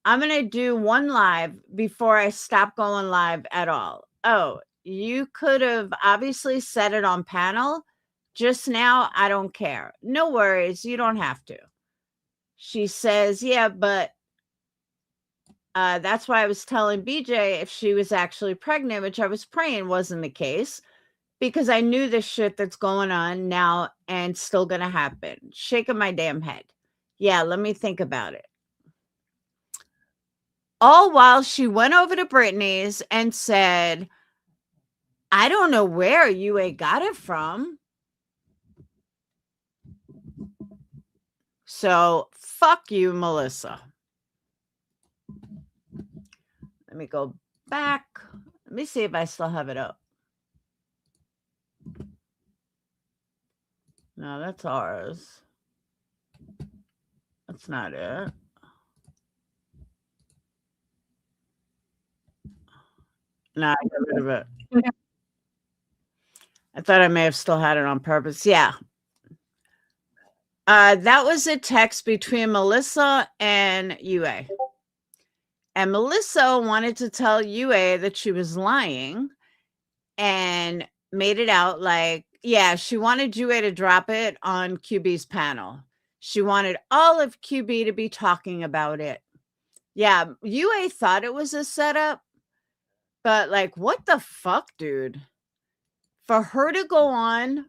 I'm going to do one live before I stop going live at all. Oh, you could have obviously said it on panel. Just now, I don't care. No worries. You don't have to. She says, yeah, but that's why I was telling BJ if she was actually pregnant, which I was praying wasn't the case, because I knew the shit that's going on now and still going to happen. Shaking my damn head. Yeah, let me think about it. All while she went over to Brittany's and said, I don't know where UA got it from. So fuck you, Melissa. Let me go back. Let me see if I still have it up. No, that's ours. That's not it. No, I got rid of it. I thought I may have still had it on purpose. Yeah. That was a text between Melissa and UA. And Melissa wanted to tell UA that she was lying and made it out like, yeah, she wanted UA to drop it on QB's panel. She wanted all of QB to be talking about it. Yeah, UA thought it was a setup, but like, what the fuck, dude? For her to go on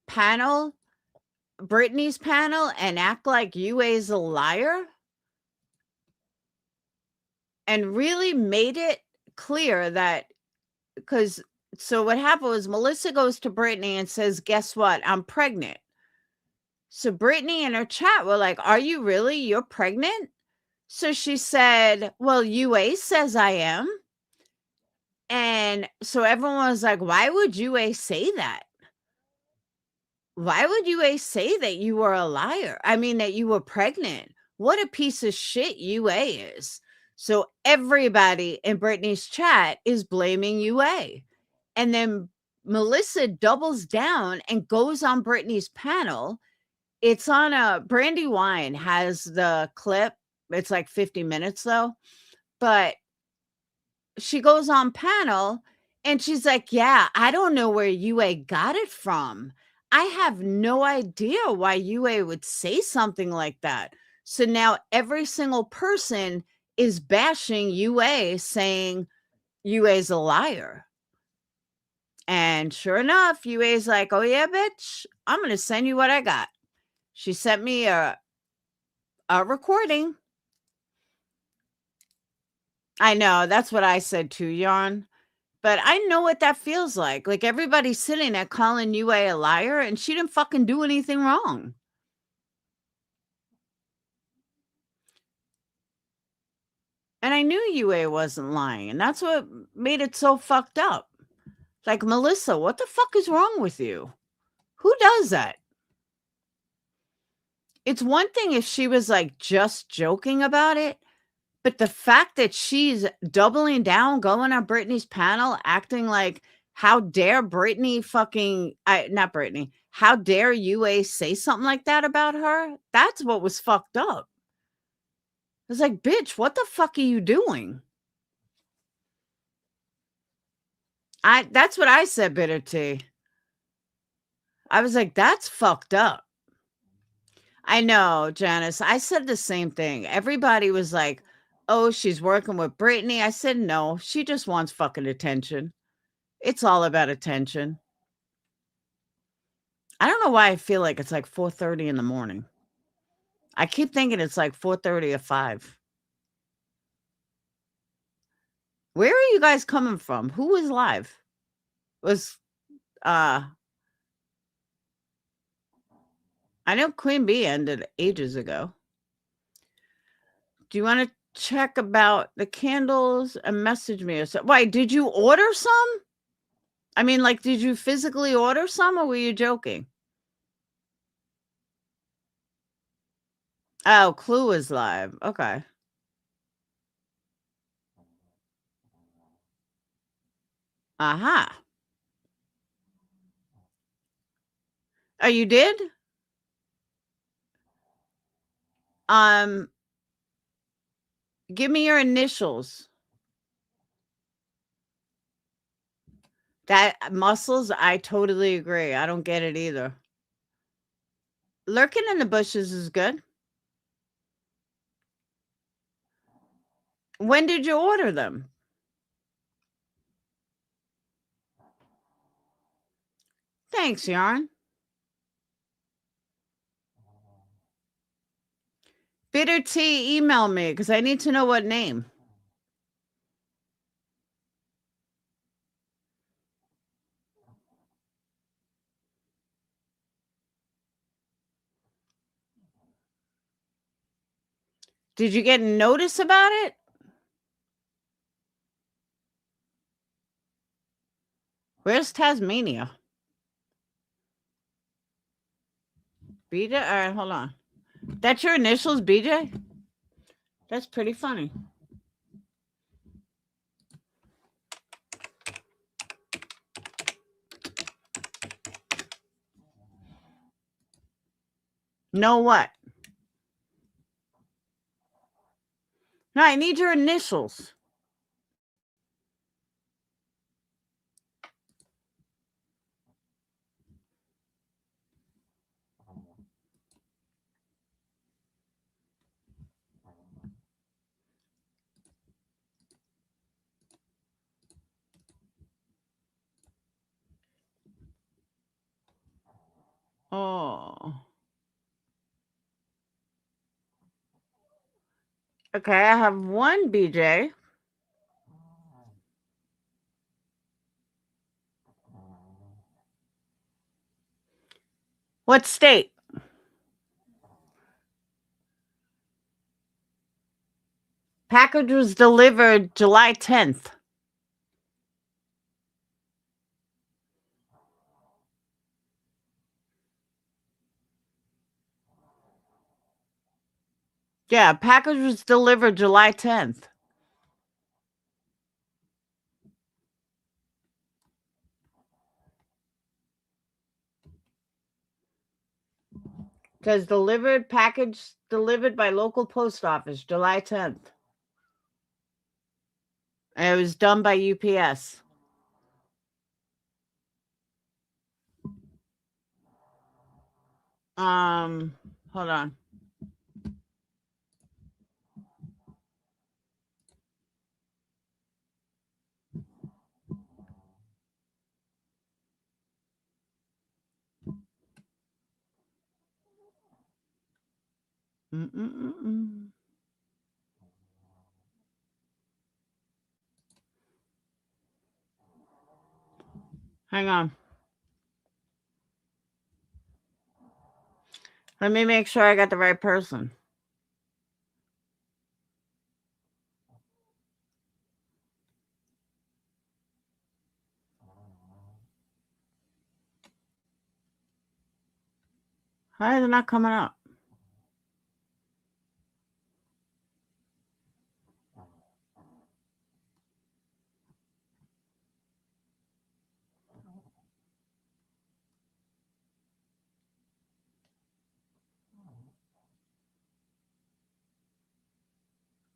panel, Brittany's panel, and act like UA's a liar and really made it clear that, because so what happened was Melissa goes to Brittany and says, guess what? I'm pregnant. So Brittany and her chat were like, are you really? You're pregnant? So she said, well, UA says I am. And so everyone was like, why would UA say that? Why would UA say that you were a liar? I mean, that you were pregnant. What a piece of shit UA is. So everybody in Brittany's chat is blaming UA. And then Melissa doubles down and goes on Brittany's panel. It's on Brandy Wine has the clip. It's like 50 minutes though. But she goes on panel and she's like, yeah, I don't know where UA got it from. I have no idea why UA would say something like that. So now every single person is bashing UA, saying UA's a liar. And sure enough, UA's like, oh yeah, bitch, I'm going to send you what I got. She sent me a recording. I know, that's what I said too, Yarn. But I know what that feels like. Like everybody's sitting there calling UA a liar and she didn't fucking do anything wrong. And I knew UA wasn't lying. And that's what made it so fucked up. Like, Melissa, what the fuck is wrong with you? Who does that? It's one thing if she was like just joking about it. But the fact that she's doubling down, going on Brittany's panel, acting like, how dare Brittany not Brittany, how dare UA say something like that about her? That's what was fucked up. It's like, bitch, what the fuck are you doing? That's what I said, Bitter Tea. I was like, that's fucked up. I know, Janice. I said the same thing. Everybody was like, oh, she's working with Brittany. I said, no, she just wants fucking attention. It's all about attention. I don't know why I feel like it's like 4:30 in the morning. I keep thinking it's like 4:30 or 5. Where are you guys coming from? Who was live? Was I know Queen Bee ended ages ago. Do you want to check about the candles and message me or something? Why, did you order some? I mean, like, did you physically order some or were you joking? Oh, Clue is live. Okay. Aha. Oh, you did? Give me your initials. That muscles, I totally agree. I don't get it either. Lurking in the bushes is good. When did you order them? Thanks, Yarn. Bitter Tea, email me because I need to know what name. Did you get notice about it? Where's Tasmania? BJ? All right, hold on. That's your initials, BJ? That's pretty funny. Know what? No, I need your initials. Oh. Okay, I have one BJ. What state? Package was delivered July 10th. Yeah, package was delivered July 10th. Says delivered, package delivered by local post office, July 10th. And it was done by UPS. Hold on. Hang on. Let me make sure I got the right person. Why is it not coming up?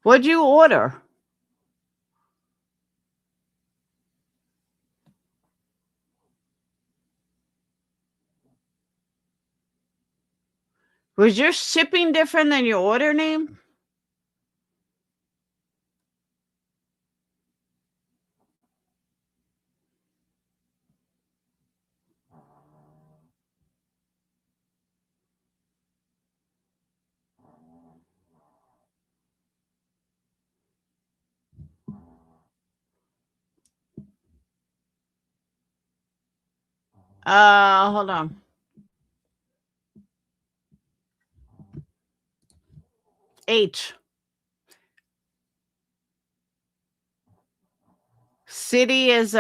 What'd you order? Was your shipping different than your order name? Hold on. H. City is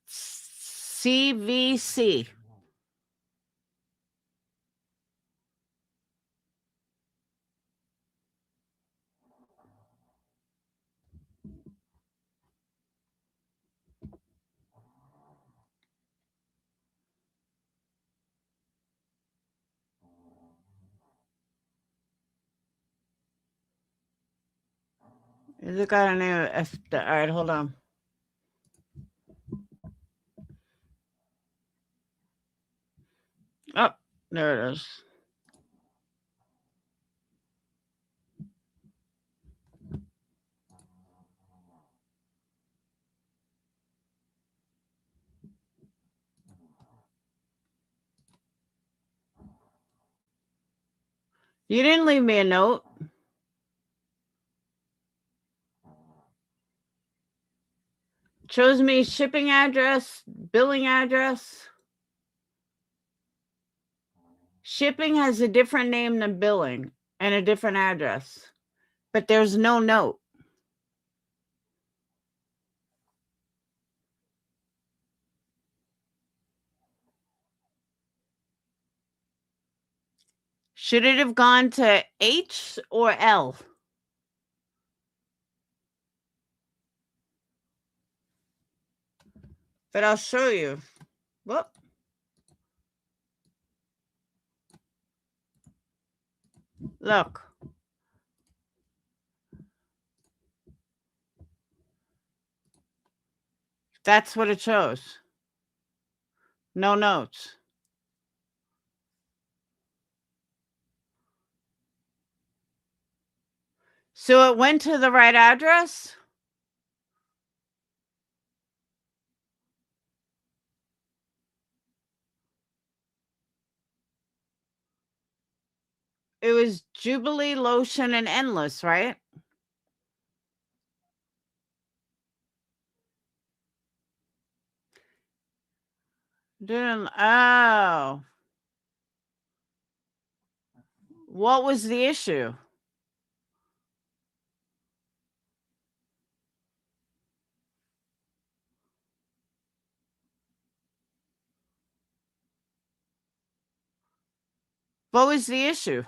CVC. Is it got a name? All right, hold on. Oh, there it is. You didn't leave me a note. Shows me shipping address, billing address. Shipping has a different name than billing and a different address, but there's no note. Should it have gone to H or L? But I'll show you. Whoop. Look. That's what it shows. No notes. So it went to the right address? It was Jubilee, Lotion, and Endless, right? Oh. What was the issue? What was the issue?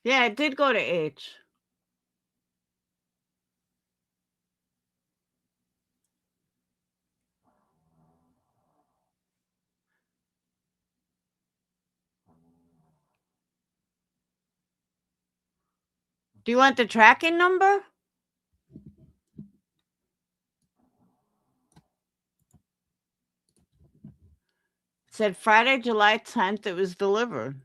Yeah, it did go to H. Do you want the tracking number? It said Friday, July 10th, it was delivered.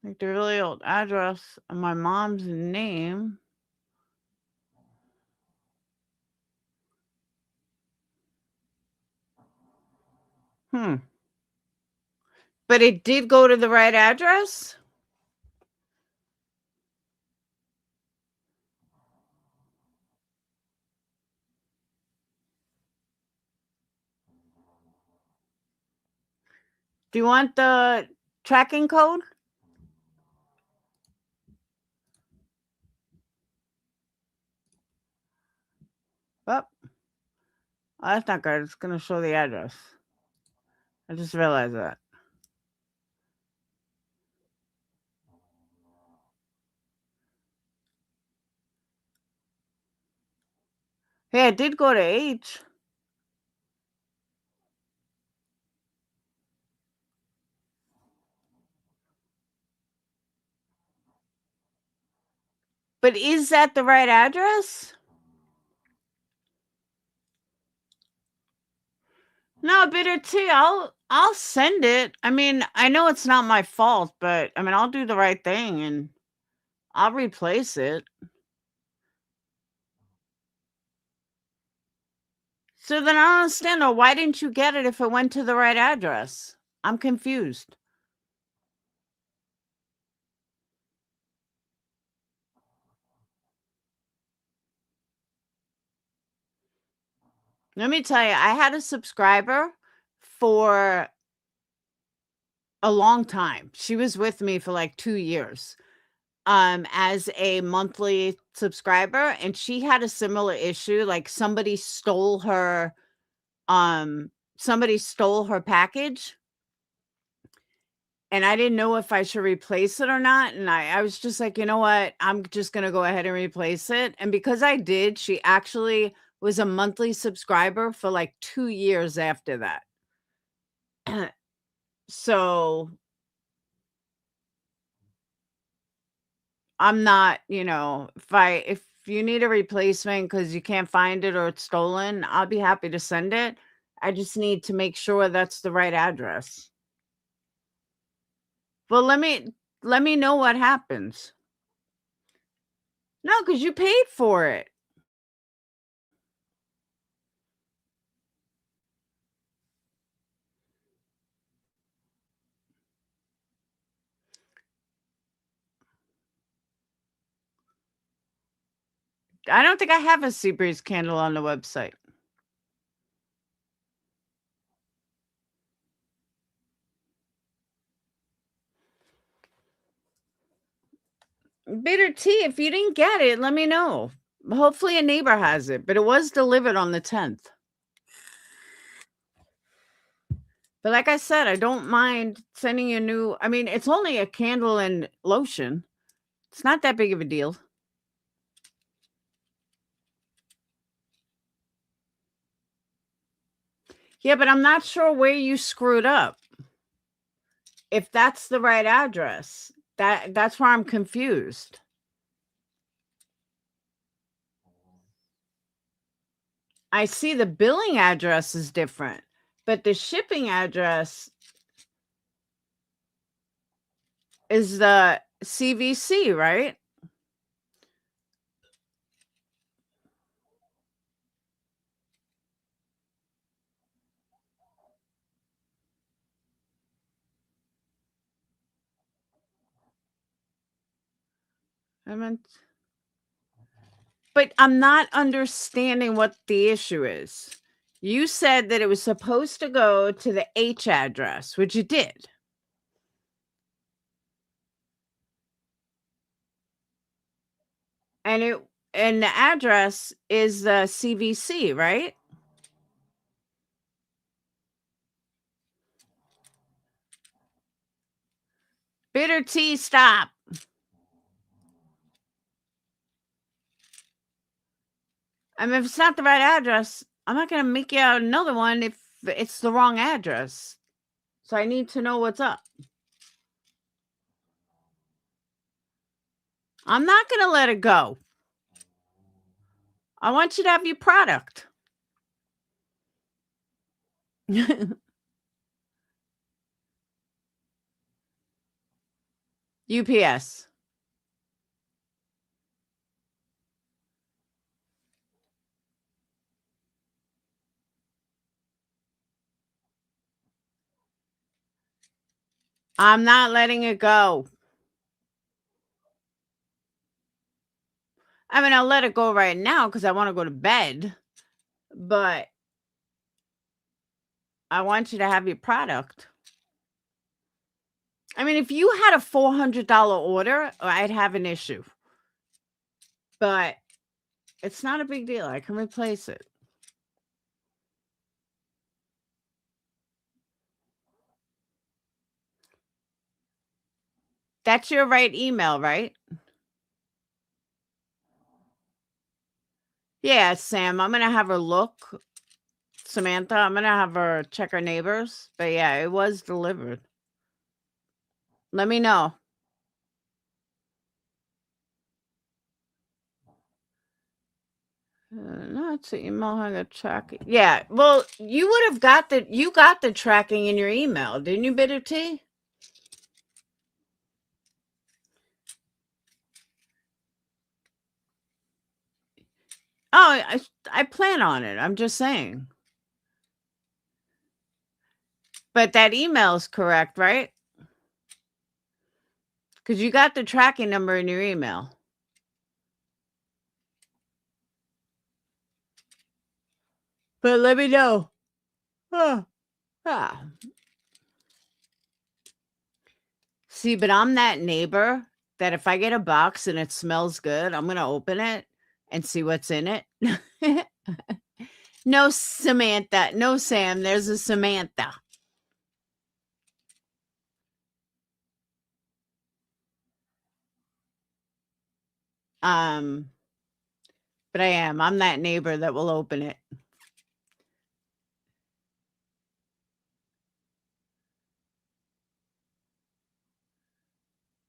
Like the really old address and my mom's name. But it did go to the right address? Do you want the tracking code? Oh, that's not good. It's going to show the address. I just realized that. Yeah, it did go to H. But is that the right address? No, Bitter T, I'll send it. I mean, I know it's not my fault, but I mean, I'll do the right thing and I'll replace it. So then I don't understand. Or why didn't you get it if it went to the right address? I'm confused. Let me tell you, I had a subscriber for a long time. She was with me for like 2 years as a monthly subscriber, and she had a similar issue. Like somebody stole her package, and I didn't know if I should replace it or not. And I was just like, you know what? I'm just going to go ahead and replace it. And because I did, she actually was a monthly subscriber for like 2 years after that. So I'm not, if you need a replacement because you can't find it or it's stolen, I'll be happy to send it. I just need to make sure that's the right address. Well, let me know what happens. No, because you paid for it. I don't think I have a sea breeze candle on the website. Bitter tea, if you didn't get it, let me know. Hopefully a neighbor has it, but it was delivered on the 10th. But like I said, I don't mind sending you new. I mean, it's only a candle and lotion. It's not that big of a deal. Yeah, but I'm not sure where you screwed up. If that's the right address, that's where I'm confused. I see the billing address is different, but the shipping address is the CVC, right? But I'm not understanding what the issue is. You said that it was supposed to go to the H address, which it did. And the address is the CVC, right? Bitter tea, stop. I mean, if it's not the right address, I'm not going to make you out another one if it's the wrong address. So I need to know what's up. I'm not going to let it go. I want you to have your product. UPS. I'm not letting it go. I mean, I'll let it go right now because I want to go to bed. But I want you to have your product. I mean, if you had a $400 order, I'd have an issue. But it's not a big deal. I can replace it. That's your right email, right? Yeah, Sam, I'm going to have her look. Samantha, I'm going to have her check her neighbors. But yeah, it was delivered. Let me know. No, it's an email. I got tracking. Yeah, well, you would have got the tracking in your email, didn't you, Bitter Tea? Oh, I plan on it. I'm just saying. But that email is correct, right? Because you got the tracking number in your email. But let me know. Ah. See, but I'm that neighbor that if I get a box and it smells good, I'm going to open it and see what's in it. No, Samantha. No, Sam. There's a Samantha. But I'm that neighbor that will open it.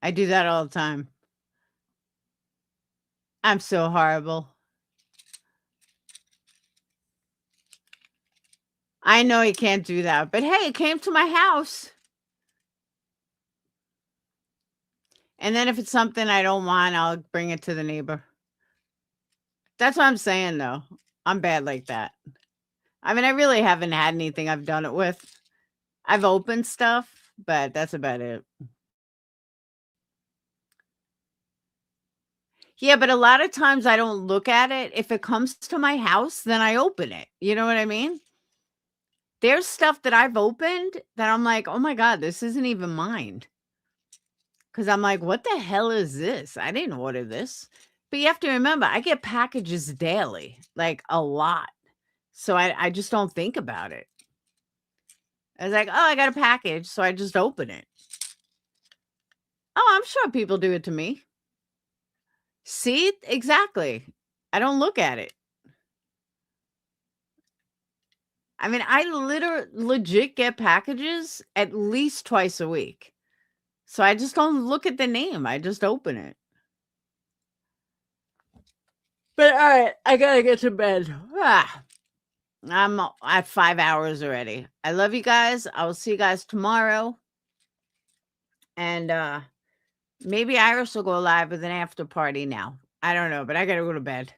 I do that all the time. I'm so horrible. I know he can't do that, but hey, it came to my house. And then if it's something I don't want, I'll bring it to the neighbor. That's what I'm saying, though. I'm bad like that. I mean, I really haven't had anything I've done it with. I've opened stuff, but that's about it. Yeah, but a lot of times I don't look at it. If it comes to my house, then I open it. You know what I mean? There's stuff that I've opened that I'm like, oh my God, this isn't even mine. Because I'm like, what the hell is this? I didn't order this. But you have to remember, I get packages daily, like a lot. So I just don't think about it. I was like, oh, I got a package. So I just open it. Oh, I'm sure people do it to me. See? Exactly. I don't look at it. I mean, I legit get packages at least twice a week. So I just don't look at the name. I just open it. But all right, I gotta get to bed. I'm at 5 hours already. I love you guys. I will see you guys tomorrow. And maybe Iris will go live with an after party now. I don't know, but I gotta go to bed.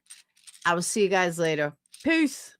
I will see you guys later. Peace.